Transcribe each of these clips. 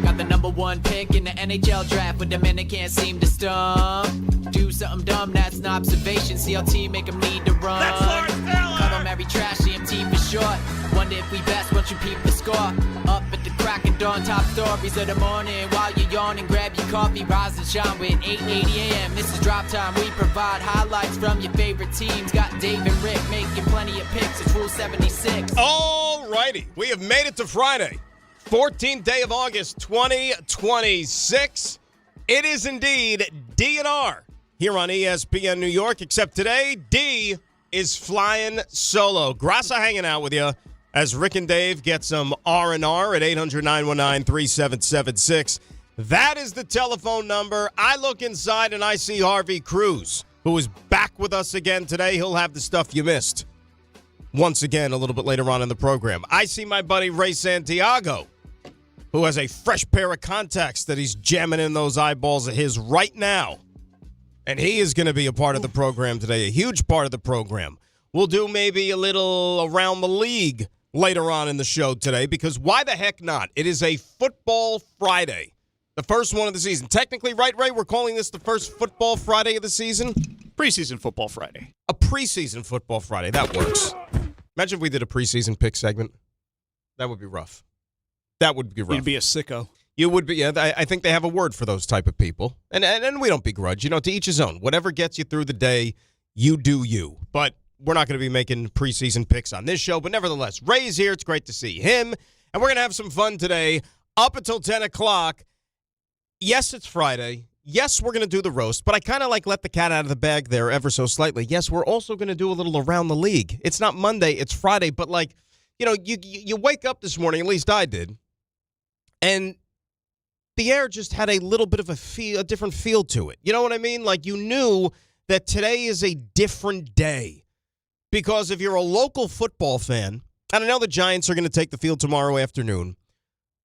Got the number one pick in the NHL draft, but the men they can't seem to stump. Do something dumb, that's an observation. CLT make them need to run. That's Lawrence Taylor. Cut 'em every trash, CMT for short. Wonder if we best once you peep the score. Up at the crack of dawn, top stories of the morning. While you're yawning, grab your coffee, rise and shine with 8:80 a.m. This is Drop Time. We provide highlights from your favorite teams. Got Dave and Rick making plenty of picks. It's Rule 76. All righty. We have made it to Friday, 14th day of August, 2026. It is indeed D&R here on ESPN New York, except today, D is flying solo. Grassa hanging out with you as Rick and Dave get some R&R at 800-919-3776. That is the telephone number. I look inside and I see Harvey Cruz, who is back with us again today. He'll have the stuff you missed once again a little bit later on in the program. I see my buddy Ray Santiago, who has a fresh pair of contacts that he's jamming in those eyeballs of his right now. And he is going to be a part of the program today, a huge part of the program. We'll do maybe a little around the league later on in the show today, because why the heck not? It is a Football Friday, the first one of the season. Technically, right, Ray? We're calling this the first Football Friday of the season? Preseason Football Friday. A preseason Football Friday. That works. Imagine if we did a preseason pick segment. That would be rough. That would be rough. You'd be a sicko. You would be. Yeah, I think they have a word for those type of people. And we don't begrudge. You know, to each his own. Whatever gets you through the day, you do you. But we're not going to be making preseason picks on this show. But nevertheless, Ray's here. It's great to see him. And we're going to have some fun today up until 10 o'clock. Yes, it's Friday. Yes, we're going to do the roast. But I kind of let the cat out of the bag there ever so slightly. Yes, we're also going to do a little around the league. It's not Monday. It's Friday. But you wake up this morning, at least I did, and the air just had a little bit of a different feel to it. You know what I mean? Like, you knew that today is a different day. Because if you're a local football fan, and I know the Giants are going to take the field tomorrow afternoon,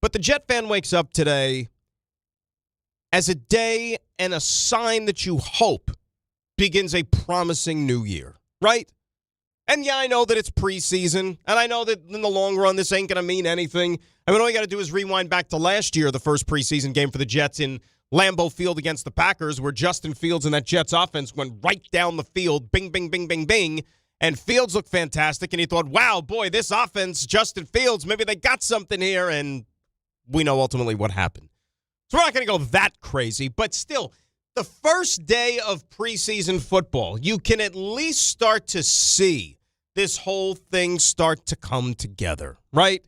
but the Jet fan wakes up today as a day and a sign that you hope begins a promising new year, right? And yeah, I know that it's preseason, and I know that in the long run, this ain't going to mean anything. I mean, all you got to do is rewind back to last year, the first preseason game for the Jets in Lambeau Field against the Packers, where Justin Fields and that Jets offense went right down the field, bing, bing, bing, bing, bing, and Fields looked fantastic, and you thought, wow, boy, this offense, Justin Fields, maybe they got something here, and we know ultimately what happened. So we're not going to go that crazy, but still, the first day of preseason football, you can at least start to see this whole thing start to come together, right?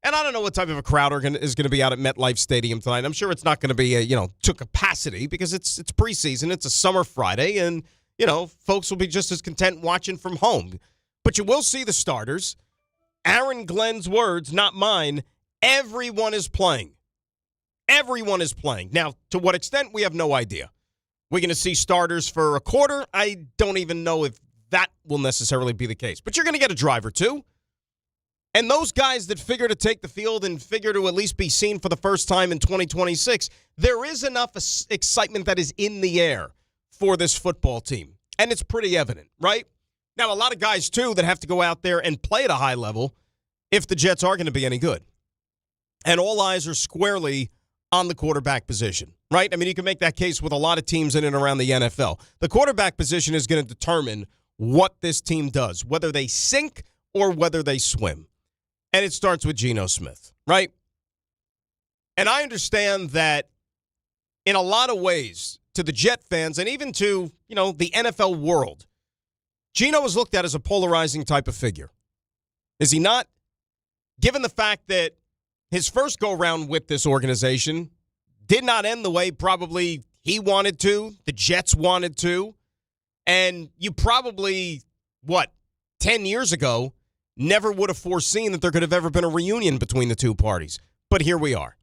And I don't know what type of a crowd is going to be out at MetLife Stadium tonight. I'm sure it's not going to be, to capacity, because it's preseason. It's a summer Friday, and, folks will be just as content watching from home. But you will see the starters. Aaron Glenn's words, not mine. Everyone is playing. Everyone is playing. Now, to what extent, we have no idea. We're going to see starters for a quarter. I don't even know if that will necessarily be the case. But you're going to get a driver, too. And those guys that figure to take the field and figure to at least be seen for the first time in 2026, there is enough excitement that is in the air for this football team. And it's pretty evident, right? Now, a lot of guys, too, that have to go out there and play at a high level if the Jets are going to be any good. And all eyes are squarely on the quarterback position, right? I mean, you can make that case with a lot of teams in and around the NFL. The quarterback position is going to determine what this team does, whether they sink or whether they swim. And it starts with Geno Smith, right? And I understand that in a lot of ways, to the Jet fans and even to, the NFL world, Geno is looked at as a polarizing type of figure. Is he not? Given the fact that his first go-round with this organization did not end the way probably he wanted to, the Jets wanted to, and you probably, 10 years ago, never would have foreseen that there could have ever been a reunion between the two parties. But here we are.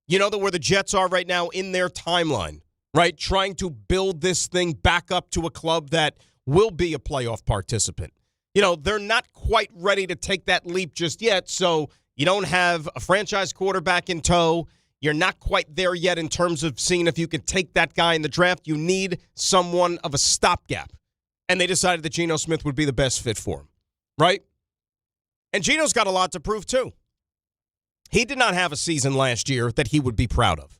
You know that where the Jets are right now in their timeline, right? Trying to build this thing back up to a club that will be a playoff participant. They're not quite ready to take that leap just yet, so you don't have a franchise quarterback in tow. You're not quite there yet in terms of seeing if you can take that guy in the draft. You need someone of a stopgap. And they decided that Geno Smith would be the best fit for him, right? And Geno's got a lot to prove, too. He did not have a season last year that he would be proud of,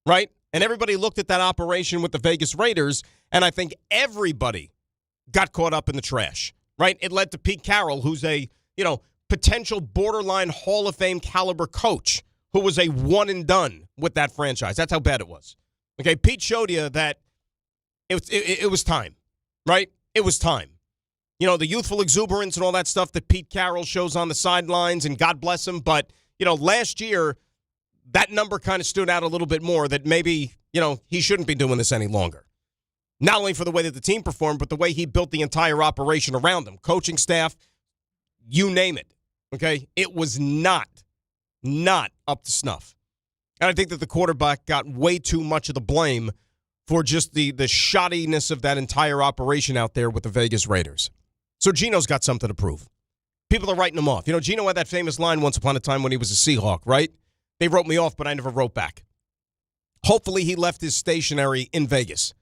right? And everybody looked at that operation with the Vegas Raiders, and I think everybody got caught up in the trash, right? It led to Pete Carroll, who's a, potential borderline Hall of Fame caliber coach who was a one and done with that franchise. That's how bad it was. Okay, Pete showed you that it was time, right? It was time. The youthful exuberance and all that stuff that Pete Carroll shows on the sidelines, and God bless him. But, last year, that number kind of stood out a little bit more that maybe, he shouldn't be doing this any longer. Not only for the way that the team performed, but the way he built the entire operation around them. Coaching staff, you name it. Okay? It was not up to snuff. And I think that the quarterback got way too much of the blame for just the shoddiness of that entire operation out there with the Vegas Raiders. So Geno's got something to prove. People are writing him off. Geno had that famous line once upon a time when he was a Seahawk, right? They wrote me off, but I never wrote back. Hopefully he left his stationery in Vegas,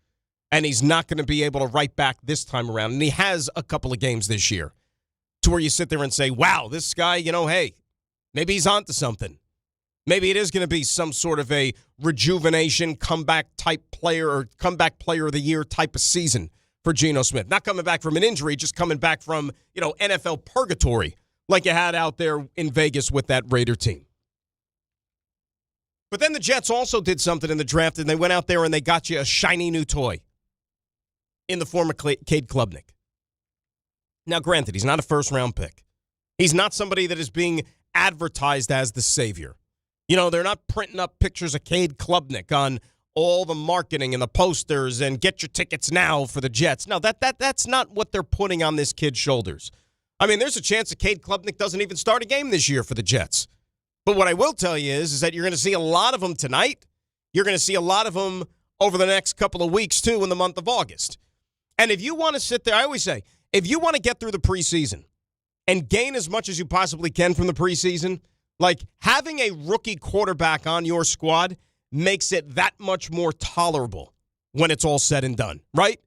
and he's not going to be able to write back this time around. And he has a couple of games this year to where you sit there and say, wow, this guy, hey, maybe he's onto something. Maybe it is going to be some sort of a rejuvenation, comeback type player or comeback player of the year type of season for Geno Smith. Not coming back from an injury, just coming back from, NFL purgatory like you had out there in Vegas with that Raider team. But then the Jets also did something in the draft, and they went out there and they got you a shiny new toy in the form of Cade Klubnik. Now, granted, he's not a first-round pick. He's not somebody that is being advertised as the savior. They're not printing up pictures of Cade Klubnik on all the marketing and the posters and get your tickets now for the Jets. No, that's not what they're putting on this kid's shoulders. I mean, there's a chance that Cade Klubnik doesn't even start a game this year for the Jets. But what I will tell you is that you're going to see a lot of them tonight. You're going to see a lot of them over the next couple of weeks, too, in the month of August. And if you want to sit there, I always say, if you want to get through the preseason and gain as much as you possibly can from the preseason, like having a rookie quarterback on your squad makes it that much more tolerable when it's all said and done, right?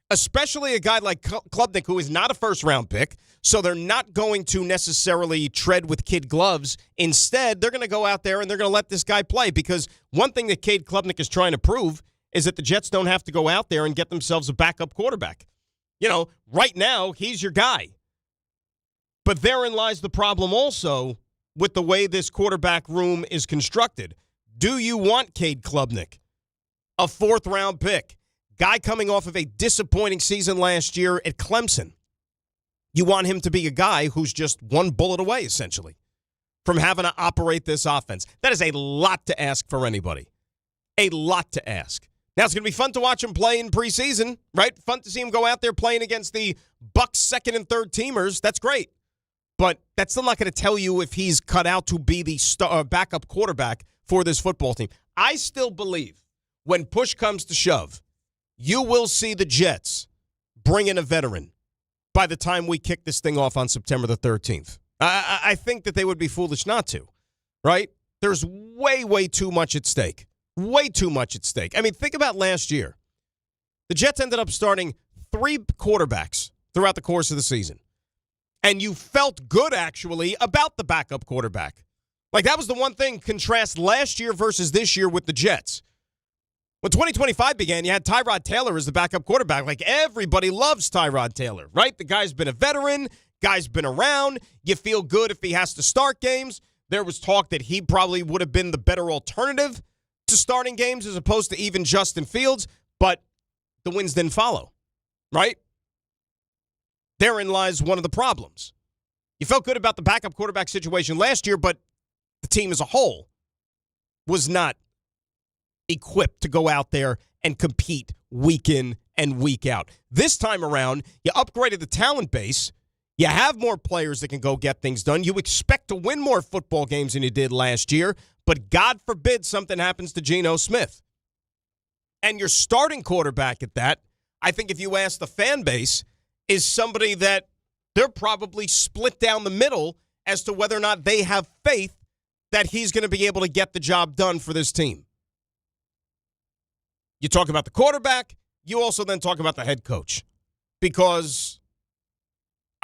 Especially a guy like Klubnik, who is not a first-round pick, so they're not going to necessarily tread with kid gloves. Instead, they're going to go out there and they're going to let this guy play, because one thing that Cade Klubnik is trying to prove is that the Jets don't have to go out there and get themselves a backup quarterback. Right now, he's your guy. But therein lies the problem also with the way this quarterback room is constructed. Do you want Cade Klubnik, a fourth-round pick, guy coming off of a disappointing season last year at Clemson? You want him to be a guy who's just one bullet away, essentially, from having to operate this offense. That is a lot to ask for anybody. A lot to ask. Now, it's going to be fun to watch him play in preseason, right? Fun to see him go out there playing against the Bucs second and third teamers. That's great. But that's still not going to tell you if he's cut out to be the backup quarterback for this football team. I still believe when push comes to shove, you will see the Jets bring in a veteran by the time we kick this thing off on September the 13th. I think that they would be foolish not to, right? There's way, way too much at stake. Way too much at stake. I mean, think about last year. The Jets ended up starting 3 quarterbacks throughout the course of the season. And you felt good, actually, about the backup quarterback. Like, that was the one thing, contrast last year versus this year with the Jets. When 2025 began, you had Tyrod Taylor as the backup quarterback. Like, everybody loves Tyrod Taylor, right? The guy's been a veteran. Guy's been around. You feel good if he has to start games. There was talk that he probably would have been the better alternative to starting games as opposed to even Justin Fields, but the wins didn't follow, right? Therein lies one of the problems. You felt good about the backup quarterback situation last year, but the team as a whole was not equipped to go out there and compete week in and week out. This time around, you upgraded the talent base. You have more players that can go get things done. You expect to win more football games than you did last year, but God forbid something happens to Geno Smith. And your starting quarterback at that, I think if you ask the fan base, is somebody that they're probably split down the middle as to whether or not they have faith that he's going to be able to get the job done for this team. You talk about the quarterback, you also then talk about the head coach. Because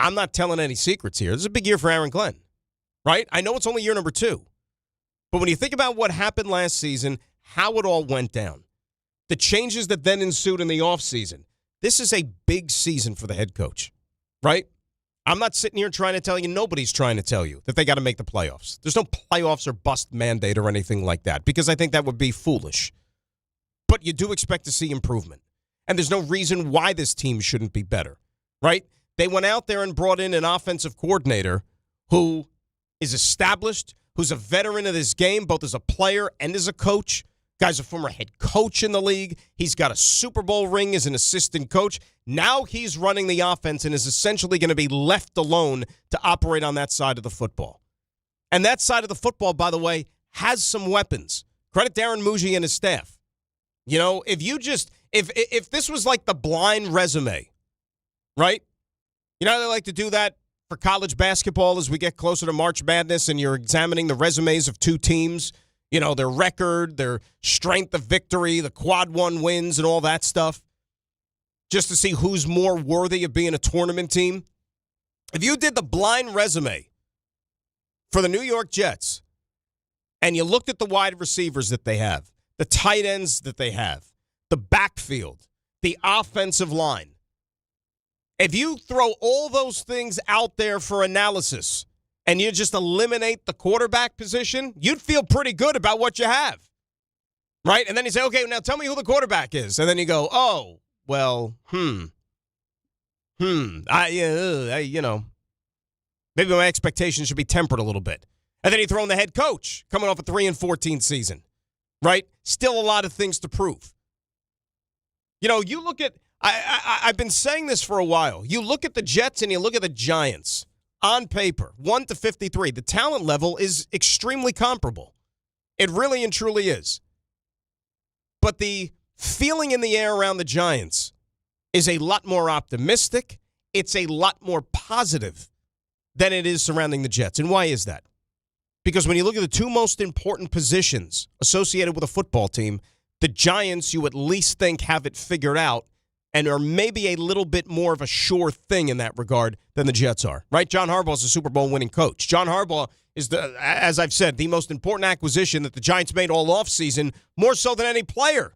I'm not telling any secrets here. This is a big year for Aaron Glenn, right? I know it's only year number 2. But when you think about what happened last season, how it all went down, the changes that then ensued in the offseason, this is a big season for the head coach, right? I'm not sitting here trying to tell you, nobody's trying to tell you that they got to make the playoffs. There's no playoffs or bust mandate or anything like that because I think that would be foolish. But you do expect to see improvement. And there's no reason why this team shouldn't be better, right? They went out there and brought in an offensive coordinator who is established, who's a veteran of this game, both as a player and as a coach. Guy's a former head coach in the league. He's got a Super Bowl ring as an assistant coach. Now he's running the offense and is essentially going to be left alone to operate on that side of the football. And that side of the football, by the way, has some weapons. Credit Darren Muji and his staff. You know, if this was like the blind resume, right? You know how they like to do that for college basketball as we get closer to March Madness and you're examining the resumes of two teams, you know, their record, their strength of victory, the quad one wins and all that stuff, just to see who's more worthy of being a tournament team. If you did the blind resume for the New York Jets and you looked at the wide receivers that they have, the tight ends that they have, the backfield, the offensive line, if you throw all those things out there for analysis and you just eliminate the quarterback position, you'd feel pretty good about what you have, right? And then you say, okay, now tell me who the quarterback is. And then you go, oh, well, maybe my expectations should be tempered a little bit. And then you throw in the head coach coming off a 3-14 season, right? Still a lot of things to prove. You know, you look at, I've been saying this for a while. You look at the Jets and you look at the Giants. On paper, 1-53, the talent level is extremely comparable. It really and truly is. But the feeling in the air around the Giants is a lot more optimistic. It's a lot more positive than it is surrounding the Jets. And why is that? Because when you look at the two most important positions associated with a football team, the Giants, you at least think have it figured out and are maybe a little bit more of a sure thing in that regard than the Jets are, right? John Harbaugh is a Super Bowl winning coach. John Harbaugh is, as I've said, the most important acquisition that the Giants made all offseason, more so than any player,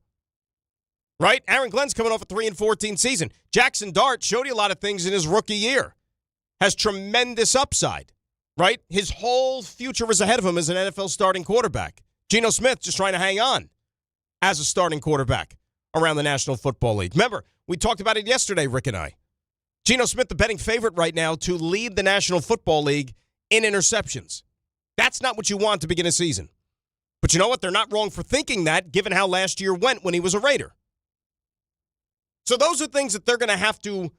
right? Aaron Glenn's coming off a 3-14 season. Jackson Dart showed you a lot of things in his rookie year. Has tremendous upside, right? His whole future is ahead of him as an NFL starting quarterback. Geno Smith just trying to hang on as a starting quarterback around the National Football League. Remember, we talked about it yesterday, Rick and I. Geno Smith, the betting favorite right now to lead the National Football League in interceptions. That's not what you want to begin a season. But you know what? They're not wrong for thinking that, given how last year went when he was a Raider. So those are things that they're going to have to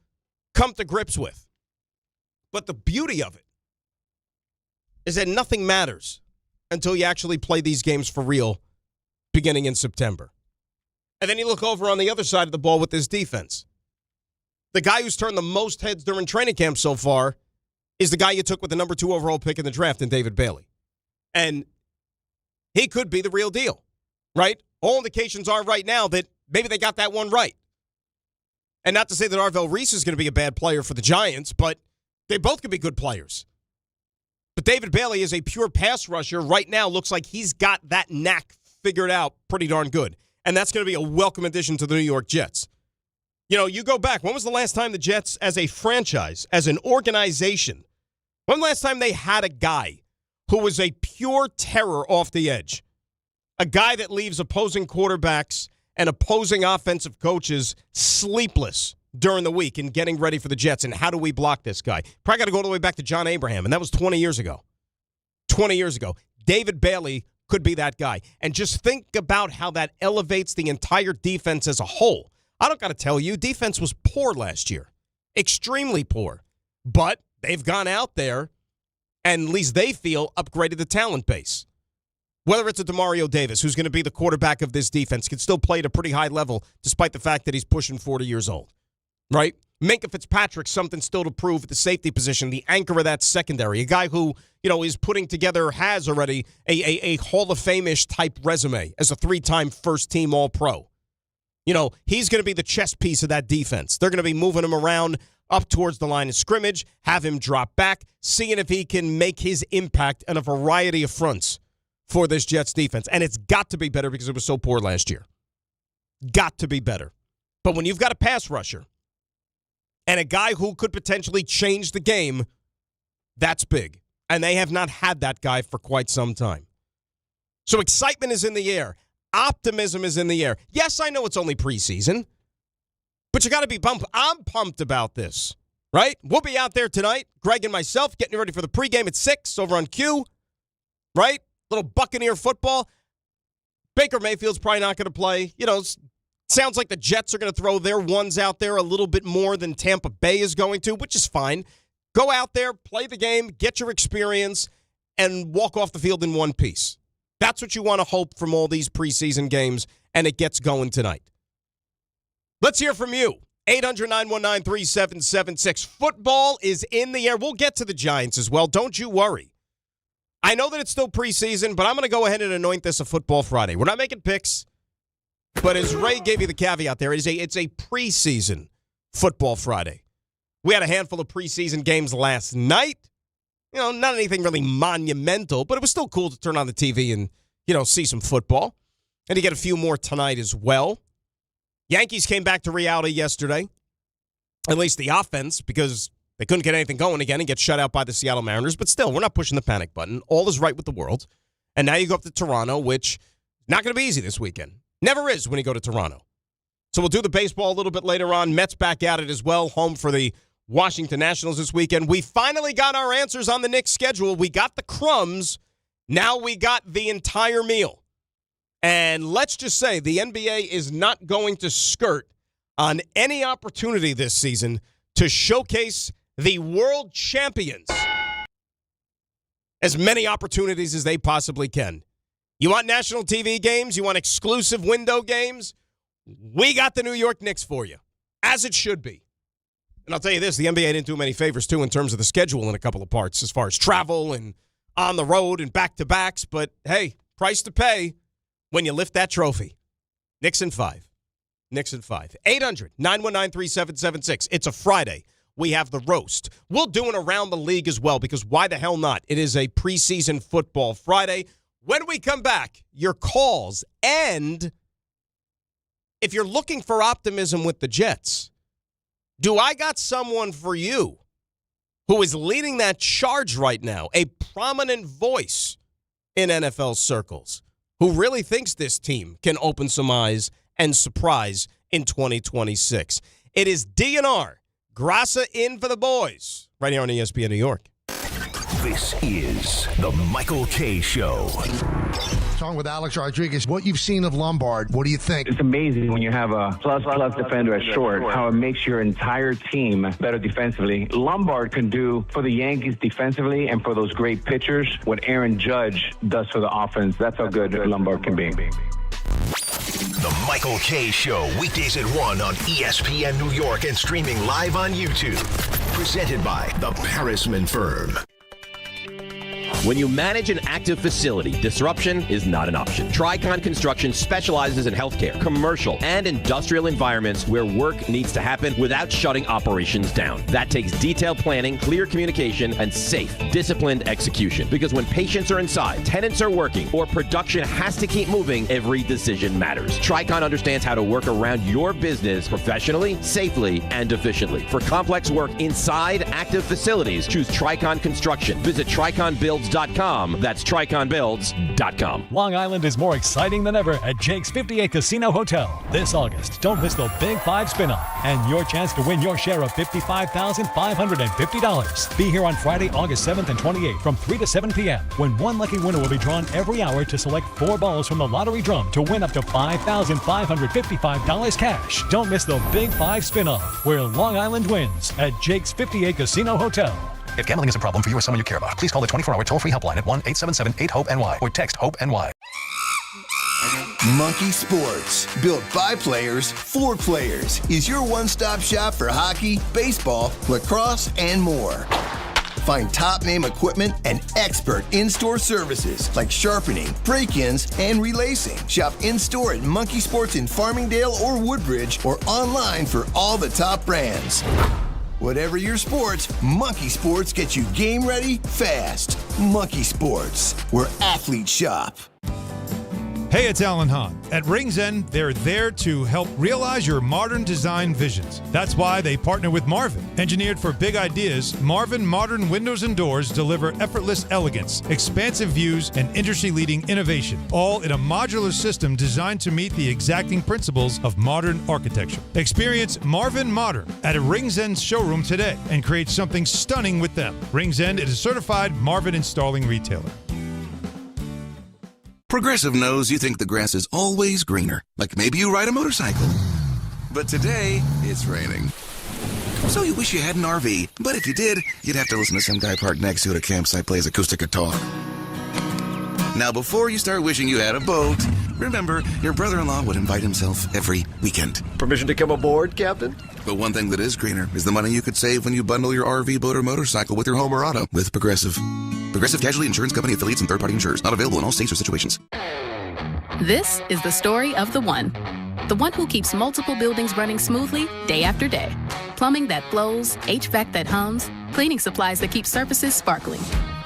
come to grips with. But the beauty of it is that nothing matters until you actually play these games for real beginning in September. And then you look over on the other side of the ball with this defense. The guy who's turned the most heads during training camp so far is the guy you took with the number 2 overall pick in the draft in David Bailey. And he could be the real deal, right? All indications are right now that maybe they got that one right. And not to say that Arvell Reese is going to be a bad player for the Giants, but they both could be good players. But David Bailey is a pure pass rusher. Right now looks like he's got that knack figured out pretty darn good. And that's going to be a welcome addition to the New York Jets. You know, you go back. When was the last time the Jets, as a franchise, as an organization, when was the last time they had a guy who was a pure terror off the edge? A guy that leaves opposing quarterbacks and opposing offensive coaches sleepless during the week and getting ready for the Jets. And how do we block this guy? Probably got to go all the way back to John Abraham, and that was 20 years ago. 20 years ago. David Bailey could be that guy. And just think about how that elevates the entire defense as a whole. I don't got to tell you, defense was poor last year. Extremely poor. But they've gone out there and at least they feel upgraded the talent base. Whether it's a DeMario Davis, who's going to be the quarterback of this defense, can still play at a pretty high level despite the fact that he's pushing 40 years old. Right? Minka Fitzpatrick, something still to prove at the safety position, the anchor of that secondary, a guy who, you know, is putting together, has already a Hall of Fame-ish type resume as a 3-time first-team All-Pro. You know, he's going to be the chess piece of that defense. They're going to be moving him around up towards the line of scrimmage, have him drop back, seeing if he can make his impact on a variety of fronts for this Jets defense. And it's got to be better because it was so poor last year. Got to be better. But when you've got a pass rusher and a guy who could potentially change the game, that's big. And they have not had that guy for quite some time. So excitement is in the air. Optimism is in the air. Yes, I know it's only preseason, but you got to be pumped. I'm pumped about this, right? We'll be out there tonight, Greg and myself, getting ready for the pregame at 6 over on Q, right? Little Buccaneer football. Baker Mayfield's probably not going to play. You know, sounds like the Jets are going to throw their ones out there a little bit more than Tampa Bay is going to, which is fine. Go out there, play the game, get your experience, and walk off the field in one piece. That's what you want to hope from all these preseason games, and it gets going tonight. Let's hear from you. 800-919-3776. Football is in the air. We'll get to the Giants as well. Don't you worry. I know that it's still preseason, but I'm going to go ahead and anoint this a Football Friday. We're not making picks, but as Ray gave you the caveat there, it's a preseason Football Friday. We had a handful of preseason games last night. You know, not anything really monumental, but it was still cool to turn on the TV and, you know, see some football. And to get a few more tonight as well. Yankees came back to reality yesterday, at least the offense, because they couldn't get anything going again and get shut out by the Seattle Mariners. But still, we're not pushing the panic button. All is right with the world. And now you go up to Toronto, which is not going to be easy this weekend. Never is when you go to Toronto. So we'll do the baseball a little bit later on. Mets back at it as well, home for the Washington Nationals this weekend. We finally got our answers on the Knicks schedule. We got the crumbs. Now we got the entire meal. And let's just say the NBA is not going to skirt on any opportunity this season to showcase the world champions as many opportunities as they possibly can. You want national TV games? You want exclusive window games? We got the New York Knicks for you, as it should be. And I'll tell you this, the NBA didn't do many favors, too, in terms of the schedule in a couple of parts, as far as travel and on the road and back-to-backs. But, hey, price to pay when you lift that trophy. Knicks in 5. Knicks in 5. 800-919-3776. It's a Friday. We have the roast. We'll do an around the league as well, because why the hell not? It is a preseason football Friday. When we come back, your calls. And if you're looking for optimism with the Jets, do I got someone for you who is leading that charge right now, a prominent voice in NFL circles, who really thinks this team can open some eyes and surprise in 2026? It is DNR. Grassa in for the boys, right here on ESPN New York. This is the Michael K. Show. Talking with Alex Rodriguez, what you've seen of Lombard, what do you think? It's amazing when you have a plus defender at short, how it makes your entire team better defensively. Lombard can do for the Yankees defensively and for those great pitchers what Aaron Judge does for the offense. That's how good Lombard can be. The Michael K. Show, weekdays at 1 on ESPN New York and streaming live on YouTube. Presented by the Parisman Firm. When you manage an active facility, disruption is not an option. Tricon Construction specializes in healthcare, commercial, and industrial environments where work needs to happen without shutting operations down. That takes detailed planning, clear communication, and safe, disciplined execution. Because when patients are inside, tenants are working, or production has to keep moving, every decision matters. Tricon understands how to work around your business professionally, safely, and efficiently. For complex work inside active facilities, choose Tricon Construction. Visit TriconBuilds.com. That's TriconBuilds.com. Long Island is more exciting than ever at Jake's 58 Casino Hotel. This August, don't miss the Big 5 spin-off and your chance to win your share of $55,550. Be here on Friday, August 7th and 28th from 3 to 7 p.m. when one lucky winner will be drawn every hour to select 4 balls from the lottery drum to win up to $5,555 cash. Don't miss the Big 5 spin-off where Long Island wins at Jake's 58 Casino Hotel. If gambling is a problem for you or someone you care about, please call the 24-hour toll-free helpline at 1-877-8-HOPE-NY or text HOPE-NY. Monkey Sports, built by players for players, is your one-stop shop for hockey, baseball, lacrosse, and more. Find top-name equipment and expert in-store services like sharpening, break-ins, and relacing. Shop in-store at Monkey Sports in Farmingdale or Woodbridge or online for all the top brands. Whatever your sports, Monkey Sports gets you game ready fast. Monkey Sports, where athletes shop. Hey, it's Alan Hahn. At Rings End, they're there to help realize your modern design visions. That's why they partner with Marvin. Engineered for big ideas, Marvin modern windows and doors deliver effortless elegance, expansive views, and industry-leading innovation, all in a modular system designed to meet the exacting principles of modern architecture. Experience Marvin Modern at a Rings End showroom today and create something stunning with them. Rings End is a certified Marvin installing retailer. Progressive knows you think the grass is always greener, like maybe you ride a motorcycle. But today, it's raining. So you wish you had an RV, but if you did, you'd have to listen to some guy parked next to you at a campsite plays acoustic guitar. Now, before you start wishing you had a boat, remember, your brother-in-law would invite himself every weekend. Permission to come aboard, Captain? But one thing that is greener is the money you could save when you bundle your RV, boat, or motorcycle with your home or auto with Progressive. Progressive Casualty Insurance Company affiliates and third-party insurers. Not available in all states or situations. This is the story of the one who keeps multiple buildings running smoothly day after day. Plumbing that flows, HVAC that hums, cleaning supplies that keep surfaces sparkling.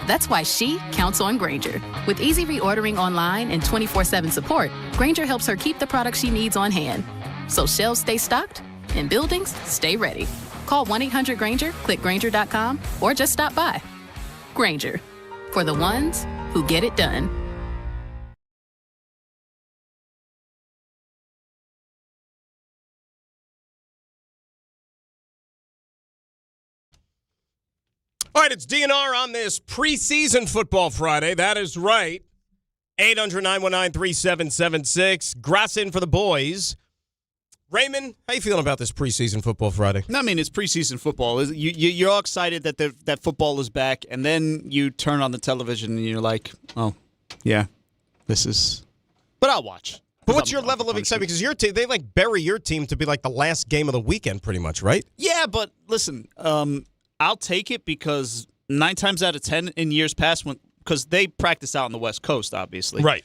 That's why she counts on Grainger. With easy reordering online and 24/7 support, Grainger helps her keep the products she needs on hand. So shelves stay stocked and buildings stay ready. Call 1-800-GRAINGER, click Grainger.com, or just stop by. Grainger, for the ones who get it done. All right, it's DNR on this preseason football Friday. That is right. 800-919-3776. Grass in for the boys. Raymond, how you feeling about this preseason football Friday? I mean, it's preseason football. You're all excited that football is back, and then you turn on the television and you're like, oh, yeah, this is. But I'll watch. But what's your level of excitement? Because your team, they like bury your team to be like the last game of the weekend, pretty much, right? Yeah, but listen, I'll take it because 9 times out of 10 in years past, because they practice out on the West Coast, obviously. Right.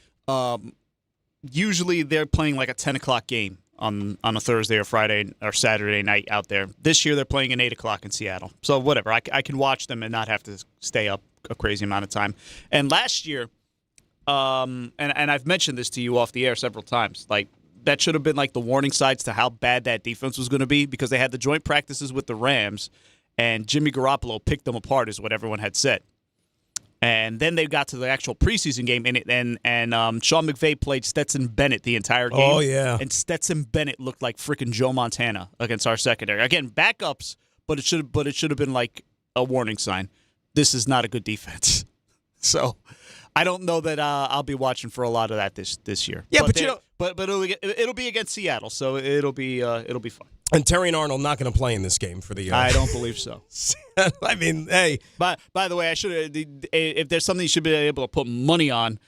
Usually they're playing like a 10 o'clock game on a Thursday or Friday or Saturday night out there. This year they're playing at 8 o'clock in Seattle. So whatever. I can watch them and not have to stay up a crazy amount of time. And last year, and I've mentioned this to you off the air several times, like that should have been like the warning signs to how bad that defense was going to be because they had the joint practices with the Rams and Jimmy Garoppolo picked them apart is what everyone had said. And then they got to the actual preseason game, and Sean McVay played Stetson Bennett the entire game. Oh, yeah. And Stetson Bennett looked like freaking Joe Montana against our secondary. Again, backups, but it should have been like a warning sign. This is not a good defense. So I don't know that I'll be watching for a lot of that this year. Yeah, but it'll be against Seattle, so it'll be fun. And Terry and Arnold not going to play in this game for the. I don't believe so. I mean, hey. By the way, I should. If there's something you should be able to put money on,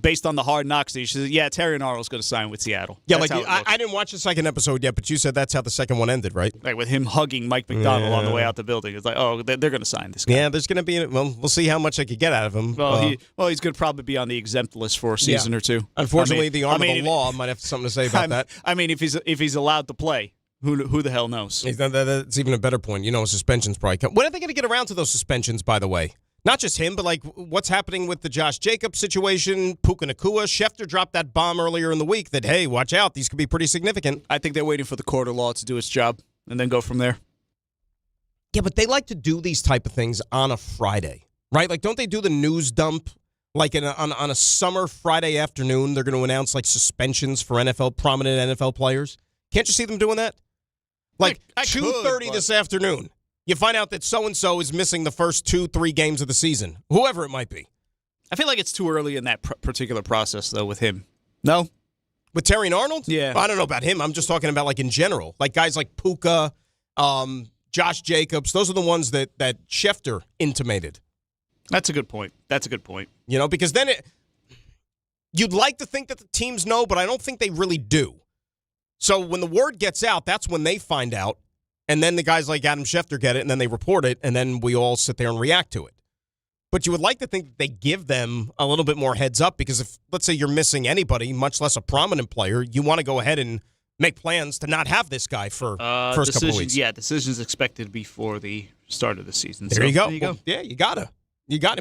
based on the Hard Knocks, you should. Yeah, Terry and Arnold's going to sign with Seattle. Yeah, that's I didn't watch the second episode yet, but you said that's how the second one ended, right? Like with him hugging Mike McDonald on the way out the building. It's like, oh, they're going to sign this guy. Yeah, there's going to be. Well, we'll see how much I could get out of him. Well, he's going to probably be on the exempt list for a season or two. Unfortunately, the arm of the law might have something to say about that. I mean, if he's allowed to play. Who the hell knows? That's even a better point. Suspensions probably come. When are they going to get around to those suspensions, by the way? Not just him, but like what's happening with the Josh Jacobs situation, Puka Nacua. Schefter dropped that bomb earlier in the week that, hey, watch out, these could be pretty significant. I think they're waiting for the court of law to do its job and then go from there. Yeah, but they like to do these type of things on a Friday, right? Like, don't they do the news dump? Like on a summer Friday afternoon, they're going to announce like suspensions for prominent NFL players. Can't you see them doing that? Like 2:30 this afternoon, you find out that so-and-so is missing the first 2-3 games of the season, whoever it might be. I feel like it's too early in that particular process, though, with him. No? With Terry and Arnold? Yeah. I don't know about him. I'm just talking about like in general. Like guys like Puka, Josh Jacobs, those are the ones that Schefter intimated. That's a good point. Because then you'd like to think that the teams know, but I don't think they really do. So when the word gets out, that's when they find out, and then the guys like Adam Schefter get it, and then they report it, and then we all sit there and react to it. But you would like to think that they give them a little bit more heads up, because if, let's say, you're missing anybody, much less a prominent player, you want to go ahead and make plans to not have this guy for first couple of weeks. Yeah, decision's expected before the start of the season. There you go. Well, yeah, you gotta.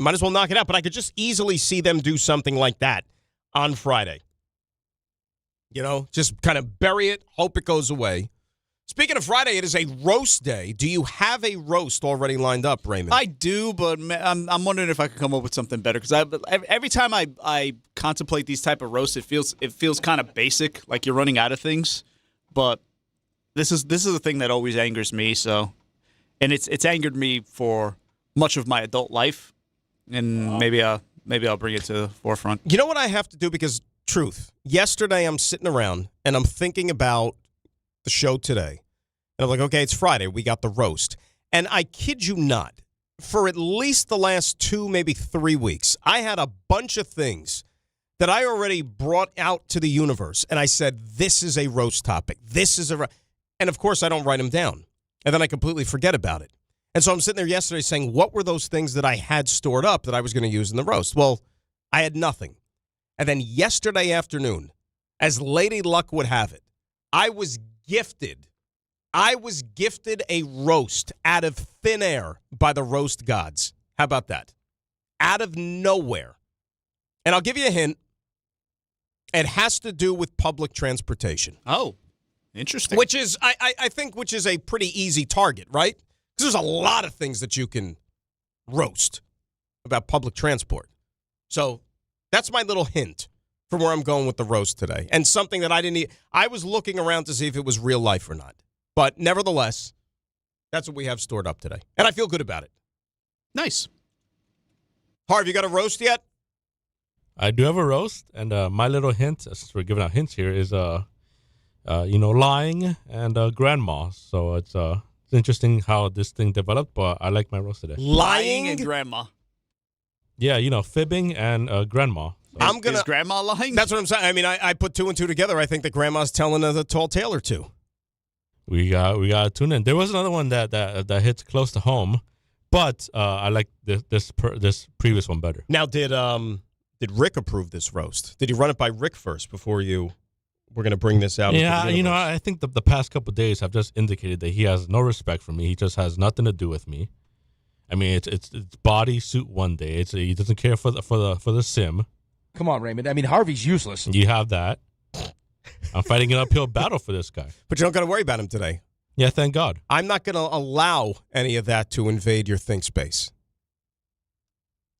Might as well knock it out. But I could just easily see them do something like that on Friday. Just kind of bury it, hope it goes away. Speaking of Friday, it is a roast day. Do you have a roast already lined up, Raymond? I do, but I'm wondering if I could come up with something better. Because every time I contemplate these type of roasts, it feels kind of basic, like you're running out of things. But this is a thing that always angers me. So, and it's angered me for much of my adult life, and maybe I'll bring it to the forefront. You know what I have to do? Because truth, yesterday I'm sitting around and I'm thinking about the show today. And I'm like, okay, it's Friday. We got the roast. And I kid you not, for at least the last 2, maybe 3 weeks, I had a bunch of things that I already brought out to the universe. And I said, this is a roast topic. And of course, I don't write them down. And then I completely forget about it. And so I'm sitting there yesterday saying, what were those things that I had stored up that I was going to use in the roast? Well, I had nothing. And then yesterday afternoon, as Lady Luck would have it, I was gifted a roast out of thin air by the roast gods. How about that? Out of nowhere. And I'll give you a hint. It has to do with public transportation. Oh, interesting. Which is, I think, a pretty easy target, right? Because there's a lot of things that you can roast about public transport. So that's my little hint for where I'm going with the roast today. And something that I was looking around to see if it was real life or not. But nevertheless, that's what we have stored up today. And I feel good about it. Nice. Harv, you got a roast yet? I do have a roast. And my little hint, since we're giving out hints here, is, lying and grandma. So it's interesting how this thing developed, but I like my roast today. Lying and grandma. Yeah, fibbing and grandma. So. Is grandma lying? That's what I'm saying. I mean, I put 2 and 2 together. I think that grandma's telling a tall tale or two. We got to tune in. There was another one that hits close to home, but I like this previous one better. Now, did Rick approve this roast? Did you run it by Rick first before you were going to bring this out? Yeah, I think the past couple of days have just indicated that he has no respect for me. He just has nothing to do with me. I mean, it's body suit one day. He doesn't care for the sim. Come on, Raymond. I mean, Harvey's useless. You have that. I'm fighting an uphill battle for this guy. But you don't got to worry about him today. Yeah, thank God. I'm not going to allow any of that to invade your think space.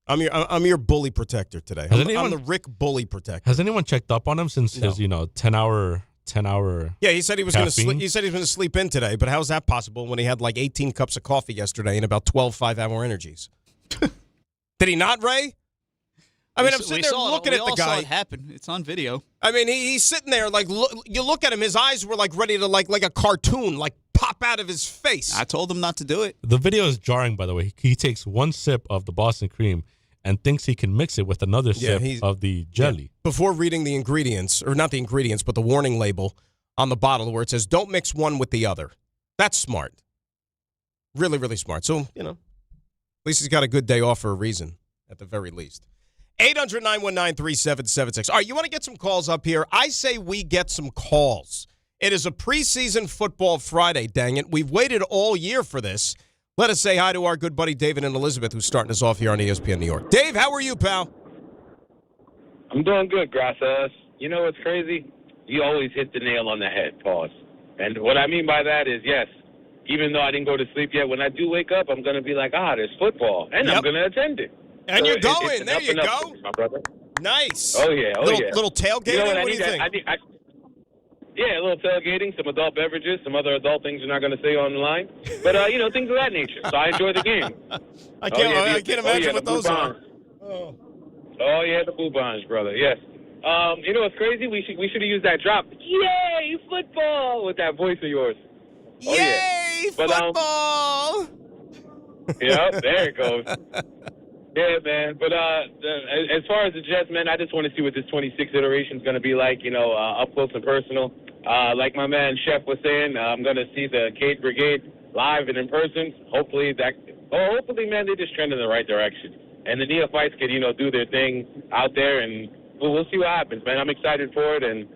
I'm your bully protector today. I'm the Rick bully protector. Has anyone checked up on him since his 10-hour? Yeah, he said he was going to sleep. He said he was going to sleep in today. But how's that possible when he had like 18 cups of coffee yesterday and about 12 5-hour energies? Did he not, Ray? I mean, I'm sitting there looking at the guy. Saw it happen. It's on video. I mean, he's sitting there like you look at him. His eyes were like ready to like a cartoon, like pop out of his face. I told him not to do it. The video is jarring, by the way. He takes one sip of the Boston cream and thinks he can mix it with another sip of the jelly. Yeah. Before reading the ingredients, or not the ingredients, but the warning label on the bottle where it says, don't mix one with the other. That's smart. Really, really smart. So, at least he's got a good day off for a reason, at the very least. 800-919-3776. All right, you want to get some calls up here? I say we get some calls. It is a preseason football Friday, dang it. We've waited all year for this. Let us say hi to our good buddy David and Elizabeth, who's starting us off here on ESPN New York. Dave, how are you, pal? I'm doing good, Gracias. You know what's crazy? You always hit the nail on the head, pause. And what I mean by that is, yes, even though I didn't go to sleep yet, when I do wake up, I'm going to be like, there's football, and I'm going to attend it. And so you're going. There you go. My brother. Nice. Oh, yeah. Little tailgating? What do you think? Yeah, a little tailgating, some adult beverages, some other adult things you're not going to say on the line. But, things of that nature. So I enjoy the game. I can't imagine what those are. Oh, yeah, the Boubons, brother. Yes. You know what's crazy? We should have used that drop. Yay, football! With that voice of yours. Oh, Yay, football! Yep, there it goes. Yeah, man. But as far as the Jets, man, I just want to see what this 26th iteration is going to be like, up close and personal. Like my man Chef was saying, I'm going to see the Cade Brigade live and in person. Hopefully, man, they just trend in the right direction. And the neophytes could, do their thing out there, and we'll see what happens, man. I'm excited for it, and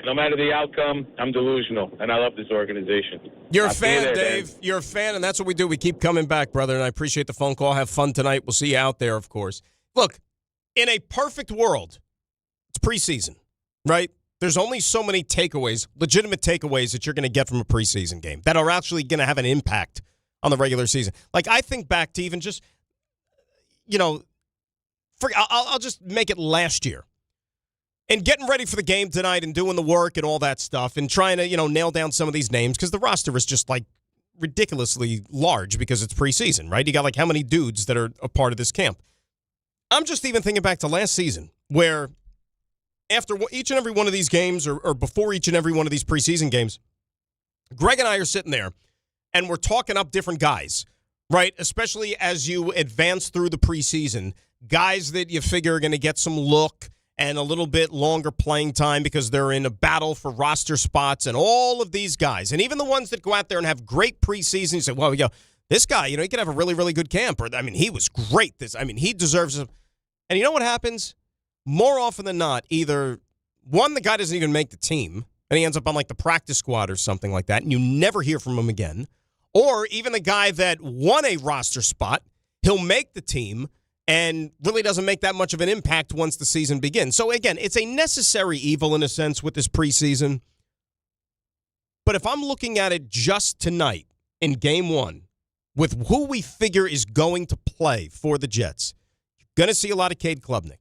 no matter the outcome, I'm delusional, and I love this organization. You're a I'll see you fan, there, Dave. Dan. You're a fan, and that's what we do. We keep coming back, brother, and I appreciate the phone call. Have fun tonight. We'll see you out there, of course. Look, in a perfect world, it's preseason, right? There's only so many takeaways, legitimate takeaways that you're going to get from a preseason game that are actually going to have an impact on the regular season. Like, I think back to even just, I'll just make it last year. And getting ready for the game tonight and doing the work and all that stuff and trying to, nail down some of these names because the roster is just, like, ridiculously large because it's preseason, right? You got, like, how many dudes that are a part of this camp? I'm just even thinking back to last season where after each and every one of these games or before each and every one of these preseason games, Greg and I are sitting there and we're talking up different guys, right? Especially as you advance through the preseason, guys that you figure are going to get some look and a little bit longer playing time because they're in a battle for roster spots and all of these guys. And even the ones that go out there and have great preseason, you say, well, this guy, he could have a really, really good camp. Or, he was great. He deserves it. And you know what happens? More often than not, either, one, the guy doesn't even make the team, and he ends up on, like, the practice squad or something like that, and you never hear from him again. Or even the guy that won a roster spot, he'll make the team, and really doesn't make that much of an impact once the season begins. So, again, it's a necessary evil in a sense with this preseason. But if I'm looking at it just tonight in Game 1, with who we figure is going to play for the Jets, you're going to see a lot of Cade Klubnik.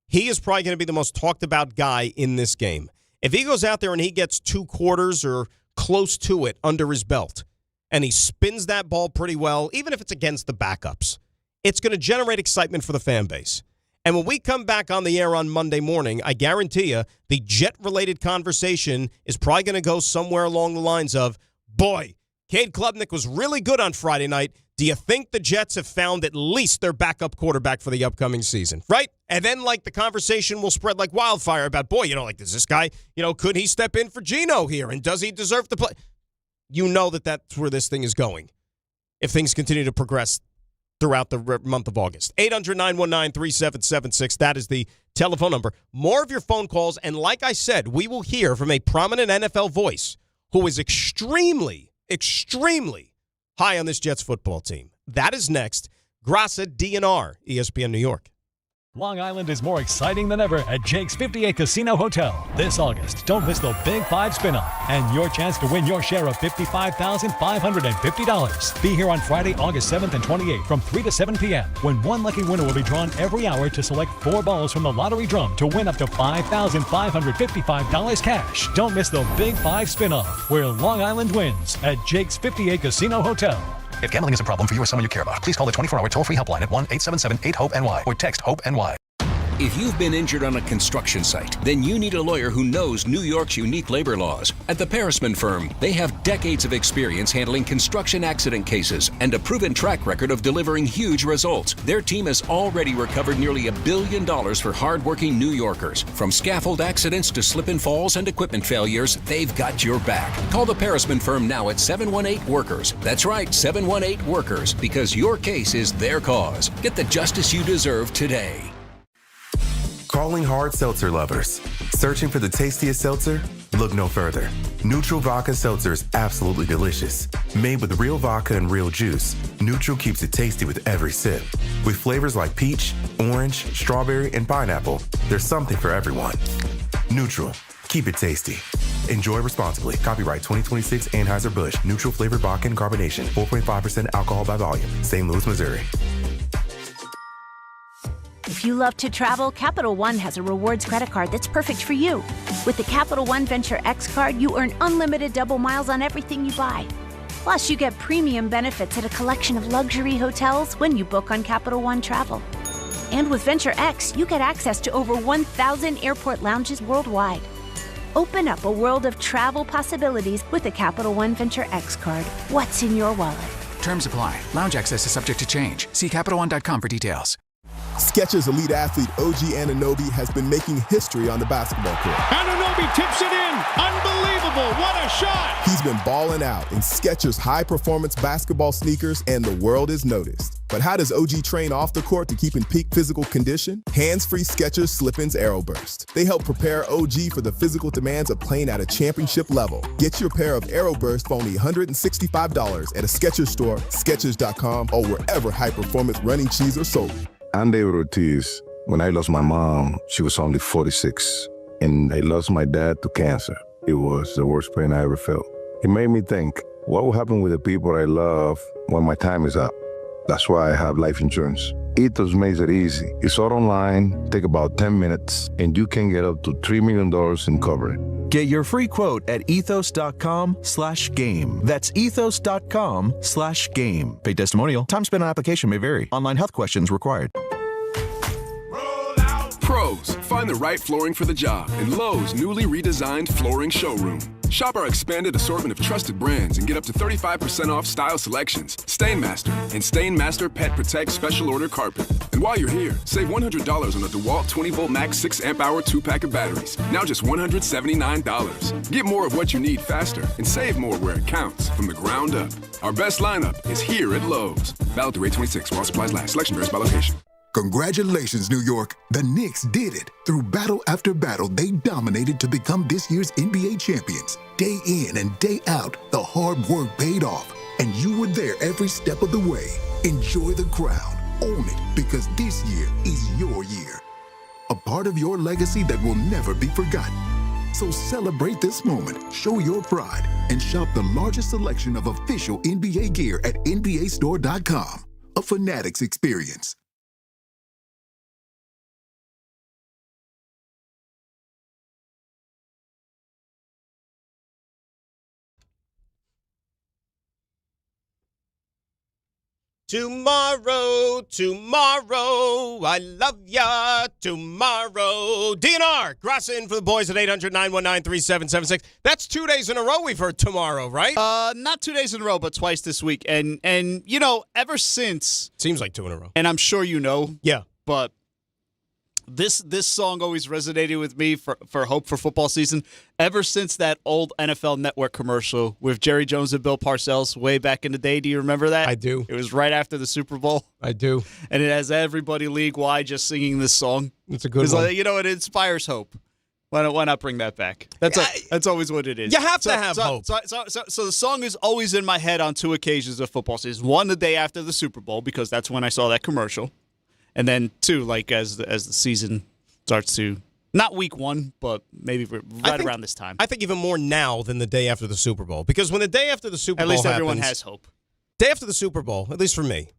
He is probably going to be the most talked about guy in this game. If he goes out there and he gets 2 quarters or close to it under his belt, and he spins that ball pretty well, even if it's against the backups, it's going to generate excitement for the fan base. And when we come back on the air on Monday morning, I guarantee you the Jet-related conversation is probably going to go somewhere along the lines of, boy, Cade Klubnik was really good on Friday night. Do you think the Jets have found at least their backup quarterback for the upcoming season, right? And then, the conversation will spread like wildfire about, boy, does this guy, could he step in for Geno here? And does he deserve to play? You know that's where this thing is going if things continue to progress throughout the month of August. 800-919-3776. That is the telephone number. More of your phone calls, and like I said, we will hear from a prominent NFL voice who is extremely, extremely high on this Jets football team. That is next. Grassa, DNR, ESPN New York. Long Island is more exciting than ever at Jake's 58 Casino Hotel. This August, don't miss the Big 5 spin-off and your chance to win your share of $55,550. Be here on Friday, August 7th and 28th from 3 to 7 p.m. when one lucky winner will be drawn every hour to select 4 balls from the lottery drum to win up to $5,555 cash. Don't miss the Big 5 spin-off where Long Island wins at Jake's 58 Casino Hotel. If gambling is a problem for you or someone you care about, please call the 24-hour toll-free helpline at 1-877-8-HOPE-NY or text HOPE-NY. If you've been injured on a construction site, then you need a lawyer who knows New York's unique labor laws. At the Parisman Firm, they have decades of experience handling construction accident cases and a proven track record of delivering huge results. Their team has already recovered nearly $1 billion for hardworking New Yorkers. From scaffold accidents to slip and falls and equipment failures, they've got your back. Call the Parisman Firm now at 718-WORKERS. That's right, 718-WORKERS, because your case is their cause. Get the justice you deserve today. Calling hard seltzer lovers. Searching for the tastiest seltzer? Look no further. Neutral Vodka Seltzer is absolutely delicious. Made with real vodka and real juice, Neutral keeps it tasty with every sip. With flavors like peach, orange, strawberry, and pineapple, there's something for everyone. Neutral. Keep it tasty. Enjoy responsibly. Copyright 2026 Anheuser-Busch. Neutral flavored vodka and carbonation. 4.5% alcohol by volume. St. Louis, Missouri. If you love to travel, Capital One has a rewards credit card that's perfect for you. With the Capital One Venture X card, you earn unlimited double miles on everything you buy. Plus, you get premium benefits at a collection of luxury hotels when you book on Capital One Travel. And with Venture X, you get access to over 1,000 airport lounges worldwide. Open up a world of travel possibilities with the Capital One Venture X card. What's in your wallet? Terms apply. Lounge access is subject to change. See CapitalOne.com for details. Skechers elite athlete OG Anunoby has been making history on the basketball court. Anunoby tips it in. Unbelievable. What a shot. He's been balling out in Skechers high-performance basketball sneakers, and the world is noticed. But how does OG train off the court to keep in peak physical condition? Hands-free Skechers Slip-ins Aeroburst. They help prepare OG for the physical demands of playing at a championship level. Get your pair of Aeroburst for only $165 at a Skechers store, Skechers.com, or wherever high-performance running shoes are sold. I'm David Ortiz. When I lost my mom, she was only 46, and I lost my dad to cancer. It was the worst pain I ever felt. It made me think, what will happen with the people I love when my time is up? That's why I have life insurance. Ethos makes it easy. It's all online, take about 10 minutes, and you can get up to $3 million in coverage. Get your free quote at ethos.com/game. That's ethos.com/game. Paid testimonial. Time spent on application may vary. Online health questions required. Pros, find the right flooring for the job in Lowe's newly redesigned flooring showroom. Shop our expanded assortment of trusted brands and get up to 35% off style selections, Stainmaster, and Stainmaster Pet Protect Special Order Carpet. And while you're here, save $100 on a DeWalt 20-volt max 6-amp-hour 2-pack of batteries, now just $179. Get more of what you need faster and save more where it counts from the ground up. Our best lineup is here at Lowe's. Valid through 8/26 while supplies last. Selection varies by location. Congratulations, New York. The Knicks did it. Through battle after battle, they dominated to become this year's NBA champions. Day in and day out, the hard work paid off, and you were there every step of the way. Enjoy the crown. Own it, because this year is your year. A part of your legacy that will never be forgotten. So celebrate this moment, show your pride, and shop the largest selection of official NBA gear at NBAstore.com. A Fanatics experience. Tomorrow, I love ya, tomorrow. DNR, Grassa in for the boys at 800-919-3776. That's 2 days in a row we've heard tomorrow, right? Not 2 days in a row, but twice this week. And you know, ever since... Seems like 2 in a row. And I'm sure you know. Yeah. But this song always resonated with me for hope for football season. Ever since that old NFL Network commercial with Jerry Jones and Bill Parcells way back in the day. Do you remember that? I do. It was right after the Super Bowl. I do. And it has everybody league-wide just singing this song. It's a good one. Like, you know, it inspires hope. Why not bring that back? That's always what it is. You have to have hope. So the song is always in my head on 2 occasions of football season. One, the day after the Super Bowl, because that's when I saw that commercial. And then 2, like as the season starts to, not week 1, but maybe around this time. I think even more now than the day after the Super Bowl. Because when the day after the Super Bowl happens, at least everyone happens, has hope. Day after the Super Bowl, at least for me,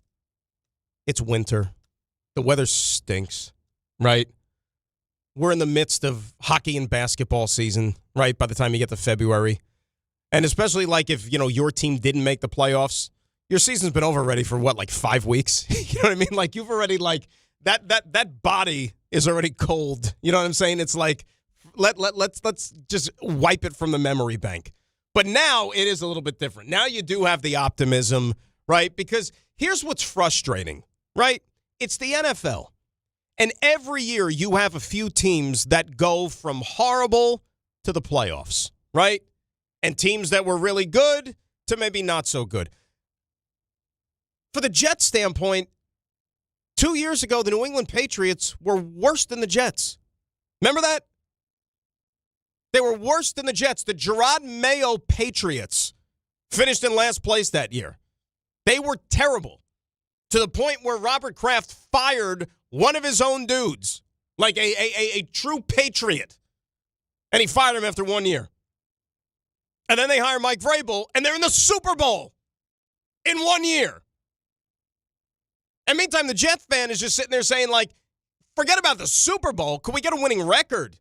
it's winter. The weather stinks, right? We're in the midst of hockey and basketball season, right, by the time you get to February. And especially like if, you know, your team didn't make the playoffs, your season's been over already for what, like 5 weeks? You know what I mean? Like you've already like that body is already cold. You know what I'm saying? It's like let's just wipe it from the memory bank. But now it is a little bit different. Now you do have the optimism, right? Because here's what's frustrating, right? It's the NFL. And every year you have a few teams that go from horrible to the playoffs, right? And teams that were really good to maybe not so good. For the Jets standpoint, 2 years ago, the New England Patriots were worse than the Jets. Remember that? They were worse than the Jets. The Gerard Mayo Patriots finished in last place that year. They were terrible to the point where Robert Kraft fired one of his own dudes, like a true patriot, and he fired him after 1 year. And then they hire Mike Vrabel, and they're in the Super Bowl in 1 year. And meantime, the Jet fan is just sitting there saying, like, forget about the Super Bowl. Could we get a winning record?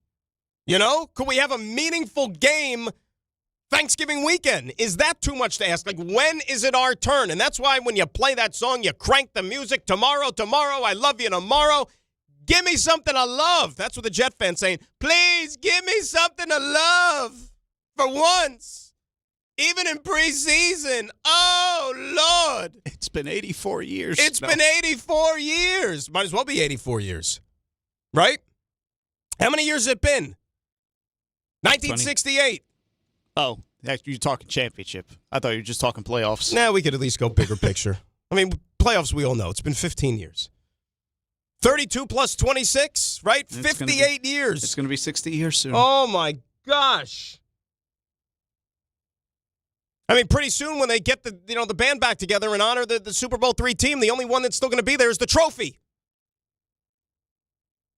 You know? Could we have a meaningful game Thanksgiving weekend? Is that too much to ask? Like, when is it our turn? And that's why when you play that song, you crank the music. Tomorrow, I love you tomorrow. Give me something to love. That's what the Jet fan's saying. Please give me something to love for once Even in preseason. Oh, Lord. It's been 84 years. It's been 84 years. Might as well be 84 years. Right? How many years has it been? 1968. Oh, you're talking championship. I thought you were just talking playoffs. Nah, we could at least go bigger picture. I mean, playoffs, we all know. It's been 15 years. 32 plus 26, right? 58 years. It's going to be 60 years soon. Oh, my gosh. I mean, pretty soon when they get the band back together and honor the Super Bowl III team, the only one that's still going to be there is the trophy.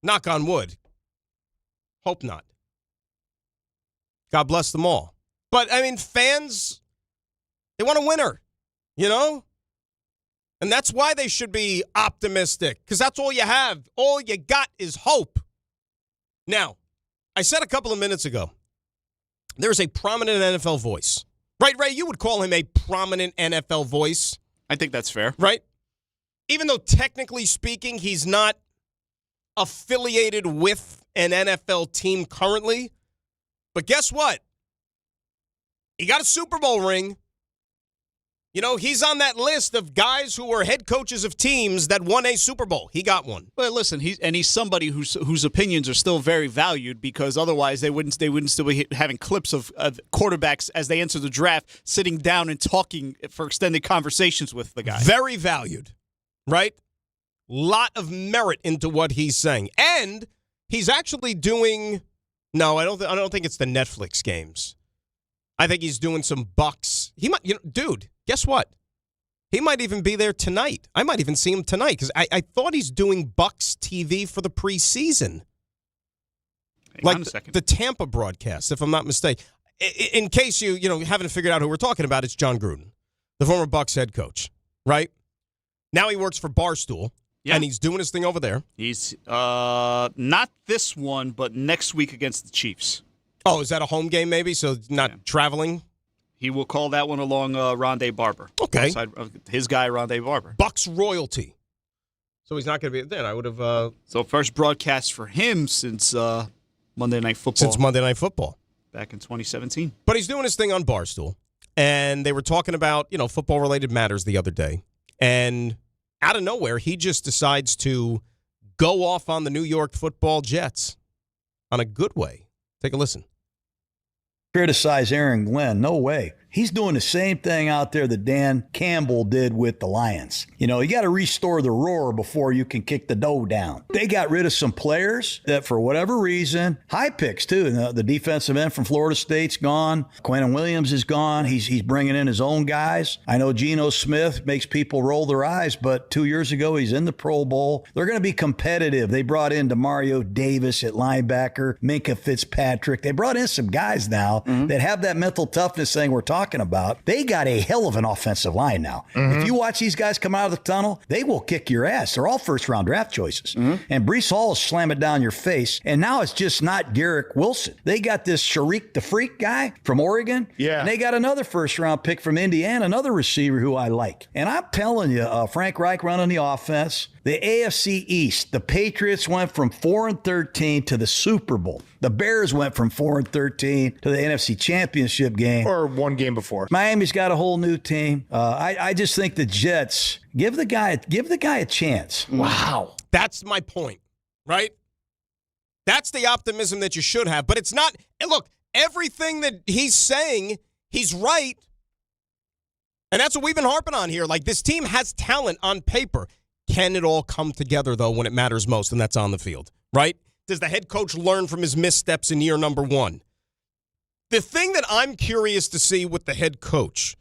Knock on wood. Hope not. God bless them all. But, I mean, fans, they want a winner, you know? And that's why they should be optimistic, because that's all you have. All you got is hope. Now, I said a couple of minutes ago, there's a prominent NFL voice. Right, Ray? You would call him a prominent NFL voice. I think that's fair. Right? Even though technically speaking, he's not affiliated with an NFL team currently. But guess what? He got a Super Bowl ring. You know, he's on that list of guys who were head coaches of teams that won a Super Bowl. He got one. But listen, he's somebody whose opinions are still very valued, because otherwise they wouldn't still be having clips of quarterbacks as they enter the draft sitting down and talking for extended conversations with the guy. Very valued, right? Lot of merit into what he's saying, and he's actually doing. No, I don't think it's the Netflix games. I think he's doing some Bucks. He might, dude. Guess what? He might even be there tonight. I might even see him tonight, because I thought he's doing Bucks TV for the preseason. Hang on a second. The Tampa broadcast, if I'm not mistaken. In case you haven't figured out who we're talking about, it's John Gruden, the former Bucks head coach, right? Now he works for Barstool, and he's doing his thing over there. He's not this one, but next week against the Chiefs. Oh, is that a home game maybe? So not traveling? He will call that one along Rondé Barber. Okay. His guy, Rondé Barber. Bucks royalty. So he's not going to be there. I would have. So first broadcast for him since Monday Night Football. Since Monday Night Football. Back in 2017. But he's doing his thing on Barstool. And they were talking about, football-related matters the other day. And out of nowhere, he just decides to go off on the New York Football Jets on a good way. Take a listen. Criticize Aaron Glenn. No way. He's doing the same thing out there that Dan Campbell did with the Lions. You got to restore the roar before you can kick the dough down. They got rid of some players that, for whatever reason, high picks too. The defensive end from Florida State's gone. Quentin Williams is gone. He's bringing in his own guys. I know Geno Smith makes people roll their eyes, but 2 years ago he's in the Pro Bowl. They're going to be competitive. They brought in DeMario Davis at linebacker, Minka Fitzpatrick. They brought in some guys now that have that mental toughness thing we're talking about. They got a hell of an offensive line now. If you watch these guys come out of the tunnel, they will kick your ass. They're all first-round draft choices. And Breece Hall is slamming down your face. And now it's just not Garrett Wilson. They got this Sharik the Freak guy from Oregon. Yeah. And they got another first-round pick from Indiana, another receiver who I like. And I'm telling you, Frank Reich running the offense. The AFC East, the Patriots went from 4-13 to the Super Bowl. The Bears went from 4-13 to the NFC Championship game. Or one game before. Miami's got a whole new team. I just think the Jets, give the guy a chance. Wow. That's my point, right? That's the optimism that you should have. But it's not. And look, everything that he's saying, he's right. And that's what we've been harping on here. Like, this team has talent on paper. Can it all come together, though, when it matters most, and that's on the field, right? Does the head coach learn from his missteps in year number one? The thing that I'm curious to see with the head coach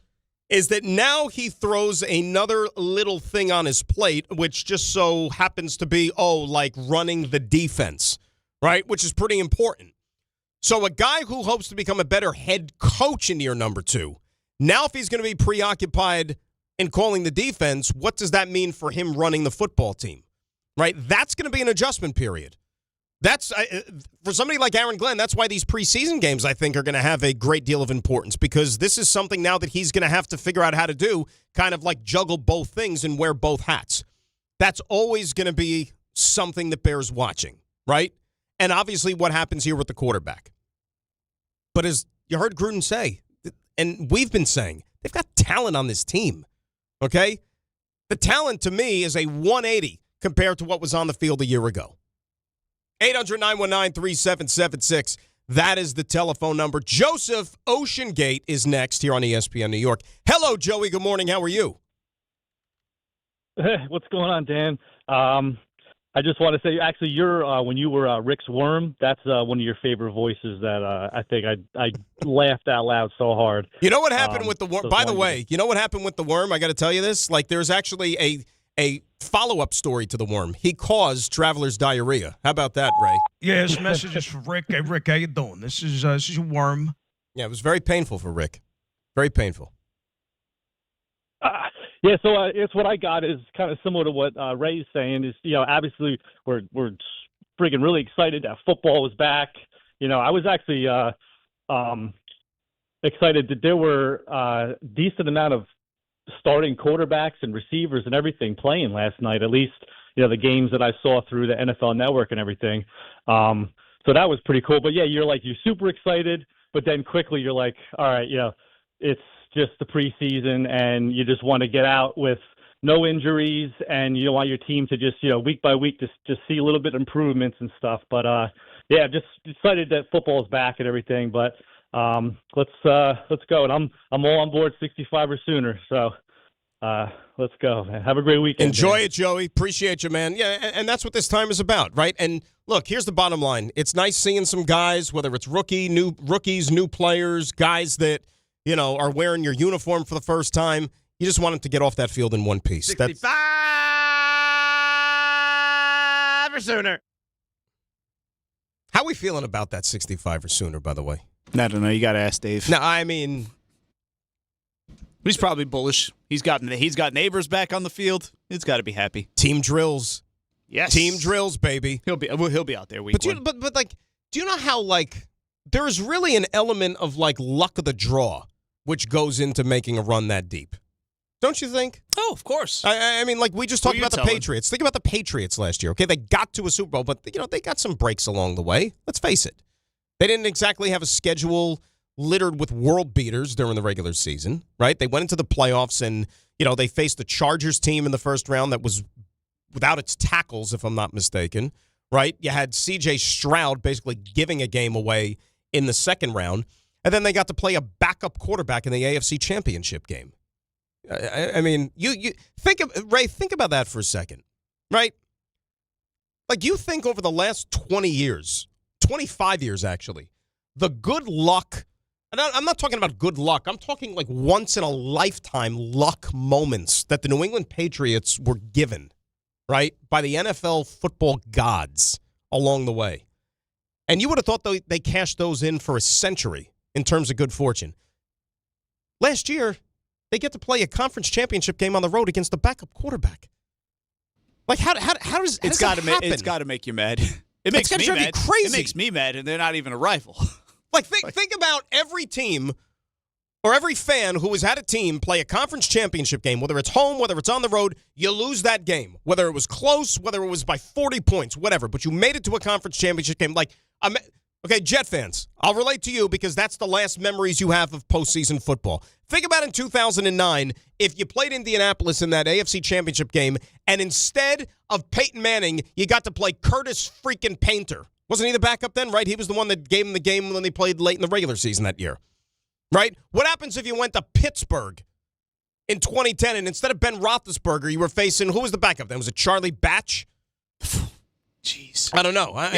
is that now he throws another little thing on his plate, which just so happens to be, like running the defense, right? Which is pretty important. So a guy who hopes to become a better head coach in year number two, now if he's going to be preoccupied in calling the defense, what does that mean for him running the football team, right? That's going to be an adjustment period. That's for somebody like Aaron Glenn, that's why these preseason games, I think, are going to have a great deal of importance, because this is something now that he's going to have to figure out how to do, kind of like juggle both things and wear both hats. That's always going to be something that bears watching, right? And obviously what happens here with the quarterback. But as you heard Gruden say, and we've been saying, they've got talent on this team, okay? The talent, to me, is a 180 compared to what was on the field a year ago. 800-919-3776. That is the telephone number. Joseph Ocean Gate is next here on ESPN New York. Hello, Joey. Good morning. How are you? Hey, what's going on, Dan? I just want to say, actually, you're when you were Rick's Worm, that's one of your favorite voices that I think I laughed out loud so hard. You know what happened with the Worm? By the way, you know what happened with the Worm? I got to tell you this. Like, there's actually a follow-up story to the Worm. He caused travelers diarrhea. How about that, Ray? Yeah, this message is for Rick. Hey, Rick, how you doing? This is a Worm. Yeah, it was very painful for Rick. Very painful. Yeah, so it's what I got is kind of similar to what Ray's saying. Is obviously we're freaking really excited that football was back. I was actually excited that there were a decent amount of starting quarterbacks and receivers and everything playing last night. At least the games that I saw through the NFL Network and everything. So that was pretty cool. But yeah, you're super excited, but then quickly you're like, all right, it's just the preseason, and you just want to get out with no injuries, and you want your team to just week by week just see a little bit of improvements and stuff. But yeah, just excited that football is back and everything. But let's go, and I'm all on board 65 or sooner. So let's go, man. Have a great weekend. Enjoy it, Joey. Appreciate you, man. Yeah, and that's what this time is about, right? And look, here's the bottom line: it's nice seeing some guys, whether it's rookies, new players, guys that are wearing your uniform for the first time. You just want them to get off that field in one piece. 65 or sooner. How are we feeling about that 65 or sooner, by the way? I don't know. You got to ask Dave. No, I mean, he's probably bullish. He's got neighbors back on the field. He's got to be happy. Team drills. Yes. Team drills, baby. He'll be out there week one. But do you know how, there is really an element of, luck of the draw which goes into making a run that deep? Don't you think? Oh, of course. I mean, we just talked about the Patriots. Think about the Patriots last year, okay? They got to a Super Bowl, but, they got some breaks along the way. Let's face it. They didn't exactly have a schedule littered with world beaters during the regular season, right? They went into the playoffs and, they faced the Chargers team in the first round that was without its tackles, if I'm not mistaken, right? You had C.J. Stroud basically giving a game away in the second round, and then they got to play a backup quarterback in the AFC Championship game. I mean, you think about that for a second, right? You think over the last 20 years, 25 years actually, the good luck, and I'm not talking about good luck, I'm talking once-in-a-lifetime luck moments that the New England Patriots were given, right, by the NFL football gods along the way. And you would have thought they cashed those in for a century in terms of good fortune. Last year, they get to play a conference championship game on the road against the backup quarterback. How does that happen? It's got to make you mad. It makes me mad. Crazy. It makes me mad, and they're not even a rival. Think about every team or every fan who has had a team play a conference championship game, whether it's home, whether it's on the road, you lose that game. Whether it was close, whether it was by 40 points, whatever, but you made it to a conference championship game. Okay, Jet fans, I'll relate to you because that's the last memories you have of postseason football. Think about in 2009, if you played Indianapolis in that AFC Championship game, and instead of Peyton Manning, you got to play Curtis freaking Painter. Wasn't he the backup then, right? He was the one that gave him the game when they played late in the regular season that year, right? What happens if you went to Pittsburgh in 2010, and instead of Ben Roethlisberger, you were facing, who was the backup then? Was it Charlie Batch? Jeez. I don't know. I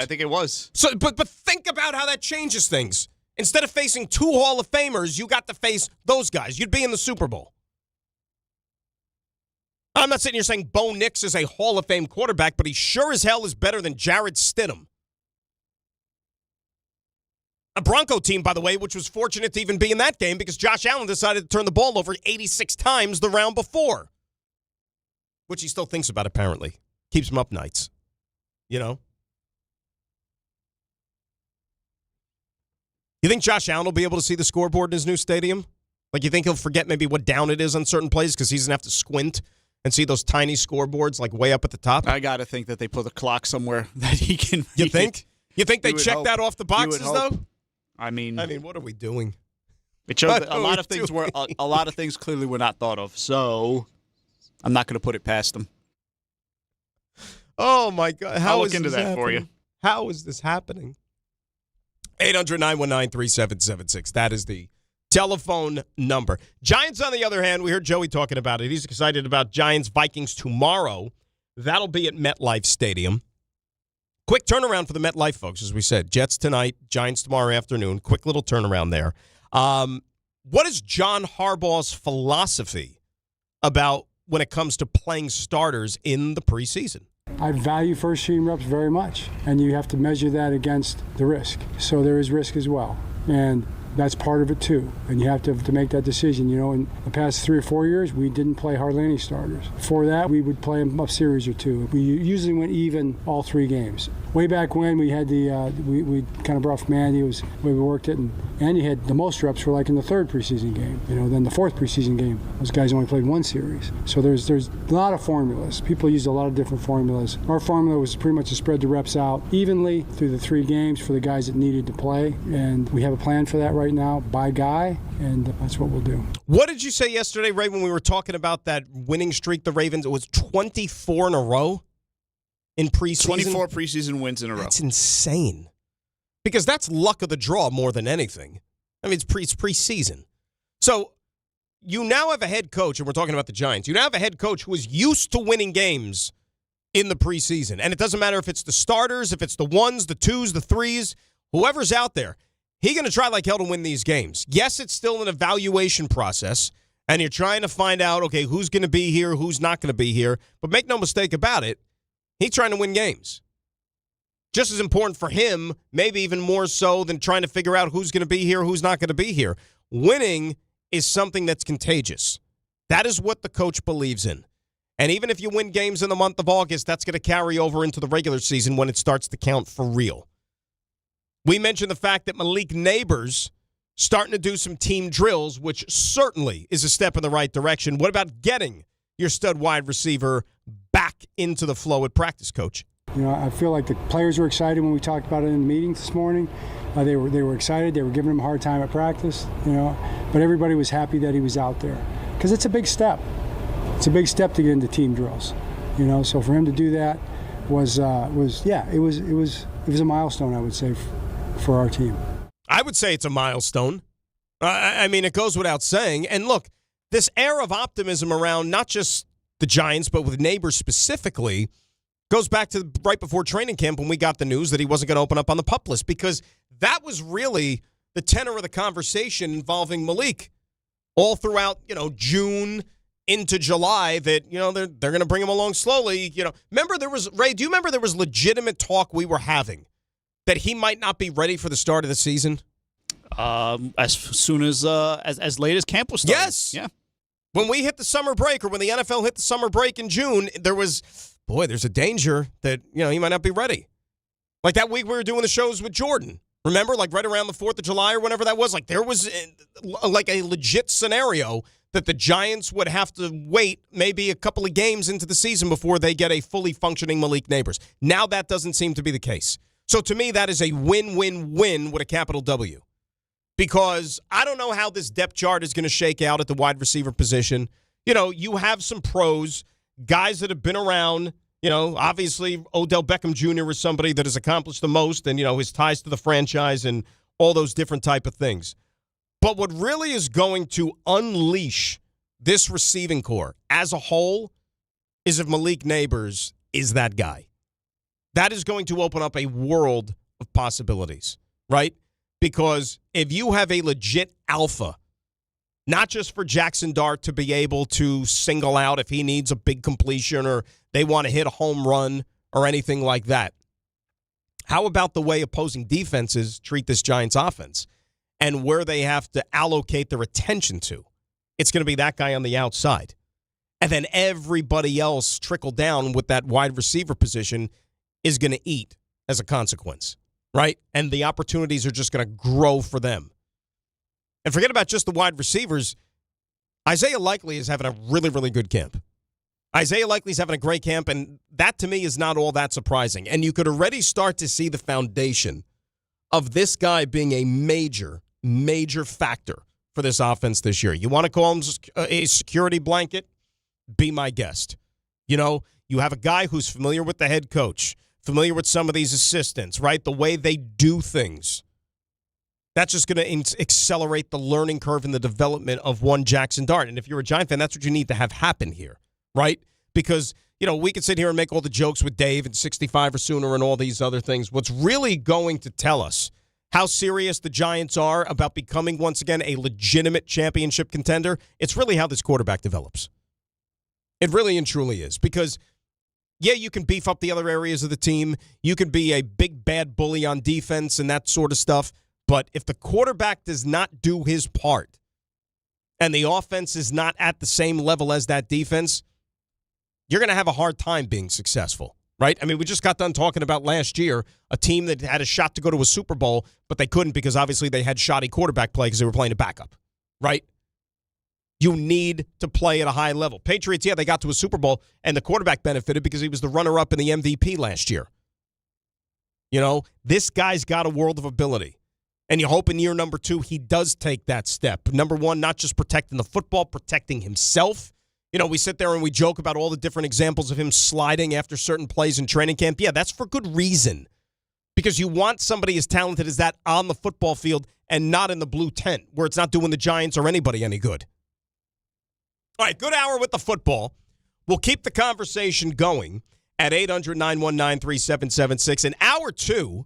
think it was. So, but think about how that changes things. Instead of facing two Hall of Famers, you got to face those guys. You'd be in the Super Bowl. I'm not sitting here saying Bo Nix is a Hall of Fame quarterback, but he sure as hell is better than Jarrett Stidham. A Bronco team, by the way, which was fortunate to even be in that game because Josh Allen decided to turn the ball over 86 times the round before, which he still thinks about, apparently. Keeps him up nights. You think Josh Allen will be able to see the scoreboard in his new stadium? You think he'll forget maybe what down it is on certain plays because he's going to have to squint and see those tiny scoreboards way up at the top? I got to think that they put a clock somewhere that he can. You think? You think they check that off the boxes, though? I mean, what are we doing? It shows that a lot of things clearly were not thought of. So I'm not going to put it past them. Oh my God! I'll look into that for you. How is this happening? 800-919-3776. That is the telephone number. Giants, on the other hand, we heard Joey talking about it. He's excited about Giants-Vikings tomorrow. That'll be at MetLife Stadium. Quick turnaround for the MetLife folks, as we said. Jets tonight, Giants tomorrow afternoon. Quick little turnaround there. What is John Harbaugh's philosophy about when it comes to playing starters in the preseason? I value first-team reps very much, and you have to measure that against the risk. So there is risk as well, and that's part of it too. And you have to make that decision. You know, in the past 3 or 4 years, we didn't play hardly any starters. Before that, we would play a series or two. We usually went even all 3 games. Way back when we had we kind of brought from Andy, it was the way we worked it, and Andy had the most reps were like in the 3rd preseason game. You know, then the 4th preseason game, those guys only played 1 series. So there's a lot of formulas. People use a lot of different formulas. Our formula was pretty much to spread the reps out evenly through the 3 games for the guys that needed to play, and we have a plan for that right now by guy, and that's what we'll do. What did you say yesterday, Ray, when we were talking about that winning streak the Ravens? It was 24 in a row in preseason? 24 preseason wins in a row. That's insane. Because that's luck of the draw more than anything. I mean, it's preseason. So you now have a head coach, and we're talking about the Giants. You now have a head coach who is used to winning games in the preseason. And it doesn't matter if it's the starters, if it's the 1s, the 2s, the 3s, whoever's out there. He's going to try like hell to win these games. Yes, it's still an evaluation process, and you're trying to find out, okay, who's going to be here, who's not going to be here. But make no mistake about it, he's trying to win games. Just as important for him, maybe even more so than trying to figure out who's going to be here, who's not going to be here. Winning is something that's contagious. That is what the coach believes in. And even if you win games in the month of August, that's going to carry over into the regular season when it starts to count for real. We mentioned the fact that Malik Neighbors starting to do some team drills, which certainly is a step in the right direction. What about getting your stud wide receiver back into the flow at practice, Coach? You know, I feel like the players were excited when we talked about it in the meetings this morning. They were excited. They were giving him a hard time at practice, you know. But everybody was happy that he was out there because it's a big step. It's a big step to get into team drills, you know. So for him to do that was a milestone, I would say, for our team. I would say it's a milestone. I mean, it goes without saying. And look, this air of optimism around not just the Giants, but with Neighbors specifically, goes back to right before training camp when we got the news that he wasn't going to open up on the PUP list, because that was really the tenor of the conversation involving Malik all throughout, you know, June into July, that, you know, they're going to bring him along slowly. You know, remember there was, Ray, do you remember there was legitimate talk we were having that he might not be ready for the start of the season? As soon as late as camp was starting. Yes. Yeah. When we hit the summer break, or when the NFL hit the summer break in June, there's a danger that, you know, he might not be ready. Like that week we were doing the shows with Jordan. Remember, like right around the 4th of July or whenever that was, like there was like a legit scenario that the Giants would have to wait maybe a couple of games into the season before they get a fully functioning Malik Neighbors. Now that doesn't seem to be the case. So to me, that is a win-win-win with a capital W. Because I don't know how this depth chart is going to shake out at the wide receiver position. You know, you have some pros, guys that have been around. You know, obviously Odell Beckham Jr. is somebody that has accomplished the most, and, you know, his ties to the franchise and all those different type of things. But what really is going to unleash this receiving core as a whole is if Malik Neighbors is that guy. That is going to open up a world of possibilities, right? Because if you have a legit alpha, not just for Jackson Dart to be able to single out if he needs a big completion or they want to hit a home run or anything like that. How about the way opposing defenses treat this Giants offense and where they have to allocate their attention to? It's going to be that guy on the outside. And then everybody else trickle down with that wide receiver position is going to eat as a consequence, right? And the opportunities are just going to grow for them. And forget about just the wide receivers. Isaiah Likely is having a really, really good camp. Isaiah Likely's having a great camp, and that to me is not all that surprising. And you could already start to see the foundation of this guy being a major, major factor for this offense this year. You want to call him a security blanket? Be my guest. You know, you have a guy who's familiar with the head coach, familiar with some of these assistants, right? The way they do things. That's just going to accelerate the learning curve and the development of one Jackson Dart. And if you're a Giant fan, that's what you need to have happen here, right? Because, you know, we can sit here and make all the jokes with Dave and 65 or sooner and all these other things. What's really going to tell us how serious the Giants are about becoming, once again, a legitimate championship contender, it's really how this quarterback develops. It really and truly is. Because, yeah, you can beef up the other areas of the team. You can be a big, bad bully on defense and that sort of stuff. But if the quarterback does not do his part and the offense is not at the same level as that defense, you're going to have a hard time being successful, right? I mean, we just got done talking about last year, a team that had a shot to go to a Super Bowl, but they couldn't because obviously they had shoddy quarterback play because they were playing a backup, right? You need to play at a high level. Patriots, yeah, they got to a Super Bowl, and the quarterback benefited because he was the runner-up in the MVP last year. You know, this guy's got a world of ability. And you hope in year number 2 he does take that step. Number 1, not just protecting the football, protecting himself. You know, we sit there and we joke about all the different examples of him sliding after certain plays in training camp. Yeah, that's for good reason. Because you want somebody as talented as that on the football field and not in the blue tent where it's not doing the Giants or anybody any good. All right, good hour with the football. We'll keep the conversation going at 800-919-3776. In hour 2,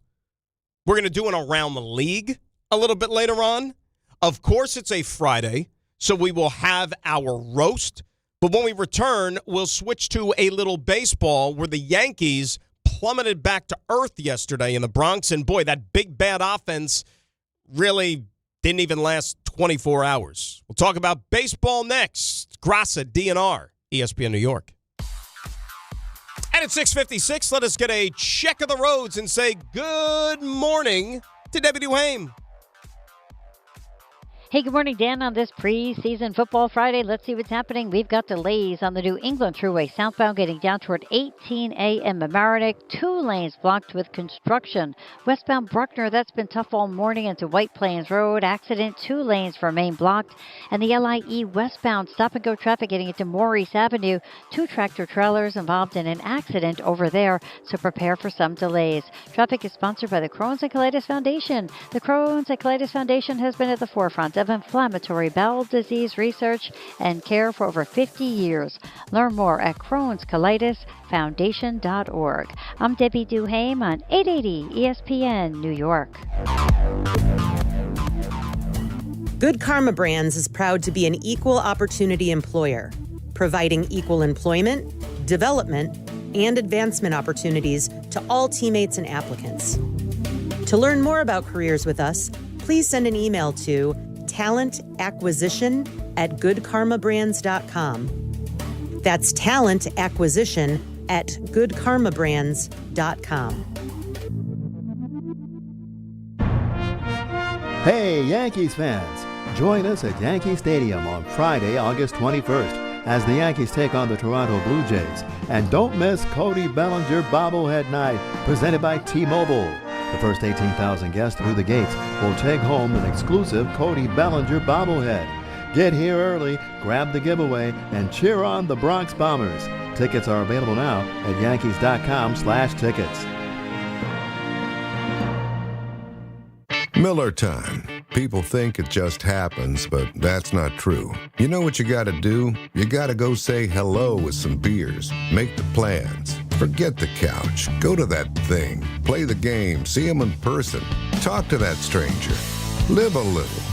we're going to do an Around the League a little bit later on. Of course, it's a Friday, so we will have our roast. But when we return, we'll switch to a little baseball where the Yankees plummeted back to earth yesterday in the Bronx. And, boy, that big, bad offense really didn't even last 24 hours. We'll talk about baseball next. Grassa, DNR, ESPN New York. And at 6:56, let us get a check of the roads and say good morning to Debbie Duhame. Hey, good morning, Dan. On this preseason football Friday, let's see what's happening. We've got delays on the New England Thruway southbound getting down toward 18 a.m. Mamaroneck. 2 lanes blocked with construction. Westbound Bruckner, that's been tough all morning into White Plains Road. Accident, 2 lanes remain blocked. And the LIE westbound stop-and-go traffic getting into Maurice Avenue. 2 tractor trailers involved in an accident over there, so prepare for some delays. Traffic is sponsored by the Crohn's and Colitis Foundation. The Crohn's and Colitis Foundation has been at the forefront of inflammatory bowel disease research and care for over 50 years. Learn more at Crohn'sColitisFoundation.org. I'm Debbie Duhame on 880 ESPN New York. Good Karma Brands is proud to be an equal opportunity employer, providing equal employment, development, and advancement opportunities to all teammates and applicants. To learn more about careers with us, please send an email to talentacquisition@goodkarmabrands.com. That's talentacquisition@goodkarmabrands.com. Hey, Yankees fans! Join us at Yankee Stadium on Friday, August 21st, as the Yankees take on the Toronto Blue Jays. And don't miss Cody Bellinger Bobblehead Night, presented by T-Mobile. The first 18,000 guests through the gates will take home an exclusive Cody Bellinger bobblehead. Get here early, grab the giveaway, and cheer on the Bronx Bombers. Tickets are available now at Yankees.com/tickets. Miller time. People think it just happens, but that's not true. You know what you gotta do? You gotta go say hello with some beers. Make the plans. Forget the couch. Go to that thing. Play the game. See him in person. Talk to that stranger. Live a little.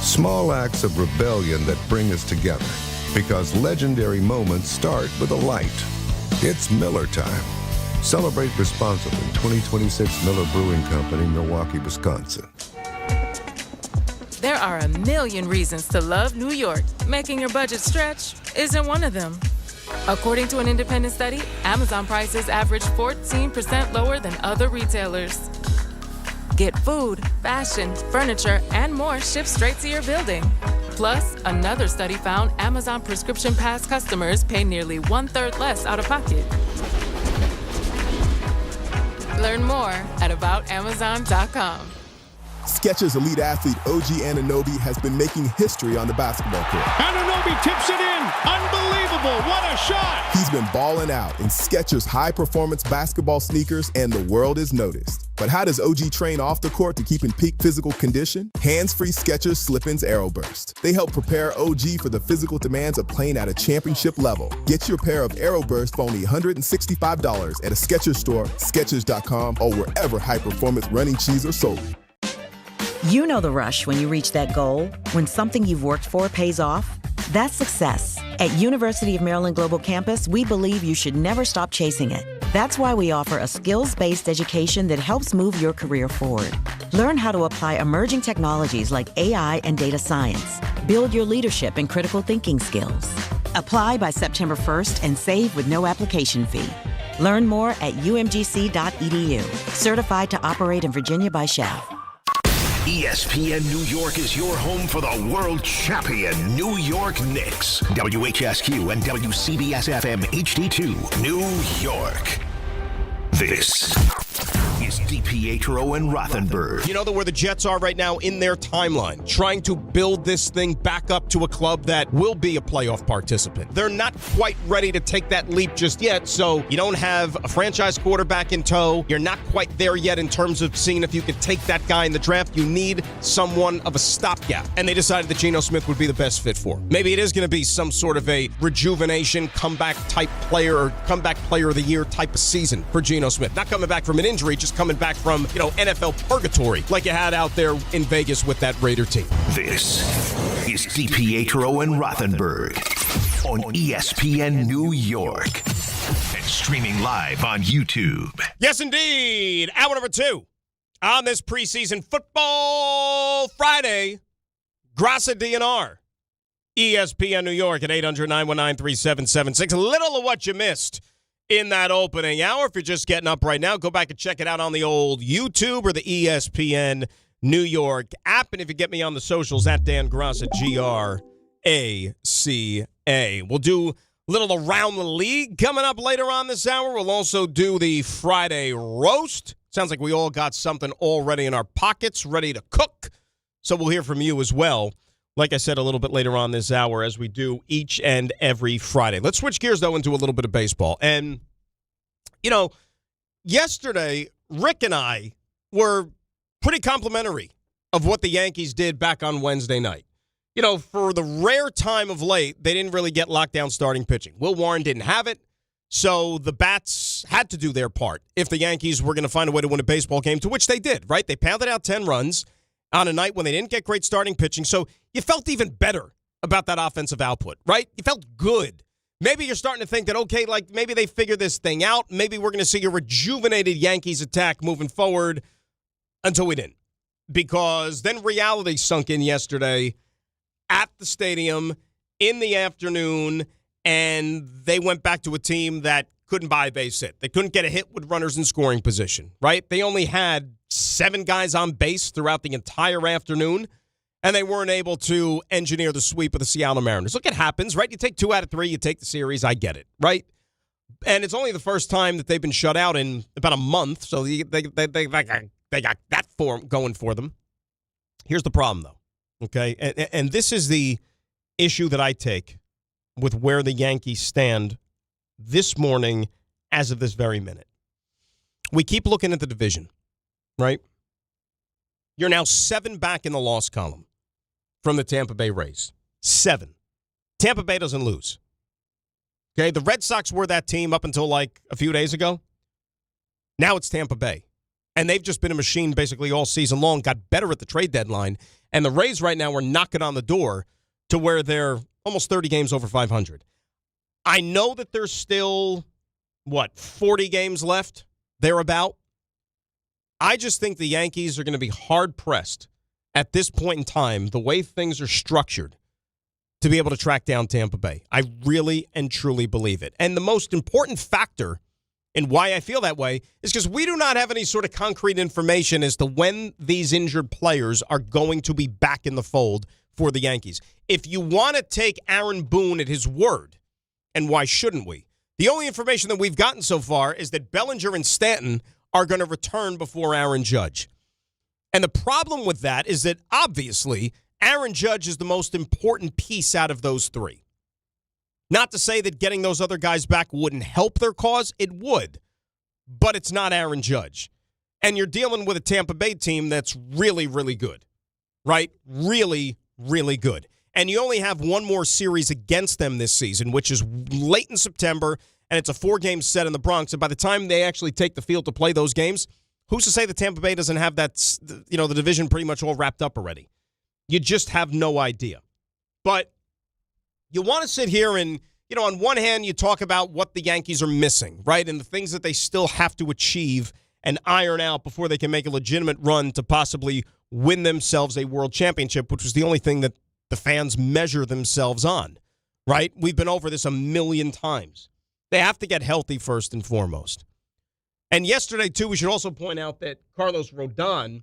Small acts of rebellion that bring us together. Because legendary moments start with a light. It's Miller time. Celebrate responsibly. 2026 Miller Brewing Company, Milwaukee, Wisconsin. There are a million reasons to love New York. Making your budget stretch isn't one of them. According to an independent study, Amazon prices average 14% lower than other retailers. Get food, fashion, furniture, and more shipped straight to your building. Plus, another study found Amazon Prescription Pass customers pay nearly 1/3 less out of pocket. Learn more at aboutamazon.com. Skechers elite athlete OG Anunoby has been making history on the basketball court. Anunoby tips it in. Unbelievable. What a shot. He's been balling out in Skechers high-performance basketball sneakers, and the world is noticed. But how does OG train off the court to keep in peak physical condition? Hands-free Skechers Slip-ins Aeroburst. They help prepare OG for the physical demands of playing at a championship level. Get your pair of Aeroburst for only $165 at a Skechers store, Skechers.com, or wherever high-performance running shoes are sold. You know the rush when you reach that goal, when something you've worked for pays off. That's success. At University of Maryland Global Campus, we believe you should never stop chasing it. That's why we offer a skills-based education that helps move your career forward. Learn how to apply emerging technologies like AI and data science. Build your leadership and critical thinking skills. Apply by September 1st and save with no application fee. Learn more at umgc.edu. Certified to operate in Virginia by Shell. ESPN New York is your home for the world champion New York Knicks. WHSQ and WCBS-FM HD2, New York. This is DiPietro and Rothenberg. You know where the Jets are right now in their timeline, trying to build this thing back up to a club that will be a playoff participant. They're not quite ready to take that leap just yet, so you don't have a franchise quarterback in tow. You're not quite there yet in terms of seeing if you could take that guy in the draft. You need someone of a stopgap, and they decided that Geno Smith would be the best fit for him. Maybe it is going to be some sort of a rejuvenation, comeback type player, or comeback player of the year type of season for Geno Smith. Not coming back from an injury, just coming back from, NFL purgatory like you had out there in Vegas with that Raider team. This is DiPietro and Rothenberg on ESPN New York and streaming live on YouTube. Yes, indeed. Hour number 2 on this preseason football Friday. Grassa DNR. ESPN New York at 800-919-3776. A little of what you missed in that opening hour. If you're just getting up right now, go back and check it out on the old YouTube or the ESPN New York app. And if you get me on the socials, at Dan Grassa, Graca. We'll do a little around the league coming up later on this hour. We'll also do the Friday roast. Sounds like we all got something already in our pockets, ready to cook. So we'll hear from you as well. Like I said, a little bit later on this hour, as we do each and every Friday. Let's switch gears, though, into a little bit of baseball. And, yesterday, Rick and I were pretty complimentary of what the Yankees did back on Wednesday night. For the rare time of late, they didn't really get lockdown starting pitching. Will Warren didn't have it, so the bats had to do their part if the Yankees were going to find a way to win a baseball game, to which they did, right? They pounded out 10 runs on a night when they didn't get great starting pitching. So you felt even better about that offensive output, right? You felt good. Maybe you're starting to think that, okay, maybe they figured this thing out. Maybe we're going to see a rejuvenated Yankees attack moving forward, until we didn't. Because then reality sunk in yesterday at the stadium in the afternoon, and they went back to a team that couldn't buy a base hit. They couldn't get a hit with runners in scoring position, right? They only had 7 guys on base throughout the entire afternoon, and they weren't able to engineer the sweep of the Seattle Mariners. Look, it happens, right? You take 2 out of 3, you take the series, I get it, right? And it's only the first time that they've been shut out in about a month, so they got that form going for them. Here's the problem, though, okay? And this is the issue that I take with where the Yankees stand this morning as of this very minute. We keep looking at the division, right? You're now 7 back in the loss column from the Tampa Bay Rays. 7. Tampa Bay doesn't lose. Okay, the Red Sox were that team up until a few days ago. Now it's Tampa Bay. And they've just been a machine basically all season long, got better at the trade deadline. And the Rays right now are knocking on the door to where they're almost 30 games over 500. I know that there's still, 40 games left, thereabout. I just think the Yankees are going to be hard-pressed at this point in time, the way things are structured, to be able to track down Tampa Bay. I really and truly believe it. And the most important factor in why I feel that way is because we do not have any sort of concrete information as to when these injured players are going to be back in the fold for the Yankees. If you want to take Aaron Boone at his word, and why shouldn't we? The only information that we've gotten so far is that Bellinger and Stanton are going to return before Aaron Judge. And the problem with that is that, obviously, Aaron Judge is the most important piece out of those three. Not to say that getting those other guys back wouldn't help their cause. It would. But it's not Aaron Judge. And you're dealing with a Tampa Bay team that's really, really good. Right? Really, really good. And you only have one more series against them this season, which is late in September, and it's a 4-game set in the Bronx. And by the time they actually take the field to play those games, who's to say that Tampa Bay doesn't have that, the division pretty much all wrapped up already? You just have no idea. But you want to sit here and, on one hand, you talk about what the Yankees are missing, right? And the things that they still have to achieve and iron out before they can make a legitimate run to possibly win themselves a world championship, which was the only thing that the fans measure themselves on, right? We've been over this a million times. They have to get healthy first and foremost. And yesterday, too, we should also point out that Carlos Rodon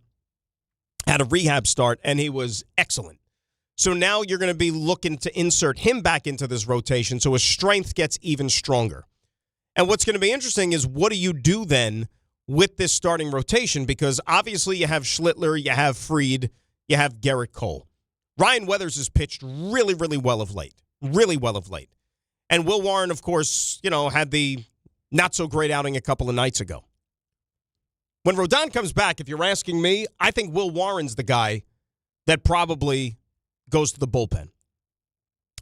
had a rehab start, and he was excellent. So now you're going to be looking to insert him back into this rotation so his strength gets even stronger. And what's going to be interesting is what do you do then with this starting rotation? Because obviously you have Schlittler, you have Fried, you have Garrett Cole. Ryan Weathers has pitched really, really well of late. Really well of late. And Will Warren, of course, had the not-so-great outing a couple of nights ago. When Rodon comes back, if you're asking me, I think Will Warren's the guy that probably goes to the bullpen.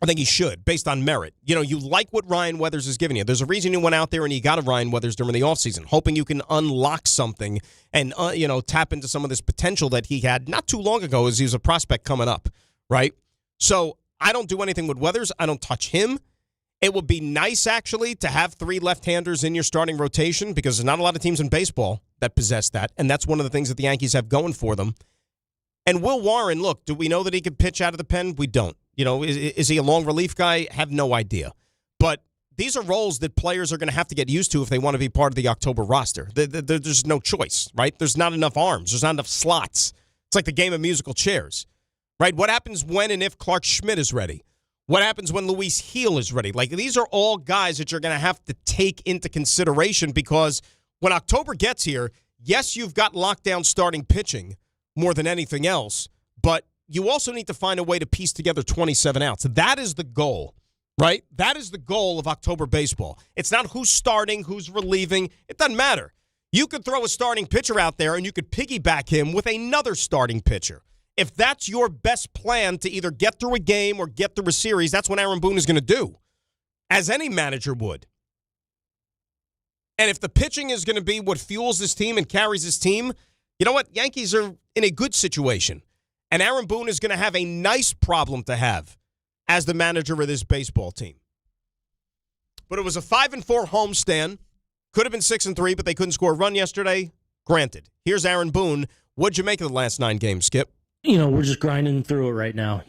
I think he should, based on merit. You like what Ryan Weathers is giving you. There's a reason you went out there and you got a Ryan Weathers during the offseason, hoping you can unlock something and, tap into some of this potential that he had not too long ago as he was a prospect coming up, right? So I don't do anything with Weathers. I don't touch him. It would be nice, actually, to have 3 left-handers in your starting rotation because there's not a lot of teams in baseball that possess that, and that's one of the things that the Yankees have going for them. And Will Warren, look, do we know that he could pitch out of the pen? We don't. Is he a long relief guy? Have no idea. But these are roles that players are going to have to get used to if they want to be part of the October roster. There's no choice, right? There's not enough arms. There's not enough slots. It's like the game of musical chairs, right? What happens when and if Clark Schmidt is ready? What happens when Luis Heel is ready? Like, these are all guys that you're going to have to take into consideration because when October gets here, yes, you've got lockdown starting pitching more than anything else, but you also need to find a way to piece together 27 outs. That is the goal, right? That is the goal of October baseball. It's not who's starting, who's relieving. It doesn't matter. You could throw a starting pitcher out there and you could piggyback him with another starting pitcher. If that's your best plan to either get through a game or get through a series, that's what Aaron Boone is going to do, as any manager would. And if the pitching is going to be what fuels this team and carries this team, you know what? Yankees are in a good situation. And Aaron Boone is going to have a nice problem to have as the manager of this baseball team. But it was a 5-4 homestand. Could have been 6-3, but they couldn't score a run yesterday. Granted. Here's Aaron Boone. What'd you make of the last 9 games, Skip? We're just grinding through it right now.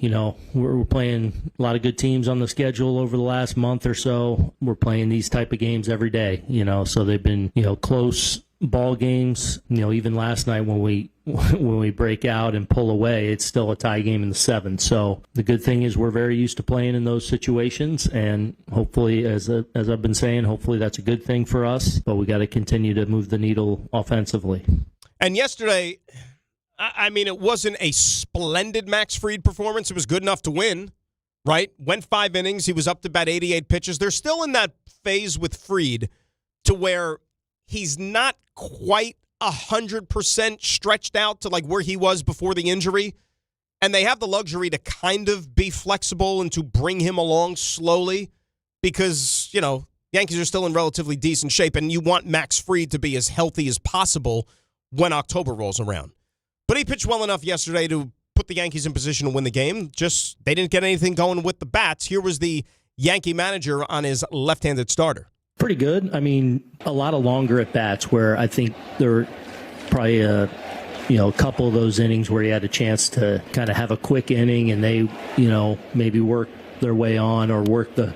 We're playing a lot of good teams on the schedule over the last month or so. We're playing these type of games every day, so they've been, close ball games. Even last night when we break out and pull away, it's still a tie game in the 7th. So the good thing is we're very used to playing in those situations, and hopefully, as I've been saying, hopefully that's a good thing for us. But we got to continue to move the needle offensively. And yesterday, it wasn't a splendid Max Fried performance. It was good enough to win, right? Went 5 innings. He was up to about 88 pitches. They're still in that phase with Fried to where he's not quite 100% stretched out to like where he was before the injury. And they have the luxury to kind of be flexible and to bring him along slowly because, Yankees are still in relatively decent shape and you want Max Fried to be as healthy as possible when October rolls around. But he pitched well enough yesterday to put the Yankees in position to win the game. Just they didn't get anything going with the bats. Here was the Yankee manager on his left-handed starter. Pretty good. A lot of longer at-bats where I think there were probably a couple of those innings where he had a chance to kind of have a quick inning and they, maybe work their way on or work the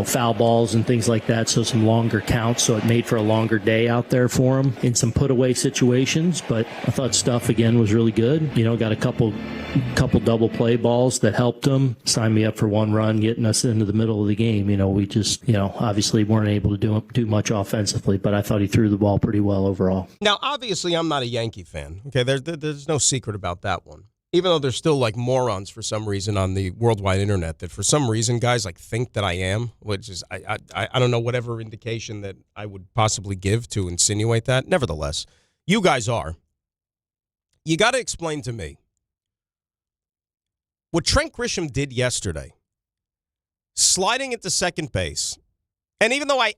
foul balls and things like that, so some longer counts, so it made for a longer day out there for him in some put-away situations. But I thought stuff, again, was really good. Got a couple double play balls that helped him, signed me up for one run, getting us into the middle of the game. We just, obviously weren't able to do much offensively, but I thought he threw the ball pretty well overall. Now, obviously, I'm not a Yankee fan. Okay, there's no secret about that one. Even though there's still like morons for some reason on the worldwide internet that for some reason guys like think that I am, which is I don't know whatever indication that I would possibly give to insinuate that. Nevertheless, you guys are. You got to explain to me what Trent Grisham did yesterday, sliding into second base. And even though I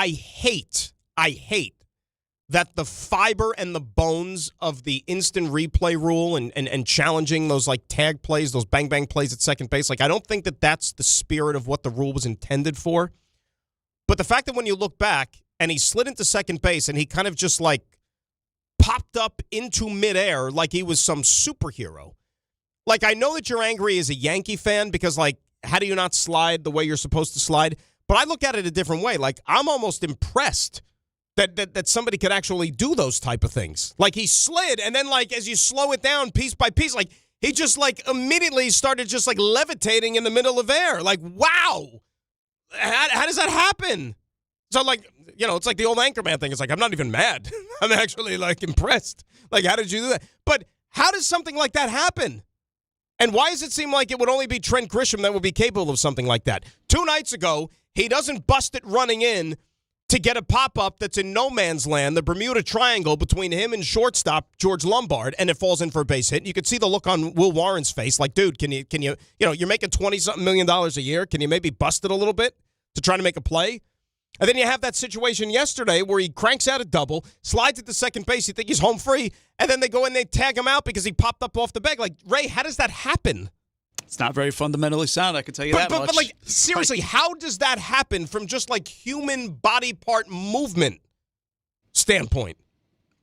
hate that the fiber and the bones of the instant replay rule and challenging those like tag plays, those bang-bang plays at second base, like I don't think that that's the spirit of what the rule was intended for. But the fact that when you look back and he slid into second base and he kind of just like popped up into midair like he was some superhero. Like I know that you're angry as a Yankee fan because like how do you not slide the way you're supposed to slide? But I look at it a different way. Like I'm almost impressed that somebody could actually do those type of things. Like he slid, and then like as you slow it down piece by piece, like he just like immediately started just like levitating in the middle of air. Like, wow. How does that happen? So like, it's like the old Anchorman thing. It's like, I'm not even mad. I'm actually like impressed. Like, how did you do that? But how does something like that happen? And why does it seem like it would only be Trent Grisham that would be capable of something like that? 2 nights ago, he doesn't bust it running in to get a pop-up that's in no man's land, the Bermuda Triangle between him and shortstop George Lombard, and it falls in for a base hit. You could see the look on Will Warren's face, like, dude, can you, you're making $20-something million a year. Can you maybe bust it a little bit to try to make a play? And then you have that situation yesterday where he cranks out a double, slides it to second base, you think he's home free, and then they go and they tag him out because he popped up off the bag. Like, Ray, how does that happen? It's not very fundamentally sound, I can tell you that much. But like, seriously, how does that happen from just like human body part movement standpoint?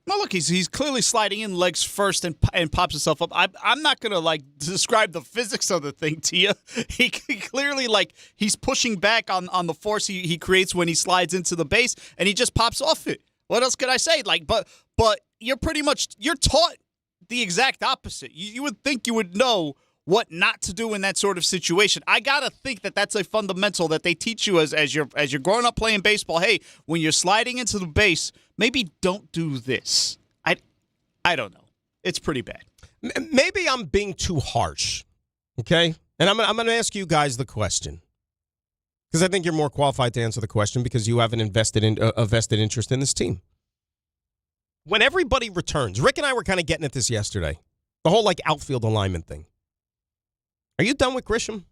Well, look, he's clearly sliding in legs first and pops himself up. I'm not going to, like, describe the physics of the thing to you. He clearly, like, he's pushing back on the force he creates when he slides into the base, and he just pops off it. What else could I say? Like, but you're taught the exact opposite. You would think you would know what not to do in that sort of situation. I gotta think that that's a fundamental that they teach you as you're growing up playing baseball. Hey, when you're sliding into the base, maybe don't do this. I don't know. It's pretty bad. Maybe I'm being too harsh. Okay, and I'm gonna ask you guys the question because I think you're more qualified to answer the question because you have a vested interest in this team. When everybody returns, Rick and I were kind of getting at this yesterday. The whole like outfield alignment thing. Are you done with Grisham?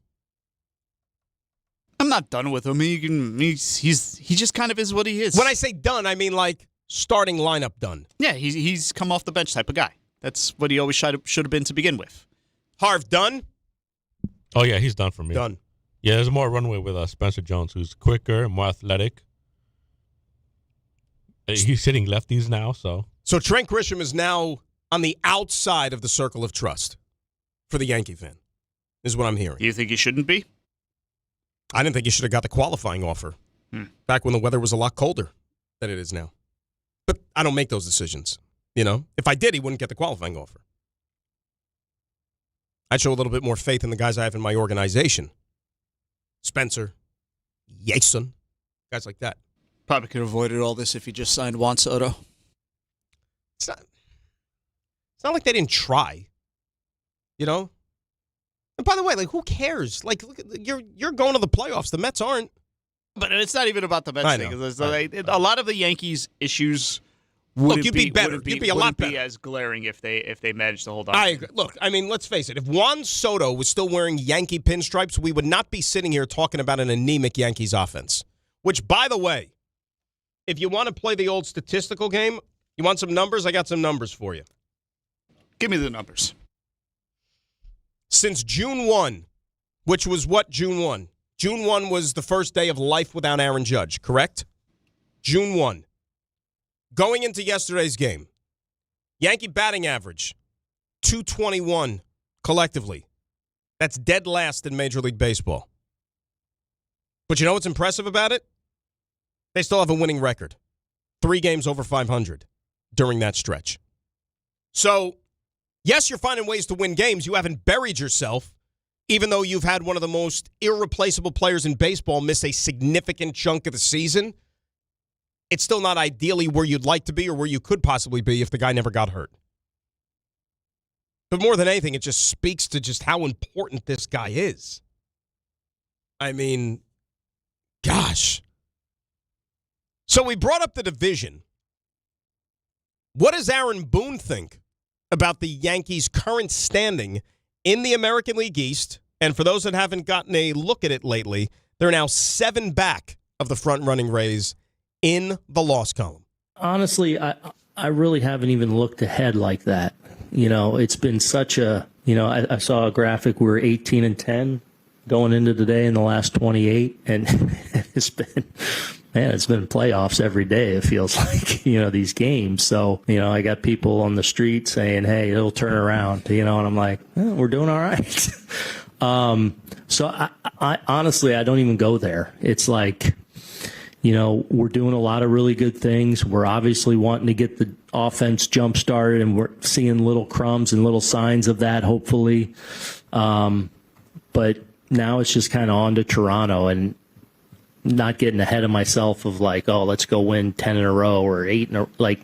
I'm not done with him. He just kind of is what he is. When I say done, I mean like starting lineup done. Yeah, he's come off the bench type of guy. That's what he always should have been to begin with. Harv, done? Oh, yeah, he's done for me. Done. Yeah, there's more runway with Spencer Jones, who's quicker, more athletic. He's hitting lefties now, so. So Trent Grisham is now on the outside of the circle of trust for the Yankee fan. Is what I'm hearing. You think he shouldn't be? I didn't think he should have got the qualifying offer back when the weather was a lot colder than it is now. But I don't make those decisions. If I did, he wouldn't get the qualifying offer. I'd show a little bit more faith in the guys I have in my organization. Spencer, Yason, guys like that. Probably could have avoided all this if he just signed Juan Soto. It's not like they didn't try. And by the way, like, who cares? Like, look, you're going to the playoffs. The Mets aren't. But it's not even about the Mets thing. A lot of the Yankees' issues wouldn't be better. You'd be a lot better. Be as glaring if they managed to hold on. I agree. Look, I mean, let's face it. If Juan Soto was still wearing Yankee pinstripes, we would not be sitting here talking about an anemic Yankees offense. Which, by the way, if you want to play the old statistical game, you want some numbers? I got some numbers for you. Give me the numbers. Since June 1, which was what June 1? June 1 was the first day of life without Aaron Judge, correct? June 1. Going into yesterday's game, Yankee batting average, 221 collectively. That's dead last in Major League Baseball. But you know what's impressive about it? They still have a winning record. 3 games over 500 during that stretch. So, yes, you're finding ways to win games. You haven't buried yourself, even though you've had one of the most irreplaceable players in baseball miss a significant chunk of the season. It's still not ideally where you'd like to be or where you could possibly be if the guy never got hurt. But more than anything, it just speaks to just how important this guy is. I mean, gosh. So we brought up the division. What does Aaron Boone think about the Yankees' current standing in the American League East? And for those that haven't gotten a look at it lately, they're now 7 back of the front-running Rays in the loss column. Honestly, I really haven't even looked ahead like that. You know, it's been such a, you know, I saw a graphic, we were 18-10 going into today in the last 28, and it's been playoffs every day, it feels like, you know, these games. So, you know, I got people on the street saying, hey, it'll turn around, you know, and I'm like, we're doing all right. So I honestly, I don't even go there. It's like, you know, we're doing a lot of really good things. We're obviously wanting to get the offense jump-started, and we're seeing little crumbs and little signs of that, hopefully. But now it's just kind of on to Toronto and not getting ahead of myself of like, oh, let's go win 10 in a row or 8 in a row. Like,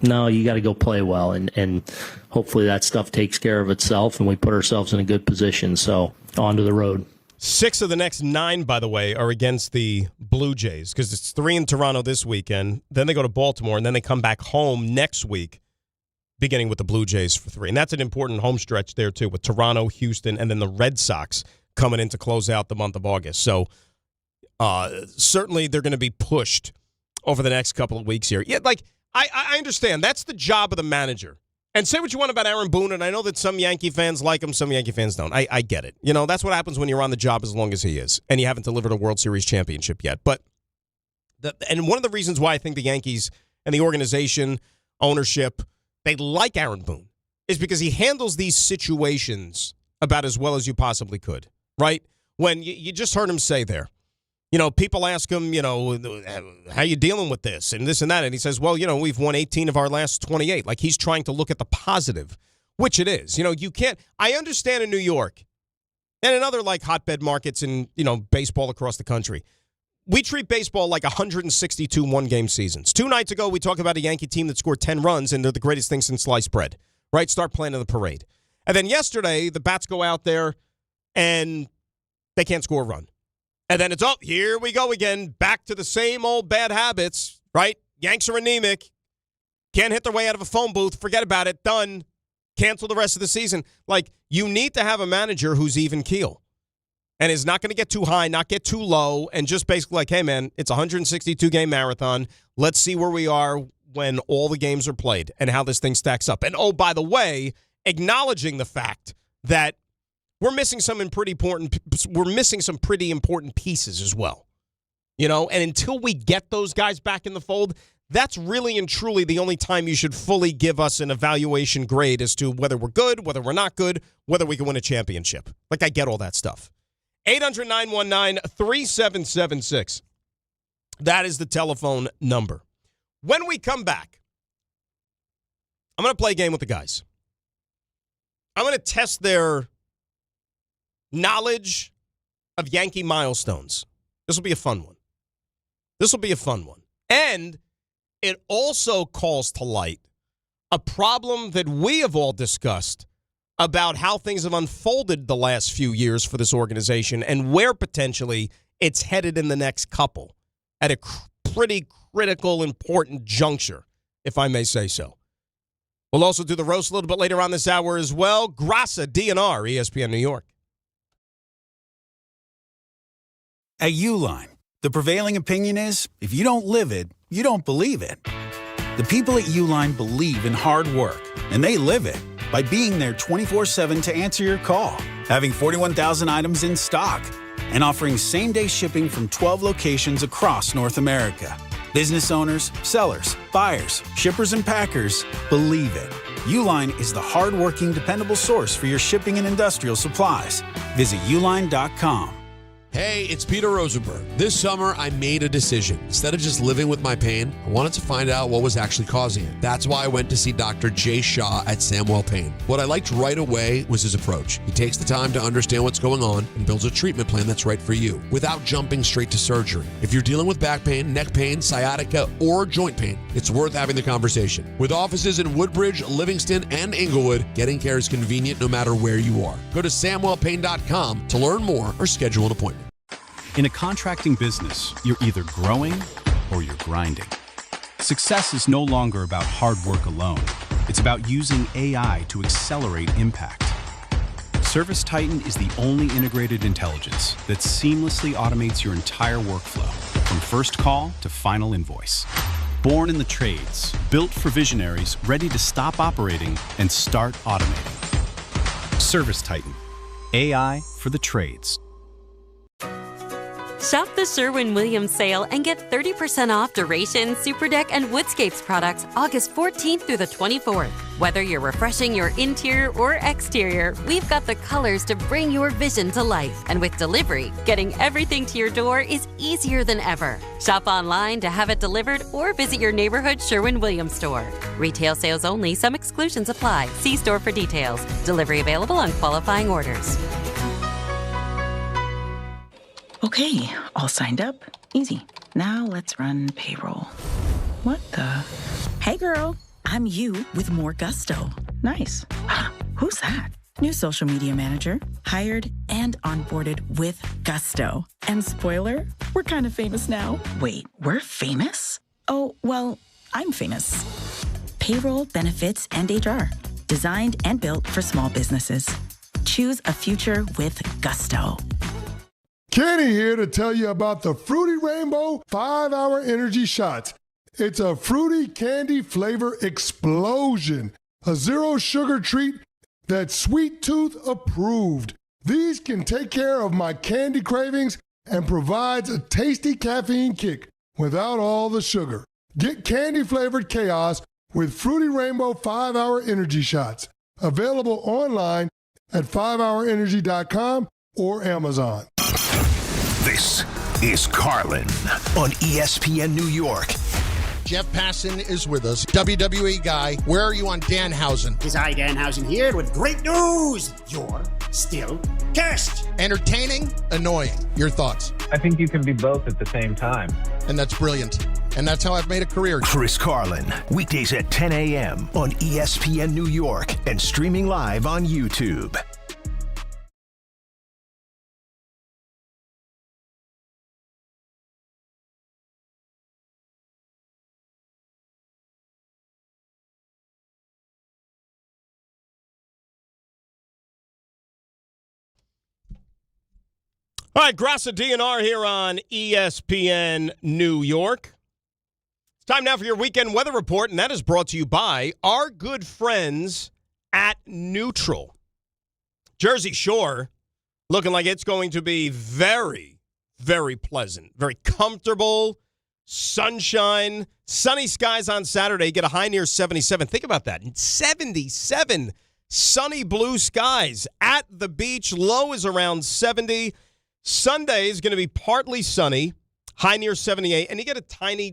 no, you got to go play well, and hopefully that stuff takes care of itself, and we put ourselves in a good position. So on to the road. 6 of the next 9, by the way, are against the Blue Jays because it's 3 in Toronto this weekend. Then they go to Baltimore, and then they come back home next week, beginning with the Blue Jays for 3. And that's an important home stretch there, too, with Toronto, Houston, and then the Red Sox coming in to close out the month of August. So certainly they're going to be pushed over the next couple of weeks here. Yeah, like, I understand. That's the job of the manager. And say what you want about Aaron Boone, and I know that some Yankee fans like him, some Yankee fans don't. I get it. You know, that's what happens when you're on the job as long as he is, and you haven't delivered a World Series championship yet. But and one of the reasons why I think the Yankees and the organization, ownership, they like Aaron Boone is because he handles these situations about as well as you possibly could, right? When you just heard him say there, you know, people ask him, you know, how you dealing with this and this and that. And he says, well, you know, we've won 18 of our last 28. Like, he's trying to look at the positive, which it is. You know, you can't. I understand in New York and in other, like, hotbed markets in, you know, baseball across the country, we treat baseball like 162 one-game seasons. 2 nights ago, we talked about a Yankee team that scored 10 runs, and they're the greatest thing since sliced bread, right? Start planning the parade. And then yesterday, the bats go out there, and they can't score a run. And then it's, oh, here we go again, back to the same old bad habits, right? Yanks are anemic. Can't hit their way out of a phone booth. Forget about it. Done. Cancel the rest of the season. Like, you need to have a manager who's even keel and is not going to get too high, not get too low, and just basically like, hey, man, it's a 162-game marathon. Let's see where we are when all the games are played and how this thing stacks up. And, oh, by the way, acknowledging the fact that we're missing some pretty important pieces as well. You know, and until we get those guys back in the fold, that's really and truly the only time you should fully give us an evaluation grade as to whether we're good, whether we're not good, whether we can win a championship. Like, I get all that stuff. 800-919-3776. That is the telephone number. When we come back, I'm going to play a game with the guys. I'm going to test their knowledge of Yankee milestones. This will be a fun one. And it also calls to light a problem that we have all discussed about how things have unfolded the last few years for this organization and where potentially it's headed in the next couple at a pretty critical, important juncture, if I may say so. We'll also do the roast a little bit later on this hour as well. Grassa, DNR, ESPN New York. At Uline, the prevailing opinion is, if you don't live it, you don't believe it. The people at Uline believe in hard work, and they live it by being there 24/7 to answer your call, having 41,000 items in stock, and offering same-day shipping from 12 locations across North America. Business owners, sellers, buyers, shippers, and packers believe it. Uline is the hard-working, dependable source for your shipping and industrial supplies. Visit uline.com. Hey, it's Peter Rosenberg. This summer, I made a decision. Instead of just living with my pain, I wanted to find out what was actually causing it. That's why I went to see Dr. Jay Shah at Samwell Pain. What I liked right away was his approach. He takes the time to understand what's going on and builds a treatment plan that's right for you without jumping straight to surgery. If you're dealing with back pain, neck pain, sciatica, or joint pain, it's worth having the conversation. With offices in Woodbridge, Livingston, and Inglewood, getting care is convenient no matter where you are. Go to samwellpain.com to learn more or schedule an appointment. In a contracting business, you're either growing or you're grinding. Success is no longer about hard work alone. It's about using AI to accelerate impact. ServiceTitan is the only integrated intelligence that seamlessly automates your entire workflow, from first call to final invoice. Born in the trades, built for visionaries ready to stop operating and start automating. ServiceTitan, AI for the trades. Shop the Sherwin-Williams sale and get 30% off Duration, Superdeck, and Woodscapes products August 14th through the 24th. Whether you're refreshing your interior or exterior, we've got the colors to bring your vision to life. And with delivery, getting everything to your door is easier than ever. Shop online to have it delivered or visit your neighborhood Sherwin-Williams store. Retail sales only. Some exclusions apply. See store for details. Delivery available on qualifying orders. Okay, all signed up. Easy. Now let's run payroll. What the? Hey girl, I'm you with more gusto. Nice. Who's that? New social media manager. Hired and onboarded with gusto. And spoiler, we're kind of famous now. Wait, we're famous? Oh, well, I'm famous. Payroll, benefits, and HR. Designed and built for small businesses. Choose a future with gusto. Kenny here to tell you about the Fruity Rainbow 5-Hour Energy Shots. It's a fruity candy flavor explosion. A zero sugar treat that's Sweet Tooth approved. These can take care of my candy cravings and provides a tasty caffeine kick without all the sugar. Get candy flavored chaos with Fruity Rainbow 5-Hour Energy Shots. Available online at 5hourenergy.com or Amazon. This is Carlin on ESPN New York. Jeff Passan is with us, WWE guy. Where are you on Danhausen? It's I, Danhausen, here with great news. You're still cursed. Entertaining, annoying. Your thoughts? I think you can be both at the same time. And that's brilliant. And that's how I've made a career. Chris Carlin, weekdays at 10 a.m. on ESPN New York and streaming live on YouTube. All right, Grassa DNR here on ESPN New York. It's time now for your weekend weather report, and that is brought to you by our good friends at Neutral. Jersey Shore looking like it's going to be very, very pleasant, very comfortable, sunshine, sunny skies on Saturday. Get a high near 77. Think about that. 77 sunny blue skies at the beach. Low is around 70. Sunday is going to be partly sunny, high near 78, and you get a tiny,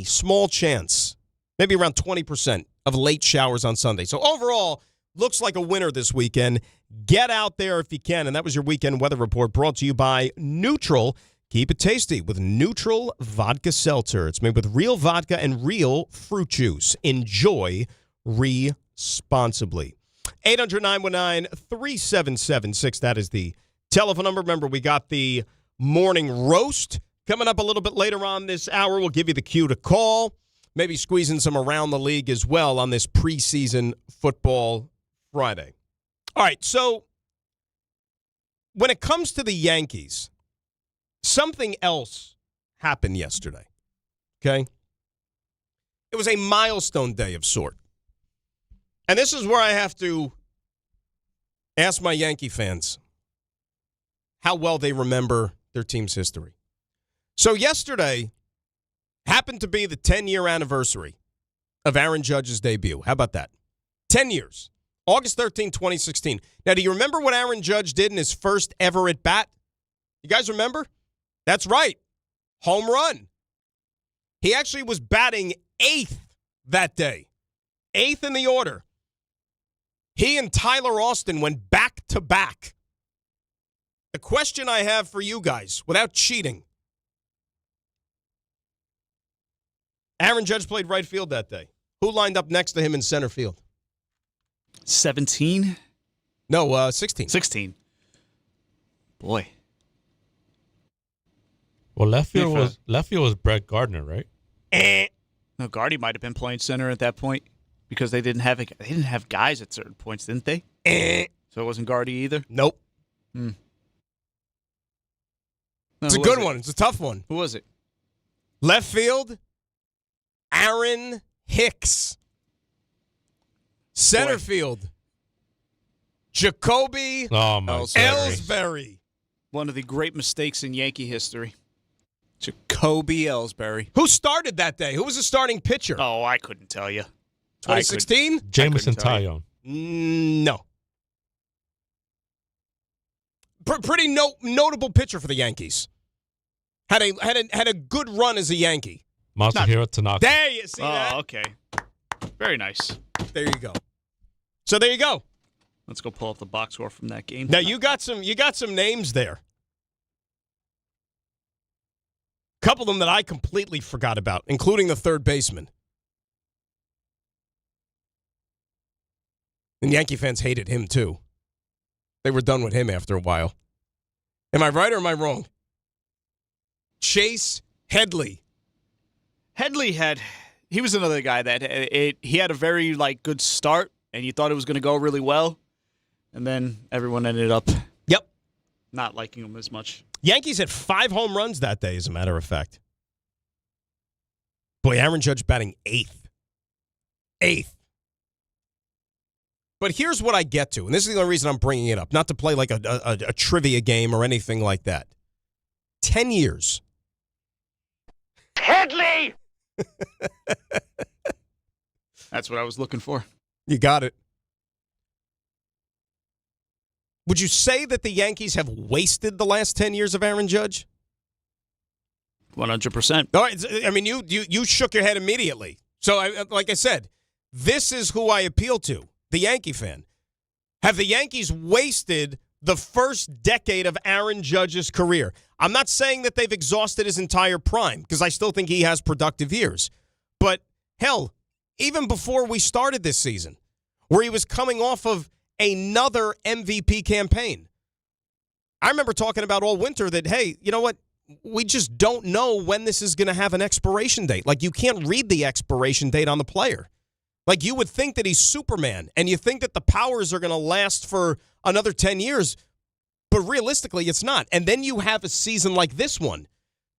small chance, maybe around 20% of late showers on Sunday. So overall, looks like a winner this weekend. Get out there if you can, and that was your weekend weather report brought to you by Neutral. Keep it tasty with Neutral Vodka Seltzer. It's made with real vodka and real fruit juice. Enjoy responsibly. 800-919-3776. That is the telephone number. Remember, we got the morning roast coming up a little bit later on this hour. We'll give you the cue to call. Maybe squeezing some around the league as well on this preseason football Friday. All right, so when it comes to the Yankees, something else happened yesterday, okay? It was a milestone day of sort. And this is where I have to ask my Yankee fans how well they remember their team's history. So yesterday happened to be the 10-year anniversary of Aaron Judge's debut. How about that? 10 years. August 13, 2016. Now, do you remember what Aaron Judge did in his first ever at-bat? You guys remember? That's right. Home run. He actually was batting 8th that day. 8th in the order. He and Tyler Austin went back to back. The question I have for you guys, without cheating, Aaron Judge played right field that day. Who lined up next to him in center field? 17? No, 16. 16. Boy. Well, left field was Brett Gardner, right? No, Gardy might have been playing center at that point because they didn't have guys at certain points, didn't they? So it wasn't Gardy either? Nope. No, It's a good one. It's a tough one. Who was it? Left field, Aaron Hicks. Center field, Jacoby Ellsbury. One of the great mistakes in Yankee history. Jacoby Ellsbury. Who started that day? Who was the starting pitcher? Oh, I couldn't tell you. 2016? Jameson Taillon. No. Pretty notable pitcher for the Yankees. Had a good run as a Yankee. Masahiro Tanaka. There you see that. Oh, okay. Very nice. There you go. So there you go. Let's go pull up the box score from that game. Now you got some names there. A couple of them that I completely forgot about, including the third baseman. And Yankee fans hated him too. They were done with him after a while. Am I right or am I wrong? Chase Headley. He was another guy that he had a very good start, and you thought it was going to go really well, and then everyone ended up not liking him as much. Yankees had 5 home runs that day, as a matter of fact. Boy, Aaron Judge batting 8th. But here's what I get to, and this is the only reason I'm bringing it up, not to play like a trivia game or anything like that. 10 years. Headley! That's what I was looking for. You got it. Would you say that the Yankees have wasted the last 10 years of Aaron Judge? 100%. All right, I mean, you shook your head immediately. So, like I said, this is who I appeal to, the Yankee fan. Have the Yankees wasted the first decade of Aaron Judge's career? I'm not saying that they've exhausted his entire prime, because I still think he has productive years. But, hell, even before we started this season, where he was coming off of another MVP campaign, I remember talking about all winter that, hey, you know what? We just don't know when this is going to have an expiration date. Like, you can't read the expiration date on the player. Like, you would think that he's Superman, and you think that the powers are going to last for another 10 years, but realistically, it's not. And then you have a season like this one,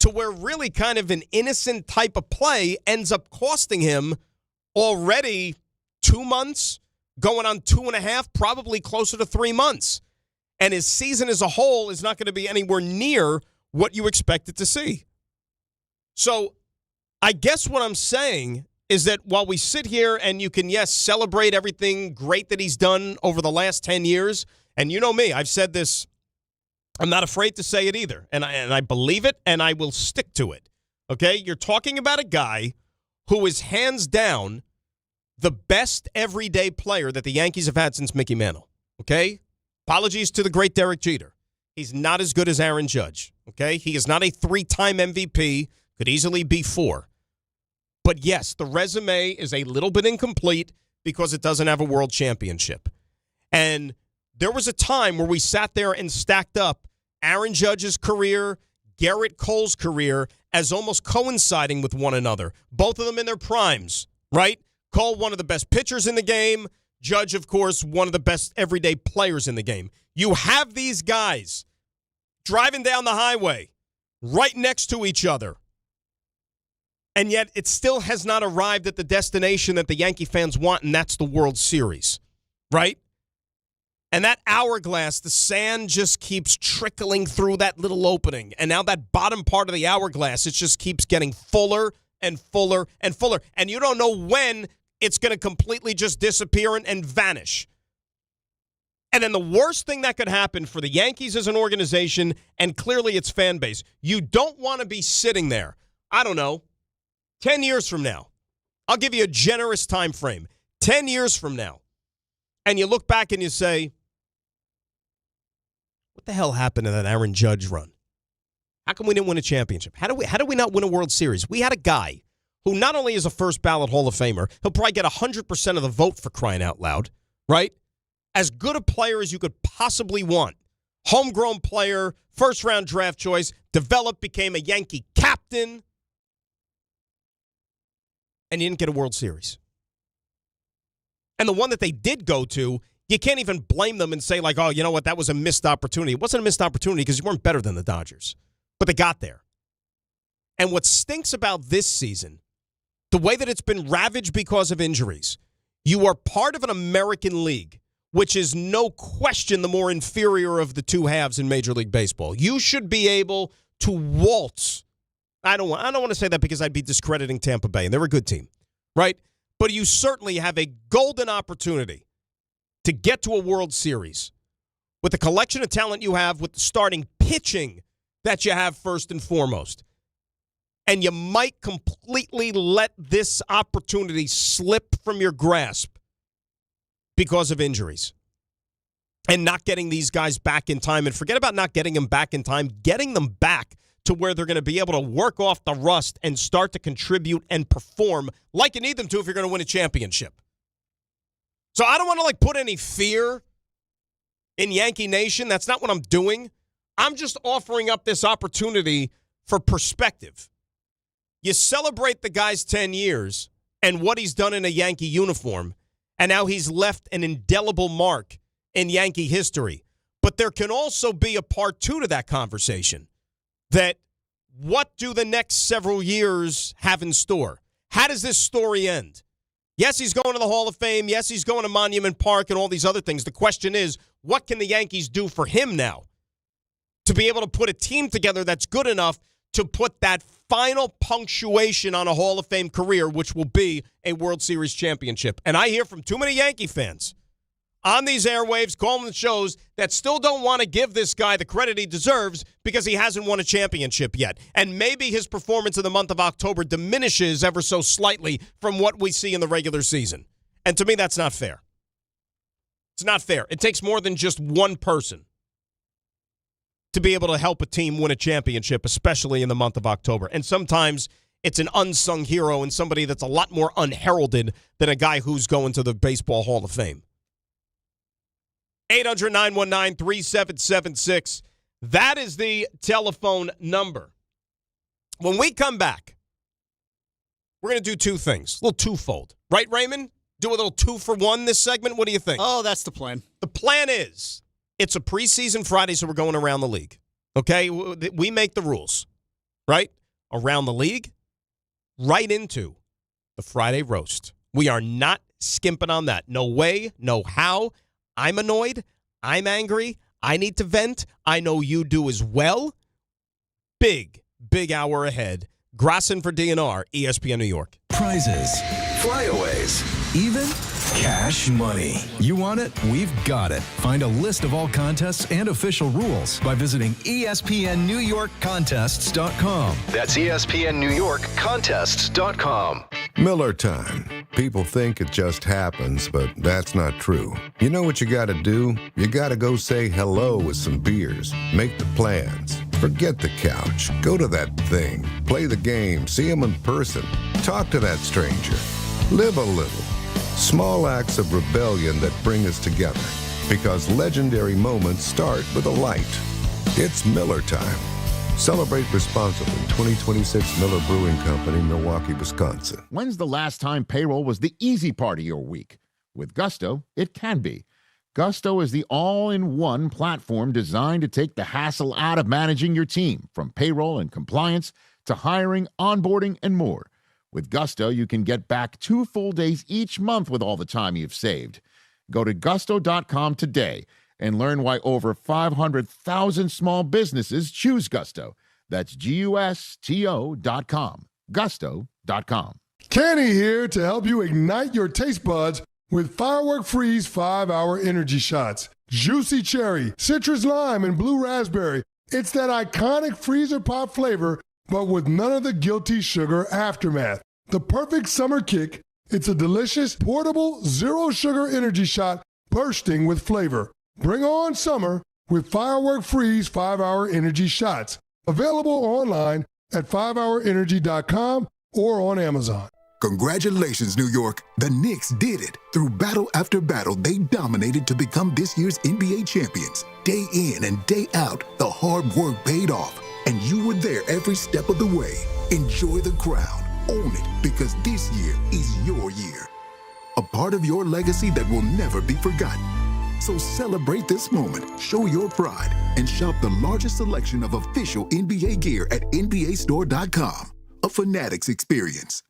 to where really kind of an innocent type of play ends up costing him already 2 months, going on 2.5, probably closer to 3 months. And his season as a whole is not going to be anywhere near what you expected to see. So I guess what I'm saying is that while we sit here and you can, yes, celebrate everything great that he's done over the last 10 years, and you know me, I've said this, I'm not afraid to say it either, and I believe it, and I will stick to it. Okay? You're talking about a guy who is hands down the best everyday player that the Yankees have had since Mickey Mantle. Okay? Apologies to the great Derek Jeter. He's not as good as Aaron Judge. Okay? He is not a 3-time MVP. Could easily be 4. But yes, the resume is a little bit incomplete because it doesn't have a world championship. And there was a time where we sat there and stacked up Aaron Judge's career, Garrett Cole's career, as almost coinciding with one another. Both of them in their primes, right? Cole, one of the best pitchers in the game. Judge, of course, one of the best everyday players in the game. You have these guys driving down the highway right next to each other. And yet it still has not arrived at the destination that the Yankee fans want, and that's the World Series, right? And that hourglass, the sand just keeps trickling through that little opening. And now that bottom part of the hourglass, it just keeps getting fuller and fuller and fuller. And you don't know when it's going to completely just disappear and vanish. And then the worst thing that could happen for the Yankees as an organization and clearly its fan base, you don't want to be sitting there, I don't know, 10 years from now. I'll give you a generous time frame. 10 years from now. And you look back and you say, what the hell happened to that Aaron Judge run? How come we didn't win a championship? How did we not win a World Series? We had a guy who not only is a first ballot Hall of Famer, he'll probably get 100% of the vote for crying out loud, right? As good a player as you could possibly want. Homegrown player, first-round draft choice, developed, became a Yankee captain, and you didn't get a World Series. And the one that they did go to, you can't even blame them and say, like, oh, you know what, that was a missed opportunity. It wasn't a missed opportunity because you weren't better than the Dodgers. But they got there. And what stinks about this season, the way that it's been ravaged because of injuries, you are part of an American League, which is no question the more inferior of the two halves in Major League Baseball. You should be able to waltz. I don't want to say that because I'd be discrediting Tampa Bay, and they're a good team, right? But you certainly have a golden opportunity to get to a World Series with the collection of talent you have, with the starting pitching that you have first and foremost. And you might completely let this opportunity slip from your grasp because of injuries and not getting these guys back in time. And forget about not getting them back in time, getting them back to where they're going to be able to work off the rust and start to contribute and perform like you need them to if you're going to win a championship. So I don't want to put any fear in Yankee Nation. That's not what I'm doing. I'm just offering up this opportunity for perspective. You celebrate the guy's 10 years and what he's done in a Yankee uniform, and now he's left an indelible mark in Yankee history. But there can also be a part two to that conversation. That what do the next several years have in store? How does this story end? Yes, he's going to the Hall of Fame. Yes, he's going to Monument Park and all these other things. The question is, what can the Yankees do for him now to be able to put a team together that's good enough to put that final punctuation on a Hall of Fame career, which will be a World Series championship? And I hear from too many Yankee fans on these airwaves, calling the shows, that still don't want to give this guy the credit he deserves because he hasn't won a championship yet. And maybe his performance in the month of October diminishes ever so slightly from what we see in the regular season. And to me, that's not fair. It's not fair. It takes more than just one person to be able to help a team win a championship, especially in the month of October. And sometimes it's an unsung hero and somebody that's a lot more unheralded than a guy who's going to the Baseball Hall of Fame. 800-919-3776. That is the telephone number. When we come back, we're going to do two things. A little twofold. Right, Raymond? Do a little 2-for-1 this segment? What do you think? Oh, that's the plan. The plan is, it's a preseason Friday, so we're going around the league. Okay? We make the rules. Right? Around the league, right into the Friday roast. We are not skimping on that. No way, no how. I'm annoyed. I'm angry. I need to vent. I know you do as well. Big hour ahead. Grassin for DNR, ESPN New York. Prizes, flyaways, even cash money. You want it? We've got it. Find a list of all contests and official rules by visiting ESPNNewYorkContests.com. That's ESPNNewYorkContests.com. Miller time. People think it just happens, but that's not true. You know what you gotta do? You gotta go say hello with some beers. Make the plans. Forget the couch. Go to that thing. Play the game. See him in person. Talk to that stranger. Live a little. Small acts of rebellion that bring us together. Because legendary moments start with a light. It's Miller time. Celebrate responsibly. 2026 Miller Brewing Company, Milwaukee, Wisconsin. When's the last time payroll was the easy part of your week? With Gusto, it can be. Gusto is the all-in-one platform designed to take the hassle out of managing your team, from payroll and compliance to hiring, onboarding, and more. With Gusto, you can get back 2 full days each month with all the time you've saved. Go to gusto.com today and learn why over 500,000 small businesses choose Gusto. That's GUSTO.com. Gusto.com. Kenny here to help you ignite your taste buds with Firework Freeze 5-Hour Energy Shots. Juicy cherry, citrus lime, and blue raspberry. It's that iconic freezer pop flavor, but with none of the guilty sugar aftermath. The perfect summer kick. It's a delicious, portable, zero-sugar energy shot bursting with flavor. Bring on summer with Firework Freeze 5-Hour Energy Shots. Available online at 5hourenergy.com or on Amazon. Congratulations, New York. The Knicks did it. Through battle after battle, they dominated to become this year's NBA champions. Day in and day out, the hard work paid off, and you were there every step of the way. Enjoy the crown. Own it, because this year is your year. A part of your legacy that will never be forgotten. So celebrate this moment, show your pride, and shop the largest selection of official NBA gear at NBAstore.com. A Fanatics experience.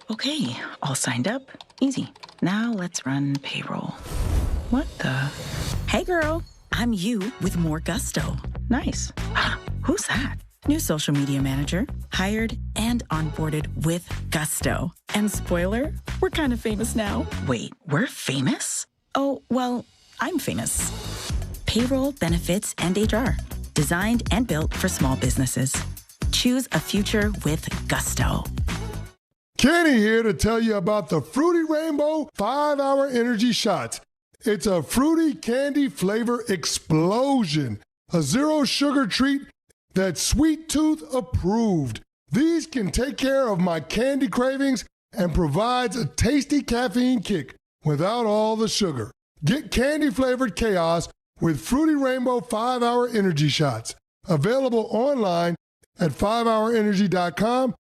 Okay, all signed up. Easy. Now let's run payroll. What the? Hey girl, I'm you with more gusto. Nice. Who's that? New social media manager, hired and onboarded with gusto. And spoiler, we're kind of famous now. Wait, we're famous? Oh, well, I'm famous. Payroll, benefits, and HR. Designed and built for small businesses. Choose a future with gusto. Kenny here to tell you about the Fruity Rainbow 5-Hour Energy Shots. It's a fruity candy flavor explosion. A zero-sugar treat that's Sweet Tooth approved. These can take care of my candy cravings and provides a tasty caffeine kick without all the sugar. Get candy-flavored chaos with Fruity Rainbow 5-Hour Energy Shots. Available online at 5hourenergy.com.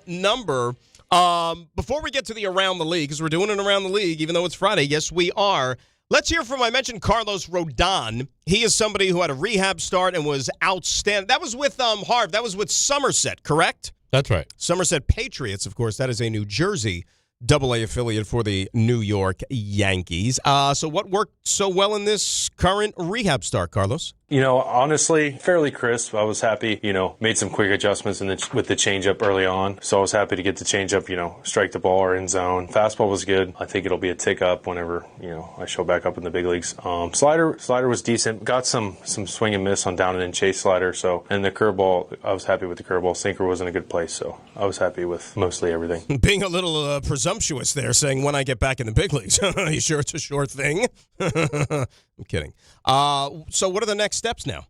Number. Before we get to the Around the League, because we're doing it Around the League, even though it's Friday, yes, we are. Let's hear from, I mentioned Carlos Rodon. He is somebody who had a rehab start and was outstanding. That was with Harv. That was with Somerset, correct? That's right. Somerset Patriots, of course. That is a New Jersey AA affiliate for the New York Yankees. So what worked so well in this current rehab start, Carlos? You know, honestly, fairly crisp. I was happy, made some quick adjustments with the changeup early on. So I was happy to get the changeup, strike the ball or in zone. Fastball was good. I think it'll be a tick up whenever, I show back up in the big leagues. Slider was decent. Got some swing and miss on down and in chase slider. So, and the curveball, I was happy with the curveball. Sinker was in a good place. So I was happy with mostly everything. Being a little presumptuous there, saying when I get back in the big leagues. Are you sure it's a sure thing? I'm kidding. So what are the next steps now?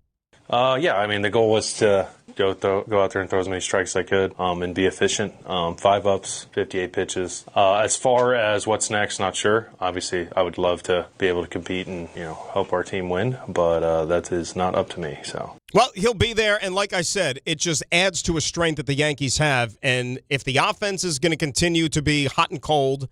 The goal was to go out there and throw as many strikes as I could and be efficient. 5 ups, 58 pitches. As far as what's next, not sure. Obviously, I would love to be able to compete and help our team win, but that is not up to me. So. Well, he'll be there, and like I said, it just adds to a strength that the Yankees have. And if the offense is going to continue to be hot and cold,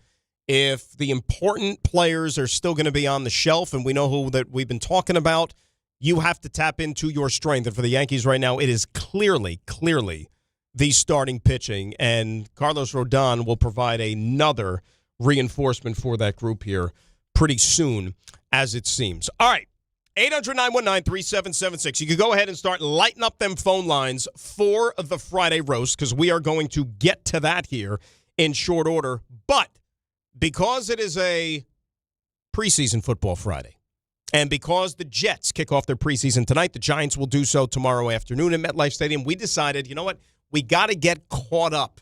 if the important players are still going to be on the shelf, and we know who that we've been talking about, you have to tap into your strength. And for the Yankees right now, it is clearly the starting pitching. And Carlos Rodon will provide another reinforcement for that group here pretty soon, as it seems. All right, 800-919-3776. You can go ahead and start lighting up them phone lines for the Friday roast, because we are going to get to that here in short order. But because it is a preseason football Friday, and because the Jets kick off their preseason tonight, the Giants will do so tomorrow afternoon at MetLife Stadium, we decided, you know what? We got to get caught up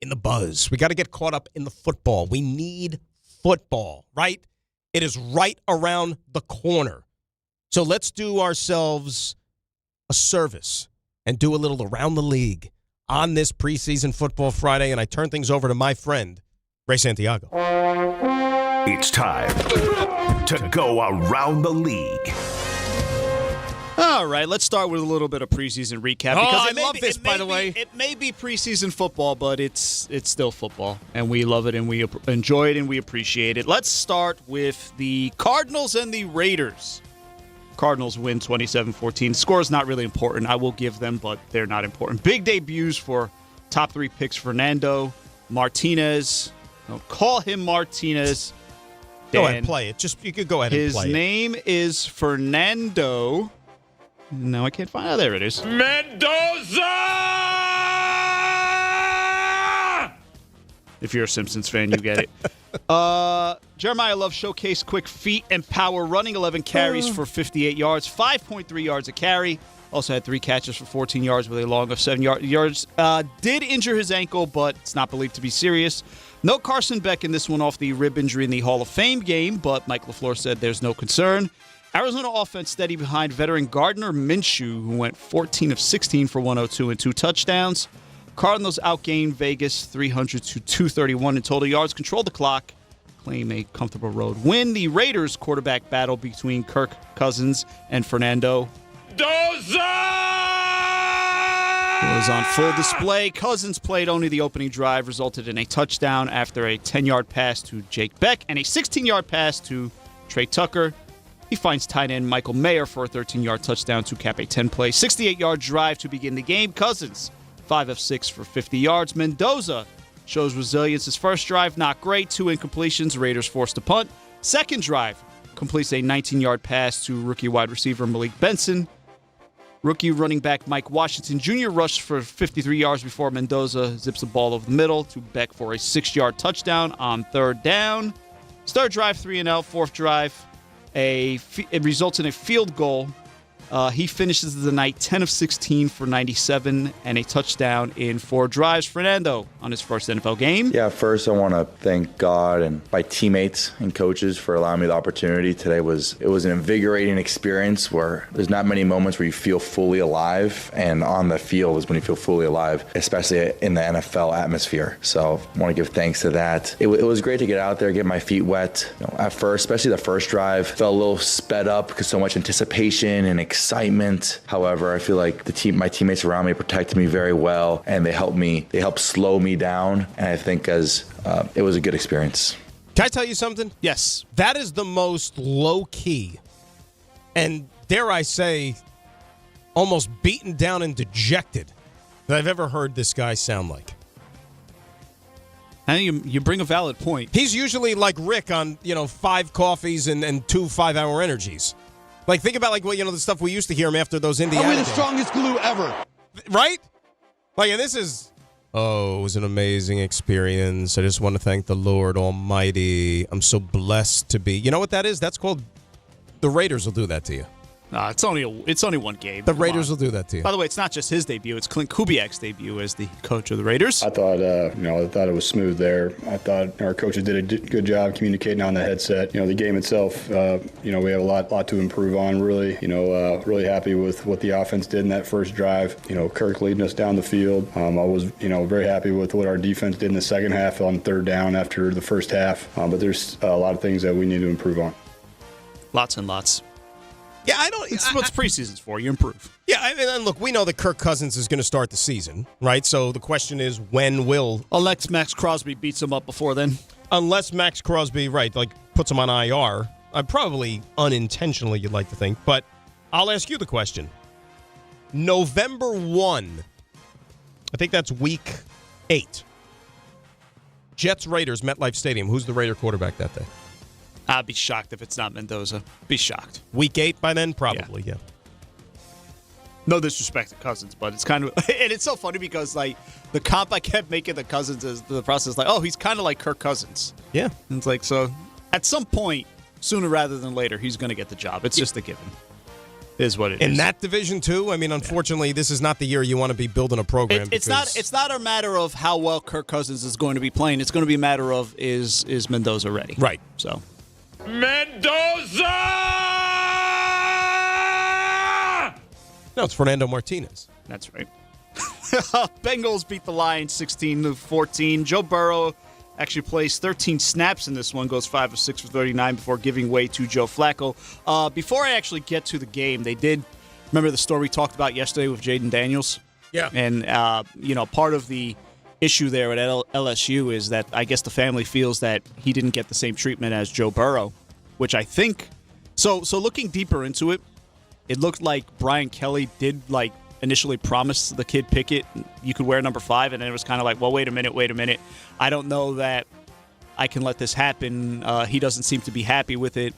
in the buzz. We got to get caught up in the football. We need football, right? It is right around the corner. So let's do ourselves a service and do a little Around the League on this preseason football Friday, and I turn things over to my friend, Ray Santiago. It's time to go around the league. All right, let's start with a little bit of preseason recap. I love this, by the way. It may be preseason football, but it's still football, and we love it, and we enjoy it, and we appreciate it. Let's start with the Cardinals and the Raiders. Cardinals win 27-14. Score is not really important. I will give them, but they're not important. Big debuts for top 3 picks: Fernando Martinez. Don't call him Martinez. Go ahead and play it. You could go ahead and play it. His name is Fernando. No, I can't find out. There it is. Mendoza! If you're a Simpsons fan, you get it. Jeremiah Love showcased quick feet and power, running 11 carries for 58 yards, 5.3 yards a carry. Also had 3 catches for 14 yards with a long of 7 yards. Did injure his ankle, but it's not believed to be serious. No Carson Beck in this one off the rib injury in the Hall of Fame game, but Mike LaFleur said there's no concern. Arizona offense steady behind veteran Gardner Minshew, who went 14 of 16 for 102 and 2 touchdowns. Cardinals outgained Vegas 300 to 231 in total yards, controlled the clock, claim a comfortable road win. The Raiders quarterback battle between Kirk Cousins and Fernando was on full display. Cousins played only the opening drive, resulted in a touchdown after a 10-yard pass to Jake Beck and a 16-yard pass to Trey Tucker. He finds tight end Michael Mayer for a 13-yard touchdown to cap a 10-play, 68-yard drive to begin the game. Cousins, 5 of 6 for 50 yards. Mendoza shows resilience. His first drive, not great. 2 incompletions. Raiders forced to punt. Second drive, completes a 19-yard pass to rookie wide receiver Malik Benson. Rookie running back Mike Washington Jr. rushed for 53 yards before Mendoza zips the ball over the middle to Beck for a 6-yard touchdown on third down. Third drive, 3-and-out. Fourth drive, it results in a field goal. He finishes the night 10 of 16 for 97 and a touchdown in 4 drives. Fernando on his first NFL game. Yeah, first I want to thank God and my teammates and coaches for allowing me the opportunity. Today was an invigorating experience where there's not many moments where you feel fully alive, and on the field is when you feel fully alive, especially in the NFL atmosphere. So I want to give thanks to that. It was great to get out there, get my feet wet. At first, especially the first drive, felt a little sped up because so much anticipation and excitement. However, I feel like my teammates around me protected me very well, and they helped slow me down. And I think it was a good experience. Can I tell you something? Yes. That is the most low-key and, dare I say, almost beaten down and dejected that I've ever heard this guy sound like. And you bring a valid point. He's usually like Rick on, 5 coffees and 2 5-hour energies. Like, think about, the stuff we used to hear him after those Indiana Are we the games. strongest glue ever? Right? And this is... Oh, it was an amazing experience. I just want to thank the Lord Almighty. I'm so blessed to be... You know what that is? That's called... The Raiders will do that to you. It's only one game. The Raiders will do that to you. By the way, it's not just his debut. It's Clint Kubiak's debut as the coach of the Raiders. I thought, it was smooth there. I thought our coaches did a good job communicating on the headset. The game itself, we have a lot to improve on. Really, really happy with what the offense did in that first drive. Kirk leading us down the field. I was, very happy with what our defense did in the second half on third down after the first half. But there's a lot of things that we need to improve on. Lots and lots. Yeah, I don't... It's what preseason's for. You improve. Yeah, and look, we know that Kirk Cousins is going to start the season, right? So the question is, when will... Unless Max Crosby beats him up before then. Unless Max Crosby, puts him on IR. Probably unintentionally, you'd like to think. But I'll ask you the question. November 1, I think that's week 8. Jets-Raiders, MetLife Stadium. Who's the Raider quarterback that day? I'd be shocked if it's not Mendoza. Be shocked. Week 8 by then? Probably, yeah. No disrespect to Cousins, but it's kind of... And it's so funny because, the comp I kept making the Cousins is the process, he's kind of like Kirk Cousins. Yeah. And it's so at some point, sooner rather than later, he's going to get the job. It's just a given. It is what it is. In that division, too? Unfortunately, this is not the year you want to be building a program. It's not a matter of how well Kirk Cousins is going to be playing. It's going to be a matter of is Mendoza ready? Right. So... Mendoza! No, it's Fernando Martinez. That's right. Bengals beat the Lions 16-14. Joe Burrow actually plays 13 snaps in this one, goes 5 of 6 for 39 before giving way to Joe Flacco. Before I actually get to the game, they did Remember the story we talked about yesterday with Jaden Daniels? Yeah. And, part of the issue there at LSU is that I guess the family feels that he didn't get the same treatment as Joe Burrow, which I think – so looking deeper into it, it looked like Brian Kelly did, initially promise the kid Pickett you could wear number 5, and then it was kind of like, well, wait a minute. I don't know that I can let this happen. He doesn't seem to be happy with it.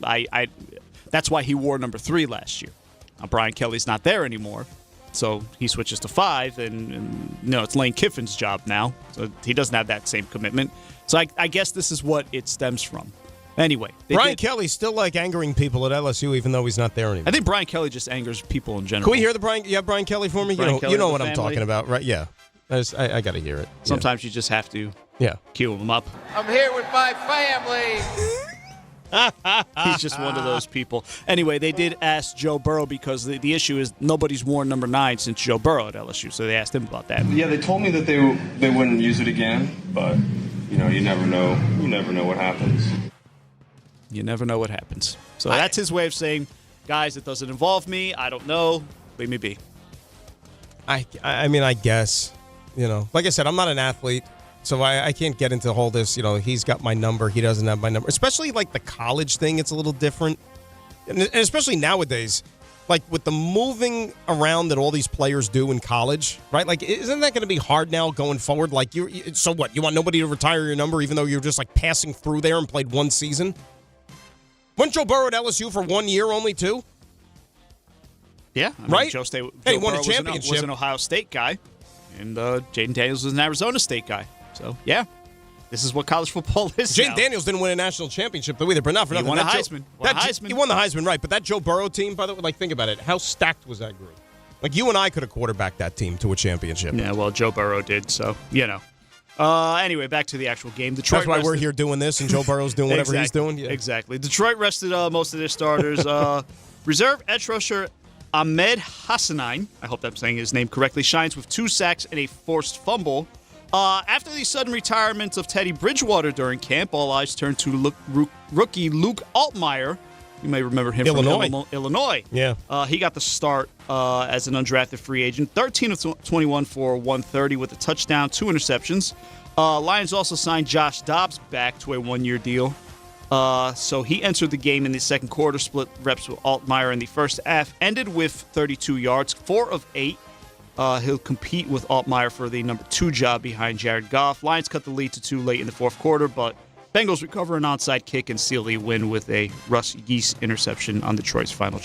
That's why he wore number 3 last year. Brian Kelly's not there anymore, so he switches to 5, and it's Lane Kiffin's job now, so he doesn't have that same commitment. So I guess this is what it stems from. Anyway, Brian Kelly's still angering people at LSU, even though he's not there anymore. I think Brian Kelly just angers people in general. Can we hear the Brian? You have Brian Kelly for me? You know what I'm talking about, right? Yeah, I got to hear it. Sometimes you just have to. Cue him up. I'm here with my family. He's just one of those people. Anyway, they did ask Joe Burrow because the issue is nobody's worn number 9 since Joe Burrow at LSU, so they asked him about that. Yeah, they told me that they wouldn't use it again, but you never know. You never know what happens. You never know what happens. So that's his way of saying, guys, it doesn't involve me. I don't know. Leave me be. I mean, I guess, like I said, I'm not an athlete, so I can't get into all this, he's got my number, he doesn't have my number. Especially like the college thing, it's a little different. And especially nowadays, like with the moving around that all these players do in college, right? Like, isn't that going to be hard now going forward? Like, so what? You want nobody to retire your number even though you're just passing through there and played one season? Wasn't Joe Burrow at LSU for 1 year only, too? Yeah. Right? Joe he won Burrow a championship. was an Ohio State guy, and Jaden Daniels was an Arizona State guy. So, yeah, this is what college football is now. Jaden Daniels didn't win a national championship, though, either, but not for nothing. He won a Heisman. He won the Heisman, right, but that Joe Burrow team, by the way, think about it. How stacked was that group? You and I could have quarterbacked that team to a championship. Yeah, well, Joe Burrow did, so, Anyway, back to the actual game. Detroit. That's why we're here doing this, and Joe Burrow's doing whatever he's doing. Yeah. Exactly. Detroit rested most of their starters. Reserve edge rusher Ahmed Hassanein, I hope I'm saying his name correctly, shines with 2 sacks and a forced fumble. After the sudden retirement of Teddy Bridgewater during camp, all eyes turned to rookie Luke Altmaier. You may remember him from Illinois. Yeah. He got the start as an undrafted free agent. 13 of 21 for 130 with a touchdown, 2 interceptions. Lions also signed Josh Dobbs back to a 1-year deal. So he entered the game in the second quarter, split reps with Altmaier in the first half, ended with 32 yards, 4 of 8. He'll compete with Altmaier for the number 2 job behind Jared Goff. Lions cut the lead to 2 late in the fourth quarter, but Bengals recover an onside kick and seal the win with a Russ Yeast interception on Detroit's final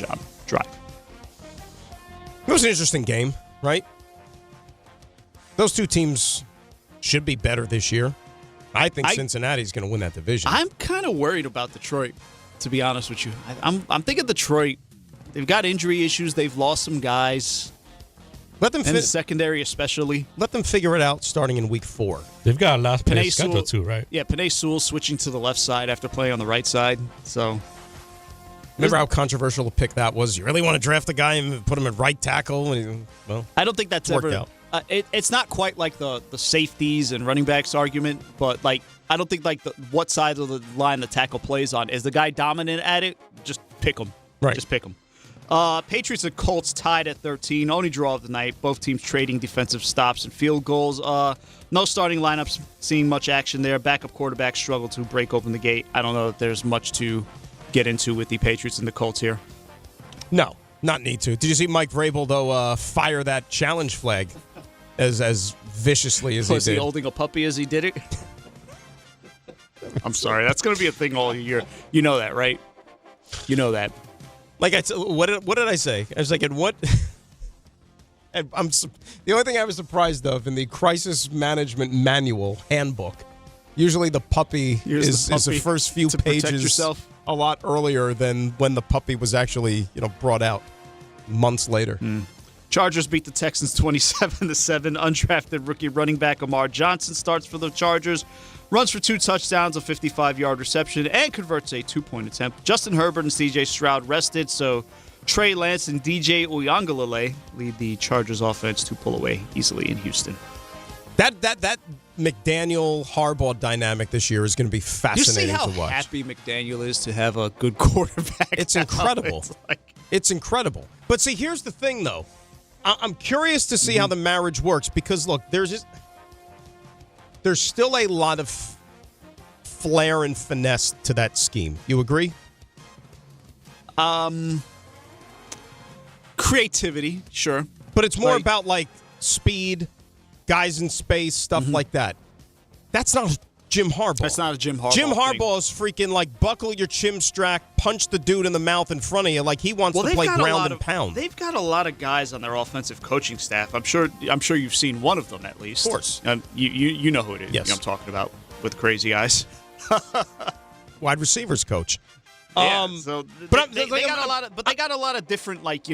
drive. It was an interesting game, right? Those two teams should be better this year. I think Cincinnati's going to win that division. I'm kind of worried about Detroit, to be honest with you. I'm thinking Detroit, they've got injury issues. They've lost some guys. Let them in the secondary especially. Let them figure it out starting in week 4. They've got a last place schedule too, right? Yeah, Penei Sewell switching to the left side after playing on the right side. So, remember how controversial a pick that was? You really want to draft a guy and put him at right tackle? Well, I don't think that's worked ever out. It's not quite like the safeties and running backs argument, but I don't think what side of the line the tackle plays on. Is the guy dominant at it? Just pick him. Right. Just pick him. Patriots and Colts tied at 13. Only draw of the night. Both teams trading defensive stops and field goals. No starting lineups seeing much action there. Backup quarterbacks struggle to break open the gate. I don't know if there's much to get into with the Patriots and the Colts here. No, not need to. Did you see Mike Vrabel, though, fire that challenge flag as viciously as he did? Was he holding a puppy as he did it? I'm sorry. That's going to be a thing all year. You know that, right? You know that. What did I say? I was like, and what? And the only thing I was surprised of in the crisis management manual handbook, usually the puppy is the first few pages a lot earlier than when the puppy was actually brought out months later. Chargers beat the Texans 27-7. Undrafted rookie running back Amar Johnson starts for the Chargers, runs for 2 touchdowns, a 55-yard reception, and converts a 2-point attempt. Justin Herbert and C.J. Stroud rested, so Trey Lance and DJ Uiagalelei lead the Chargers offense to pull away easily in Houston. That McDaniel-Harbaugh dynamic this year is going to be fascinating to watch. You see how happy McDaniel is to have a good quarterback. It's incredible. It's incredible. But see, here's the thing, though. I'm curious to see how the marriage works because, look, there's still a lot of flair and finesse to that scheme. You agree? Creativity, sure. But it's more about, like, speed, guys in space, stuff like that. That's not Jim Harbaugh. That's not a Jim Harbaugh Jim Harbaugh is freaking, like, buckle your chin strap, punch the dude in the mouth in front of you like he wants to play ground and pound. They've got a lot of guys on their offensive coaching staff. I'm sure you've seen one of them at least. Of course. You know who it is. Yes. I'm talking about with crazy eyes. Wide receivers coach. Yeah, so they got a lot of different, like,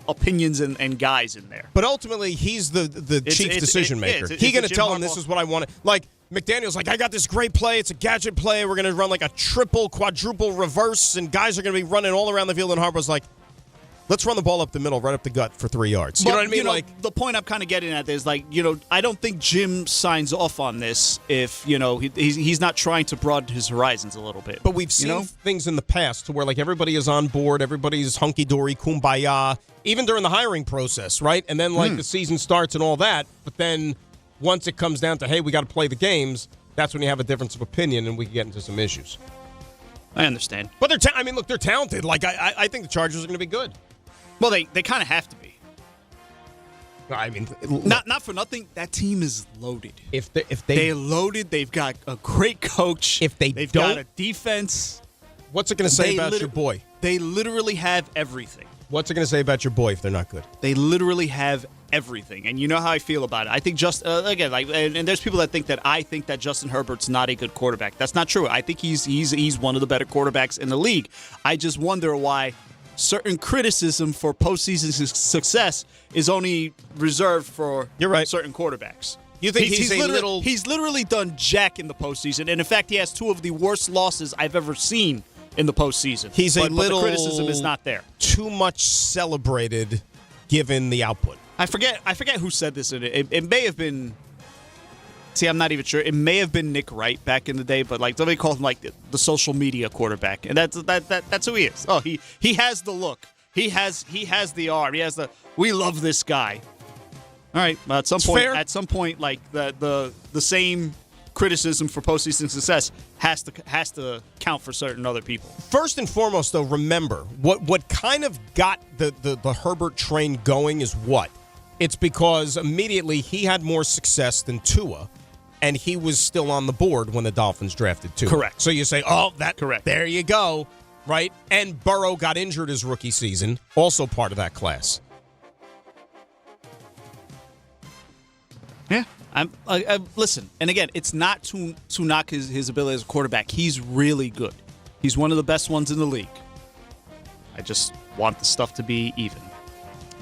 opinions and guys in there. But ultimately, he's the chief decision maker. He's going to tell him this is what I want. Like, McDaniel's like, I got this great play. It's a gadget play. We're going to run like a triple, quadruple reverse, and guys are going to be running all around the field. And Harbaugh's like, let's run the ball up the middle, right up the gut for 3 yards. You know what I mean? The point I'm kind of getting at is, like, I don't think Jim signs off on this if, he's not trying to broaden his horizons a little bit. But we've seen things in the past to where, like, everybody is on board, everybody's hunky-dory, kumbaya, even during the hiring process, right? And then, like, the season starts and all that, but then once it comes down to, hey, we got to play the games, that's when you have a difference of opinion and we can get into some issues. I understand. But they're talented. Like, I think the Chargers are going to be good. Well, they kind of have to be. I mean, not for nothing. That team is loaded. If they're loaded, they've got a great coach. They've got a defense. What's it going to say about your boy? They literally have everything. What's it going to say about your boy if they're not good? They literally have everything, and you know how I feel about it. I think and there's people that think that I think that Justin Herbert's not a good quarterback. That's not true. I think he's one of the better quarterbacks in the league. I just wonder why certain criticism for postseason success is only reserved for certain quarterbacks. You think he's literally done jack in the postseason, and in fact, he has two of the worst losses I've ever seen in the postseason. But the criticism is not there. Too much celebrated, given the output. I forget who said this. It may have been. See, I'm not even sure. It may have been Nick Wright back in the day, but, like, somebody called him, like, the social media quarterback, and that's who he is. Oh, he has the look. He has the arm. He has the. We love this guy. All right. At some point, like, the same criticism for postseason success has to count for certain other people. First and foremost, though, remember what kind of got the Herbert train going is what? It's because immediately he had more success than Tua, and he was still on the board when the Dolphins drafted Tua. Correct. So you say, correct. There you go, right? And Burrow got injured his rookie season, also part of that class. Yeah. Listen, and again, it's not to knock his ability as a quarterback. He's really good. He's one of the best ones in the league. I just want the stuff to be even.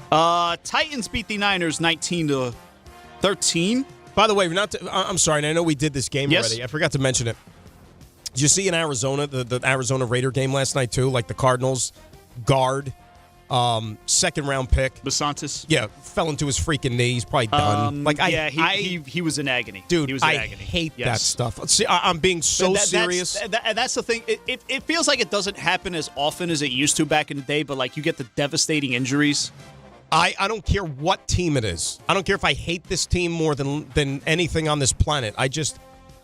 Titans beat the Niners 19-13. By the way, I'm sorry, and I know we did this game already. I forgot to mention it. Did you see in Arizona, the Arizona Raider game last night too? Like the Cardinals guard, second-round pick. Basantis? Yeah, fell into his freaking knee. He's probably done. He was in agony. Dude, he was in agony. Hate that stuff. See, I'm being so serious. That's the thing. It feels like it doesn't happen as often as it used to back in the day, but, like, you get the devastating injuries. I don't care what team it is. I don't care if I hate this team more than anything on this planet.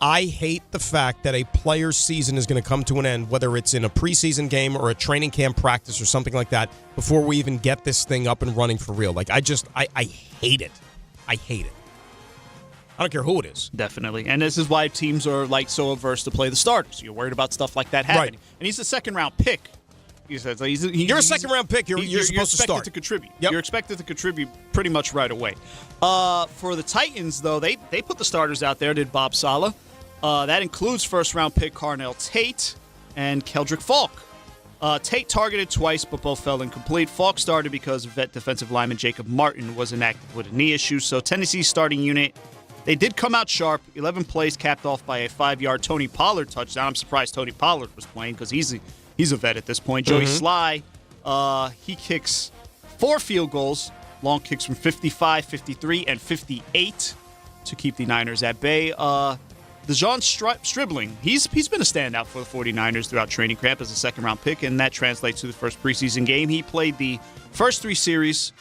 I hate the fact that a player's season is going to come to an end, whether it's in a preseason game or a training camp practice or something like that, before we even get this thing up and running for real. Like, I hate it. I hate it. I don't care who it is. Definitely. And this is why teams are, like, so averse to play the starters. You're worried about stuff like that happening. Right. And he's a second-round pick. You're a second-round pick. You're supposed to start. To contribute. Yep. You're expected to contribute pretty much right away. For the Titans, though, they put the starters out there, did Bob Saleh. That includes first-round pick Carnell Tate and Keldrick Falk. Tate targeted twice, but both fell incomplete. Falk started because vet defensive lineman Jacob Martin was inactive with a knee issue. So Tennessee's starting unit, they did come out sharp. 11 plays capped off by a 5-yard Tony Pollard touchdown. I'm surprised Tony Pollard was playing because he's a vet at this point. Joey Sly, he kicks 4 field goals, long kicks from 55, 53, and 58 to keep the Niners at bay. Stribling, he's been a standout for the 49ers throughout training camp as a second-round pick, and that translates to the first preseason game. He played the first 3 series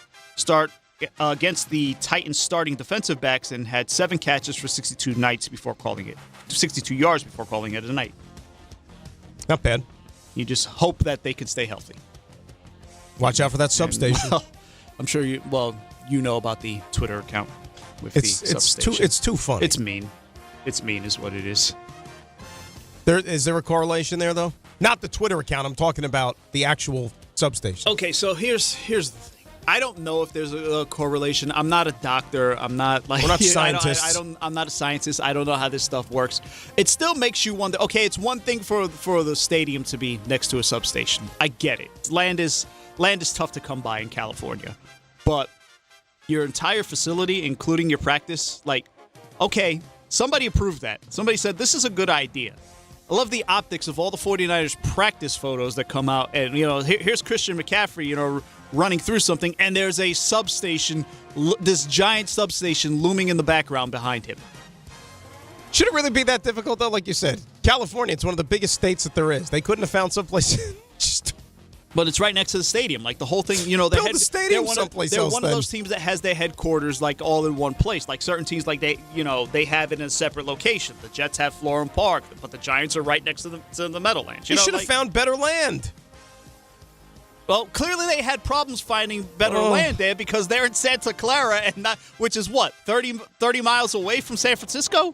against the Titans starting defensive backs and had 7 catches for 62 yards before calling it a night. Not bad. You just hope that they can stay healthy. Watch out for that substation. I'm sure you know about the Twitter account with the substation. It's too funny. It's mean. It's mean is what it is. Is there a correlation there, though? Not the Twitter account. I'm talking about the actual substation. Okay, so here's the thing. I don't know if there's a correlation. I'm not a doctor. I'm not like we're not scientists. I'm not a scientist. I don't know how this stuff works. It still makes you wonder. Okay, it's one thing for the stadium to be next to a substation. I get it. Land is tough to come by in California, but your entire facility, including your practice, like, okay, somebody approved that. Somebody said this is a good idea. I love the optics of all the 49ers practice photos that come out, and here's Christian McCaffrey, running through something, and there's a substation, this giant substation looming in the background behind him. Should it really be that difficult, though? Like you said, California, it's one of the biggest states that there is. They couldn't have found someplace. But it's right next to the stadium. Like the whole thing, build the stadium someplace else. They're one of those teams that has their headquarters like all in one place. Like certain teams, like they have it in a separate location. The Jets have Florham Park, but the Giants are right next to the Meadowlands. You should have found better land. Well, clearly they had problems finding better land there because they're in Santa Clara, which is what, 30 miles away from San Francisco?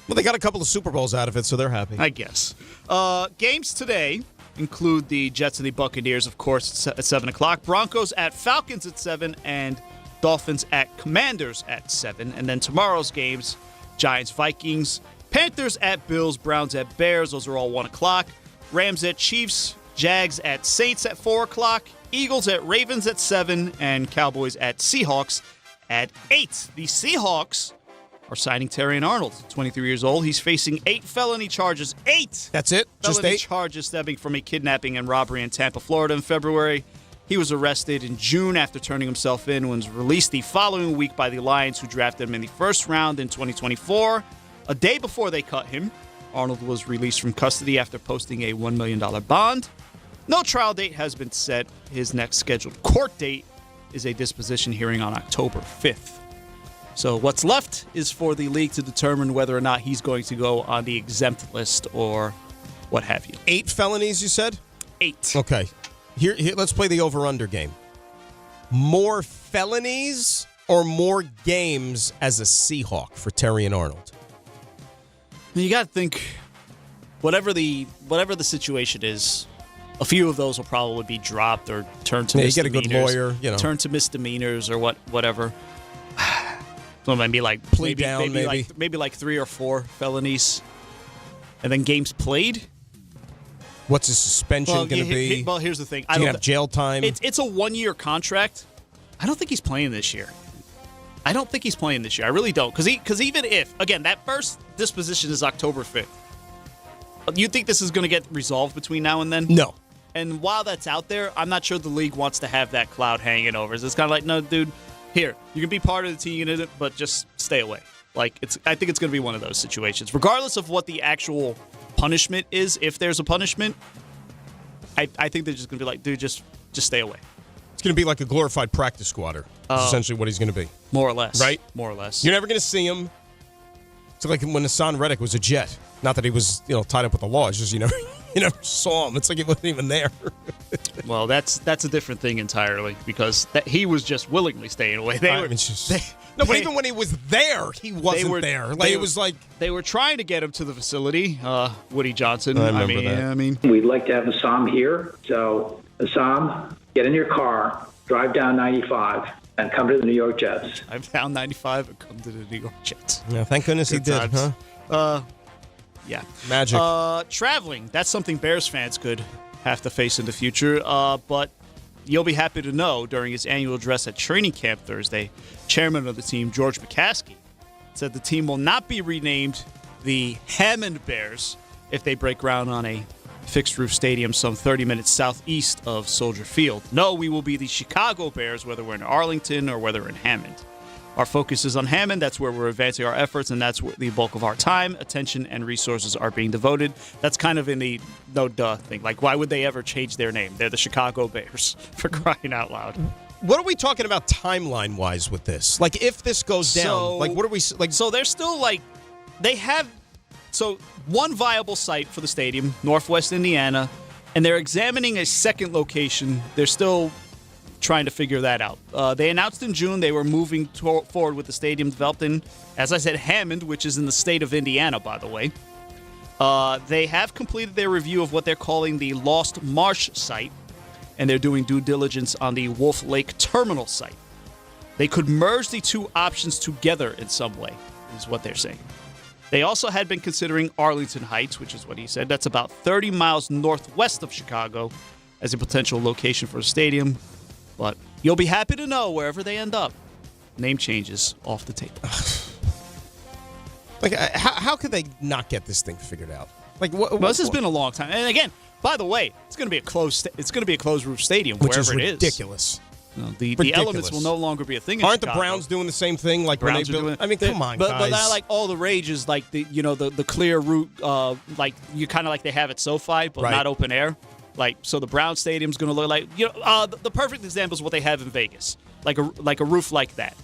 Well, they got a couple of Super Bowls out of it, so they're happy. I guess. Games today include the Jets and the Buccaneers, of course, at 7 o'clock. Broncos at Falcons at 7, and Dolphins at Commanders at 7. And then tomorrow's games, Giants, Vikings, Panthers at Bills, Browns at Bears. Those are all 1 o'clock. Rams at Chiefs, Jags at Saints at 4 o'clock, Eagles at Ravens at 7, and Cowboys at Seahawks at 8. The Seahawks are signing Terrion Arnold, 23 years old. He's facing 8 felony charges. 8! That's it? Just 8? Felony charges stemming from a kidnapping and robbery in Tampa, Florida in February. He was arrested in June after turning himself in and was released the following week by the Lions, who drafted him in the first round in 2024. A day before they cut him, Arnold was released from custody after posting a $1 million bond. No trial date has been set. His next scheduled court date is a disposition hearing on October 5th. So what's left is for the league to determine whether or not he's going to go on the exempt list or what have you. 8 felonies, you said? 8. Okay. Here, let's play the over-under game. More felonies or more games as a Seahawk for Terrion Arnold? You got to think, whatever the situation is, a few of those will probably be dropped or turned to misdemeanors. You get a good lawyer, Turn to misdemeanors or whatever. So maybe like plea down, maybe like 3 or 4 felonies, and then games played. What's his suspension going to be? Well, here's the thing. I don't have jail time. It's a 1-year contract. I don't think he's playing this year. I really don't. Because even if, again, that first disposition is October 5th, you think this is going to get resolved between now and then? No. And while that's out there, I'm not sure the league wants to have that cloud hanging over. It's kind of like, no, dude, here, you can be part of the team unit, but just stay away. Like, I think it's going to be one of those situations. Regardless of what the actual punishment is, if there's a punishment, I think they're just going to be like, dude, just stay away. It's going to be like a glorified practice squatter. That's essentially what he's going to be. More or less. Right? More or less. You're never going to see him. It's like when Hassan Reddick was a Jet. Not that he was, tied up with the law. It's just you never saw him. It's like he wasn't even there. Well, that's a different thing entirely because he was just willingly staying away. But even when he was there, he wasn't there. It was like they were trying to get him to the facility. Woody Johnson. I remember that. I mean, we'd like to have Assam here. So Assam, get in your car, drive down 95, and come to the New York Jets. I've down 95 and come to the New York Jets. Yeah, thank goodness he did, huh? Yeah. Magic. Traveling, that's something Bears fans could have to face in the future. But you'll be happy to know during his annual address at training camp Thursday, chairman of the team, George McCaskey, said the team will not be renamed the Hammond Bears if they break ground on a fixed-roof stadium some 30 minutes southeast of Soldier Field. No, we will be the Chicago Bears, whether we're in Arlington or whether we're in Hammond. Our focus is on Hammond. That's where we're advancing our efforts, and that's where the bulk of our time, attention, and resources are being devoted. That's kind of in the no-duh thing. Like, why would they ever change their name? They're the Chicago Bears, for crying out loud. What are we talking about timeline-wise with this? Like, if this goes down, like, what are we like? So they're still like, they have one viable site for the stadium, Northwest Indiana, and they're examining a second location. They're still trying to figure that out. They announced in June they were moving forward with the stadium developed in, as I said, Hammond, which is in the state of Indiana, by the way. They have completed their review of what they're calling the Lost Marsh site, and they're doing due diligence on the Wolf Lake Terminal site. They could merge the two options together in some way, is what they're saying. They also had been considering Arlington Heights, which is what he said. That's about 30 miles northwest of Chicago as a potential location for a stadium. But you'll be happy to know wherever they end up, name changes off the table. Like, how could they not get this thing figured out? Like, this has been a long time. And again, by the way, it's going to be a closed roof stadium, which wherever is it is. Ridiculous. The elements will no longer be a thing in Aren't Chicago. the Browns doing the same thing? Like Browns when they build, I mean, come on, but, guys. But now, like, all the rage is like the clear route, like you kind of like they have at SoFi, but not open air. Like, so the Brown Stadium's going to look like, the perfect example is what they have in Vegas, like a roof like that.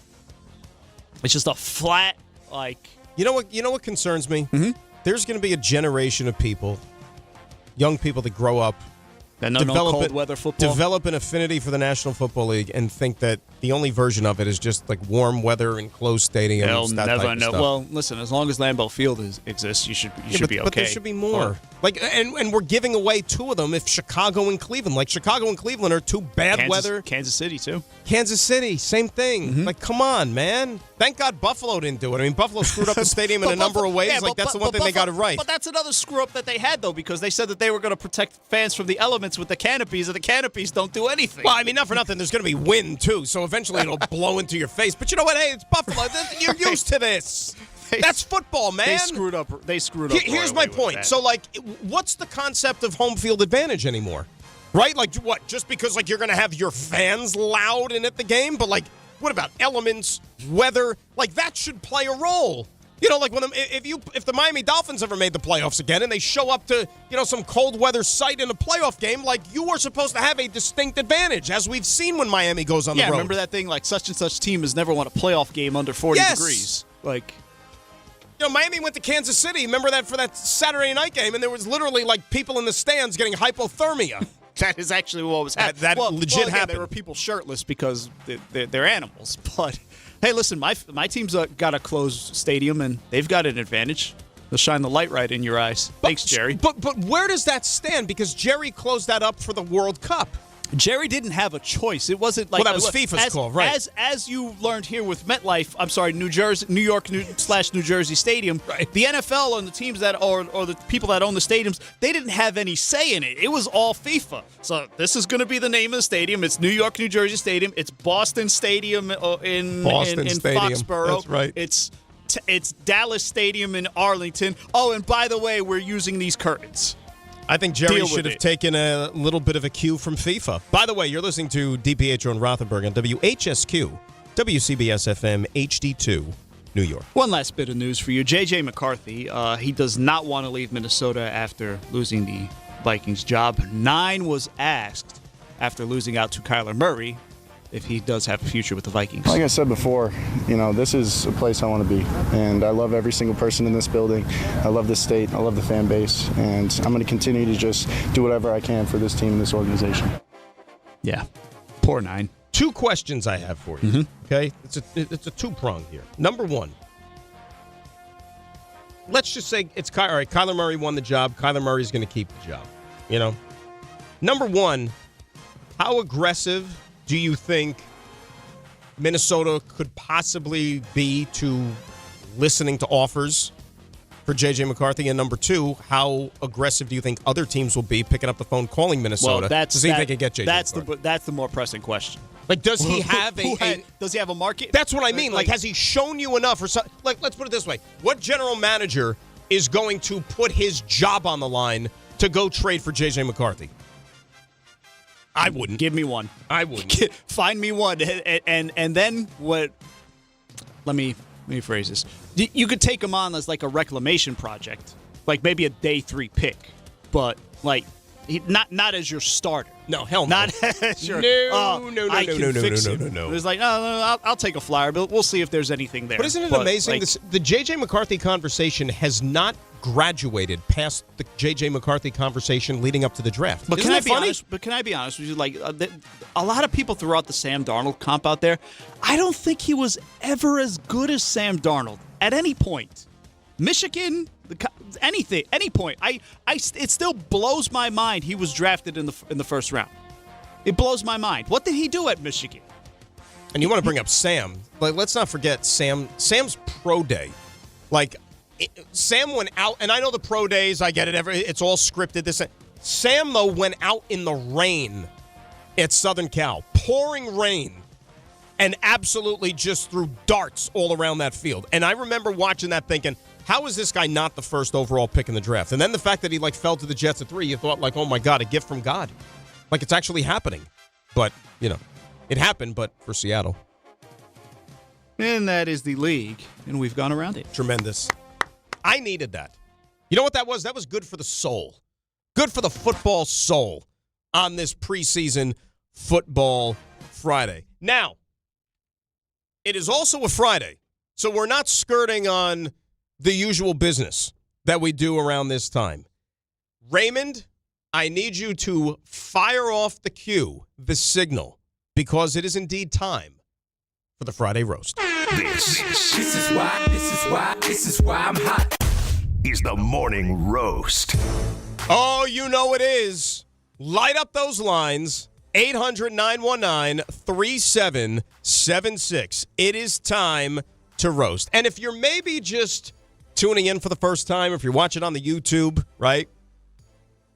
It's just a flat, like. You know what concerns me? Mm-hmm. There's going to be a generation of people, young people that grow up, that know cold weather football, develop an affinity for the National Football League, and think that the only version of it is just like warm weather and closed stadiums. They'll that never type of know. stuff. Well, listen, as long as Lambeau Field exists, you should be okay. But there should be more. And we're giving away two of them. If Chicago and Cleveland, like Chicago and Cleveland are two bad weather. Kansas City too. Kansas City, same thing. Mm-hmm. Like, come on, man. Thank God Buffalo didn't do it. I mean, Buffalo screwed up the stadium in a number of ways. That's the one thing they got it right. But that's another screw up that they had, though, because they said that they were going to protect fans from the elements with the canopies, and the canopies don't do anything. Well, I mean, not for nothing. There's going to be wind too, so eventually it'll blow into your face. But you know what? Hey, it's Buffalo. You're used to this. That's football, man. They screwed up. Here's my point. So, like, what's the concept of home field advantage anymore? Right? Like, what? Just because, like, you're going to have your fans loud in at the game? But, like, what about elements, weather? Like, that should play a role. You know, like, if the Miami Dolphins ever made the playoffs again and they show up to, some cold weather site in a playoff game, like, you are supposed to have a distinct advantage, as we've seen when Miami goes on the road. Yeah, remember that thing, like, such and such team has never won a playoff game under 40 degrees. Like, Miami went to Kansas City. Remember that for that Saturday night game, and there was literally, like, people in the stands getting hypothermia. That is actually what was happening. That legit happened. There were people shirtless because they're animals. But, hey, listen, my team's got a closed stadium, and they've got an advantage. They'll shine the light right in your eyes. Thanks, Jerry. But where does that stand? Because Jerry closed that up for the World Cup. Jerry didn't have a choice. It wasn't like that was FIFA's call, right? As you learned here with MetLife, I'm sorry, New York New Jersey Stadium. Right. The NFL and the teams that or the people that own the stadiums, they didn't have any say in it. It was all FIFA. So this is going to be the name of the stadium. It's New York New Jersey Stadium. It's Boston Stadium in Foxborough. That's right. It's Dallas Stadium in Arlington. Oh, and by the way, we're using these curtains. I think Jerry should have taken a little bit of a cue from FIFA. By the way, you're listening to DiPietro and Rothenberg on WHSQ, WCBS FM, HD2, New York. One last bit of news for you. J.J. McCarthy, he does not want to leave Minnesota after losing the Vikings job. 9 was asked after losing out to Kyler Murray if he does have a future with the Vikings. Like I said before, this is a place I want to be. And I love every single person in this building. I love this state. I love the fan base. And I'm going to continue to just do whatever I can for this team and this organization. Yeah. Poor 9. 2 questions I have for you. Mm-hmm. Okay? It's a two-prong here. Number 1. Let's just say it's all right, Kyler Murray won the job. Kyler Murray's going to keep the job. Number 1, how aggressive do you think Minnesota could possibly be to listening to offers for J.J. McCarthy? And number 2, how aggressive do you think other teams will be picking up the phone, calling Minnesota to see if they can get J.J. McCarthy? That's the more pressing question. Like, does he have does he have a market? That's what I mean. Like, has he shown you enough? Or something? Like, let's put it this way. What general manager is going to put his job on the line to go trade for J.J. McCarthy? I wouldn't. Give me one. I wouldn't. Find me one. And then what? let me phrase this. You could take him on as like a reclamation project, like maybe a day 3 pick, but like not as your starter. No, hell no. Not as your No. It's like, no, I'll take a flyer, but we'll see if there's anything there. But isn't it amazing? The J.J. McCarthy conversation has not graduated past the J.J. McCarthy conversation leading up to the draft. But Isn't can I that be funny? honest? But can I be honest with you? Like, a lot of people threw out the Sam Darnold comp out there. I don't think he was ever as good as Sam Darnold at any point. Michigan, anything, any point. It still blows my mind he was drafted in the first round. It blows my mind. What did he do at Michigan? And you want to bring up Sam. Like, let's not forget Sam's pro day. Like, Sam went out, and I know the pro days, I get it, it's all scripted. Sam, though, went out in the rain at Southern Cal. Pouring rain. And absolutely just threw darts all around that field. And I remember watching that thinking, how is this guy not the first overall pick in the draft? And then the fact that he fell to the Jets at 3, you thought oh my God, a gift from God. Like it's actually happening. But, it happened, but for Seattle. And that is the league, and we've gone around it. Tremendous. I needed that. You know what that was? That was good for the soul. Good for the football soul on this preseason football Friday. Now, it is also a Friday, so we're not skirting on the usual business that we do around this time. Raymond, I need you to fire off the cue, the signal, because it is indeed time for the Friday roast. This is why I'm hot. Is the morning roast. Oh, you know it is. Light up those lines. 800-919-3776. It is time to roast. And if you're maybe just tuning in for the first time, if you're watching on the YouTube, right,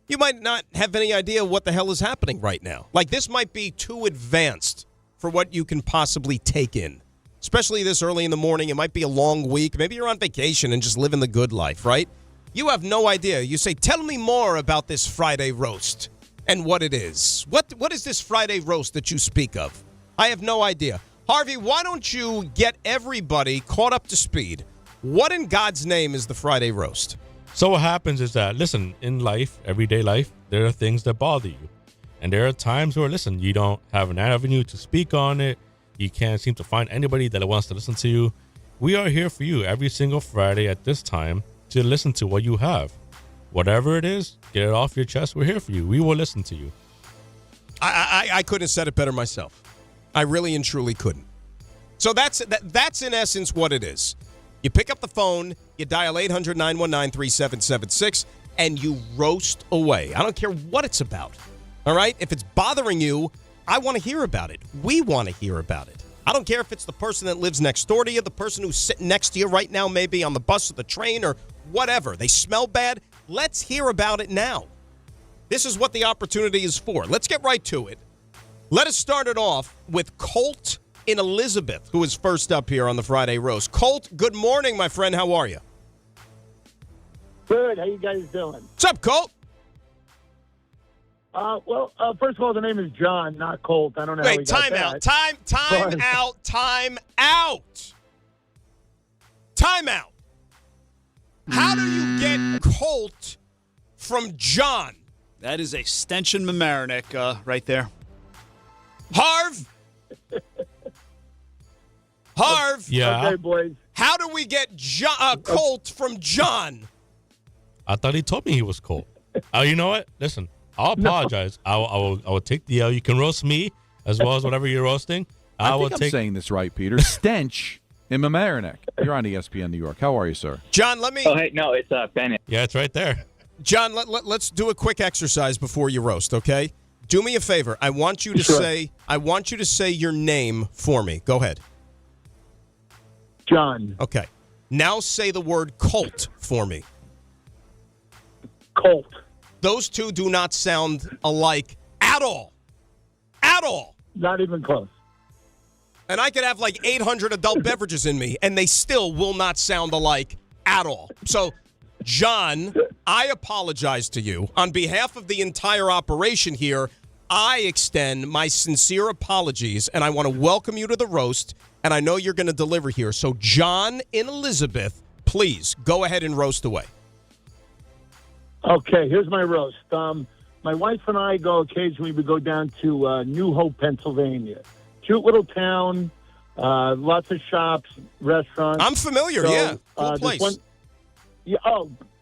you might not have any idea what the hell is happening right now. Like, this might be too advanced for what you can possibly take in. Especially this early in the morning. It might be a long week. Maybe you're on vacation and just living the good life, right? You have no idea. You say, tell me more about this Friday roast and what it is. What is this Friday roast that you speak of? I have no idea. Harvey, why don't you get everybody caught up to speed? What in God's name is the Friday roast? So what happens is that, listen, in life, everyday life, there are things that bother you. And there are times where, listen, you don't have an avenue to speak on it. You can't seem to find anybody that wants to listen to you. We are here for you every single Friday at this time to listen to what you have. Whatever it is, get it off your chest. We're here for you. We will listen to you. I couldn't have said it better myself. I really and truly couldn't. So that's in essence what it is. You pick up the phone, you dial 800-919-3776, and you roast away. I don't care what it's about. All right? If it's bothering you, I want to hear about it. We want to hear about it. I don't care if it's the person that lives next door to you, the person who's sitting next to you right now, maybe on the bus or the train or whatever. They smell bad. Let's hear about it now. This is what the opportunity is for. Let's get right to it. Let us start it off with Colt in Elizabeth, who is first up here on the Friday roast. Colt, good morning, my friend. How are you? Good. How you guys doing? What's up, Colt? First of all, the name is John, not Colt. I don't know how we got time that. out. Time out. How do you get Colt from John? That is a stench in Mamaroneck right there. Harv? Yeah. Okay, boys. How do we get Colt from John? I thought he told me he was Colt. You know what? Listen, I'll apologize. I will take the L. You can roast me as well as whatever you're roasting. I think I'm saying this right, Peter. Stench in Mamaroneck. You're on ESPN New York. How are you, sir? John, let me... Oh, hey, no, it's Bennett. Yeah, it's right there. John, let's do a quick exercise before you roast, okay? Do me a favor. I want you to say your name for me. Go ahead. John. Okay. Now say the word Colt for me. Colt. Those two do not sound alike at all. At all. Not even close. And I could have like 800 adult beverages in me, and they still will not sound alike at all. So, John, I apologize to you. On behalf of the entire operation here, I extend my sincere apologies, and I want to welcome you to the roast, and I know you're going to deliver here. So, John and Elizabeth, please go ahead and roast away. Okay, here's my roast. My wife and I occasionally we go down to New Hope, Pennsylvania. Cute little town, lots of shops, restaurants. I'm familiar, So, yeah. Cool place.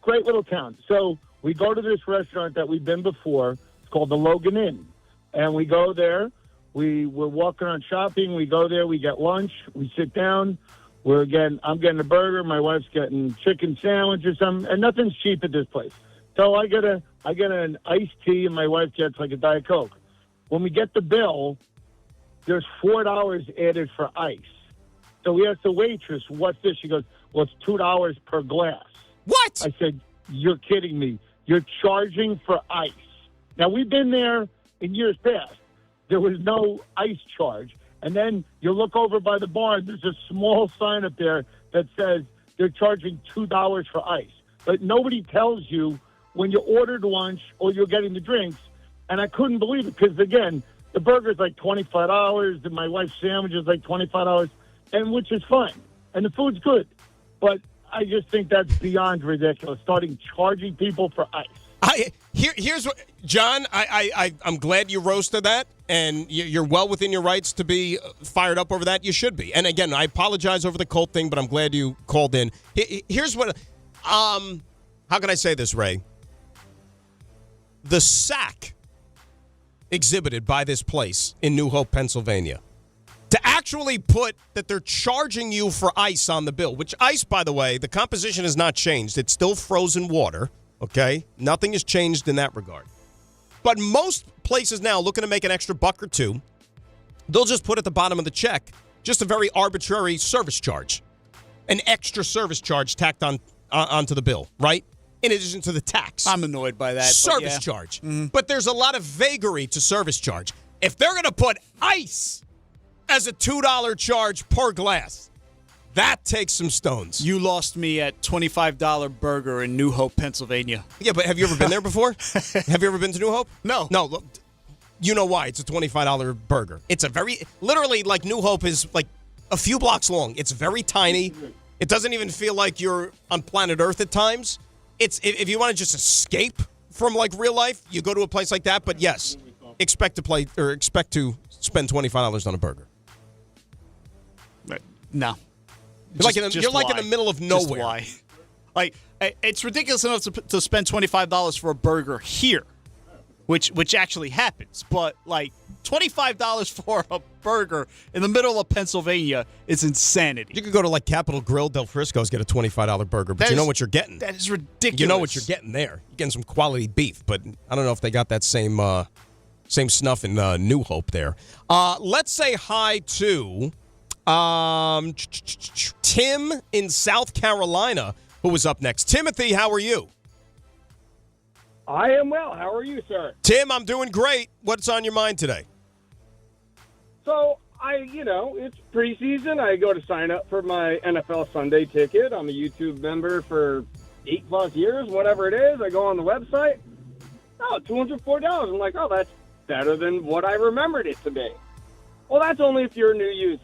Great little town. So we go to this restaurant that we've been before. It's called the Logan Inn. And we go there. We're walking around shopping. We go there. We get lunch. We sit down. I'm getting a burger. My wife's getting chicken sandwich or something. And nothing's cheap at this place. So I get an iced tea, and my wife gets like a Diet Coke. When we get the bill, there's $4 added for ice. So we asked the waitress, "What's this?" She goes, "Well, it's $2 per glass." What? I said, "You're kidding me. You're charging for ice." Now, we've been there in years past. There was no ice charge. And then you look over by the bar, and there's a small sign up there that says they're charging $2 for ice. But nobody tells you when you ordered lunch or you're getting the drinks. And I couldn't believe it because, again, the burger's like $25, and my wife's sandwich is like $25, and which is fine. And the food's good. But I just think that's beyond ridiculous, starting charging people for ice. Here's what, John, I'm glad you roasted that, and you're well within your rights to be fired up over that. You should be. And, again, I apologize over the Colt thing, but I'm glad you called in. Here's what, how can I say this, Ray? The sack exhibited by this place in New Hope, Pennsylvania, to actually put that they're charging you for ice on the bill, which ice, by the way, the composition has not changed. It's still frozen water, okay? Nothing has changed in that regard. But most places now looking to make an extra $1 or $2, they'll just put at the bottom of the check just a very arbitrary service charge, an extra service charge tacked onto the bill, right? In addition to the tax. I'm annoyed by that. Service charge. Mm-hmm. But there's a lot of vagary to service charge. If they're going to put ice as a $2 charge per glass, that takes some stones. You lost me at $25 burger in New Hope, Pennsylvania. Yeah, but have you ever been there before? Have you ever been to New Hope? No. No, look, you know why. It's a $25 burger. It's literally like New Hope is like a few blocks long. It's very tiny. It doesn't even feel like you're on planet Earth at times. If you want to just escape from like real life, you go to a place like that. But yes, expect to spend $25 on a burger. No, you're like in the middle of nowhere. Just why? Like it's ridiculous enough to spend $25 for a burger here, which actually happens. But like $25 for a burger in the middle of Pennsylvania is insanity. You could go to like Capitol Grill, Del Frisco's, get a $25 burger, but you know what you're getting. That is ridiculous. You know what you're getting there. You're getting some quality beef, but I don't know if they got that same snuff in New Hope there. Let's say hi to Tim in South Carolina, who was up next. Timothy, how are you? I am well. How are you, sir? Tim, I'm doing great. What's on your mind today? So, it's preseason. I go to sign up for my NFL Sunday ticket. I'm a YouTube member for 8+ years, whatever it is. I go on the website. Oh, $204. I'm like, oh, that's better than what I remembered it to be. Well, that's only if you're a new user.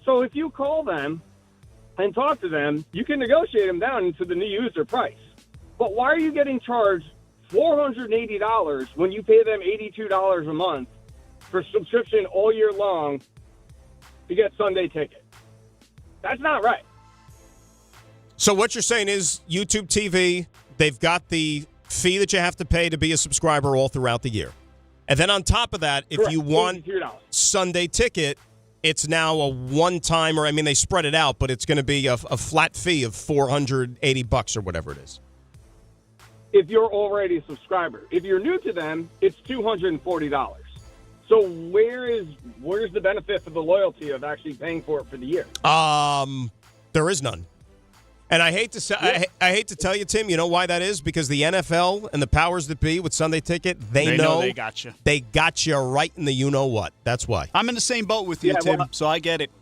So if you call them and talk to them, you can negotiate them down into the new user price. But why are you getting charged $480 when you pay them $82 a month for subscription all year long to get Sunday ticket? That's not right. So what you're saying is YouTube TV, they've got the fee that you have to pay to be a subscriber all throughout the year. And then on top of that, if you want Sunday ticket, it's now a one-time, or they spread it out, but it's going to be a flat fee of $480 or whatever it is. If you're already a subscriber. If you're new to them, it's $240. So where's the benefit for the loyalty of actually paying for it for the year? There is none. And I hate to say, I hate to tell you, Tim, you know why that is? Because the NFL and the powers that be with Sunday Ticket, they know they got you. They got you right in the you-know-what. That's why. I'm in the same boat with you, Tim, so I get it.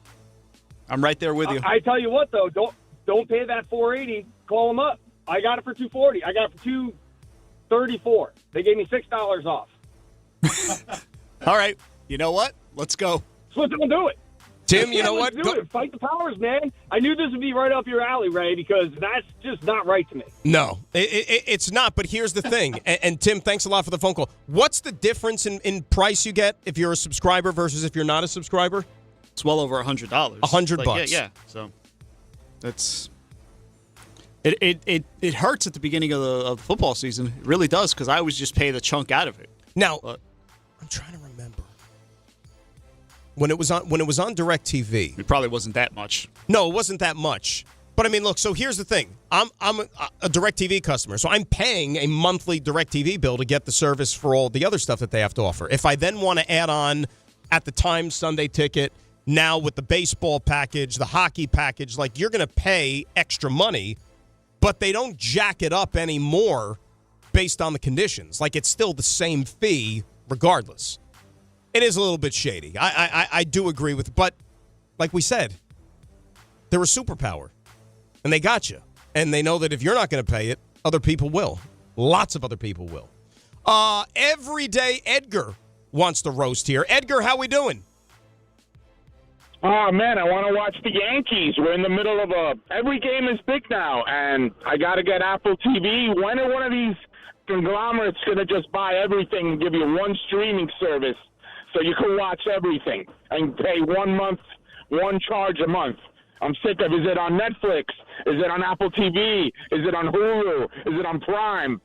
I'm right there with you. I tell you what, though, don't pay that $480. Call them up. I got it for $240. I got it for $234. They gave me $6 off. All right. You know what? Let's go. So don't do it. Tim, you know what? Do it. Fight the powers, man. I knew this would be right up your alley, Ray, because that's just not right to me. No, it's not. But here's the thing. And Tim, thanks a lot for the phone call. What's the difference in price you get if you're a subscriber versus if you're not a subscriber? It's well over $100. $100. Yeah. So that's it hurts at the beginning of the football season. It really does, because I always just pay the chunk out of it. Now, I'm trying to remember when it was on DirecTV. It probably wasn't that much. No, it wasn't that much. But I mean, look. So here's the thing. I'm a DirecTV customer, so I'm paying a monthly DirecTV bill to get the service for all the other stuff that they have to offer. If I then want to add on at the time Sunday ticket, now with the baseball package, the hockey package, like, you're going to pay extra money, but they don't jack it up anymore based on the conditions. Like, it's still the same fee regardless. It is a little bit shady. I do agree with it. But like we said, they're a superpower, and they got you. And they know that if you're not going to pay it, other people will. Lots of other people will. Everyday Edgar wants to roast here. Edgar, how we doing? Oh, man, I want to watch the Yankees. We're in the middle of every game is big now, and I got to get Apple TV. When are one of these conglomerates going to just buy everything and give you one streaming service so you can watch everything and pay 1 month, one charge a month? I'm sick of, is it on Netflix? Is it on Apple TV? Is it on Hulu? Is it on Prime?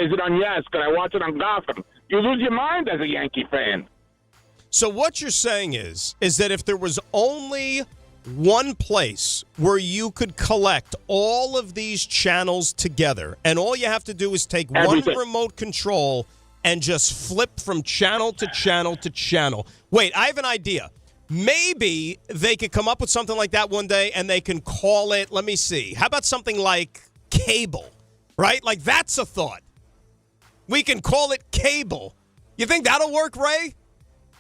Is it on Yes? Can I watch it on Gotham? You lose your mind as a Yankee fan. So what you're saying is that if there was only one place where you could collect all of these channels together, and all you have to do is take everything. One remote control and just flip from channel to channel to channel. Wait, I have an idea. Maybe they could come up with something like that one day, and they can call it, let me see, how about something like cable, right? Like, that's a thought. We can call it cable. You think that'll work, Ray?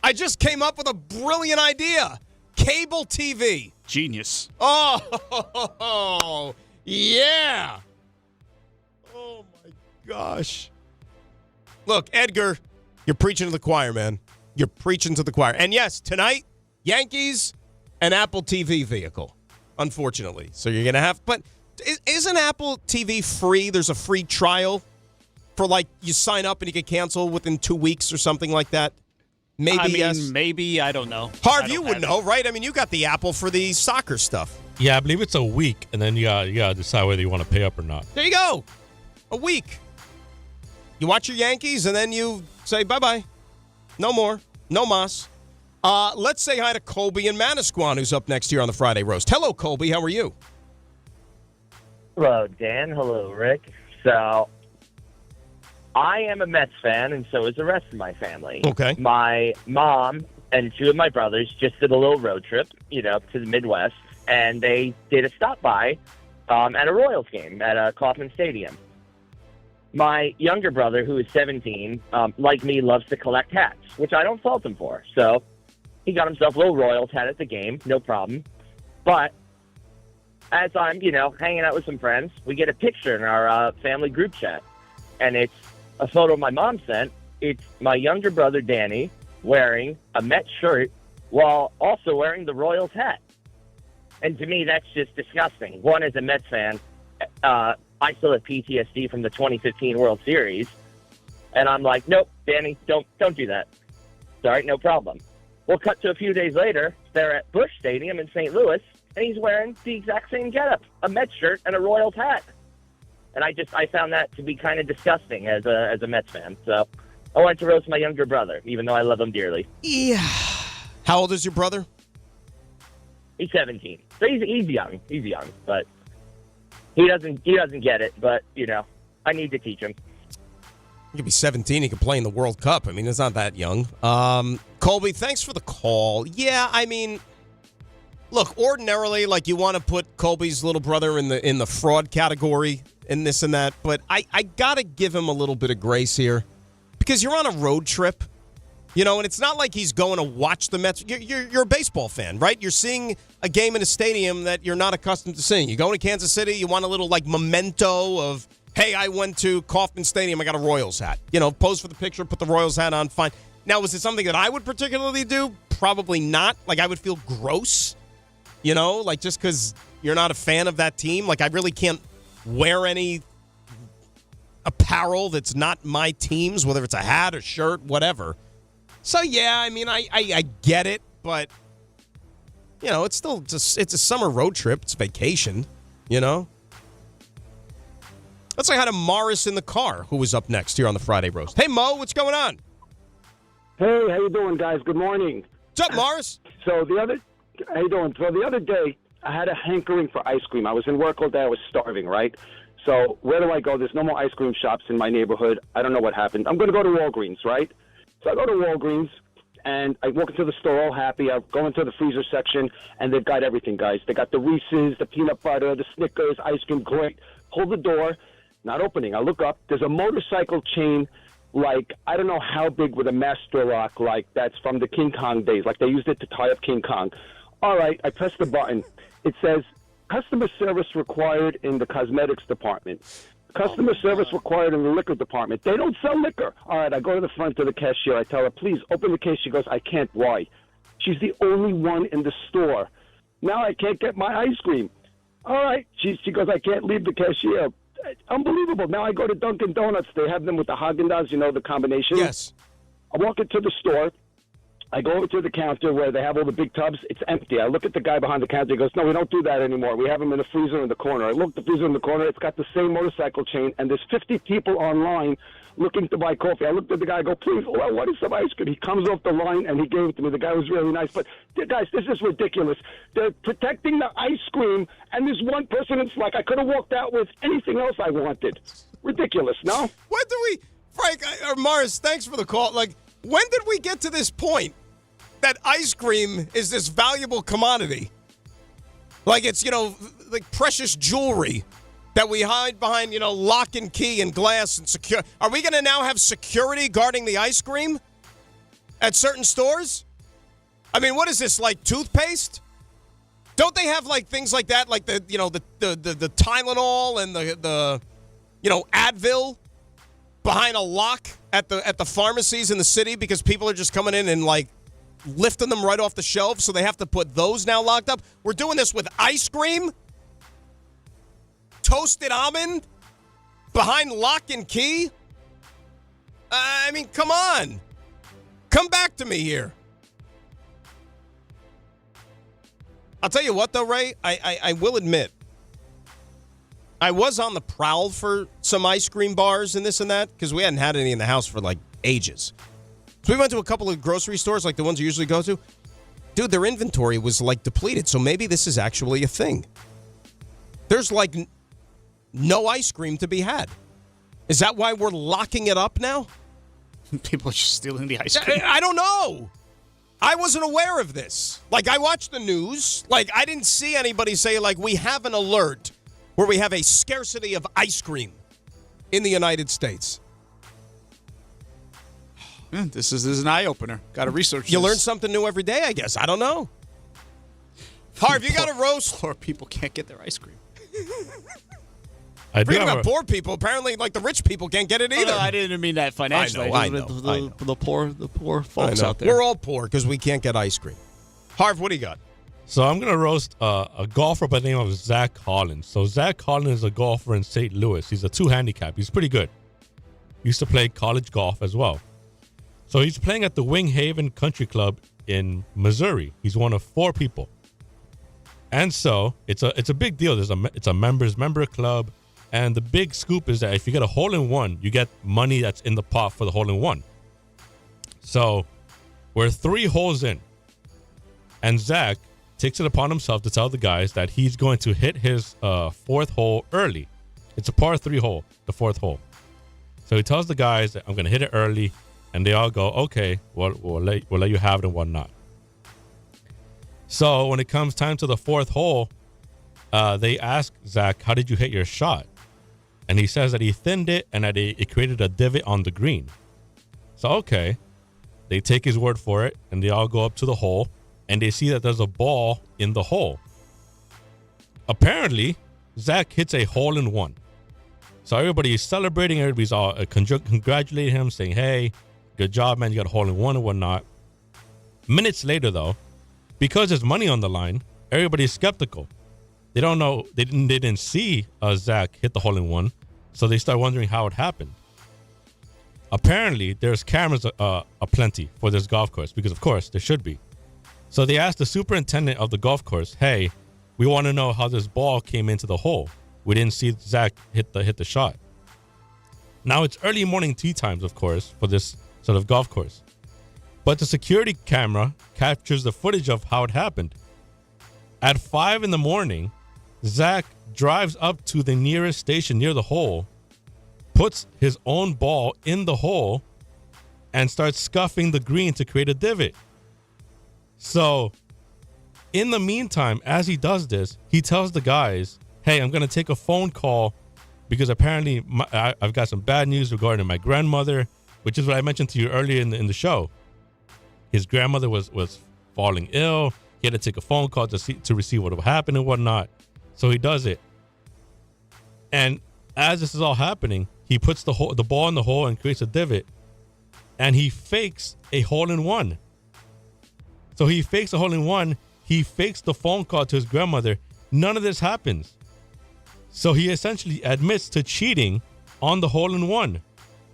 I just came up with a brilliant idea. Cable TV. Genius. Oh, yeah. Oh, my gosh. Look, Edgar, you're preaching to the choir, man. You're preaching to the choir. And yes, tonight, Yankees and Apple TV vehicle, unfortunately. So you're going to have, but isn't Apple TV free? There's a free trial for, like, you sign up and you can cancel within 2 weeks or something like that. Maybe, yes. Maybe, I don't know. Harv, you would know, right? I mean, you got the Apple for the soccer stuff. Yeah, I believe it's a week, and then you gotta decide whether you want to pay up or not. There you go. A week. You watch your Yankees, and then you say bye-bye. No more. No mas. Let's say hi to Colby in Manasquan, who's up next here on the Friday Roast. Hello, Colby. How are you? Hello, Dan. Hello, Rick. So, I am a Mets fan, and so is the rest of my family. Okay. My mom and two of my brothers just did a little road trip, to the Midwest, and they did a stop by at a Royals game at Kauffman Stadium. My younger brother, who is 17, like me, loves to collect hats, which I don't fault him for. So he got himself a little Royals hat at the game, no problem. But as I'm, hanging out with some friends, we get a picture in our family group chat, and it's a photo my mom sent. It's my younger brother, Danny, wearing a Mets shirt while also wearing the Royals hat. And to me, that's just disgusting. One, as a Mets fan, I still have PTSD from the 2015 World Series. And I'm like, nope, Danny, don't do that. Sorry, no problem. We'll cut to a few days later. They're at Busch Stadium in St. Louis, and he's wearing the exact same getup, a Mets shirt and a Royals hat. And I found that to be kind of disgusting as a Mets fan. So I wanted to roast my younger brother, even though I love him dearly. Yeah. How old is your brother? He's 17. So he's young. He's young, but he doesn't get it. But I need to teach him. He could be 17. He could play in the World Cup. I mean, it's not that young. Colby, thanks for the call. Yeah, I mean, look, ordinarily, like, you want to put Colby's little brother in the fraud category and this and that, but I got to give him a little bit of grace here because you're on a road trip, and it's not like he's going to watch the Mets. You're a baseball fan, right? You're seeing a game in a stadium that you're not accustomed to seeing. You go to Kansas City, you want a little, like, memento of, hey, I went to Kauffman Stadium, I got a Royals hat. Pose for the picture, put the Royals hat on, fine. Now, was it something that I would particularly do? Probably not. Like, I would feel gross, just because you're not a fan of that team. Like, I really can't wear any apparel that's not my team's, whether it's a hat, a shirt, whatever. So, yeah, I mean, I get it, but, it's still just, it's a summer road trip. It's vacation, Let's say hi to Morris in the car, who was up next here on the Friday Roast. Hey, Mo, what's going on? Hey, how you doing, guys? Good morning. What's up, Morris? How you doing? So the other day, I had a hankering for ice cream. I was in work all day. I was starving, right? So where do I go? There's no more ice cream shops in my neighborhood. I don't know what happened. I'm going to go to Walgreens, right? So I go to Walgreens, and I walk into the store all happy. I go into the freezer section, and they've got everything, guys. They got the Reese's, the peanut butter, the Snickers, ice cream, great. Pull the door, not opening. I look up. There's a motorcycle chain, like, I don't know how big, with a master lock, like that's from the King Kong days. Like, they used it to tie up King Kong. All right, I press the button. It says, customer service required in the cosmetics department. Customer service required in the liquor department. They don't sell liquor. All right, I go to the front of the cashier. I tell her, please, open the case. She goes, I can't. Why? She's the only one in the store. Now I can't get my ice cream. All right. She goes, I can't leave the cashier. Unbelievable. Now I go to Dunkin' Donuts. They have them with the Haagen-Dazs, the combination. Yes. I walk into the store. I go over to the counter where they have all the big tubs. It's empty. I look at the guy behind the counter. He goes, no, we don't do that anymore. We have them in the freezer in the corner. I look at the freezer in the corner. It's got the same motorcycle chain, and there's 50 people online looking to buy coffee. I looked at the guy. I go, please, well, what is some ice cream? He comes off the line, and he gave it to me. The guy was really nice. But, guys, this is ridiculous. They're protecting the ice cream, and there's one person that's like, I could have walked out with anything else I wanted. Ridiculous, no? When did we, Frank, or Morris, thanks for the call. Like, when did we get to this point that ice cream is this valuable commodity? Like it's, like precious jewelry that we hide behind, lock and key and glass and secure. Are we going to now have security guarding the ice cream at certain stores? I mean, what is this, like toothpaste? Don't they have like things like that, like the Tylenol and the Advil behind a lock at the pharmacies in the city because people are just coming in and like lifting them right off the shelf, so they have to put those now locked up? We're doing this with ice cream, toasted almond, behind lock and key. I mean, come on. Come back to me here. I'll tell you what, though, Ray, I will admit, I was on the prowl for some ice cream bars and this and that because we hadn't had any in the house for, like, ages. So we went to a couple of grocery stores, like the ones you usually go to. Dude, their inventory was, like, depleted, so maybe this is actually a thing. There's, like, no ice cream to be had. Is that why we're locking it up now? People are just stealing the ice cream. I don't know. I wasn't aware of this. Like, I watched the news. Like, I didn't see anybody say, like, we have an alert where we have a scarcity of ice cream in the United States. Man, this is an eye-opener. Got to research You this. learn something new every day, I guess. I don't know. Harv, you got a roast? Poor people can't get their ice cream. Forget about poor people. Apparently, like, the rich people can't get it either. I didn't mean that financially. I know. The poor folks out there. We're all poor because we can't get ice cream. Harv, what do you got? So I'm going to roast a golfer by the name of Zach Carlin. So Zach Carlin is a golfer in St. Louis. He's a 2 handicap. He's pretty good. He used to play college golf as well. So he's playing at the Wing Haven Country Club in Missouri. He's one of 4 people. And so it's a big deal. It's a member club. And the big scoop is that if you get a hole-in-one, you get money that's in the pot for the hole-in-one. So we're 3 holes in. And Zach takes it upon himself to tell the guys that he's going to hit his 4th hole early. It's a par 3 hole, the 4th hole. So he tells the guys that I'm going to hit it early. And they all go, okay, we'll let you have it and whatnot. So when it comes time to the 4th hole, they ask Zach, how did you hit your shot? And he says that he thinned it and that it created a divot on the green. So, okay. They take his word for it, and they all go up to the hole, and they see that there's a ball in the hole. Apparently, Zach hits a hole-in-one. So everybody's celebrating. Everybody's all congratulating him, saying, hey, good job, man. You got a hole-in-one and whatnot. Minutes later, though, because there's money on the line, everybody's skeptical. They don't know. They didn't see Zach hit the hole-in-one, so they start wondering how it happened. Apparently, there's cameras aplenty for this golf course because, of course, there should be. So they asked the superintendent of the golf course, hey, we want to know how this ball came into the hole. We didn't see Zach hit the shot. Now, it's early morning tee times, of course, for this sort of golf course. But the security camera captures the footage of how it happened. At 5 in the morning, Zach drives up to the nearest station near the hole, puts his own ball in the hole, and starts scuffing the green to create a divot. So, in the meantime, as he does this, he tells the guys, hey, I'm going to take a phone call because apparently I've got some bad news regarding my grandmother, which is what I mentioned to you earlier in the show. His grandmother was falling ill. He had to take a phone call to receive what happened and whatnot. So he does it. And as this is all happening, he puts the ball in the hole and creates a divot. And he fakes a hole-in-one. So he fakes a hole-in-one. He fakes the phone call to his grandmother. None of this happens. So he essentially admits to cheating on the hole-in-one.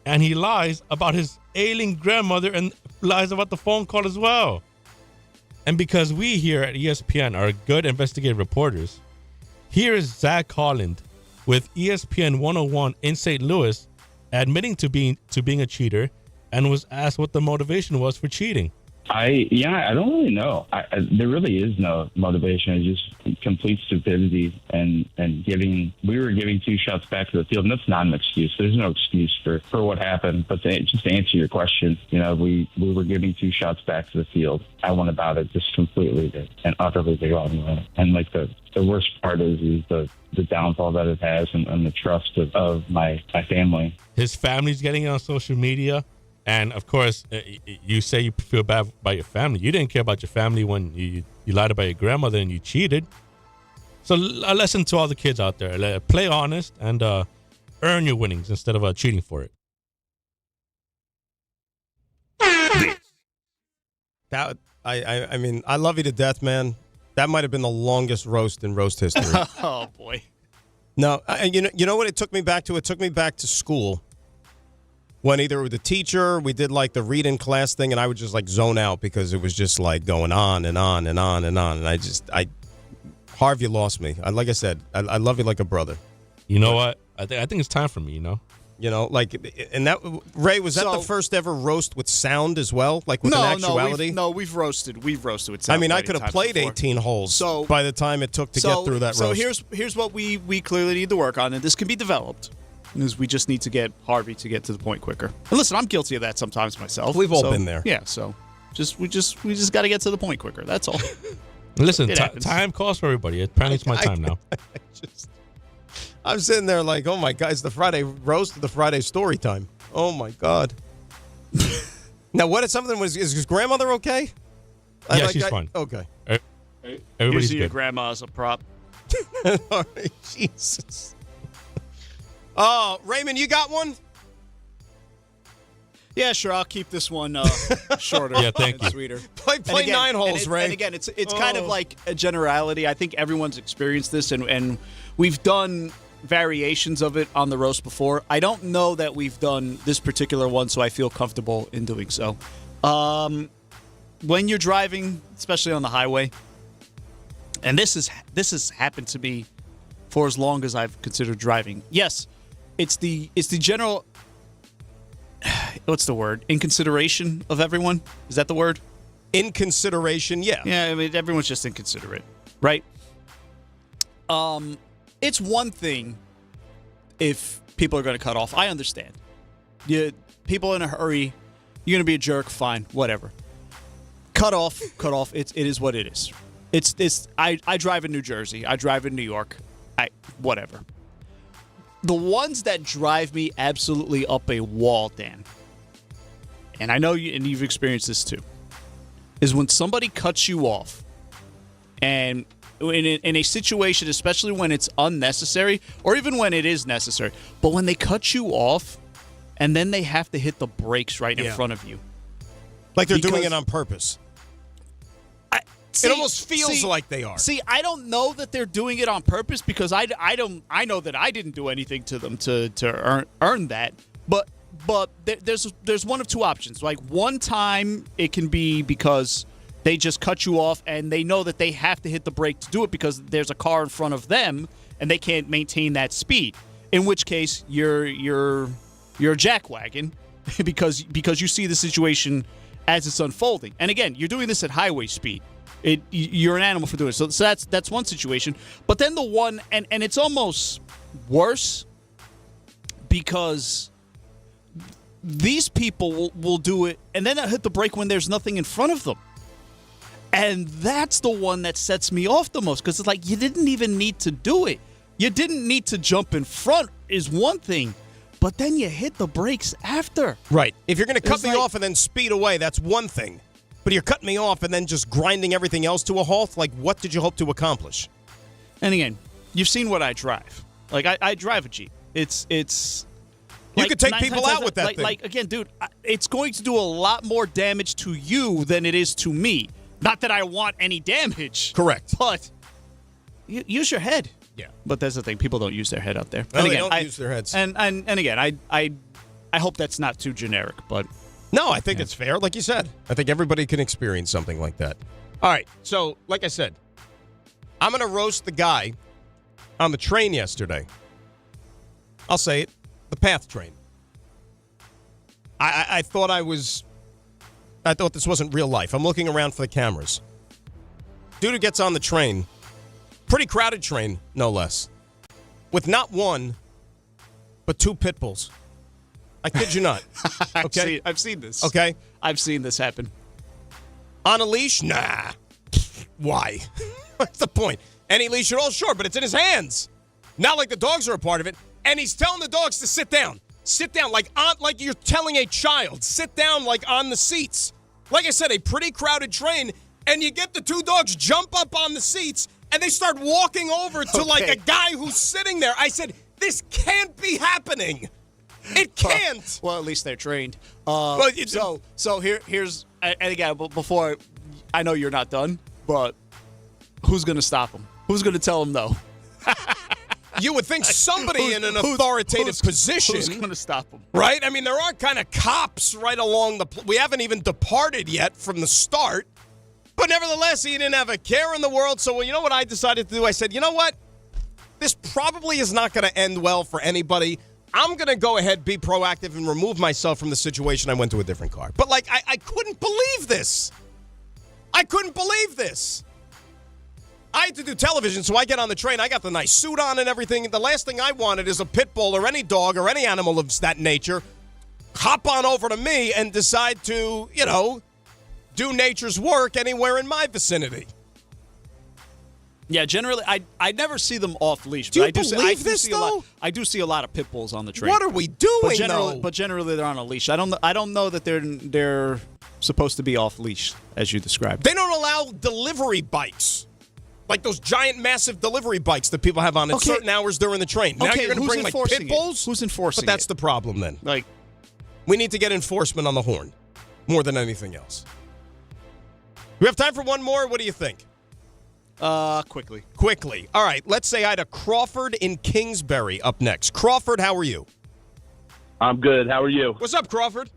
And he lies about his ailing grandmother and lies about the phone call as well. And because we here at ESPN are good investigative reporters, here is Zach Carlin with ESPN 101 in St. Louis admitting to being a cheater and was asked what the motivation was for cheating. I don't really know. There really is no motivation. It's just complete stupidity and we were giving 2 shots back to the field, and that's not an excuse. There's no excuse for what happened. But just to answer your question, we were giving 2 shots back to the field. I went about it just completely and utterly the wrong way. And like the worst part is the downfall that it has and the trust of my family. His family's getting it on social media. And, of course, you say you feel bad about your family. You didn't care about your family when you lied about your grandmother and you cheated. So a lesson to all the kids out there. Play honest and earn your winnings instead of cheating for it. That I mean, I love you to death, man. That might have been the longest roast in roast history. Oh, boy. No, you know what it took me back to? It took me back to school. When either with the teacher, we did like the read-in class thing, and I would just like zone out because it was just like going on and on and on and on. And Harv, you lost me. Like I said, I love you like a brother. You know what? I think it's time for me, and that, Ray, was that the first ever roast with sound as well? Like with an actuality? We've roasted with sound. I mean, I could have played before. 18 holes by the time it took to get through that roast. So here's what we clearly need to work on, and this can be developed. Is we just need to get Harvey to get to the point quicker. And listen, I'm guilty of that sometimes myself. We've all been there. Yeah, so we just got to get to the point quicker. That's all. Listen, time calls for everybody. Apparently, it's my time now. I'm sitting there like, oh my God, it's the Friday roast, the Friday story time. Oh my God. Now, what if something is his grandmother okay? Yeah, she's fine. Okay. Everybody's Usually your good. grandma as a prop. All right, Jesus. Oh, Raymond, you got one? Yeah, sure. I'll keep this one shorter. Yeah, thank you. Sweeter. Play again, 9 holes, Ray. And again, it's kind of like a generality. I think everyone's experienced this, and we've done variations of it on the roast before. I don't know that we've done this particular one, so I feel comfortable in doing so. When you're driving, especially on the highway, and this has happened to me for as long as I've considered driving. Yes. It's the general, what's the word? Inconsideration of everyone? Is that the word? Inconsideration, yeah. Yeah, I mean, everyone's just inconsiderate, right? It's one thing if people are going to cut off. I understand. People in a hurry, you're going to be a jerk, fine, whatever. Cut off. It is what it is. I drive in New Jersey. I drive in New York. Whatever. The ones that drive me absolutely up a wall, Dan, and I know you, and you've experienced this too, is when somebody cuts you off, and in a situation, especially when it's unnecessary or even when it is necessary. But when they cut you off and then they have to hit the brakes right in front of you. Like they're doing it on purpose. See, it almost feels like they are. See, I don't know that they're doing it on purpose because I know that I didn't do anything to them to earn that. But there's one of two options. Like one time it can be because they just cut you off and they know that they have to hit the brake to do it because there's a car in front of them and they can't maintain that speed. In which case you're a jackwagon because you see the situation as it's unfolding. And again, you're doing this at highway speed. You're an animal for doing it. So that's one situation. But then the one, and it's almost worse because these people will do it, and then they'll hit the brake when there's nothing in front of them. And that's the one that sets me off the most because it's like you didn't even need to do it. You didn't need to jump in front is one thing, but then you hit the brakes after. Right. If you're going to cut me off and then speed away, that's one thing. But you're cutting me off and then just grinding everything else to a halt? Like, what did you hope to accomplish? And again, you've seen what I drive. Like, I drive a Jeep. It's you could take people out with that thing. Like, again, dude, it's going to do a lot more damage to you than it is to me. Not that I want any damage. Correct. But use your head. Yeah. But that's the thing. People don't use their head out there. Well, and again, they don't use their heads. And again, I hope that's not too generic, but... No, I think it's fair, like you said. I think everybody can experience something like that. All right, so, like I said, I'm going to roast the guy on the train yesterday. I'll say it, the PATH train. I thought I thought this wasn't real life. I'm looking around for the cameras. Dude who gets on the train, pretty crowded train, no less, with not one, but two pit bulls. I kid you not. Okay, I've seen this. Okay, I've seen this happen. On a leash? Nah. Why? What's the point? Any leash at all? Sure, but it's in his hands. Not like the dogs are a part of it. And he's telling the dogs to sit down. Sit down like you're telling a child. Sit down like on the seats. Like I said, a pretty crowded train, and you get the two dogs jump up on the seats, and they start walking over to like a guy who's sitting there. I said, this can't be happening. It can't. Well, at least they're trained. So here's and again before I know you're not done, but who's going to stop them? Who's going to tell them no? You would think somebody in an authoritative position. Who's going to stop them? Right? I mean, there are kind of cops right along we haven't even departed yet from the start. But nevertheless, he didn't have a care in the world. So, you know what I decided to do? I said, you know what? This probably is not going to end well for anybody. I'm going to go ahead, be proactive, and remove myself from the situation. I went to a different car. But, like, I couldn't believe this. I couldn't believe this. I had to do television, so I get on the train. I got the nice suit on and everything. The last thing I wanted is a pit bull or any dog or any animal of that nature hop on over to me and decide to, do nature's work anywhere in my vicinity. Yeah, generally, I never see them off leash. Do you but believe this, though? I do see a lot of pit bulls on the train. What are we doing, But generally, they're on a leash. I don't know that they're supposed to be off leash as you described. They don't allow delivery bikes, like those giant, massive delivery bikes that people have on at certain hours during the train. Now you're going to bring like pit bulls. Who's enforcing it? But that's the problem then. Like, we need to get enforcement on the horn more than anything else. We have time for one more. What do you think? Quickly. All right, let's say I had a Crawford in Kingsbury up next. Crawford, how are you? I'm good. How are you? What's up, Crawford?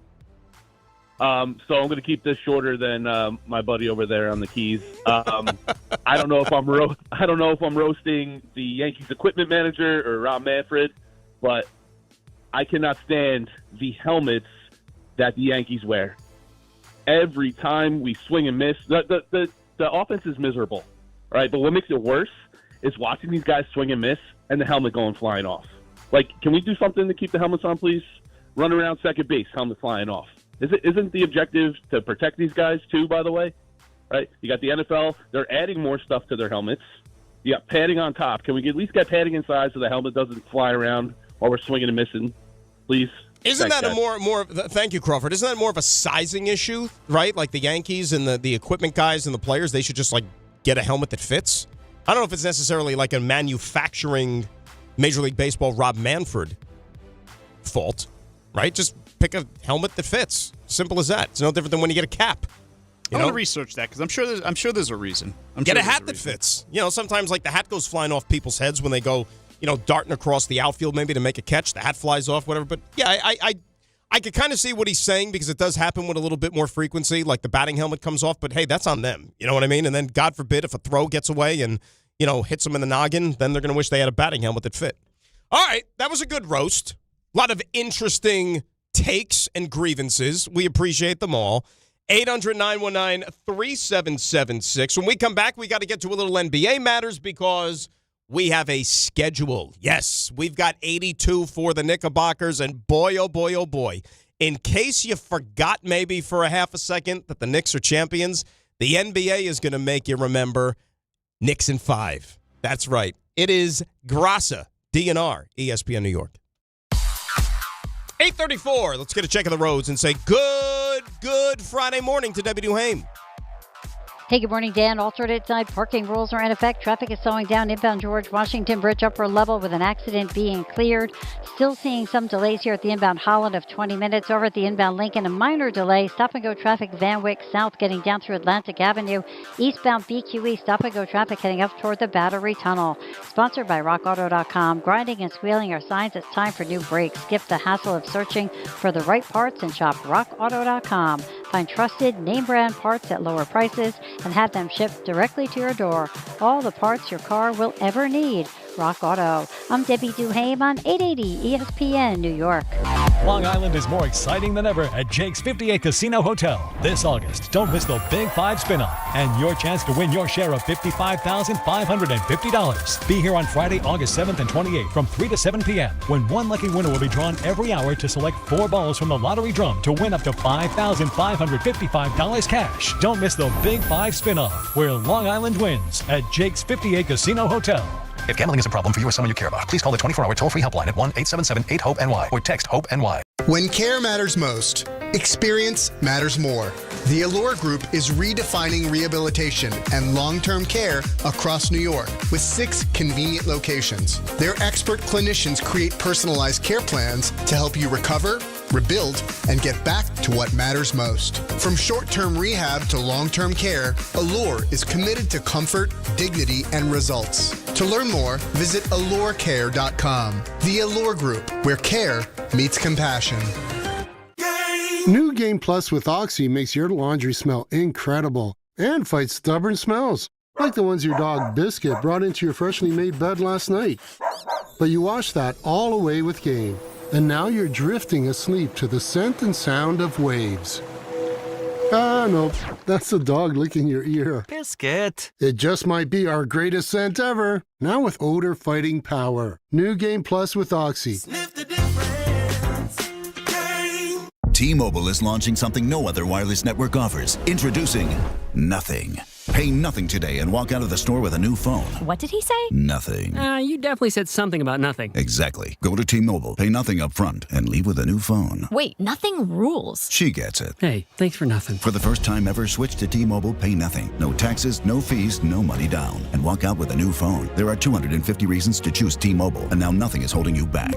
So I'm going to keep this shorter than my buddy over there on the keys. I don't know if I'm roasting the Yankees equipment manager or Rob Manfred, but I cannot stand the helmets that the Yankees wear. Every time we swing and miss, the offense is miserable. Right, but what makes it worse is watching these guys swing and miss and the helmet going flying off. Like, can we do something to keep the helmets on, please? Run around second base, helmet flying off. Isn't the objective to protect these guys too, by the way? Right? You got the NFL, they're adding more stuff to their helmets. You got padding on top. Can we at least get padding inside so the helmet doesn't fly around while we're swinging and missing, please? Isn't that thank you, Crawford. Isn't that more of a sizing issue, right? Like the Yankees and the equipment guys and the players, they should just, like, get a helmet that fits? I don't know if it's necessarily like a manufacturing Major League Baseball Rob Manfred fault, right? Just pick a helmet that fits. Simple as that. It's no different than when you get a cap. I want to research that because I'm sure there's a reason. Get a hat that fits. Sometimes like the hat goes flying off people's heads when they go, darting across the outfield maybe to make a catch. The hat flies off, whatever. But yeah, I could kind of see what he's saying because it does happen with a little bit more frequency. Like the batting helmet comes off, but hey, that's on them. You know what I mean? And then God forbid if a throw gets away and hits them in the noggin, then they're going to wish they had a batting helmet that fit. All right, that was a good roast. A lot of interesting takes and grievances. We appreciate them all. 800-919-3776. When we come back, we got to get to a little NBA matters because we have a schedule. Yes, we've got 82 for the Knickerbockers, and boy, oh boy, oh boy. In case you forgot maybe for a half a second that the Knicks are champions, the NBA is going to make you remember Knicks in 5. That's right. It is Grassa, DNR, ESPN New York. 8:34. Let's get a check of the roads and say good Friday morning to Debbie Duhame. Hey, good morning, Dan. Alternate side parking rules are in effect. Traffic is slowing down inbound George Washington Bridge upper level with an accident being cleared. Still seeing some delays here at the inbound Holland of 20 minutes. Over at the inbound Lincoln, a minor delay. Stop-and-go traffic Van Wyck South getting down through Atlantic Avenue. Eastbound BQE stop-and-go traffic heading up toward the Battery Tunnel. Sponsored by RockAuto.com. Grinding and squealing are signs it's time for new brakes. Skip the hassle of searching for the right parts and shop RockAuto.com. Find trusted name-brand parts at lower prices and have them shipped directly to your door. All the parts your car will ever need. Rock Auto. I'm Debbie Duhame on 880 ESPN New York. Long Island is more exciting than ever at Jake's 58 Casino Hotel. This August, don't miss the Big 5 spin-off and your chance to win your share of $55,550. Be here on Friday, August 7th and 28th from 3 to 7 p.m. when one lucky winner will be drawn every hour to select 4 balls from the lottery drum to win up to $5,555 cash. Don't miss the Big 5 spin-off where Long Island wins at Jake's 58 Casino Hotel. If gambling is a problem for you or someone you care about, please call the 24-hour toll-free helpline at 1-877-8-HOPE-NY or text HOPE-NY. When care matters most, experience matters more. The Allure Group is redefining rehabilitation and long-term care across New York with 6 convenient locations. Their expert clinicians create personalized care plans to help you recover, rebuild, and get back to what matters most. From short-term rehab to long-term care, Allure is committed to comfort, dignity, and results. To learn more, visit allurecare.com. The Allure Group, where care meets compassion. New Game Plus with Oxy makes your laundry smell incredible and fights stubborn smells, like the ones your dog Biscuit brought into your freshly made bed last night. But you washed that all away with Game, and now you're drifting asleep to the scent and sound of waves. Ah, nope, that's the dog licking your ear. Biscuit. It just might be our greatest scent ever, now with odor-fighting power. New Game Plus with Oxy. Sniff the difference. T-Mobile is launching something no other wireless network offers. Introducing Nothing. Pay nothing today and walk out of the store with a new phone. What did he say? Nothing. You definitely said something about nothing. Exactly. Go to T-Mobile, pay nothing up front, and leave with a new phone. Wait, nothing rules. She gets it. Hey, thanks for nothing. For the first time ever, switch to T-Mobile, pay nothing. No taxes, no fees, no money down. And walk out with a new phone. There are 250 reasons to choose T-Mobile, and now nothing is holding you back.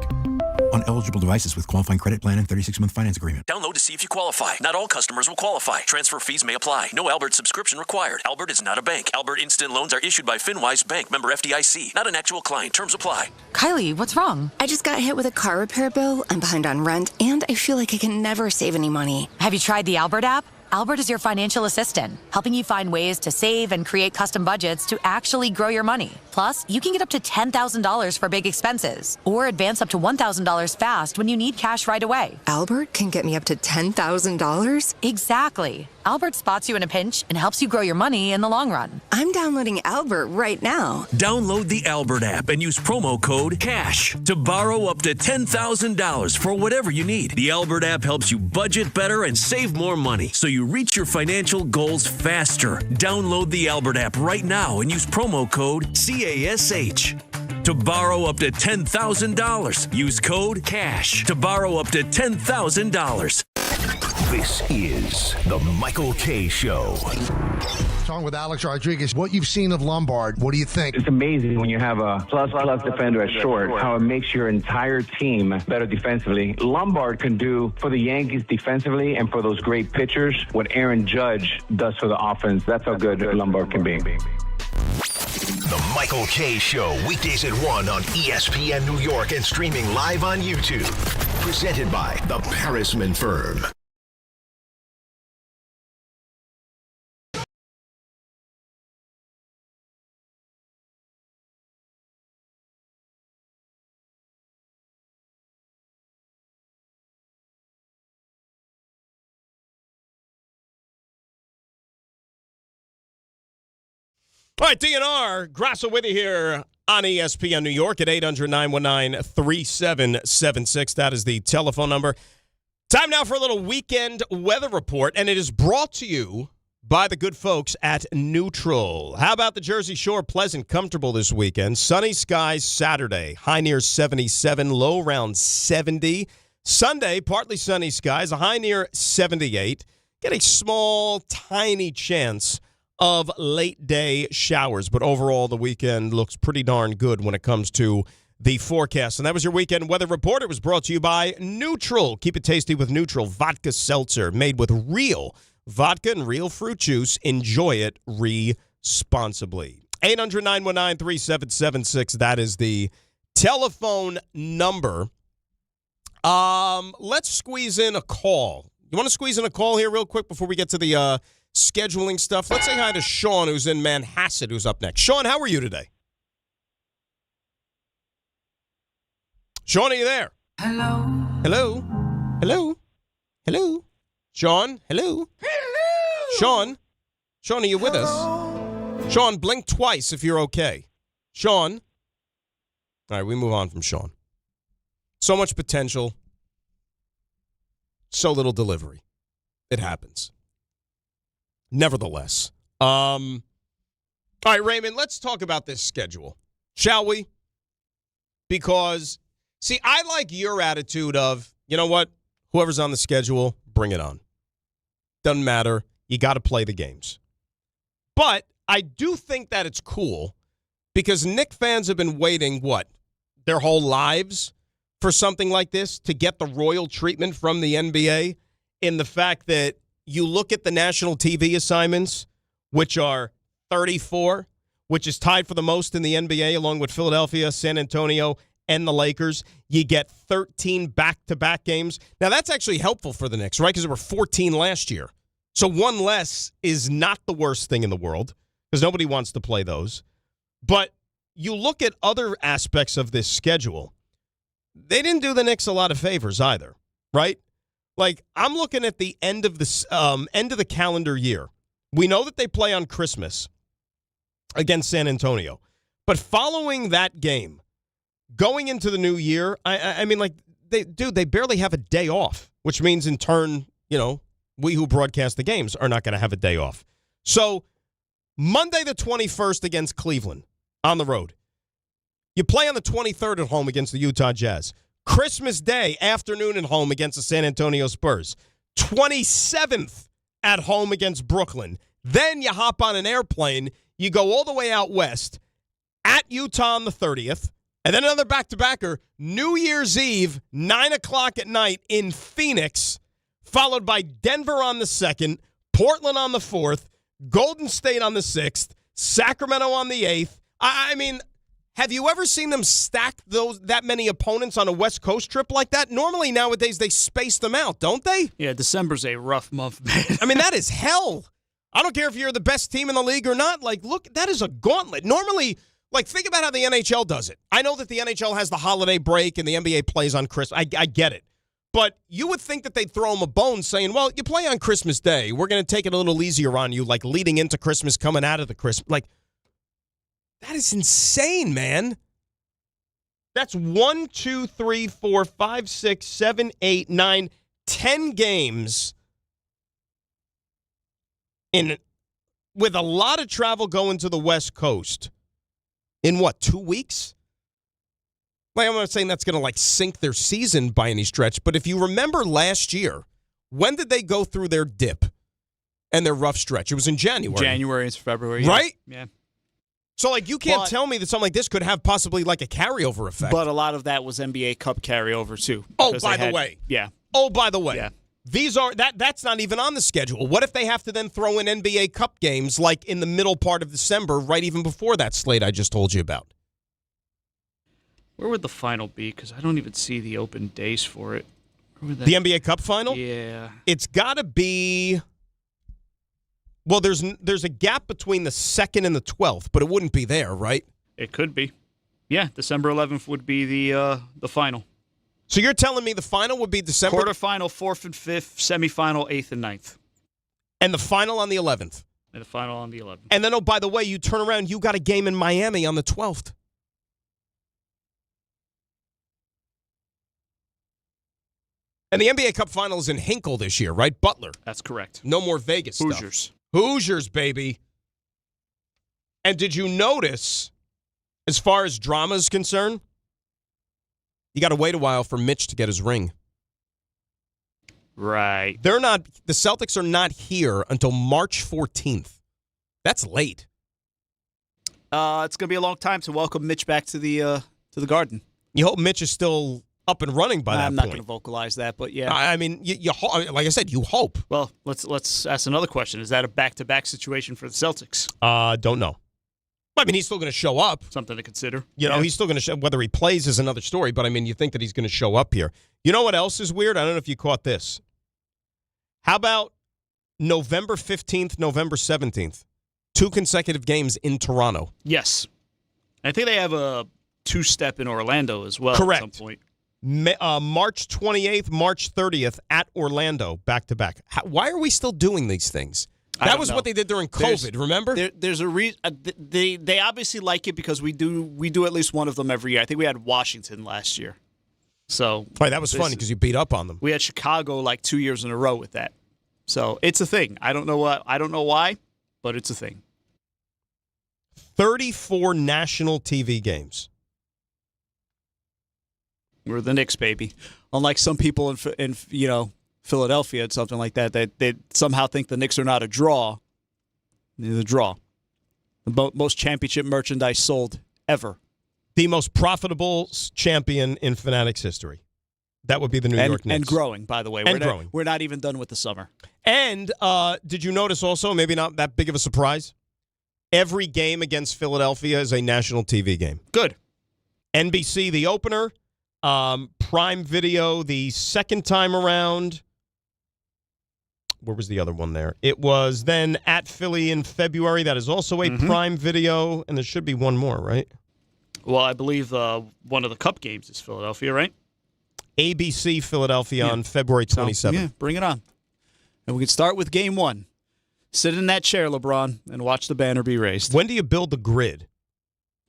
On eligible devices with qualifying credit plan and 36-month finance agreement. Download to see if you qualify. Not all customers will qualify. Transfer fees may apply. No Albert subscription required. Albert is not a bank. Albert Instant Loans are issued by FinWise Bank, member FDIC. Not an actual client. Terms apply. Kylie, what's wrong? I just got hit with a car repair bill. I'm behind on rent, and I feel like I can never save any money. Have you tried the Albert app? Albert is your financial assistant, helping you find ways to save and create custom budgets to actually grow your money. Plus, you can get up to $10,000 for big expenses or advance up to $1,000 fast when you need cash right away. Albert can get me up to $10,000? Exactly. Albert spots you in a pinch and helps you grow your money in the long run. I'm downloading Albert right now. Download the Albert app and use promo code CASH to borrow up to $10,000 for whatever you need. The Albert app helps you budget better and save more money so you reach your financial goals faster. Download the Albert app right now and use promo code CASH to borrow up to $10,000. Use code CASH to borrow up to $10,000. This is the Michael K. Show. Talking with Alex Rodriguez, what you've seen of Lombard, what do you think? It's amazing when you have a plus defender at short, how it makes your entire team better defensively. Lombard can do for the Yankees defensively and for those great pitchers what Aaron Judge does for the offense. That's how good Lombard can be. The Michael K. Show, weekdays at 1 on ESPN New York and streaming live on YouTube. Presented by the Parisman Firm. All right, DNR, Grasso with you here on ESPN New York at 800-919-3776. That is the telephone number. Time now for a little weekend weather report, and it is brought to you by the good folks at Neutral. How about the Jersey Shore? Pleasant, comfortable this weekend. Sunny skies Saturday, high near 77, low around 70. Sunday, partly sunny skies, a high near 78. Get a small, tiny chance of late-day showers. But overall, the weekend looks pretty darn good when it comes to the forecast. And that was your weekend weather report. It was brought to you by Neutral. Keep it tasty with Neutral Vodka Seltzer, made with real vodka and real fruit juice. Enjoy it responsibly. 800-919-3776. That is the telephone number. Let's squeeze in a call. You want to squeeze in a call here real quick before we get to the scheduling stuff? Let's say hi to Sean, who's in Manhasset, who's up next. Sean, how are you today? Sean, are you there? Hello. Hello? Hello? Hello? Sean, hello? Hello? Sean? Sean, are you with us? Sean, blink twice if you're okay. Sean? All right, we move on from Sean. So much potential. So little delivery. It happens. Nevertheless. All right, Raymond, let's talk about this schedule, shall we? Because, see, I like your attitude of, you know what, whoever's on the schedule, bring it on. Doesn't matter. You got to play the games. But I do think that it's cool because Knicks fans have been waiting, their whole lives for something like this, to get the royal treatment from the NBA, in the fact that you look at the national TV assignments, which are 34, which is tied for the most in the NBA, along with Philadelphia, San Antonio, and the Lakers. You get 13 back-to-back games. Now, that's actually helpful for the Knicks, right? Because there were 14 last year. So one less is not the worst thing in the world, because nobody wants to play those. But you look at other aspects of this schedule, they didn't do the Knicks a lot of favors either, right? Like, I'm looking at the end of the calendar year. We know that they play on Christmas against San Antonio. But following that game, going into the new year, I mean, like, they barely have a day off, which means in turn, we who broadcast the games are not going to have a day off. So Monday the 21st against Cleveland on the road. You play on the 23rd at home against the Utah Jazz. Christmas Day afternoon at home against the San Antonio Spurs. 27th at home against Brooklyn. Then you hop on an airplane. You go all the way out west at Utah on the 30th. And then another back-to-backer, New Year's Eve, 9 o'clock at night in Phoenix, followed by Denver on the 2nd, Portland on the 4th, Golden State on the 6th, Sacramento on the 8th. I mean, have you ever seen them stack that many opponents on a West Coast trip like that? Normally nowadays they space them out, don't they? Yeah, December's a rough month, man. I mean, that is hell. I don't care if you're the best team in the league or not. Like, look, that is a gauntlet. Normally, like, think about how the NHL does it. I know that the NHL has the holiday break and the NBA plays on Christmas. I get it. But you would think that they'd throw them a bone saying, well, you play on Christmas Day. We're going to take it a little easier on you, like leading into Christmas, coming out of the Christmas. Like, that is insane, man. That's 1, 2, 3, 4, 5, 6, 7, 8, 9, 10 games with a lot of travel going to the West Coast in 2 weeks? Like, I'm not saying that's going to sink their season by any stretch, but if you remember last year When did they go through their dip and their rough stretch? It was in January. January and February. Right? Yeah. So, like, you can't tell me that something like this could have possibly, like, a carryover effect. But a lot of that was NBA Cup carryover, too. Oh, by the way. Yeah. Oh, by the way. Yeah. These are that's not even on the schedule. What if they have to then throw in NBA Cup games, like, in the middle part of December, right even before that slate I just told you about? Where would the final be? Because I don't even see the open days for it. The NBA Cup final? Yeah. It's got to be... Well, there's a gap between the 2nd and the 12th, but it wouldn't be there, right? It could be. Yeah, December 11th would be the final. So you're telling me the final would be December... Quarterfinal, 4th and 5th, semifinal, 8th and 9th. And the final on the 11th? And the final on the 11th. And then, oh, by the way, you turn around, you got a game in Miami on the 12th. And the NBA Cup final is in Hinkle this year, right? Butler. That's correct. No more Vegas stuff. Hoosiers. Hoosiers, baby. And did you notice, as far as drama is concerned, you got to wait a while for Mitch to get his ring. Right. The Celtics are not here until March 14th. That's late. It's going to be a long time to welcome Mitch back to the Garden. You hope Mitch is still up and running by that point. I'm not going to vocalize that, but yeah. I mean, like I said, you hope. Well, let's ask another question. Is that a back-to-back situation for the Celtics? Don't know. I mean, he's still going to show up. Something to consider. You know, he's still going to show. Whether he plays is another story, but I mean, you think that he's going to show up here. You know what else is weird? I don't know if you caught this. How about November 15th, November 17th? 2 consecutive games in Toronto. Yes. I think they have a 2-step in Orlando as well. Correct. At some point. March 28th, March 30th at Orlando, back-to-back. Why are we still doing these things? That was what they did during COVID, remember? There's a reason. They obviously like it because we do at least one of them every year. I think we had Washington last year. So right, that was funny because you beat up on them. We had Chicago like 2 years in a row with that. So it's a thing. I don't know why, but it's a thing. 34 national TV games. We're the Knicks, baby. Unlike some people in Philadelphia and something like that, they somehow think the Knicks are not a draw. They're the draw. The most championship merchandise sold ever. The most profitable champion in Fanatics history. That would be the New York Knicks. And growing, by the way. We're not even done with the summer. And did you notice also, maybe not that big of a surprise, every game against Philadelphia is a national TV game. Good. NBC, the opener. Prime Video the second time around. Where was the other one there? It was then at Philly in February. That is also a Prime Video, and there should be one more, right? Well, I believe one of the Cup games is Philadelphia, right? ABC Philadelphia on February 27th. So, yeah, bring it on. And we can start with Game 1. Sit in that chair, LeBron, and watch the banner be raised. When do you build the grid?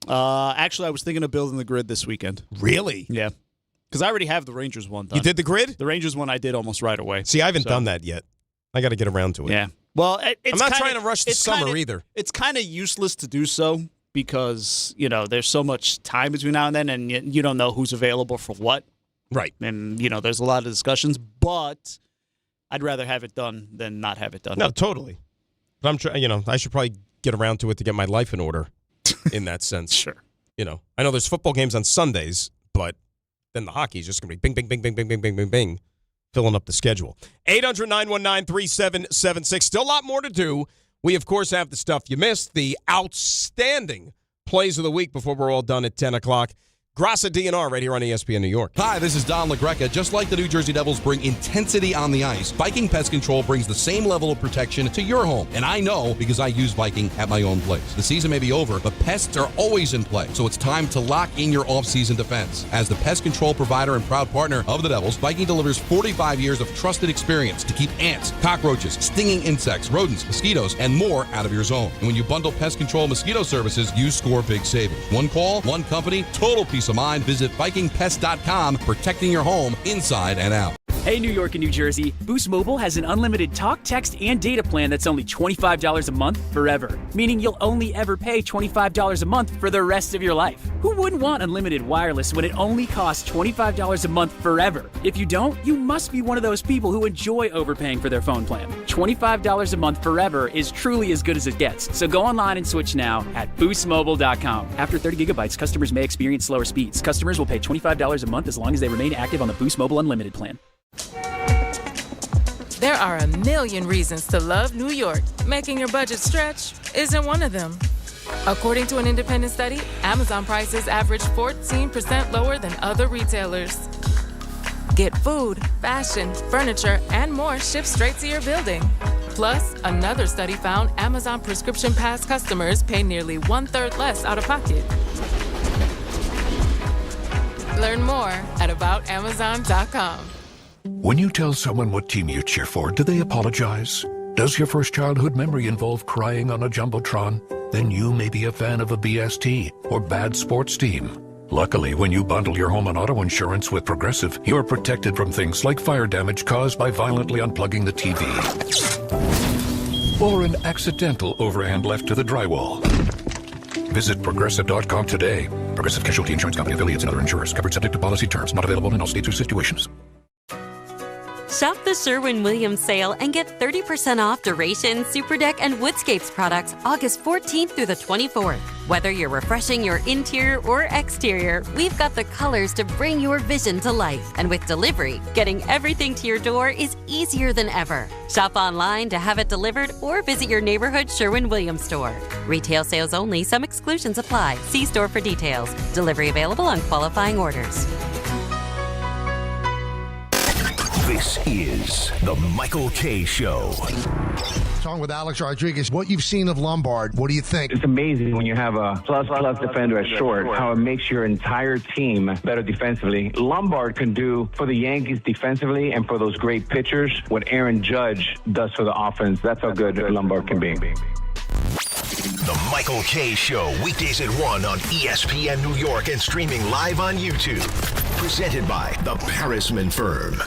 Actually, I was thinking of building the grid this weekend. Really? Yeah. Because I already have the Rangers one done. You did the grid? The Rangers one I did almost right away. See, I haven't done that yet. I got to get around to it. Yeah. Well, I'm not trying to rush the summer either. It's kind of useless to do so because, there's so much time between now and then, and you don't know who's available for what. Right. And, there's a lot of discussions, but I'd rather have it done than not have it done. No, totally. But I'm trying, I should probably get around to it to get my life in order in that sense. Sure. I know there's football games on Sundays, but then the hockey is just going to be bing, bing, bing, bing, bing, bing, bing, bing, bing, filling up the schedule. 800-919-3776. Still a lot more to do. We, of course, have the stuff you missed, the outstanding plays of the week before we're all done at 10 o'clock. Grassa DNR right here on ESPN New York. Hi, this is Don LaGreca. Just like the New Jersey Devils bring intensity on the ice, Viking Pest Control brings the same level of protection to your home. And I know because I use Viking at my own place. The season may be over, but pests are always in play. So it's time to lock in your off-season defense. As the pest control provider and proud partner of the Devils, Viking delivers 45 years of trusted experience to keep ants, cockroaches, stinging insects, rodents, mosquitoes, and more out of your zone. And when you bundle pest control mosquito services, you score big savings. One call, one company, total peace of mind. Visit VikingPest.com, protecting your home inside and out. Hey, New York and New Jersey, Boost Mobile has an unlimited talk, text, and data plan that's only $25 a month forever, meaning you'll only ever pay $25 a month for the rest of your life. Who wouldn't want unlimited wireless when it only costs $25 a month forever? If you don't, you must be one of those people who enjoy overpaying for their phone plan. $25 a month forever is truly as good as it gets, so go online and switch now at boostmobile.com. After 30 gigabytes, customers may experience slower speeds. Customers will pay $25 a month as long as they remain active on the Boost Mobile Unlimited plan. There are a million reasons to love New York. Making your budget stretch isn't one of them. According to an independent study, Amazon prices average 14% lower than other retailers. Get food, fashion, furniture, and more shipped straight to your building. Plus, another study found Amazon Prescription Pass customers pay nearly 1/3 less out of pocket. Learn more at aboutamazon.com. When you tell someone what team you cheer for, do they apologize? Does your first childhood memory involve crying on a Jumbotron? Then you may be a fan of a BST or bad sports team. Luckily, when you bundle your home and auto insurance with Progressive, you're protected from things like fire damage caused by violently unplugging the TV. Or an accidental overhand left to the drywall. Visit Progressive.com today. Progressive Casualty Insurance Company, affiliates, and other insurers. Covered subject to policy terms. Not available in all states or situations. Shop the Sherwin-Williams sale and get 30% off Duration, Superdeck, and Woodscapes products August 14th through the 24th. Whether you're refreshing your interior or exterior, we've got the colors to bring your vision to life. And with delivery, getting everything to your door is easier than ever. Shop online to have it delivered or visit your neighborhood Sherwin-Williams store. Retail sales only. Some exclusions apply. See store for details. Delivery available on qualifying orders. This is the Michael K. Show. Talking with Alex Rodriguez, what you've seen of Lombard, what do you think? It's amazing when you have a plus defender at short, how it makes your entire team better defensively. Lombard can do for the Yankees defensively and for those great pitchers what Aaron Judge does for the offense. That's how good Lombard can be. The Michael K. Show, weekdays at 1 on ESPN New York and streaming live on YouTube. Presented by the Parisman Firm.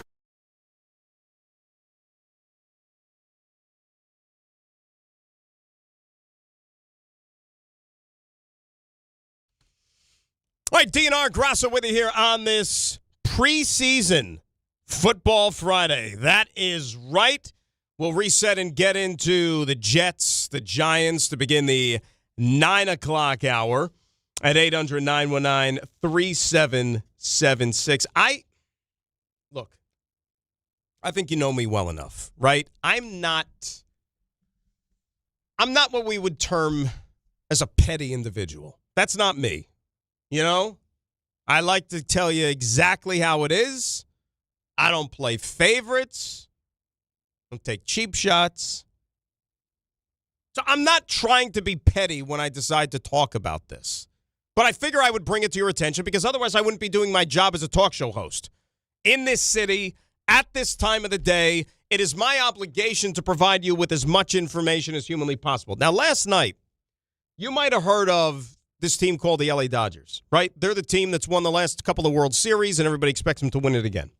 All right, DNR Grasso with you here on this preseason Football Friday. That is right. We'll reset and get into the Jets, the Giants, to begin the 9 o'clock hour at 800-919-3776. I think you know me well enough, right? I'm not what we would term as a petty individual. That's not me. You know, I like to tell you exactly how it is. I don't play favorites. I don't take cheap shots. So I'm not trying to be petty when I decide to talk about this. But I figure I would bring it to your attention because otherwise I wouldn't be doing my job as a talk show host. In this city, at this time of the day, it is my obligation to provide you with as much information as humanly possible. Now, last night, you might have heard of this team called the LA Dodgers, right? They're the team that's won the last couple of World Series, and everybody expects them to win it again.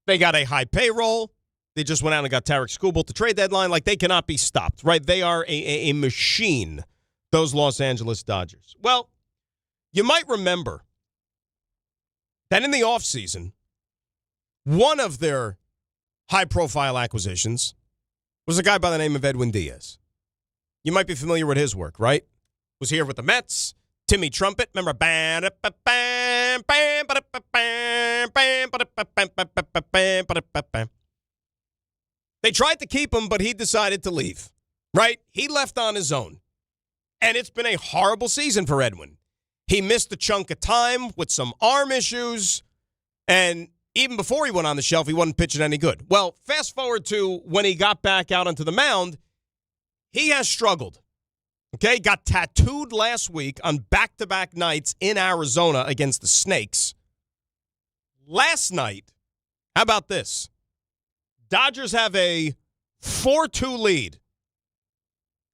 They got a high payroll. They just went out and got Tarek Skubal at the trade deadline. Like, they cannot be stopped, right? They are a machine, those Los Angeles Dodgers. Well, you might remember that in the offseason, one of their high-profile acquisitions was a guy by the name of Edwin Diaz. You might be familiar with his work, right? Was here with the Mets. Timmy Trumpet, remember? They tried to keep him, but he decided to leave, right? He left on his own. And it's been a horrible season for Edwin. He missed a chunk of time with some arm issues, and even before he went on the shelf, he wasn't pitching any good. Well, fast forward to when he got back out onto the mound, he has struggled. Okay, got tattooed last week on back-to-back nights in Arizona against the Snakes. Last night, how about this? Dodgers have a 4-2 lead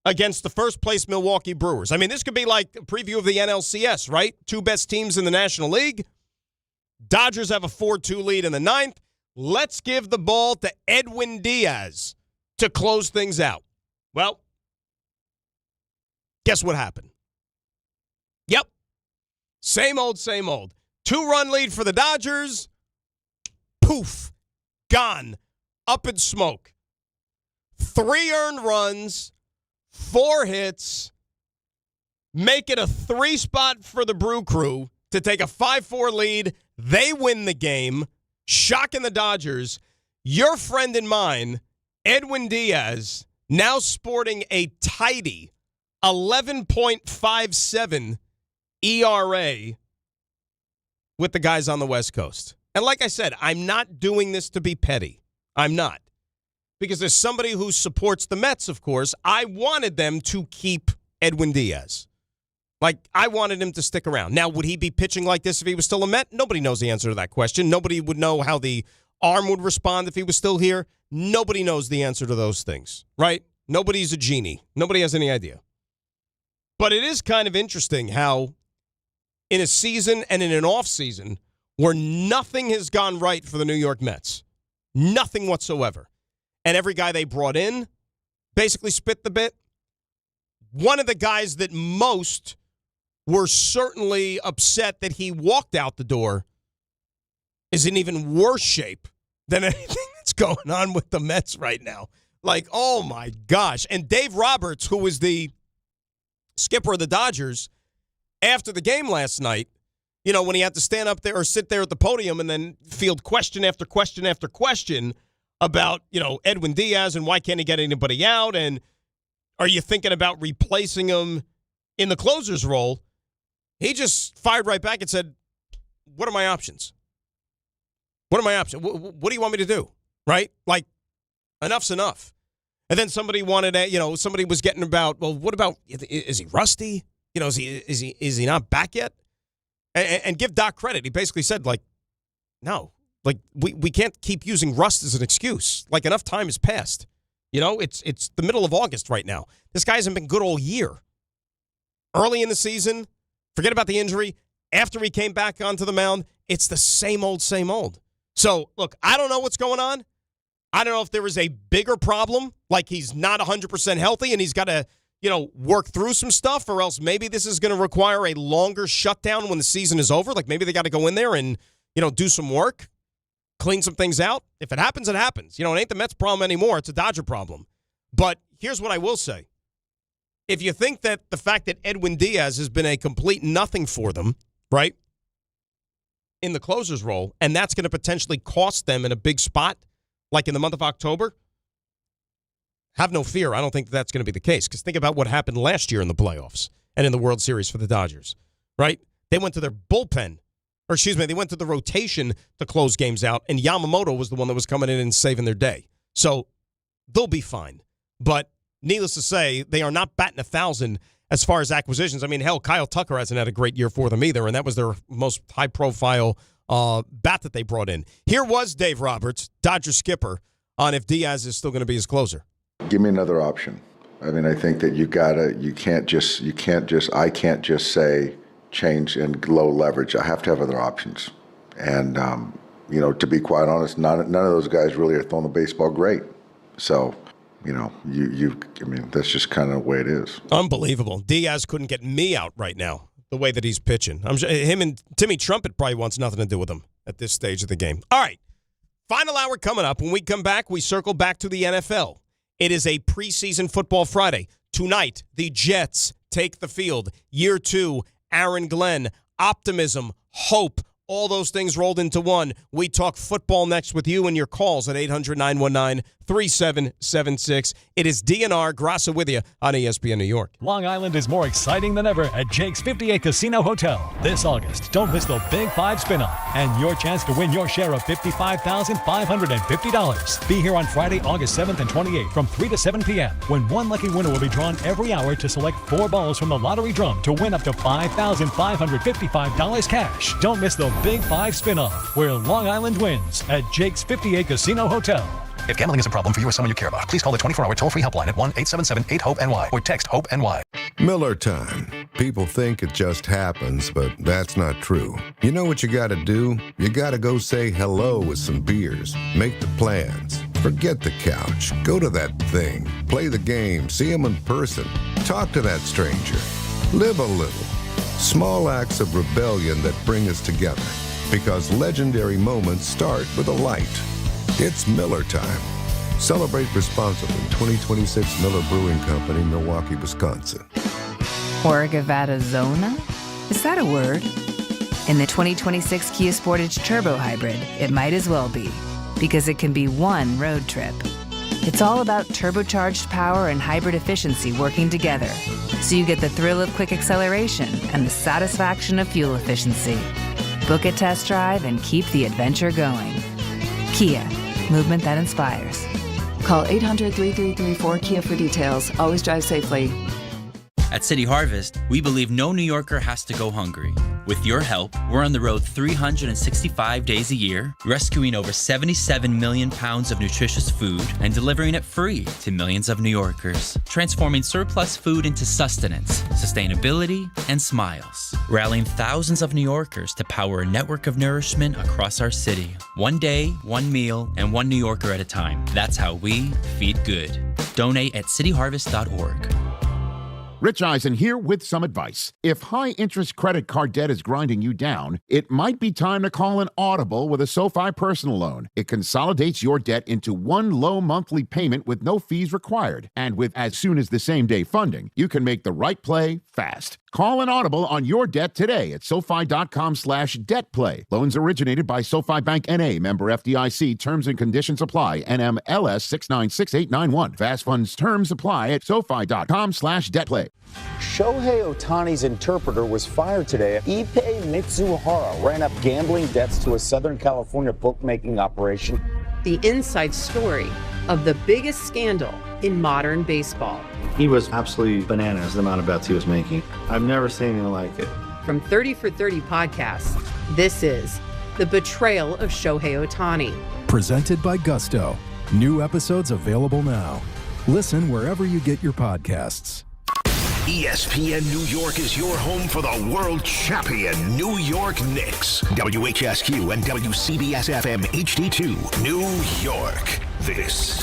against the first-place Milwaukee Brewers. I mean, this could be like a preview of the NLCS, right? Two best teams in the National League. Dodgers have a 4-2 lead in the ninth. let's give the ball to Edwin Diaz to close things out. Well, guess what happened? Yep. Same old, same old. 2-run lead for the Dodgers. Poof. Gone. Up in smoke. 3 earned runs. 4 hits. Make it a 3-spot for the Brew Crew to take a 5-4 lead. They win the game. Shocking the Dodgers. Your friend and mine, Edwin Diaz, now sporting a tidy 11.57 ERA with the guys on the West Coast. And like I said, I'm not doing this to be petty. I'm not. Because there's somebody who supports the Mets, of course. I wanted them to keep Edwin Diaz. Like, I wanted him to stick around. Now, would he be pitching like this if he was still a Met? Nobody knows the answer to that question. Nobody would know how the arm would respond if he was still here. Nobody knows the answer to those things, right? Nobody's a genie. Nobody has any idea. But it is kind of interesting how in a season and in an offseason where nothing has gone right for the New York Mets, nothing whatsoever, and every guy they brought in basically spit the bit, one of the guys that most were certainly upset that he walked out the door is in even worse shape than anything that's going on with the Mets right now. Like, oh my gosh. And Dave Roberts, who was the skipper of the Dodgers, after the game last night, you know, when he had to stand up there or sit there at the podium and then field question after question after question about, you know, Edwin Diaz and why can't he get anybody out, and are you thinking about replacing him in the closer's role? He just fired right back and said, what are my options? What are my options? What do you want me to do? Right? Like, enough's enough. And then somebody wanted to, you know, somebody was getting about, well, what about, is he rusty? You know, is he not back yet? And give Doc credit. He basically said, like, no. Like, we can't keep using rust as an excuse. Like, enough time has passed. You know, it's the middle of August right now. This guy hasn't been good all year. Early in the season, forget about the injury. After he came back onto the mound, it's the same old, same old. So, look, I don't know what's going on. I don't know if there is a bigger problem, like he's not 100% healthy and he's got to, you know, work through some stuff, or else maybe this is going to require a longer shutdown when the season is over. Like, maybe they got to go in there and, you know, do some work, clean some things out. If it happens, it happens. You know, it ain't the Mets' problem anymore. It's a Dodger problem. But here's what I will say. If you think that the fact that Edwin Diaz has been a complete nothing for them, right, in the closer's role, and that's going to potentially cost them in a big spot, like in the month of October, have no fear. I don't think that's going to be the case. Because think about what happened last year in the playoffs and in the World Series for the Dodgers, right? They went to their bullpen. Or, excuse me, they went to the rotation to close games out, and Yamamoto was the one that was coming in and saving their day. So they'll be fine. But needless to say, they are not batting 1,000 as far as acquisitions. I mean, hell, Kyle Tucker hasn't had a great year for them either, and that was their most high-profile bat that they brought in. Here was Dave Roberts, Dodger skipper, on if Diaz is still going to be his closer. Give me another option. I mean, I think that I can't just say change and low leverage. I have to have other options. And, you know, to be quite honest, none of those guys really are throwing the baseball great. So, you know, I mean, that's just kind of the way it is. Unbelievable. Diaz couldn't get me out right now, the way that he's pitching. I'm sure him and Timmy Trumpet probably wants nothing to do with him at this stage of the game. All right. Final hour coming up. When we come back, we circle back to the NFL. It is a preseason football Friday. Tonight, the Jets take the field. Year 2, Aaron Glenn, optimism, hope, all those things rolled into one. We talk football next with you and your calls at 800-919-3776. It is DNR Grassa with you on ESPN New York. Long Island is more exciting than ever at Jake's 58 Casino Hotel. This August, don't miss the Big 5 spin-off and your chance to win your share of $55,550. Be here on Friday, August 7th and 28th from 3 to 7 p.m. when one lucky winner will be drawn every hour to select 4 balls from the lottery drum to win up to $5,555 cash. Don't miss the Big 5 spin-off where Long Island wins at Jake's 58 Casino Hotel. If gambling is a problem for you or someone you care about, please call the 24-hour toll-free helpline at 1-877-8-HOPE-NY or text HOPE-NY. Miller Time. People think it just happens, but that's not true. You know what you gotta do? You gotta go say hello with some beers. Make the plans. Forget the couch. Go to that thing. Play the game. See them in person. Talk to that stranger. Live a little. Small acts of rebellion that bring us together. Because legendary moments start with a light. It's Miller time. Celebrate responsibly. 2026 Miller Brewing Company, Milwaukee, Wisconsin. Orgavada Zona? Is that a word? In the 2026 Kia Sportage Turbo Hybrid, it might as well be, because it can be one road trip. It's all about turbocharged power and hybrid efficiency working together, so you get the thrill of quick acceleration and the satisfaction of fuel efficiency. Book a test drive and keep the adventure going. Kia, movement that inspires. Call 800-3334-KIA for details. Always drive safely. At City Harvest, we believe no New Yorker has to go hungry. With your help, we're on the road 365 days a year, rescuing over 77 million pounds of nutritious food and delivering it free to millions of New Yorkers, transforming surplus food into sustenance, sustainability, and smiles, rallying thousands of New Yorkers to power a network of nourishment across our city. One day, one meal, and one New Yorker at a time. That's how we feed good. Donate at cityharvest.org. Rich Eisen here with some advice. If high-interest credit card debt is grinding you down, it might be time to call an audible with a SoFi personal loan. It consolidates your debt into one low monthly payment with no fees required. And with as soon as the same-day funding, you can make the right play fast. Call an audible on your debt today at SoFi.com/debtplay. Loans originated by SoFi Bank N.A., member FDIC. Terms and conditions apply. NMLS 696891. Fast funds terms apply at SoFi.com/debtplay. Shohei Ohtani's interpreter was fired today. Ippei Mitsuhara ran up gambling debts to a Southern California bookmaking operation. The inside story of the biggest scandal in modern baseball. He was absolutely bananas, the amount of bets he was making. I've never seen anything like it. From 30 for 30 podcasts, this is The Betrayal of Shohei Ohtani. Presented by Gusto. New episodes available now. Listen wherever you get your podcasts. ESPN New York is your home for the world champion New York Knicks. WHSQ and WCBS-FM HD2, New York. This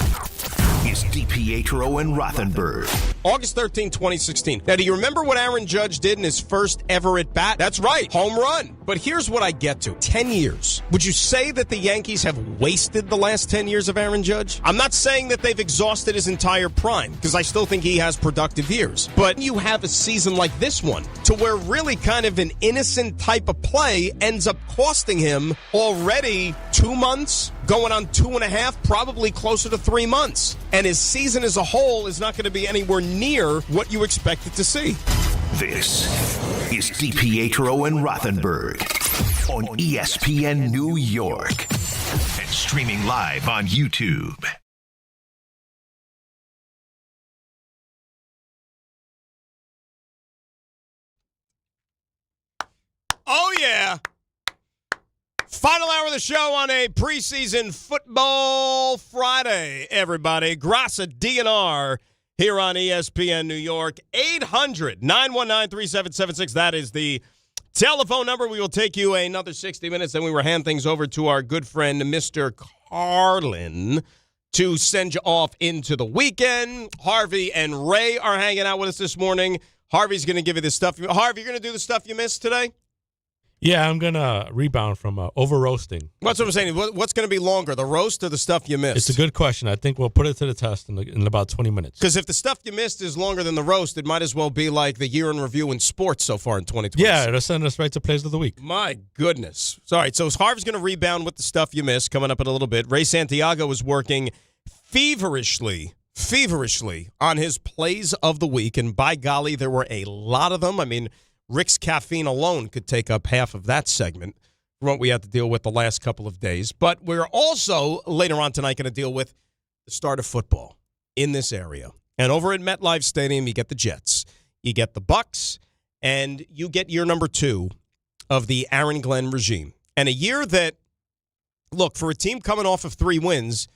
is DiPietro and Rothenberg. August 13, 2016. Now, do you remember what Aaron Judge did in his first ever at-bat? That's right, home run. But here's what I get to. 10 years. Would you say that the Yankees have wasted the last 10 years of Aaron Judge? I'm not saying that they've exhausted his entire prime, because I still think he has productive years. But you have a season like this one, to where really kind of an innocent type of play ends up costing him already 2 months, going on 2.5, probably closer to 3 months. And his season as a whole is not going to be anywhere near what you expected to see. This is DiPietro and Rothenberg on ESPN New York and streaming live on YouTube. Oh, yeah. Final hour of the show on a preseason football Friday, everybody. Grassa DNR here on ESPN New York. 800-919-3776. That is the telephone number. We will take you another 60 minutes, then we will hand things over to our good friend, Mr. Carlin, to send you off into the weekend. Harvey and Ray are hanging out with us this morning. Harvey's going to give you the stuff. Harvey, you're going to do the stuff you missed today? Yeah, I'm going to rebound from over-roasting. That's what I'm saying. What's going to be longer, the roast or the stuff you missed? It's a good question. I think we'll put it to the test in about 20 minutes. Because if the stuff you missed is longer than the roast, it might as well be like the year in review in sports so far in 2020. Yeah, it'll send us right to Plays of the Week. My goodness. All right, so Harvey's going to rebound with the stuff you missed coming up in a little bit. Ray Santiago is working feverishly on his Plays of the Week, and by golly, there were a lot of them. I mean, Rick's caffeine alone could take up half of that segment from what we had to deal with the last couple of days. But we're also, later on tonight, going to deal with the start of football in this area. And over at MetLife Stadium, you get the Jets, you get the Bucks, and you get year number 2 of the Aaron Glenn regime. And a year that, look, for a team coming off of 3 wins,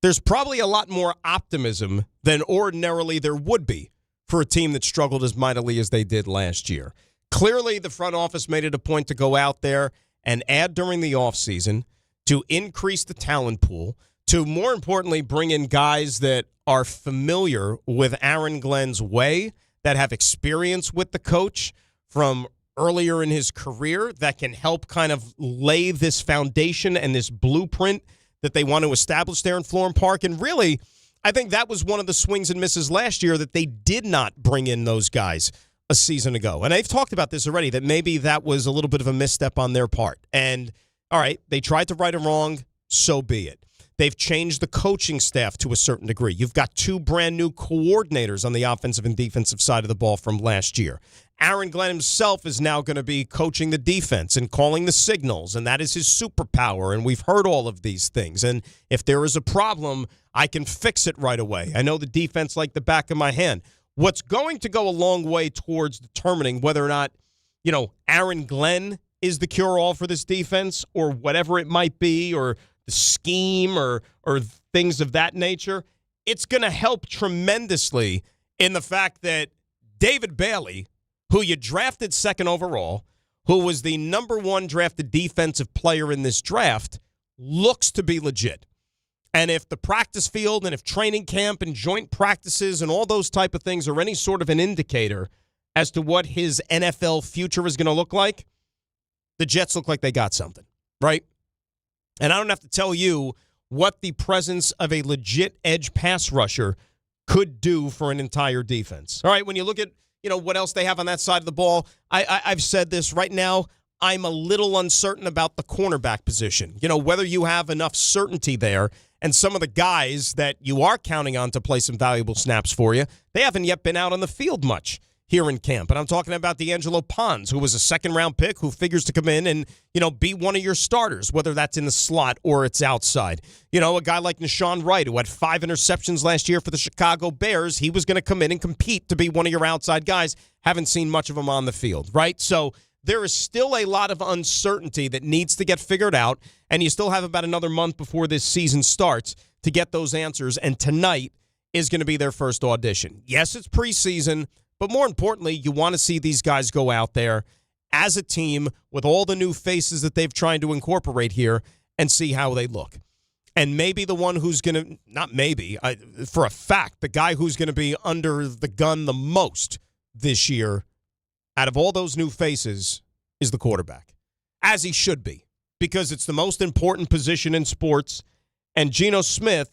there's probably a lot more optimism than ordinarily there would be for a team that struggled as mightily as they did last year. Clearly, the front office made it a point to go out there and add during the offseason to increase the talent pool, to more importantly bring in guys that are familiar with Aaron Glenn's way, that have experience with the coach from earlier in his career, that can help kind of lay this foundation and this blueprint that they want to establish there in Florham Park. And really, I think that was one of the swings and misses last year, that they did not bring in those guys a season ago. And they've talked about this already, that maybe that was a little bit of a misstep on their part. And, all right, they tried to right a wrong, so be it. They've changed the coaching staff to a certain degree. You've got 2 brand new coordinators on the offensive and defensive side of the ball from last year. Aaron Glenn himself is now going to be coaching the defense and calling the signals, and that is his superpower, and we've heard all of these things. And if there is a problem, I can fix it right away. I know the defense like the back of my hand. What's going to go a long way towards determining whether or not, Aaron Glenn is the cure-all for this defense, or whatever it might be, or the scheme or things of that nature, it's going to help tremendously in the fact that David Bailey, who you drafted second overall, who was the number 1 drafted defensive player in this draft, looks to be legit. And if the practice field and if training camp and joint practices and all those type of things are any sort of an indicator as to what his NFL future is going to look like, the Jets look like they got something, right? And I don't have to tell you what the presence of a legit edge pass rusher could do for an entire defense. All right, when you look at, what else they have on that side of the ball, I've said this right now, I'm a little uncertain about the cornerback position. Whether you have enough certainty there, and some of the guys that you are counting on to play some valuable snaps for you, they haven't yet been out on the field much here in camp. And I'm talking about D'Angelo Pons, who was a second-round pick who figures to come in and, be one of your starters, whether that's in the slot or it's outside. A guy like Nashawn Wright, who had 5 interceptions last year for the Chicago Bears, he was going to come in and compete to be one of your outside guys. Haven't seen much of him on the field, right? So there is still a lot of uncertainty that needs to get figured out, and you still have about another month before this season starts to get those answers, and tonight is going to be their first audition. Yes, it's preseason, but more importantly, you want to see these guys go out there as a team with all the new faces that they've tried to incorporate here and see how they look. And maybe the one who's going to, not maybe, for a fact, the guy who's going to be under the gun the most this year out of all those new faces is the quarterback, as he should be, because it's the most important position in sports, and Geno Smith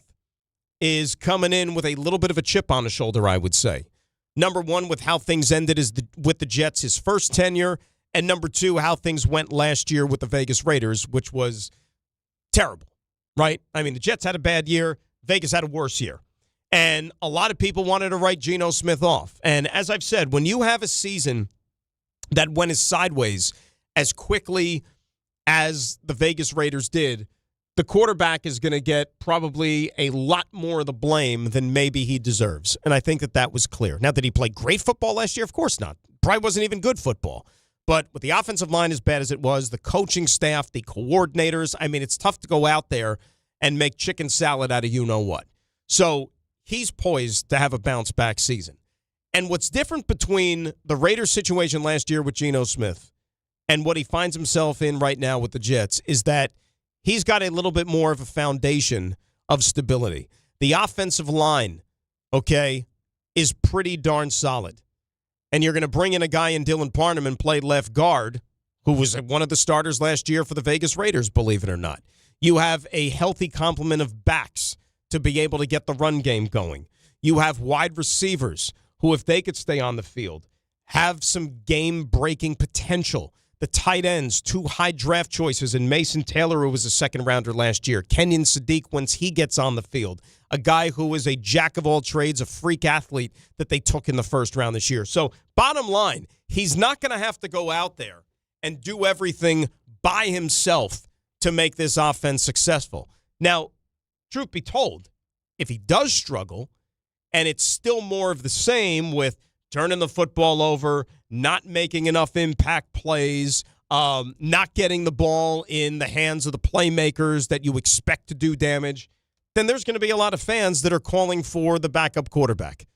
is coming in with a little bit of a chip on his shoulder, I would say. Number 1, with how things ended with the Jets his first tenure, and number 2, how things went last year with the Vegas Raiders, which was terrible, right? I mean, the Jets had a bad year. Vegas had a worse year. And a lot of people wanted to write Geno Smith off. And as I've said, when you have a season that went as sideways as quickly as the Vegas Raiders did, the quarterback is going to get probably a lot more of the blame than maybe he deserves. And I think that was clear. Now, did he play great football last year? Of course not. Probably wasn't even good football. But with the offensive line as bad as it was, the coaching staff, the coordinators, I mean, it's tough to go out there and make chicken salad out of you-know-what. So he's poised to have a bounce-back season. And what's different between the Raiders situation last year with Geno Smith and what he finds himself in right now with the Jets is that he's got a little bit more of a foundation of stability. The offensive line, is pretty darn solid. And you're going to bring in a guy in Dylan Parham and play left guard, who was one of the starters last year for the Vegas Raiders, believe it or not. You have a healthy complement of backs to be able to get the run game going. You have wide receivers who, if they could stay on the field, have some game-breaking potential. The tight ends, 2 high draft choices, and Mason Taylor, who was a second-rounder last year. Kenyon Sadiq, once he gets on the field. A guy who is a jack-of-all-trades, a freak athlete that they took in the first round this year. So, bottom line, he's not going to have to go out there and do everything by himself to make this offense successful. Now, truth be told, if he does struggle, and it's still more of the same with turning the football over, not making enough impact plays, not getting the ball in the hands of the playmakers that you expect to do damage, then there's going to be a lot of fans that are calling for the backup quarterback.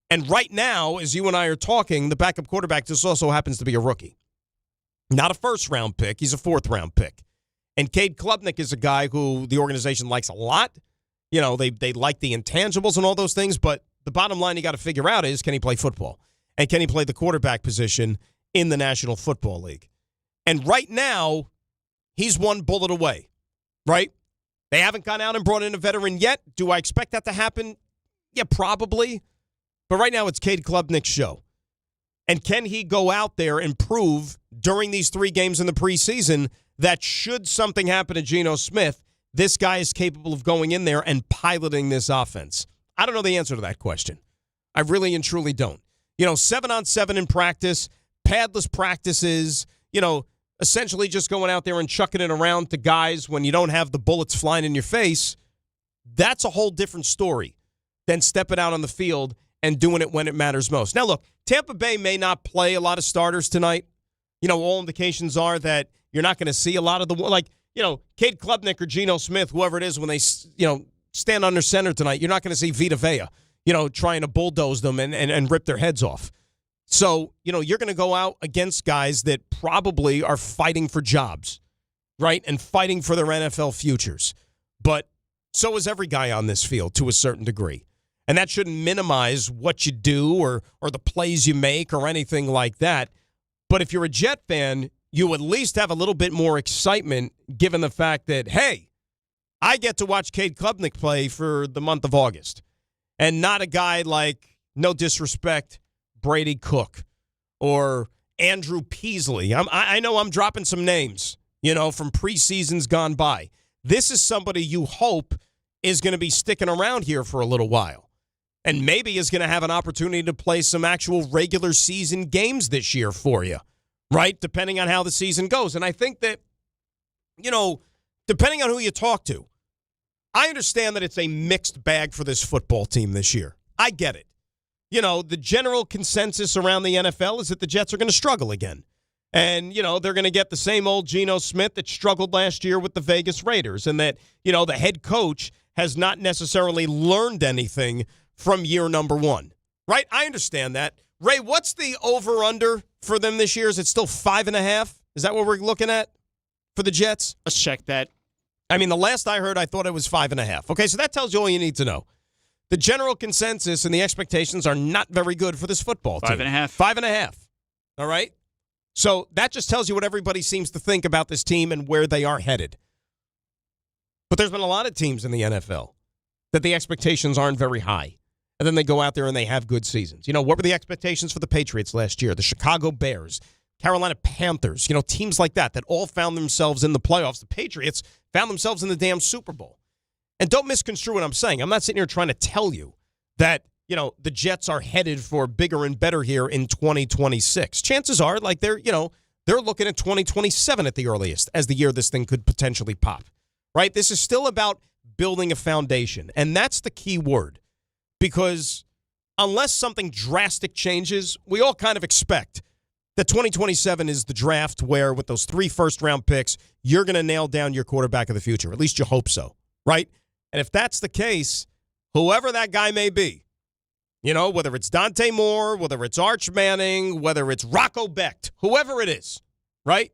And right now, as you and I are talking, the backup quarterback just also happens to be a rookie. Not a first-round pick. He's a fourth-round pick. And Cade Klubnik is a guy who the organization likes a lot. You know, they like the intangibles and all those things, but the bottom line you got to figure out is, can he play football? And can he play the quarterback position in the National Football League? And right now, he's one bullet away, right? They haven't gone out and brought in a veteran yet. Do I expect that to happen? Yeah, probably. But right now, it's Cade Klubnik's show. And can he go out there and prove during these 3 games in the preseason that should something happen to Geno Smith, this guy is capable of going in there and piloting this offense? I don't know the answer to that question. I really and truly don't. 7-on-7 in practice, padless practices, essentially just going out there and chucking it around to guys when you don't have the bullets flying in your face. That's a whole different story than stepping out on the field and doing it when it matters most. Now, look, Tampa Bay may not play a lot of starters tonight. All indications are that you're not going to see a lot of Cade Klubnik or Geno Smith, whoever it is, when they, stand under center tonight, you're not going to see Vita Vea, trying to bulldoze them and rip their heads off. So, you're going to go out against guys that probably are fighting for jobs, right, and fighting for their NFL futures. But so is every guy on this field to a certain degree. And that shouldn't minimize what you do or the plays you make or anything like that. But if you're a Jet fan, you at least have a little bit more excitement given the fact that, hey, I get to watch Cade Klubnik play for the month of August. And not a guy like, no disrespect, Brady Cook or Andrew Peasley. I know I'm dropping some names, from preseasons gone by. This is somebody you hope is going to be sticking around here for a little while. And maybe is going to have an opportunity to play some actual regular season games this year for you, right? Depending on how the season goes. And I think that, depending on who you talk to, I understand that it's a mixed bag for this football team this year. I get it. The general consensus around the NFL is that the Jets are going to struggle again. And, they're going to get the same old Geno Smith that struggled last year with the Vegas Raiders. And that, the head coach has not necessarily learned anything from year number 1, right? I understand that. Ray, what's the over-under for them this year? Is it still 5.5? Is that what we're looking at for the Jets? Let's check that. I mean, the last I heard, I thought it was 5.5. Okay, so that tells you all you need to know. The general consensus and the expectations are not very good for this football team. 5.5. 5.5. All right? So that just tells you what everybody seems to think about this team and where they are headed. But there's been a lot of teams in the NFL that the expectations aren't very high. And then they go out there and they have good seasons. What were the expectations for the Patriots last year? The Chicago Bears, Carolina Panthers, teams like that all found themselves in the playoffs. The Patriots found themselves in the damn Super Bowl. And don't misconstrue what I'm saying. I'm not sitting here trying to tell you that, the Jets are headed for bigger and better here in 2026. Chances are, they're looking at 2027 at the earliest as the year this thing could potentially pop, right? This is still about building a foundation, and that's the key word. Because unless something drastic changes, we all kind of expect that 2027 is the draft where, with those 3 first-round picks, you're going to nail down your quarterback of the future. At least you hope so, right? And if that's the case, whoever that guy may be, whether it's Dante Moore, whether it's Arch Manning, whether it's Rocco Becht, whoever it is, right?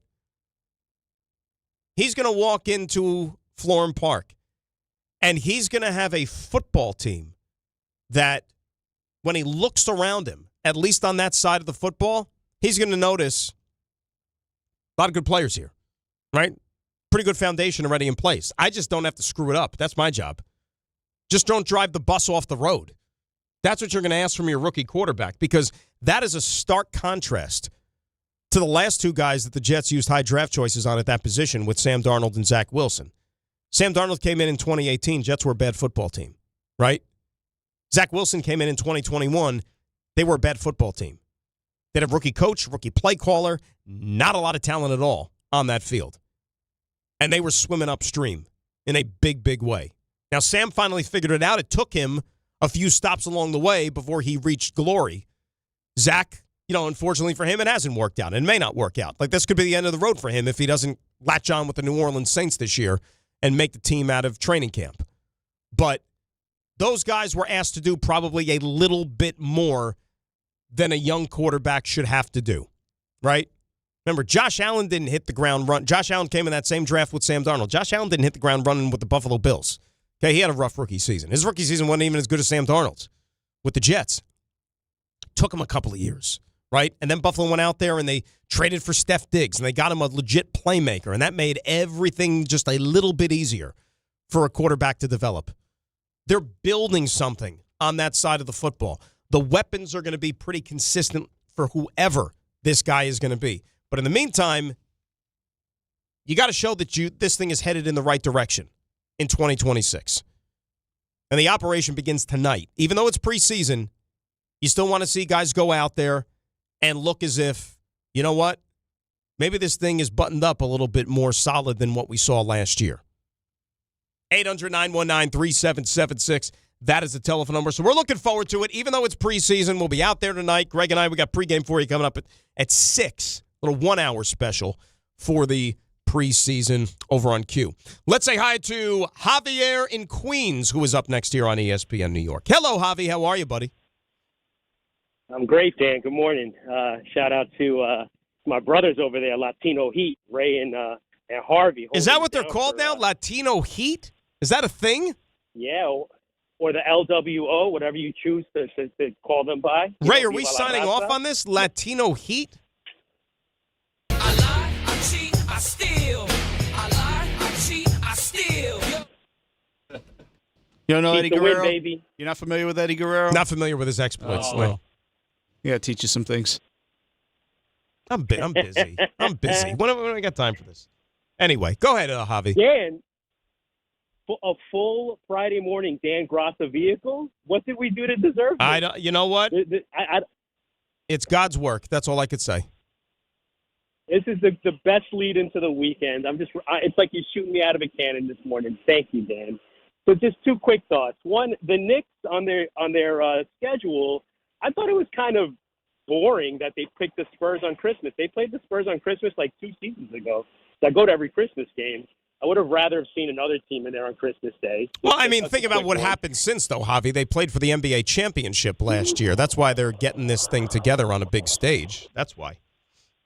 He's going to walk into Florham Park, and he's going to have a football team that when he looks around him, at least on that side of the football, he's going to notice a lot of good players here, right? Pretty good foundation already in place. I just don't have to screw it up. That's my job. Just don't drive the bus off the road. That's what you're going to ask from your rookie quarterback, because that is a stark contrast to the last 2 guys that the Jets used high draft choices on at that position with Sam Darnold and Zach Wilson. Sam Darnold came in 2018. Jets were a bad football team, right? Zach Wilson came in 2021. They were a bad football team. They had a rookie coach, rookie play caller, not a lot of talent at all on that field. And they were swimming upstream in a big, big way. Now, Sam finally figured it out. It took him a few stops along the way before he reached glory. Zach, unfortunately for him, it hasn't worked out and may not work out. This could be the end of the road for him if he doesn't latch on with the New Orleans Saints this year and make the team out of training camp. But those guys were asked to do probably a little bit more than a young quarterback should have to do, right? Remember, Josh Allen didn't hit the ground run. Josh Allen came in that same draft with Sam Darnold. Josh Allen didn't hit the ground running with the Buffalo Bills. Okay, he had a rough rookie season. His rookie season wasn't even as good as Sam Darnold's with the Jets. Took him a couple of years, right? And then Buffalo went out there and they traded for Steph Diggs, and they got him a legit playmaker, and that made everything just a little bit easier for a quarterback to develop. They're building something on that side of the football. The weapons are going to be pretty consistent for whoever this guy is going to be. But in the meantime, you got to show that this thing is headed in the right direction in 2026. And the operation begins tonight. Even though it's preseason, you still want to see guys go out there and look as if, you know what, maybe this thing is buttoned up a little bit more solid than what we saw last year. 800-919-3776. That is the telephone number. So we're looking forward to it. Even though it's preseason, we'll be out there tonight. Greg and I, we got pregame for you coming up at 6. A little 1-hour special for the preseason over on Q. Let's say hi to Javier in Queens, who is up next here on ESPN New York. Hello, Javi. How are you, buddy? I'm great, Dan. Good morning. Shout out to my brothers over there, Latino Heat, Ray and Harvey. Is that what they're called now? Latino Heat? Is that a thing? Yeah, or the LWO, whatever you choose to call them by. Ray, are we signing off on this? Latino Heat? I steal. I lie, I cheat, I steal. You don't know Eddie Guerrero? Win, baby. You're not familiar with Eddie Guerrero? Not familiar with his exploits. Oh, well. Yeah, I'll teach you some things. I'm busy. I'm busy. When have I got time for this? Anyway, go ahead, Javi. Dan, a full Friday morning Dan Graca vehicle? What did we do to deserve this? You know what? It's God's work. That's all I could say. This is the best lead into the weekend. It's like you're shooting me out of a cannon this morning. Thank you, Dan. So just two quick thoughts. One, the Knicks on their schedule, I thought it was kind of boring that they picked the Spurs on Christmas. They played the Spurs on Christmas like 2 seasons ago. So I go to every Christmas game. I would have rather have seen another team in there on Christmas Day. Well, I mean, think about what happened since, though, Javi. They played for the NBA championship last year. That's why they're getting this thing together on a big stage. That's why.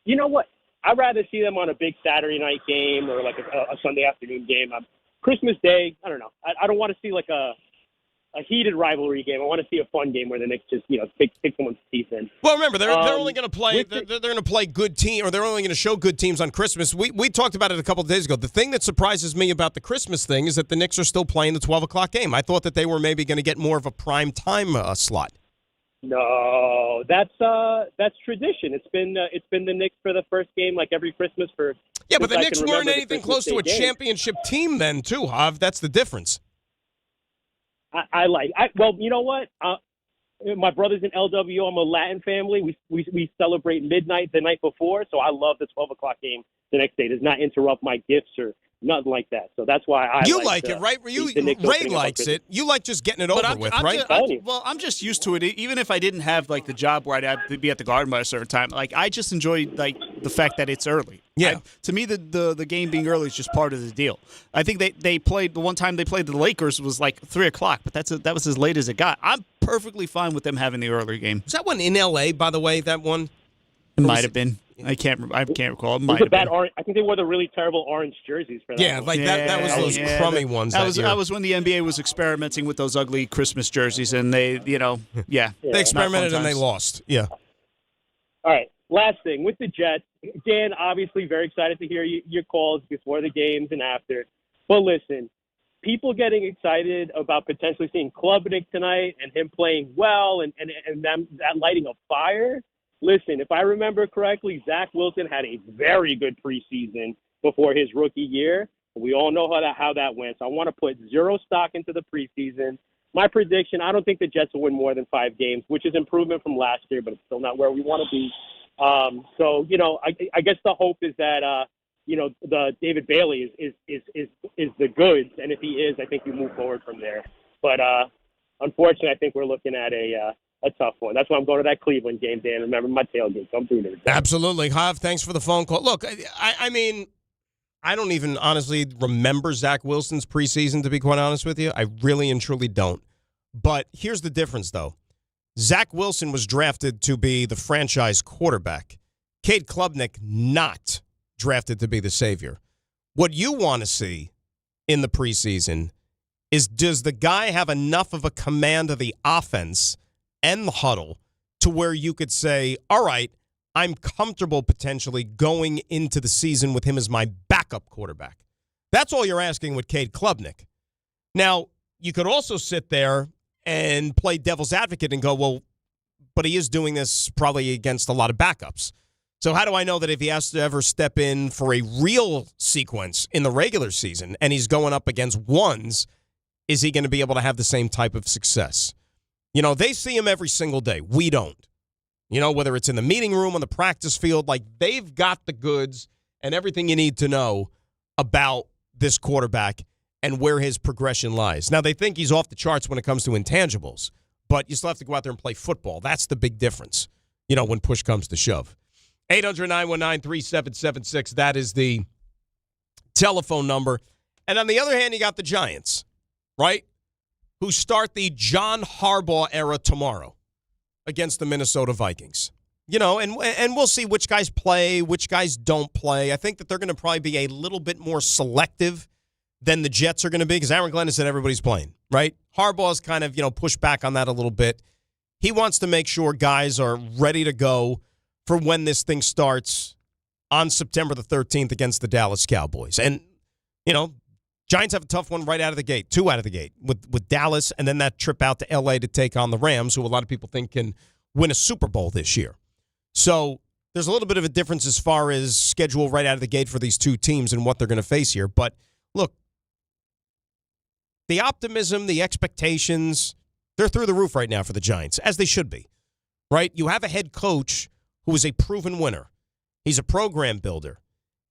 You know what? I'd rather see them on a big Saturday night game or like a Sunday afternoon game. Christmas Day, I don't know. I don't want to see like a heated rivalry game. I want to see a fun game where the Knicks just take someone's teeth in. Well, remember they're only going to play. They're going to play good team, or they're only going to show good teams on Christmas. We talked about it a couple of days ago. The thing that surprises me about the Christmas thing is that the Knicks are still playing the 12:00 game. I thought that they were maybe going to get more of a prime time slot. No, that's tradition. It's been the Knicks for the first game like every Christmas for. Yeah, but the Knicks weren't anything close to a championship team then, too, Hav. That's the difference. Well, you know what? My brother's in LWO. I'm a Latin family. We celebrate midnight the night before, so I love the 12:00 game the next day. It does not interrupt my gifts or nothing like that. So that's why I like it, right? Ray likes it. You like just getting it over with, right? I'm just used to it. Even if I didn't have like the job where I'd have to be at the Garden by a certain time, like I just enjoy like the fact that it's early. Yeah. To me, the game being early is just part of the deal. I think they played the one time they played the Lakers was like 3:00, but that was as late as it got. I'm perfectly fine with them having the earlier game. Was that one in L.A., by the way, that one? It might have been. I can't recall. It was a bad orange. I think they wore the really terrible orange jerseys for that. Yeah, one. That was those crummy ones. That was when the NBA was experimenting with those ugly Christmas jerseys, and they, they experimented and they lost. Yeah. All right. Last thing with the Jets, Dan. Obviously, very excited to hear your calls before the games and after. But listen, people getting excited about potentially seeing Klubnik tonight and him playing well and them that lighting a fire. Listen, if I remember correctly, Zach Wilson had a very good preseason before his rookie year. We all know how that went. So I want to put zero stock into the preseason. My prediction, I don't think the Jets will win more than 5 games, which is improvement from last year, but it's still not where we want to be. So, I guess the hope is that, the David Bailey is the goods. And if he is, I think you move forward from there. But unfortunately, I think we're looking at a tough one. That's why I'm going to that Cleveland game, Dan. Remember my tailgate, so I'm doing it. Absolutely. Hav, thanks for the phone call. Look, I mean, I don't even honestly remember Zach Wilson's preseason, to be quite honest with you. I really and truly don't. But here's the difference, though. Zach Wilson was drafted to be the franchise quarterback. Cade Klubnik not drafted to be the savior. What you want to see in the preseason is, does the guy have enough of a command of the offense and the huddle to where you could say, all right, I'm comfortable potentially going into the season with him as my backup quarterback. That's all you're asking with Cade Klubnik. Now, you could also sit there and play devil's advocate and go, well, but he is doing this probably against a lot of backups. So how do I know that if he has to ever step in for a real sequence in the regular season and he's going up against ones, is he going to be able to have the same type of success? You know, they see him every single day. We don't. You know, whether it's in the meeting room, on the practice field, like they've got the goods and everything you need to know about this quarterback and where his progression lies. Now, they think he's off the charts when it comes to intangibles, but you still have to go out there and play football. That's the big difference, you know, when push comes to shove. 800-919-3776, that is the telephone number. And on the other hand, you got the Giants, right, who start the John Harbaugh era tomorrow against the Minnesota Vikings. You know, and we'll see which guys play, which guys don't play. I think that they're going to probably be a little bit more selective than the Jets are going to be, because Aaron Glenn has said everybody's playing, right? Harbaugh's kind of, you know, pushed back on that a little bit. He wants to make sure guys are ready to go for when this thing starts on September the 13th against the Dallas Cowboys. And, you know, Giants have a tough one right out of the gate, two out of the gate, with Dallas, and then that trip out to L.A. to take on the Rams, who a lot of people think can win a Super Bowl this year. So there's a little bit of a difference as far as schedule right out of the gate for these two teams and what they're going to face here. But, look, the optimism, the expectations, they're through the roof right now for the Giants, as they should be, right? You have a head coach who is a proven winner. He's a program builder.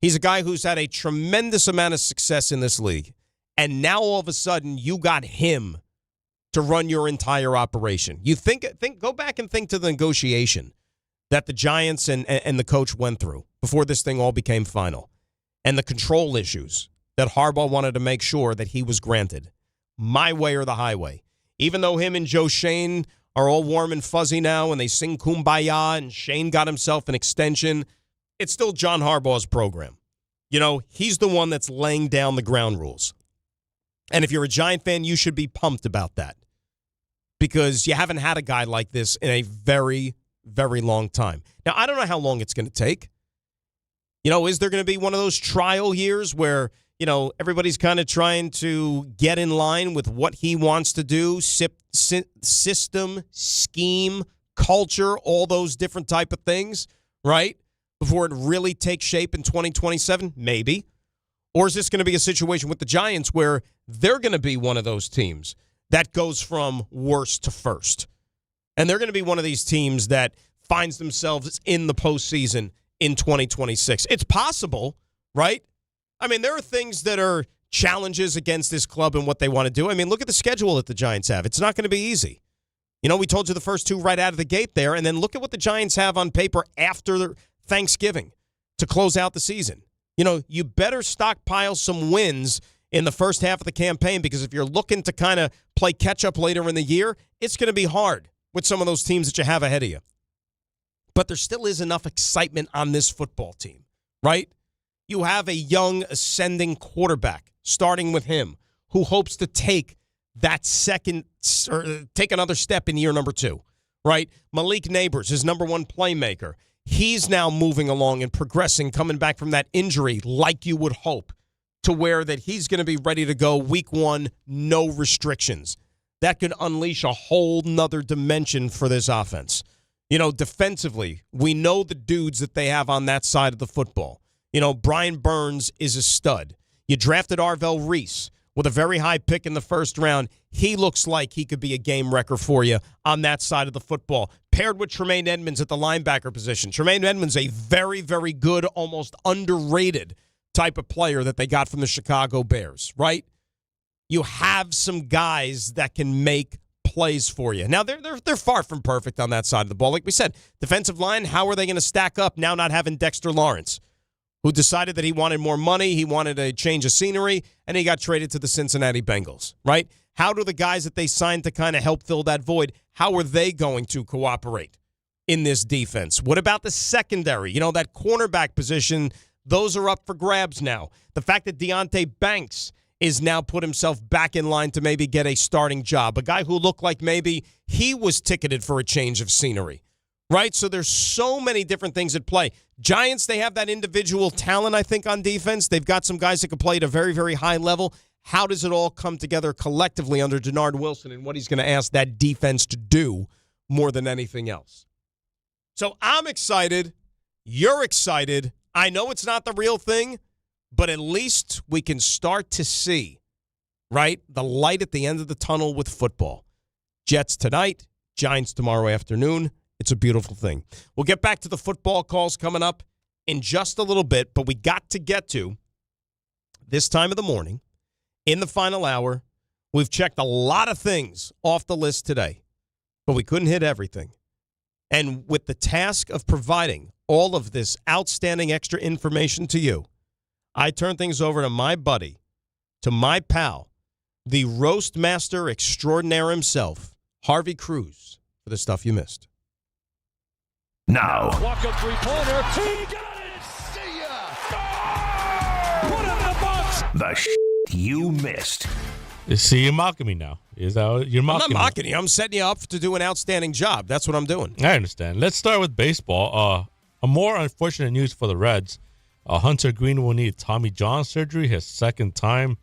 He's a guy who's had a tremendous amount of success in this league. And now all of a sudden you got him to run your entire operation. You go back and think to the negotiation that the Giants and the coach went through before this thing all became final, and the control issues that Harbaugh wanted to make sure that he was granted. My way or the highway. Even though him and Joe Shane are all warm and fuzzy now and they sing Kumbaya and Shane got himself an extension, it's still John Harbaugh's program. You know, he's the one that's laying down the ground rules. And if you're a Giant fan, you should be pumped about that, because you haven't had a guy like this in a very, very long time. Now, I don't know how long it's going to take. You know, is there going to be one of those trial years where, you know, everybody's kind of trying to get in line with what he wants to do, system, scheme, culture, all those different type of things, right? Before it really takes shape in 2027? Maybe. Or is this going to be a situation with the Giants where they're going to be one of those teams that goes from worst to first? And they're going to be one of these teams that finds themselves in the postseason in 2026. It's possible, right? I mean, there are things that are challenges against this club and what they want to do. I mean, look at the schedule that the Giants have. It's not going to be easy. You know, we told you the first two right out of the gate there, and then look at what the Giants have on paper after Thanksgiving to close out the season. You know, you better stockpile some wins in the first half of the campaign, because if you're looking to kind of play catch-up later in the year, it's going to be hard with some of those teams that you have ahead of you. But there still is enough excitement on this football team, right? You have a young, ascending quarterback, starting with him, who hopes to take that second, or take another step in year number 2, right? Malik Neighbors, his number one playmaker. He's now moving along and progressing, coming back from that injury like you would hope, to where that he's going to be ready to go week 1, no restrictions. That could unleash a whole nother dimension for this offense. You know, defensively, we know the dudes that they have on that side of the football. You know, Brian Burns is a stud. You drafted Arvell Reese with a very high pick in the first round. He looks like he could be a game wrecker for you on that side of the football. Paired with Tremaine Edmonds at the linebacker position. Tremaine Edmonds, a very, very good, almost underrated type of player that they got from the Chicago Bears, right? You have some guys that can make plays for you. Now, they're far from perfect on that side of the ball. Like we said, defensive line, how are they going to stack up now not having Dexter Lawrence, who decided that he wanted more money, he wanted a change of scenery, and he got traded to the Cincinnati Bengals, right? How do the guys that they signed to kind of help fill that void, how are they going to cooperate in this defense? What about the secondary? You know, that cornerback position, those are up for grabs now. The fact that Deonte Banks is now put himself back in line to maybe get a starting job, a guy who looked like maybe he was ticketed for a change of scenery, right? So there's so many different things at play. Giants, they have that individual talent, I think, on defense. They've got some guys that can play at a very, very high level. How does it all come together collectively under Denard Wilson and what he's going to ask that defense to do more than anything else? So I'm excited. You're excited. I know it's not the real thing, but at least we can start to see, right, the light at the end of the tunnel with football. Jets tonight, Giants tomorrow afternoon. It's a beautiful thing. We'll get back to the football calls coming up in just a little bit, but we got to get to this time of the morning. In the final hour, we've checked a lot of things off the list today, but we couldn't hit everything. And with the task of providing all of this outstanding extra information to you, I turn things over to my buddy, to my pal, the roast master extraordinaire himself, Harvey Cruz, for the stuff you missed. Now, Walk-up three-pointer. He got it! See ya! Score! Put it in the box! the you missed. See, you're mocking me now. Is that you're mocking? I'm not mocking you. I'm setting you up to do an outstanding job. That's what I'm doing. I understand. Let's start with baseball. A more unfortunate news for the Reds. Hunter Green will need Tommy John surgery, his second time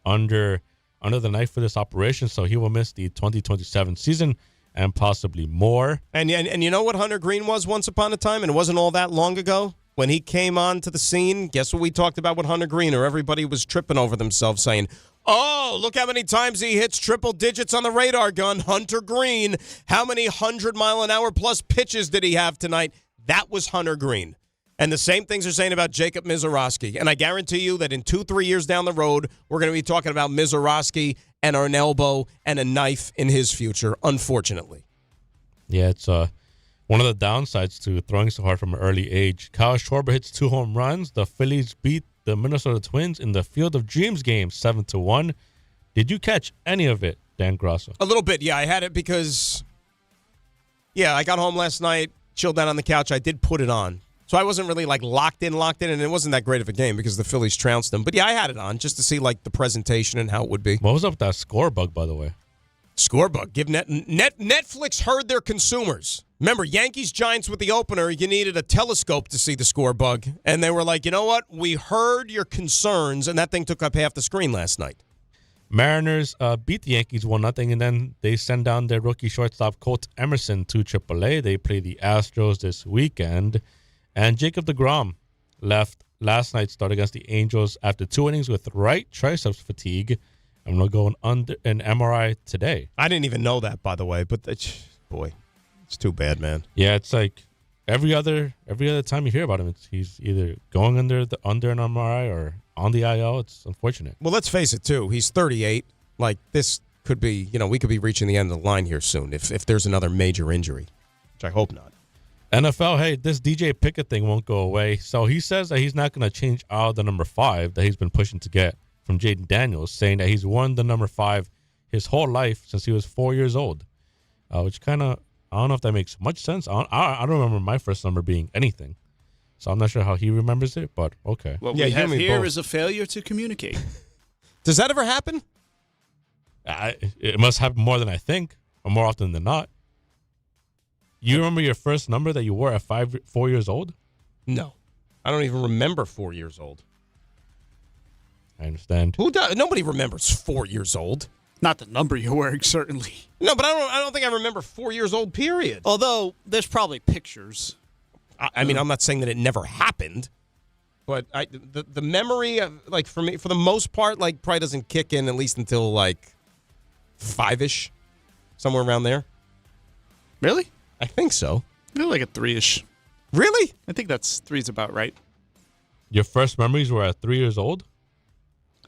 under the knife for this operation, so he will miss the 2027 season and possibly more. And you know what Hunter Green was once upon a time, and it wasn't all that long ago? When he came onto the scene, guess what we talked about with Hunter Green, or everybody was tripping over themselves saying, oh, look how many times he hits triple digits on the radar gun, Hunter Green. How many 100-mile-an-hour plus pitches did he have tonight? That was Hunter Green. And the same things are saying about Jacob Mizorowski. And I guarantee you that in 2-3 years down the road, we're going to be talking about Mizorowski and an elbow and a knife in his future, unfortunately. Yeah, it's one of the downsides to throwing so hard from an early age. Kyle Schwarber hits 2 home runs. The Phillies beat the Minnesota Twins in the Field of Dreams game 7-1. Did you catch any of it, Dan Grasso? A little bit, yeah. I had it because, I got home last night, chilled down on the couch. I did put it on. So I wasn't really locked in, and it wasn't that great of a game because the Phillies trounced them. But yeah, I had it on just to see the presentation and how it would be. What was up with that score bug, by the way? Score bug. Netflix heard their consumers. Remember, Yankees Giants with the opener, you needed a telescope to see the score bug. And they were like, you know what? We heard your concerns, and that thing took up half the screen last night. Mariners beat the Yankees 1-0, and then they send down their rookie shortstop Colt Emerson to AAA. They play the Astros this weekend. And Jacob deGrom left last night's start against the Angels after 2 innings with right triceps fatigue. I'm going to go under an MRI today. I didn't even know that, by the way. But, boy, it's too bad, man. Yeah, it's like every other time you hear about him, he's either going under an MRI or on the IL. It's unfortunate. Well, let's face it, too. He's 38. This could be, we could be reaching the end of the line here soon if there's another major injury, which I hope not. NFL, hey, this DJ Pickett thing won't go away. So he says that he's not going to change out the number 5 that he's been pushing to get from Jaden Daniels, saying that he's worn the number 5 his whole life since he was 4 years old, which kind of, I don't know if that makes much sense. I don't remember my first number being anything. So I'm not sure how he remembers it, but okay. What we have here is a failure to communicate. Does that ever happen? It must happen more than I think, or more often than not. You remember your first number that you wore at 4 years old? No. I don't even remember 4 years old. I understand. Who does? Nobody remembers 4 years old. Not the number you're wearing, certainly. No, but I don't think I remember 4 years old, period. Although, there's probably pictures. I mean, I'm not saying that it never happened, but the memory, for me, for the most part, probably doesn't kick in at least until, 5-ish, somewhere around there. Really? I think so. I feel like a 3-ish. Really? I think that's 3's about right. Your first memories were at 3 years old?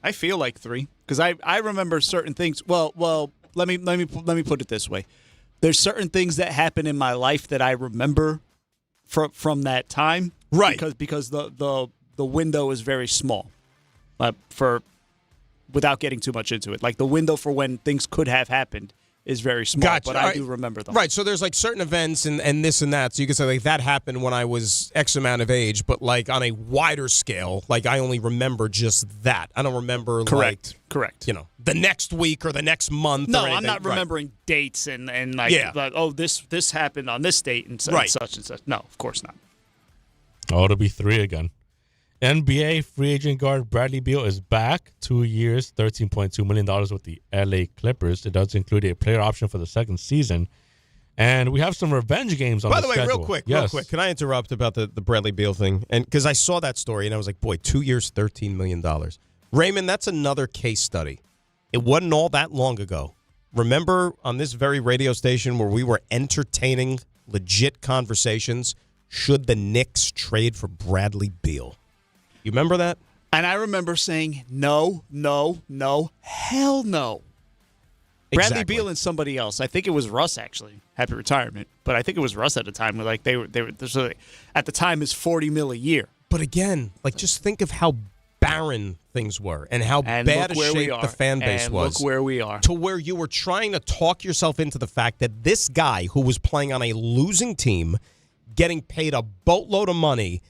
I feel like 3 because I remember certain things. Well, let me put it this way. There's certain things that happen in my life that I remember from that time, right? Because the window is very small. For without getting too much into it. Like the window for when things could have happened is very small, Gotcha. but I do remember them. Right, so there's like certain events and this and that. So you can say like that happened when I was X amount of age, but like on a wider scale, like I only remember just that. I don't remember Correct. the next week or the next month. No, or anything. I'm not remembering dates and like, this happened on this date and such and such. No, of course not. Oh, it'll be 3 again. NBA free agent guard Bradley Beal is back. 2 years, $13.2 million with the LA Clippers. It does include a player option for the second season. And we have some revenge games on the schedule. By the way, real quick, can I interrupt about the Bradley Beal thing? And because I saw that story and I was like, boy, 2 years, $13 million. Raymond, that's another case study. It wasn't all that long ago. Remember on this very radio station where we were entertaining legit conversations, should the Knicks trade for Bradley Beal? You remember that? And I remember saying, no, hell no. Bradley Beal and somebody else. I think it was Russ, actually. Happy retirement. But I think it was Russ at the time. Like they were at the time is $40 million a year. But again, like just think of how barren things were and how bad a shape the fan base was. Look where we are. To where you were trying to talk yourself into the fact that this guy who was playing on a losing team, getting paid a boatload of money,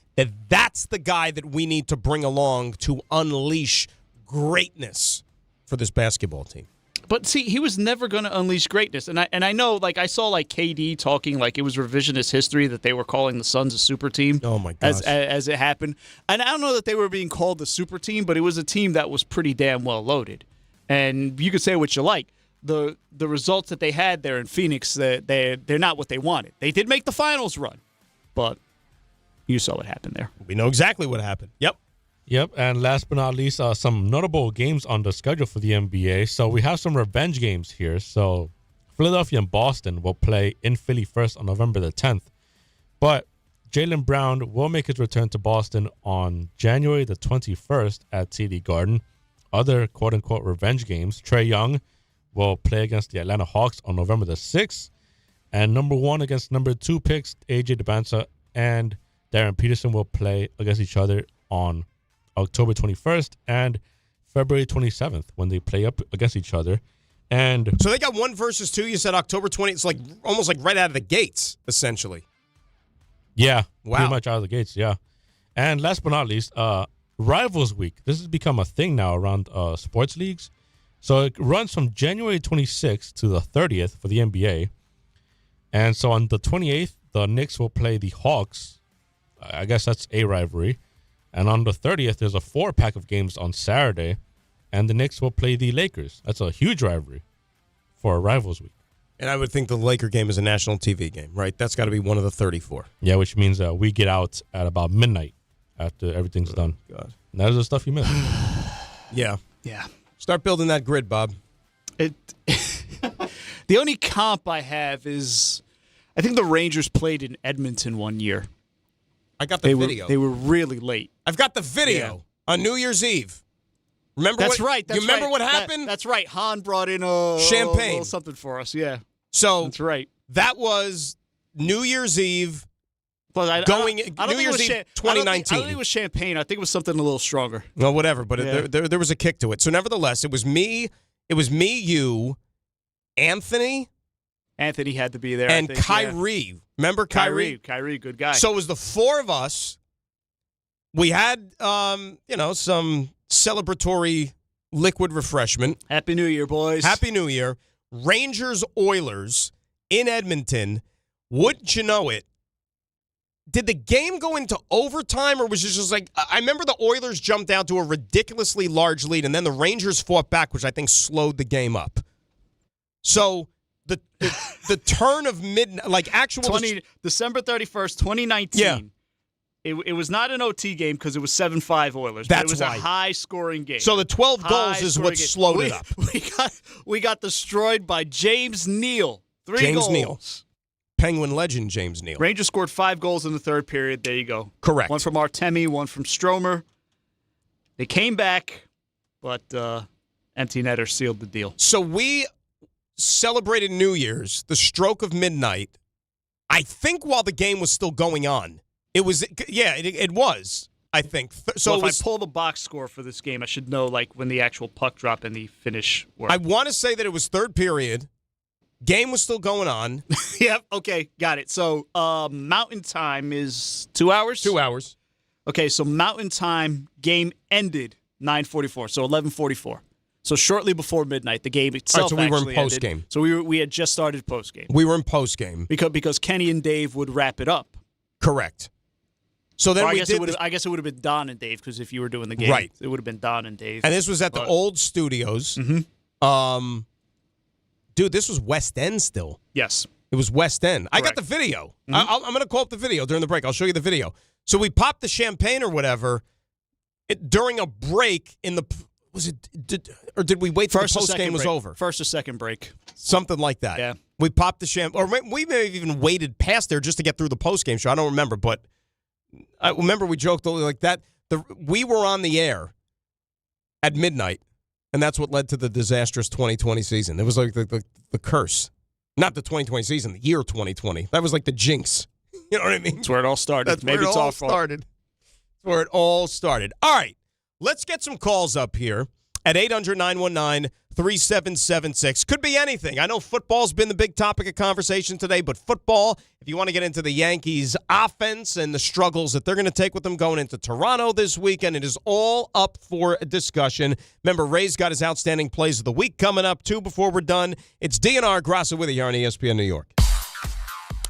that's the guy that we need to bring along to unleash greatness for this basketball team. But see, he was never going to unleash greatness. And I know, like, I saw, like, KD talking like it was revisionist history that they were calling the Suns a super team. Oh, my gosh. As it happened. And I don't know that they were being called the super team, but it was a team that was pretty damn well loaded. And you could say what you like. The results that they had there in Phoenix, they're not what they wanted. They did make the finals run, but you saw what happened there. We know exactly what happened. Yep, and last but not least, some notable games on the schedule for the NBA. So we have some revenge games here. So Philadelphia and Boston will play in Philly first on November the 10th. But Jaylen Brown will make his return to Boston on January the 21st at TD Garden. Other quote-unquote revenge games, Trae Young will play against the Atlanta Hawks on November the 6th. And number 1 against number 2 picks, AJ DeBanza and Darren Peterson will play against each other on October 21st and February 27th when they play up against each other. And so they got 1 versus 2. You said October 20th. It's like almost like right out of the gates, essentially. Yeah, wow. Pretty much out of the gates, yeah. And last but not least, Rivals Week. This has become a thing now around sports leagues. So it runs from January 26th to the 30th for the NBA. And so on the 28th, the Knicks will play the Hawks. I guess that's a rivalry. And on the 30th, there's a 4-pack of games on Saturday, and the Knicks will play the Lakers. That's a huge rivalry for a Rivals Week. And I would think the Laker game is a national TV game, right? That's got to be one of the 34. Yeah, which means we get out at about midnight after everything's done. God. And that is the stuff you missed. Yeah. Yeah. Start building that grid, Bob. The only comp I have is I think the Rangers played in Edmonton one year. I got the video. They were really late. I've got the video on New Year's Eve. Remember? That's right. You remember what happened? That's right. Hahn brought in champagne, a little something for us. Yeah. So that's right. That was New Year's Eve. Well, New Year's Eve 2019. I don't think it was champagne. I think it was something a little stronger. Well, whatever. But there was a kick to it. So nevertheless, it was me. It was me, you, Anthony. Anthony had to be there. And I think, Kyrie. Yeah. Remember Kyrie? Kyrie, good guy. So it was the 4 of us. We had, some celebratory liquid refreshment. Happy New Year, boys. Happy New Year. Rangers Oilers in Edmonton. Wouldn't you know it? Did the game go into overtime, or was it just like, I remember the Oilers jumped down to a ridiculously large lead, and then the Rangers fought back, which I think slowed the game up. So the turn of midnight, like actual December 31st, 2019. Yeah. It was not an OT game because it was 7-5 Oilers. That's but it was why. A high-scoring game. So the 12 goals is what slowed it up. We got destroyed by James Neal. 3 James goals. Neal. Penguin legend James Neal. Rangers scored 5 goals in the third period. There you go. Correct. 1 from Artemi, 1 from Stromer. They came back, but empty netter sealed the deal. So we celebrated New Year's, the stroke of midnight, I think while the game was still going on. It was, it was. I think. So if I pull the box score for this game, I should know like when the actual puck drop and the finish were. I want to say that it was third period. Game was still going on. Yep. Okay. Got it. So Mountain Time is 2 hours? 2 hours. Okay. So Mountain Time game ended 9:44. So 11:44. So shortly before midnight, the game itself. All right, so we were in post game. So we had just started post game. We were in post game because Kenny and Dave would wrap it up. Correct. So then I guess it would have been Don and Dave because if you were doing the game, right, it would have been Don and Dave. And this was at the old studios. Mm-hmm. Dude, this was West End still. Yes. It was West End. Correct. I got the video. Mm-hmm. I'm going to call up the video during the break. I'll show you the video. So we popped the champagne or whatever during a break in the or did we wait till the post game was over? First or second break. Something like that. Yeah. We popped the champagne. Or we may have even waited past there just to get through the post game show. I don't remember, but I remember we joked like that. We were on the air at midnight. And that's what led to the disastrous 2020 season. It was like the curse. Not the 2020 season, the year 2020. That was like the jinx. You know what I mean? That's where it all started. That's Maybe where it it's all our fault. started. That's where it all started. All right. Let's get some calls up here at 800-919-3776. Could be anything. I know football's been the big topic of conversation today, but football, if you want to get into the Yankees offense and the struggles that they're going to take with them going into Toronto this weekend, it is all up for discussion. Remember, Ray's got his outstanding plays of the week coming up, too, before we're done. It's DNR Grasso with you here on ESPN New York.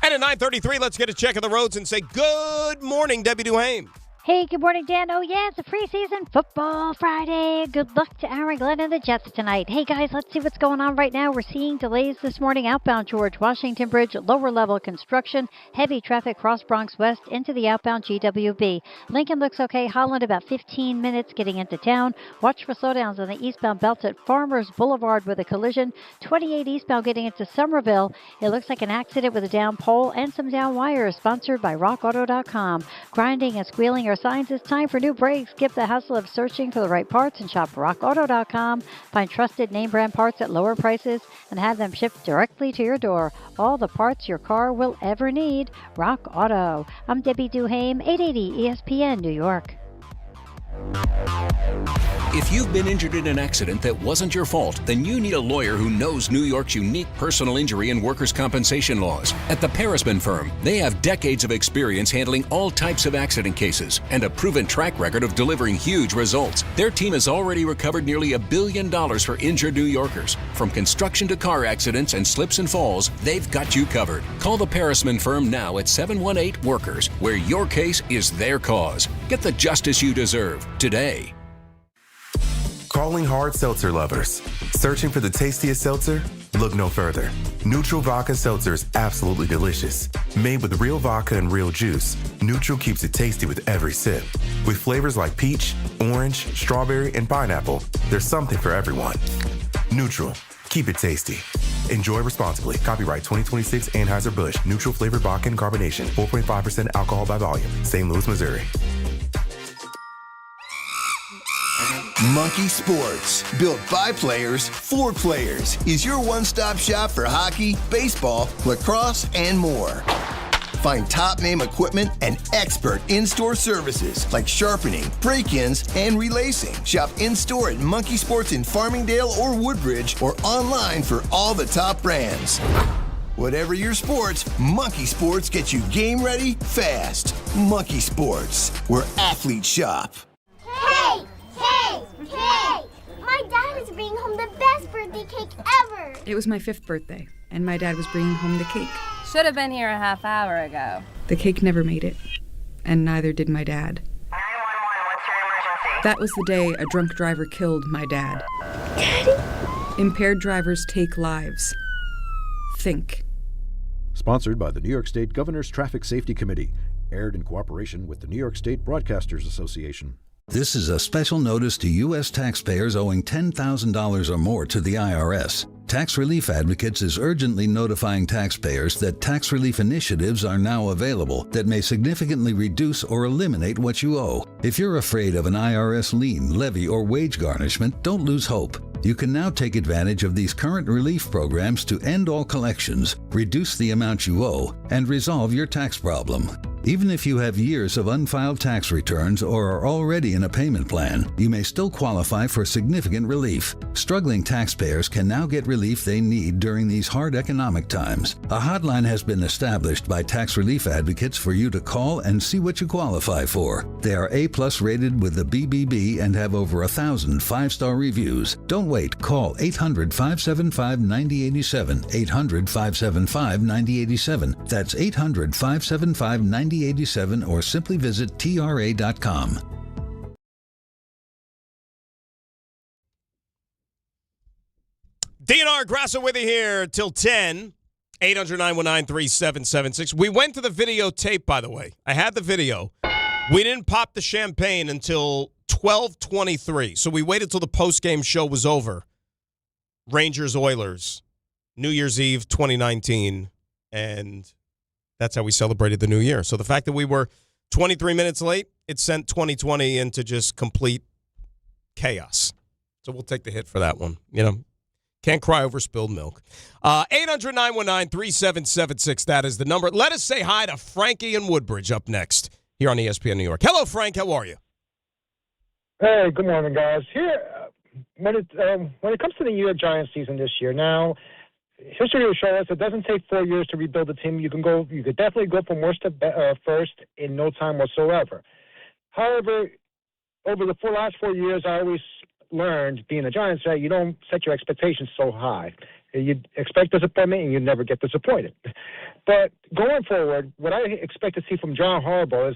And at 9:33, let's get a check of the roads and say good morning, Debbie Duhame. Hey, good morning, Dan. Oh, yeah, it's a preseason football Friday. Good luck to Aaron Glenn and the Jets tonight. Hey, guys, let's see what's going on right now. We're seeing delays this morning outbound George Washington Bridge, lower level construction, heavy traffic cross Bronx West into the outbound GWB. Lincoln looks okay. Holland about 15 minutes getting into town. Watch for slowdowns on the eastbound belts at Farmers Boulevard with a collision. 28 eastbound getting into Somerville. It looks like an accident with a down pole and some down wires, sponsored by RockAuto.com. Grinding and squealing signs it's time for new brakes. Skip the hassle of searching for the right parts and shop rockauto.com. Find trusted name brand parts at lower prices and have them shipped directly to your door. All the parts your car will ever need. Rock Auto. I'm Debbie Duhame, 880 ESPN New York. If you've been injured in an accident that wasn't your fault, then you need a lawyer who knows New York's unique personal injury and workers' compensation laws. At the Parisman Firm, they have decades of experience handling all types of accident cases and a proven track record of delivering huge results. Their team has already recovered nearly $1 billion for injured New Yorkers. From construction to car accidents and slips and falls, they've got you covered. Call the Parisman Firm now at 718-WORKERS, where your case is their cause. Get the justice you deserve today. Calling hard seltzer lovers. Searching for the tastiest seltzer? Look no further. Neutral Vodka Seltzer is absolutely delicious. Made with real vodka and real juice, Neutral keeps it tasty with every sip. With flavors like peach, orange, strawberry, and pineapple, there's something for everyone. Neutral. Keep it tasty. Enjoy responsibly. Copyright 2026 Anheuser-Busch. Neutral flavored vodka and carbonation. 4.5% alcohol by volume. St. Louis, Missouri. Monkey Sports, built by players for players, is your one-stop shop for hockey, baseball, lacrosse, and more. Find top-name equipment and expert in-store services like sharpening, break-ins, and relacing. Shop in-store at Monkey Sports in Farmingdale or Woodbridge, or online for all the top brands. Whatever your sports, Monkey Sports gets you game ready fast. Monkey Sports, where athletes shop. Hey! My dad is bringing home the best birthday cake ever! It was my 5th birthday, and my dad was bringing home the cake. Should have been here a half hour ago. The cake never made it, and neither did my dad. 911, what's your emergency? That was the day a drunk driver killed my dad. Daddy? Impaired drivers take lives. Think. Sponsored by the New York State Governor's Traffic Safety Committee. Aired in cooperation with the New York State Broadcasters Association. This is a special notice to U.S. taxpayers owing $10,000 or more to the IRS. Tax Relief Advocates is urgently notifying taxpayers that tax relief initiatives are now available that may significantly reduce or eliminate what you owe. If you're afraid of an IRS lien, levy, or wage garnishment, don't lose hope. You can now take advantage of these current relief programs to end all collections, reduce the amount you owe, and resolve your tax problem. Even if you have years of unfiled tax returns or are already in a payment plan, you may still qualify for significant relief. Struggling taxpayers can now get relief they need during these hard economic times. A hotline has been established by tax relief advocates for you to call and see what you qualify for. They are A+ rated with the BBB and have over 1,000 5-star reviews. Don't wait. Call 800-575-9087. 800-575-9087. That's 800-575-9087 or simply visit TRA.com. DNR Grasso with you here till 10. 800-919-3776. We went to the videotape, by the way. I had the video. We didn't pop the champagne until 12:23. So we waited till the post-game show was over. Rangers-Oilers, New Year's Eve 2019. And that's how we celebrated the new year. So the fact that we were 23 minutes late, it sent 2020 into just complete chaos. So we'll take the hit for that one. You know, can't cry over spilled milk. 800-919-3776. That is the number. Let us say hi to Frankie in Woodbridge up next here on ESPN New York. Hello, Frank. How are you? Hey, good morning, guys. Here, when it comes to the New York Giants season this year, now history will show us it doesn't take 4 years to rebuild a team. You could definitely go from worst to first in no time whatsoever. However, over the last 4 years, I always learned, being a Giants fan, you don't set your expectations so high. You expect disappointment, and you never get disappointed. But going forward, what I expect to see from John Harbaugh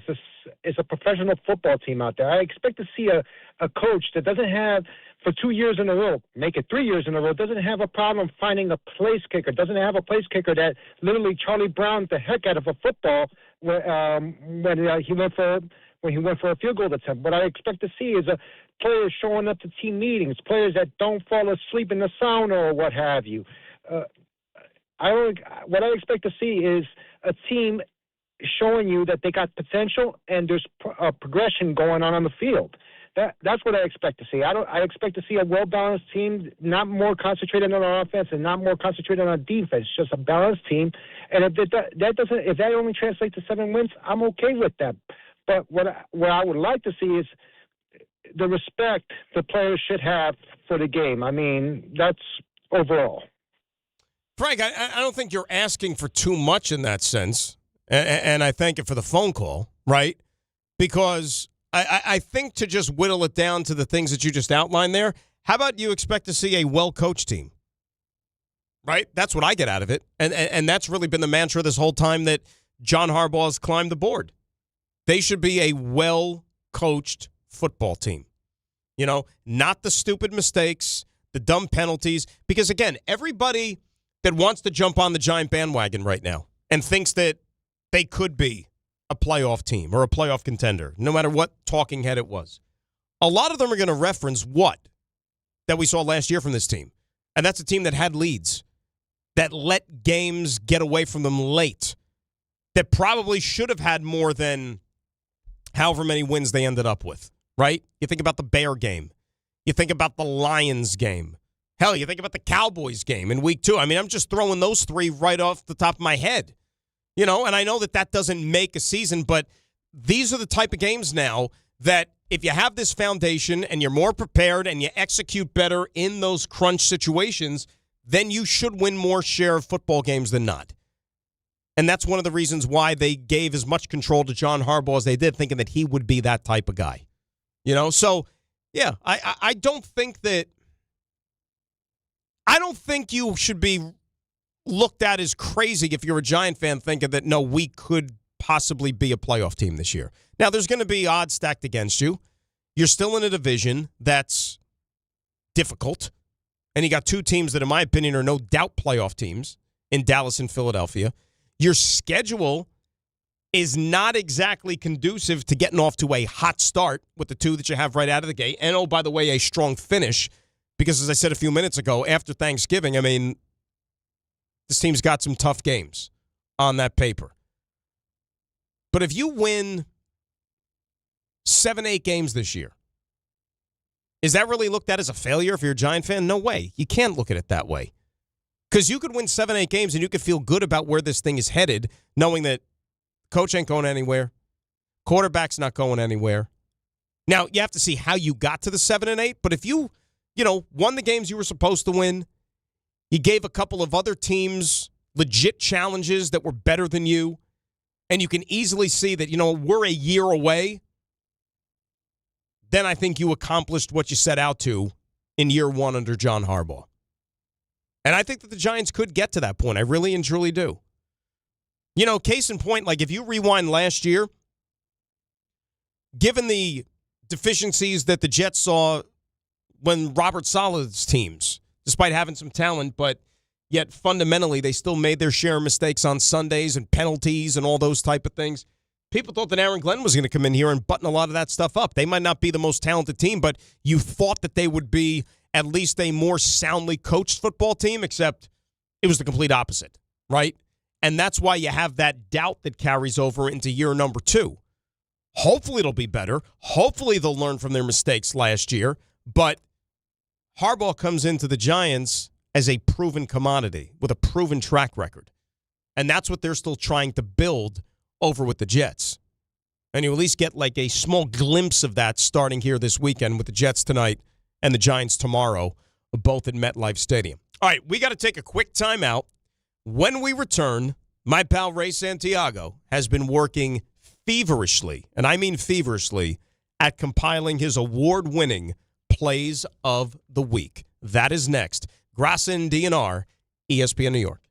is a professional football team out there. I expect to see a coach that doesn't have, for 2 years in a row, make it 3 years in a row, doesn't have a problem finding a place kicker, doesn't have a place kicker that literally Charlie Brown the heck out of a football when he went for a field goal attempt. What I expect to see is players showing up to team meetings, players that don't fall asleep in the sauna or what have you. What I expect to see is a team showing you that they got potential and there's progression going on the field. That's what I expect to see. I expect to see a well-balanced team, not more concentrated on offense and not more concentrated on defense. Just a balanced team. And if that only translates to 7 wins, I'm okay with that. But what I would like to see is the respect the players should have for the game. I mean, that's overall. Frank, I don't think you're asking for too much in that sense, and I thank you for the phone call, right? Because I think to just whittle it down to the things that you just outlined there, how about you expect to see a well-coached team, right? That's what I get out of it, and that's really been the mantra this whole time that John Harbaugh has climbed the board. They should be a well-coached football team. You know, not the stupid mistakes, the dumb penalties. Because, again, everybody that wants to jump on the Giant bandwagon right now and thinks that they could be a playoff team or a playoff contender, no matter what talking head it was, a lot of them are going to reference what that we saw last year from this team. And that's a team that had leads, that let games get away from them late, that probably should have had more than however many wins they ended up with, right? You think about the Bear game. You think about the Lions game. Hell, you think about the Cowboys game in week 2. I mean, I'm just throwing those 3 right off the top of my head. You know, and I know that doesn't make a season, but these are the type of games now that if you have this foundation and you're more prepared and you execute better in those crunch situations, then you should win more share of football games than not. And that's one of the reasons why they gave as much control to John Harbaugh as they did, thinking that he would be that type of guy. You know, so, yeah, I don't think you should be looked at as crazy if you're a Giant fan thinking that, no, we could possibly be a playoff team this year. Now, there's going to be odds stacked against you. You're still in a division that's difficult. And you got 2 teams that, in my opinion, are no doubt playoff teams in Dallas and Philadelphia. Your schedule is not exactly conducive to getting off to a hot start with the 2 that you have right out of the gate. And, oh, by the way, a strong finish. Because, as I said a few minutes ago, after Thanksgiving, I mean, this team's got some tough games on that paper. But if you win 7-8 games this year, is that really looked at as a failure if you're a Giant fan? No way. You can't look at it that way. Because you could win 7-8 games and you could feel good about where this thing is headed, knowing that Coach ain't going anywhere. Quarterback's not going anywhere. Now, you have to see how you got to the 7-8, but if you won the games you were supposed to win, you gave a couple of other teams legit challenges that were better than you, and you can easily see that, we're a year away, then I think you accomplished what you set out to in year one under John Harbaugh. And I think that the Giants could get to that point. I really and truly do. Case in point, like if you rewind last year, given the deficiencies that the Jets saw when Robert Sala's teams, despite having some talent, but yet fundamentally they still made their share of mistakes on Sundays and penalties and all those type of things. People thought that Aaron Glenn was going to come in here and button a lot of that stuff up. They might not be the most talented team, but you thought that they would be at least a more soundly coached football team, except it was the complete opposite, right? And that's why you have that doubt that carries over into year number 2. Hopefully it'll be better. Hopefully they'll learn from their mistakes last year. But Harbaugh comes into the Giants as a proven commodity with a proven track record. And that's what they're still trying to build over with the Jets. And you at least get like a small glimpse of that starting here this weekend with the Jets tonight and the Giants tomorrow, both at MetLife Stadium. All right, we got to take a quick timeout. When we return, my pal Ray Santiago has been working feverishly, and I mean feverishly, at compiling his award-winning Plays of the Week. That is next. Grassa and DNR, ESPN New York.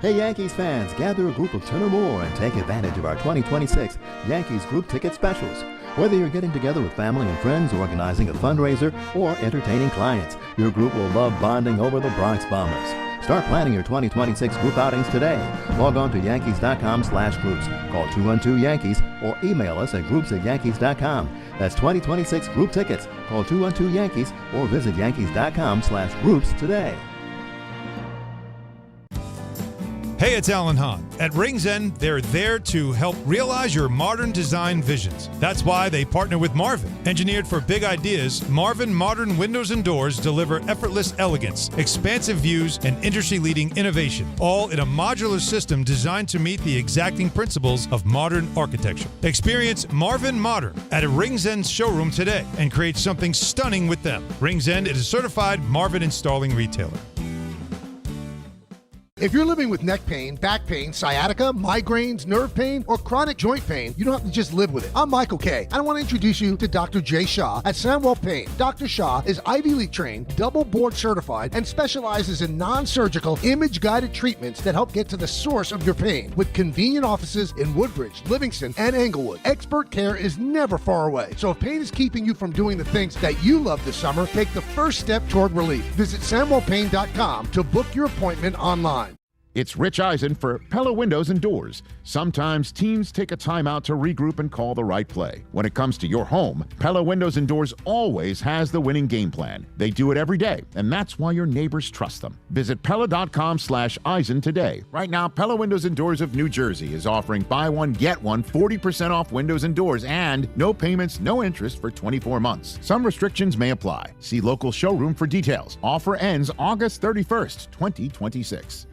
Hey Yankees fans, gather a group of 10 or more and take advantage of our 2026 Yankees group ticket specials. Whether you're getting together with family and friends, organizing a fundraiser, or entertaining clients, your group will love bonding over the Bronx Bombers. Start planning your 2026 group outings today. Log on to Yankees.com/groups. Call 212-YANKEES or email us at groups@Yankees.com. That's 2026 group tickets. Call 212-YANKEES or visit Yankees.com/groups today. Hey, it's Alan Hahn. At Rings End, they're there to help realize your modern design visions. That's why they partner with Marvin. Engineered for big ideas, Marvin Modern Windows and Doors deliver effortless elegance, expansive views, and industry-leading innovation, all in a modular system designed to meet the exacting principles of modern architecture. Experience Marvin Modern at a Rings End showroom today and create something stunning with them. Rings End is a certified Marvin installing retailer. If you're living with neck pain, back pain, sciatica, migraines, nerve pain, or chronic joint pain, you don't have to just live with it. I'm Michael Kay, and I want to introduce you to Dr. Jay Shah at Sandwell Pain. Dr. Shah is Ivy League trained, double board certified, and specializes in non-surgical, image-guided treatments that help get to the source of your pain. With convenient offices in Woodbridge, Livingston, and Englewood, expert care is never far away. So if pain is keeping you from doing the things that you love this summer, take the first step toward relief. Visit SamwellPain.com to book your appointment online. It's Rich Eisen for Pella Windows and Doors. Sometimes teams take a timeout to regroup and call the right play. When it comes to your home, Pella Windows and Doors always has the winning game plan. They do it every day, and that's why your neighbors trust them. Visit Pella.com/Eisen today. Right now, Pella Windows and Doors of New Jersey is offering buy one, get one, 40% off windows and doors, and no payments, no interest for 24 months. Some restrictions may apply. See local showroom for details. Offer ends August 31st, 2026.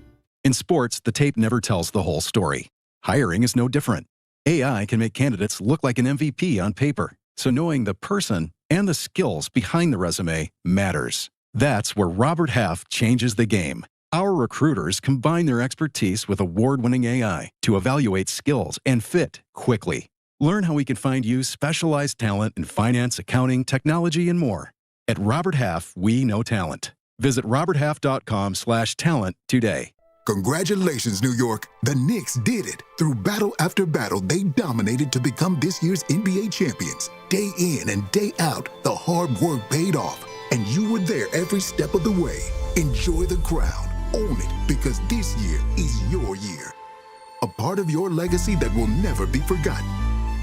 In sports, the tape never tells the whole story. Hiring is no different. AI can make candidates look like an MVP on paper, so knowing the person and the skills behind the resume matters. That's where Robert Half changes the game. Our recruiters combine their expertise with award-winning AI to evaluate skills and fit quickly. Learn how we can find you specialized talent in finance, accounting, technology, and more. At Robert Half, we know talent. Visit roberthalf.com/talent today. Congratulations, New York. The Knicks did it. Through battle after battle, they dominated to become this year's NBA champions. Day in and day out, the hard work paid off, and you were there every step of the way. Enjoy the crown. Own it, because this year is your year. A part of your legacy that will never be forgotten.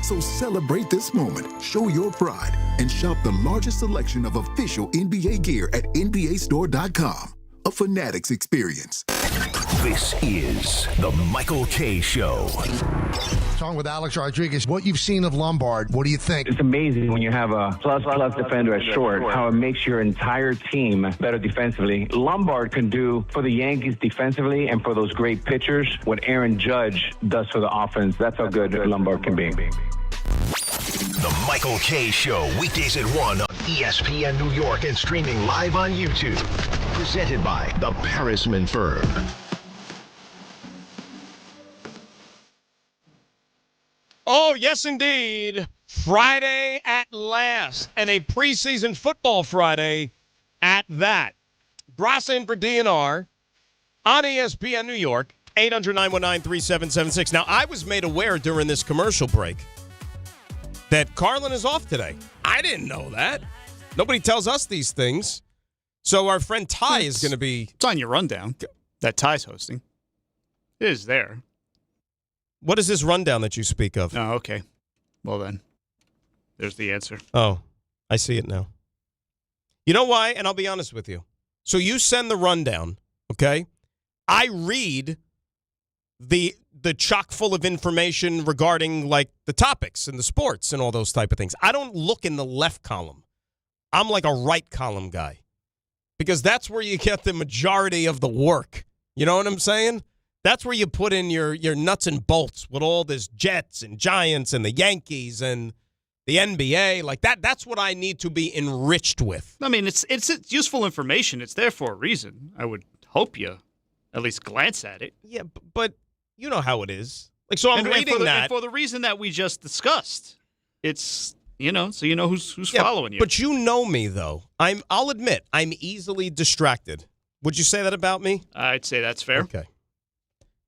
So celebrate this moment, show your pride, and shop the largest selection of official NBA gear at NBAstore.com. A Fanatics experience. This is the Michael K. Show. Talking with Alex Rodriguez, what you've seen of Lombard, what do you think? It's amazing when you have a plus defender at short, how it makes your entire team better defensively. Lombard can do for the Yankees defensively and for those great pitchers what Aaron Judge does for the offense. That's how good Lombard can be. The Michael K. Show, weekdays at 1 on ESPN New York and streaming live on YouTube. Presented by the Parisman Firm. Oh, yes, indeed. Friday at last, and a preseason football Friday at that. Grassa in for DNR on ESPN New York, 800-919-3776. Now, I was made aware during this commercial break that Carlin is off today. I didn't know that. Nobody tells us these things. So our friend Ty is going to be... It's on your rundown that Ty's hosting. It is there. What is this rundown that you speak of? Oh, okay. Well, then, there's the answer. Oh, I see it now. You know why? And I'll be honest with you. So you send the rundown, okay? I read the chock full of information regarding, like, the topics and the sports and all those type of things. I don't look in the left column. I'm like a right column guy because that's where you get the majority of the work. You know what I'm saying? That's where you put in your nuts and bolts with all this Jets and Giants and the Yankees and the NBA. Like that's what I need to be enriched with. I mean, it's useful information. It's there for a reason. I would hope you at least glance at it. Yeah, but you know how it is. Like, so I'm reading that. And for the reason that we just discussed. It's, so you know who's following you. But you know me, though. I'll admit, I'm easily distracted. Would you say that about me? I'd say that's fair. Okay.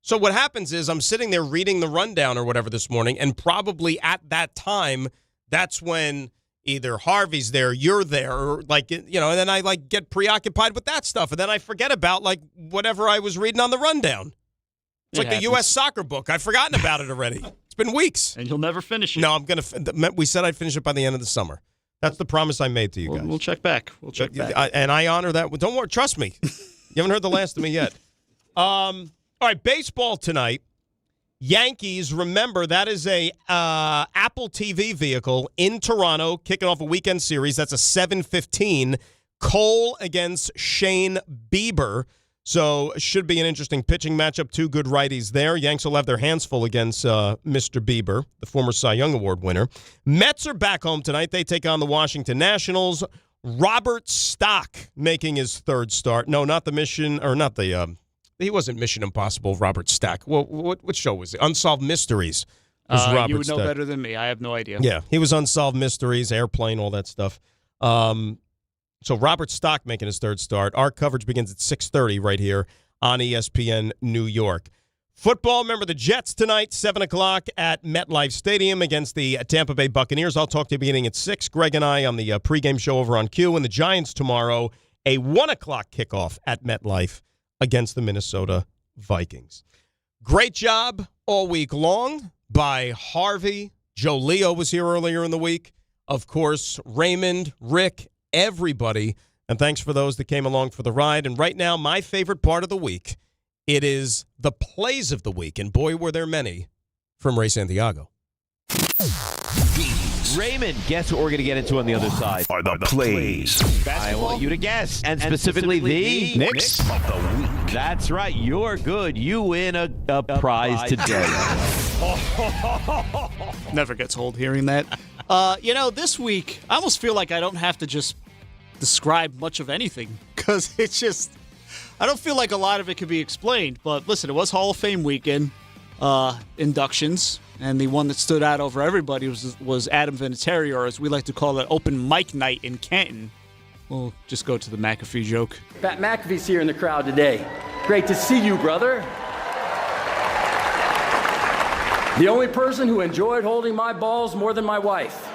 So what happens is I'm sitting there reading the rundown or whatever this morning, and probably at that time, that's when either Harvey's there, you're there, or and then I get preoccupied with that stuff, and then I forget about whatever I was reading on the rundown. It's like the U.S. soccer book. I've forgotten about it already. It's been weeks. And you'll never finish it. No, I'm going to. We said I'd finish it by the end of the summer. That's the promise I made to you guys. We'll check back. And I honor that. Don't worry. Trust me. You haven't heard the last of me yet. All right, baseball tonight. Yankees, remember, that is a Apple TV vehicle in Toronto, kicking off a weekend series. That's a 7:15. Cole against Shane Bieber. So it should be an interesting pitching matchup. Two good righties there. Yanks will have their hands full against Mr. Bieber, the former Cy Young Award winner. Mets are back home tonight. They take on the Washington Nationals. Robert Stock making his third start. No, not the Mission, or not the... He wasn't Mission Impossible, Robert Stack. Well, what show was it? Unsolved Mysteries was Robert You would know Stack. better than me. I have no idea. Yeah, he was Unsolved Mysteries, Airplane, all that stuff. So Robert Stock making his third start. Our coverage begins at 6:30 right here on ESPN New York. Football, remember the Jets tonight, 7 o'clock at MetLife Stadium against the Tampa Bay Buccaneers. I'll talk to you beginning at 6. Greg and I on the pregame show over on Q. And the Giants tomorrow, a 1 o'clock kickoff at MetLife against the Minnesota Vikings. Great job all week long by Harvey. Joe Leo was here earlier in the week. Of course, Raymond, Rick, everybody. And thanks for those that came along for the ride. And right now, my favorite part of the week, it is the plays of the week. And boy, were there many from Ray Santiago. Raymond, guess what we're going to get into on the other side? Are the plays. I want you to guess. And specifically the Knicks of the week. That's right. You're good. You win a prize today. Never gets old hearing that. This week, I almost feel like I don't have to just describe much of anything because it's just, I don't feel like a lot of it could be explained. But listen, it was Hall of Fame weekend inductions. And the one that stood out over everybody was Adam Vinatieri, or as we like to call it, open mic night in Canton. We'll just go to the McAfee joke. Pat McAfee's here in the crowd today. Great to see you, brother. The only person who enjoyed holding my balls more than my wife.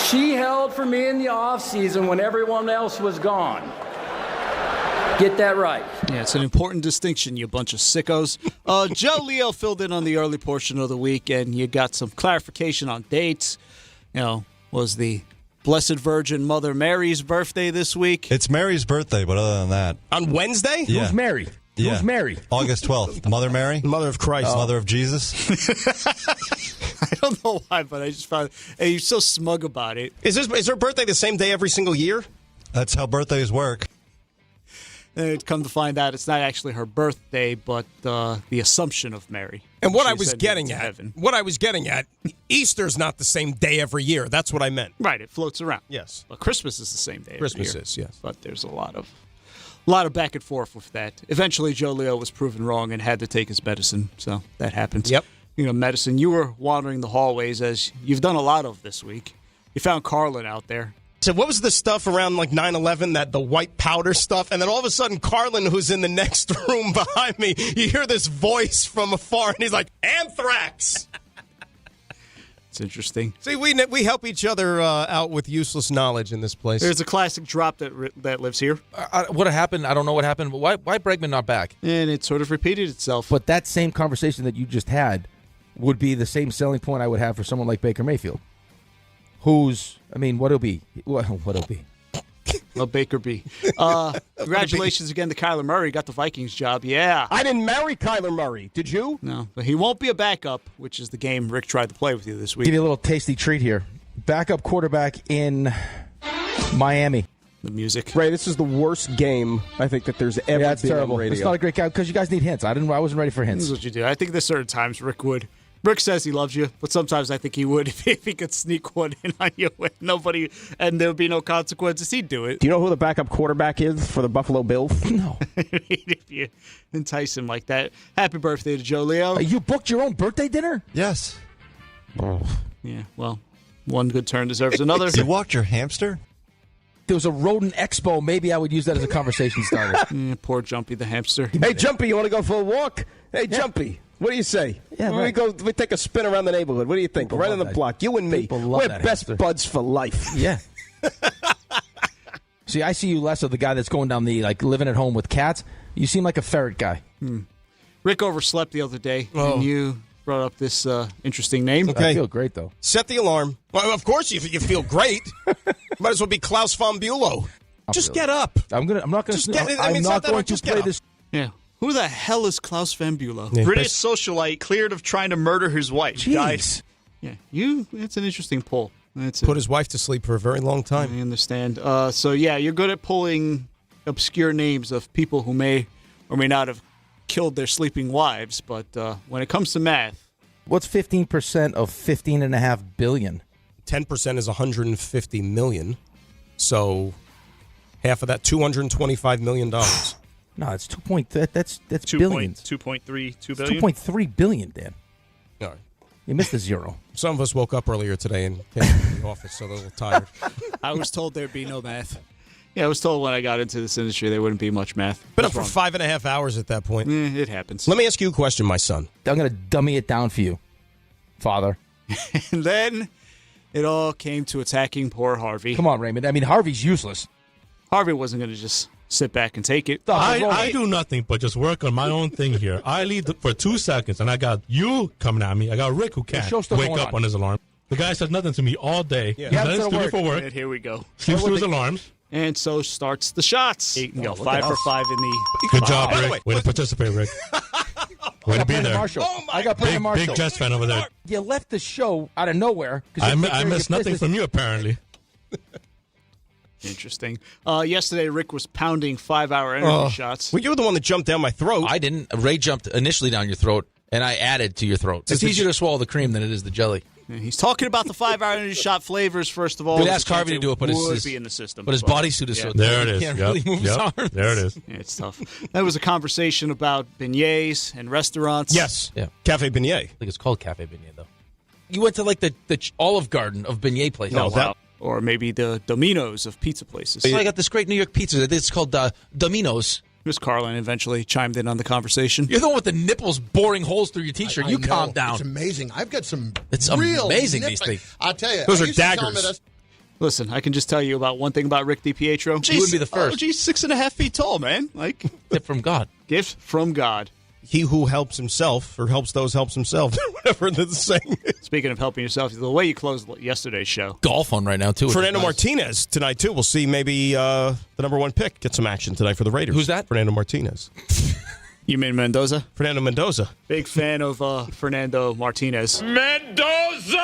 She held for me in the off season when everyone else was gone. Get that right. Yeah, it's an important distinction, you bunch of sickos. Joe Leo filled in on the early portion of the week, and you got some clarification on dates. Was the Blessed Virgin Mother Mary's birthday this week. It's Mary's birthday, but other than that. On Wednesday? Yeah. Who's Mary? Yeah. Who's Mary? August 12th. Mother Mary? Mother of Christ. Mother of Jesus? I don't know why, but I just found hey, you're so smug about it. Is her birthday the same day every single year? That's how birthdays work. And come to find out, it's not actually her birthday, but the Assumption of Mary. And what She I was ascended getting into at, heaven. Easter's not the same day every year. That's what I meant. Right, it floats around. Yes. But Christmas is the same day. Christmas every year. is, yes. But there's a lot of back and forth with that. Eventually, Joe Leo was proven wrong and had to take his medicine, so that happens. Yep. Medicine. You were wandering the hallways, as you've done a lot of this week. You found Carlin out there. So what was the stuff around like 9/11, that the white powder stuff? And then all of a sudden, Carlin, who's in the next room behind me, you hear this voice from afar, and he's like, anthrax! It's interesting. See, we help each other out with useless knowledge in this place. There's a classic drop that lives here. What happened? I don't know what happened, but why Bregman not back? And it sort of repeated itself. But that same conversation that you just had would be the same selling point I would have for someone like Baker Mayfield. What'll be? Well, Baker B. Congratulations again to Kyler Murray. Got the Vikings job. Yeah. I didn't marry Kyler Murray. Did you? No, but he won't be a backup, which is the game Rick tried to play with you this week. Give you a little tasty treat here. Backup quarterback in Miami. The music. Ray, this is the worst game I think that there's ever it's been terrible. on radio. It's not a great guy because you guys need hints. I wasn't ready for hints. This is what you do. I think there's certain times Rick would. Rick says he loves you, but sometimes I think he would if he could sneak one in on you and there would be no consequences. He'd do it. Do you know who the backup quarterback is for the Buffalo Bills? No. If you entice him like that. Happy birthday to Joe Leo. You booked your own birthday dinner? Yes. Yeah, well, one good turn deserves another. You walked your hamster? There was a rodent expo. Maybe I would use that as a conversation starter. Poor Jumpy the hamster. Hey, Jumpy, you want to go for a walk? Hey, Jumpy. What do you say? Yeah, right. We take a spin around the neighborhood. What do you think? Right on the block. You and me. We're best buds for life. Yeah. See, I see you less of the guy that's going down the, living at home with cats. You seem like a ferret guy. Rick overslept the other day, and you brought up this interesting name. Okay. I feel great, though. Set the alarm. Well, of course you feel great. Might as well be Klaus von Bülow. Just get up. I'm not going to play this. Yeah. Who the hell is Klaus Van Bülow? Yeah, British socialite cleared of trying to murder his wife. Jeez. Yeah, it's an interesting poll. Put his wife to sleep for a very long time. I understand. So, you're good at pulling obscure names of people who may or may not have killed their sleeping wives, but when it comes to math. What's 15% of $15.5 billion? 10% is $150 million. So half of that, $225 million. No, it's that's billions. 2.32 billion. It's 2.3 billion, Dan. All right. You missed a zero. Some of us woke up earlier today and came to the office, so they're a little tired. I was told there'd be no math. Yeah, I was told when I got into this industry there wouldn't be much math. Been up for 5.5 hours at that point. It happens. Let me ask you a question, my son. I'm going to dummy it down for you, Father. And then it all came to attacking poor Harvey. Come on, Raymond. I mean, Harvey's useless. Harvey wasn't going to just sit back and take it. I do nothing but just work on my own thing here. I leave for 2 seconds, and I got you coming at me. I got Rick who can't wake up on his alarm. The guy says nothing to me all day. Yeah. He's not stupid for work. And here we go. Sleeps through his alarms. And so starts the shots. 8 and go. 5 for 5 in the... Good job, Rick. Way to participate, Rick. Way to be there. I got Brandon Marshall. Big Jets fan over there. You left the show out of nowhere. I missed nothing from you, apparently. Interesting. Yesterday, Rick was pounding 5-hour energy shots. Well, you were the one that jumped down my throat. I didn't. Ray jumped initially down your throat, and I added to your throat. It's easier to swallow the cream than it is the jelly. And he's talking about the 5-hour energy shot flavors, first of all. We'd ask Harvey to do it, but would be in the system. But his bodysuit is so there it is. He can't really move his arms. There it is. Yeah, it's tough. That was a conversation about beignets and restaurants. Yes. Yeah. Cafe Beignet. I think it's called Cafe Beignet, though. You went to the Olive Garden of beignet places. No, wow. Or maybe the Domino's of pizza places. So I got this great New York pizza. It's called Domino's. Miss Carlin eventually chimed in on the conversation. You're the one with the nipples boring holes through your T-shirt. You calm down. It's amazing. I've got some. It's real amazing. nipping. These things. I'll tell you. Those are daggers. Listen, I can just tell you about one thing about Rick DiPietro. You wouldn't be the first. Oh, geez, 6.5 feet tall, man. Like gift from God. Gift from God. he who helps himself or helps those helps himself, whatever the saying is. Speaking of helping yourself, the way you closed yesterday's show. Golf on right now, too. Fernando Martinez tonight, too. We'll see maybe the number one pick get some action tonight for the Raiders. Who's that? Fernando Martinez. You mean Mendoza? Fernando Mendoza. Big fan of Fernando Martinez. Mendoza!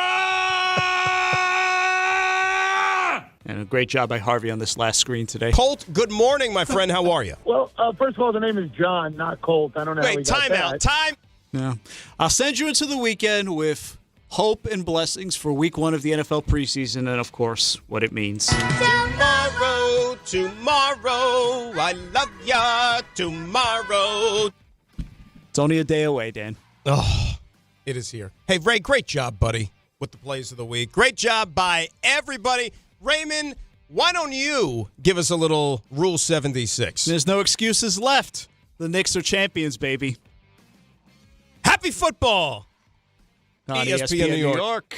And a great job by Harvey on this last screen today. Colt, good morning, my friend. How are you? Well, first of all, the name is John, not Colt. I don't know how he got that. Time. Yeah. I'll send you into the weekend with hope and blessings for week 1 of the NFL preseason and, of course, what it means. Tomorrow, I love ya, tomorrow. It's only a day away, Dan. Oh, it is here. Hey, Ray, great job, buddy, with the plays of the week. Great job by everybody. Raymond, why don't you give us a little Rule 76? There's no excuses left. The Knicks are champions, baby. Happy football! On ESPN New York.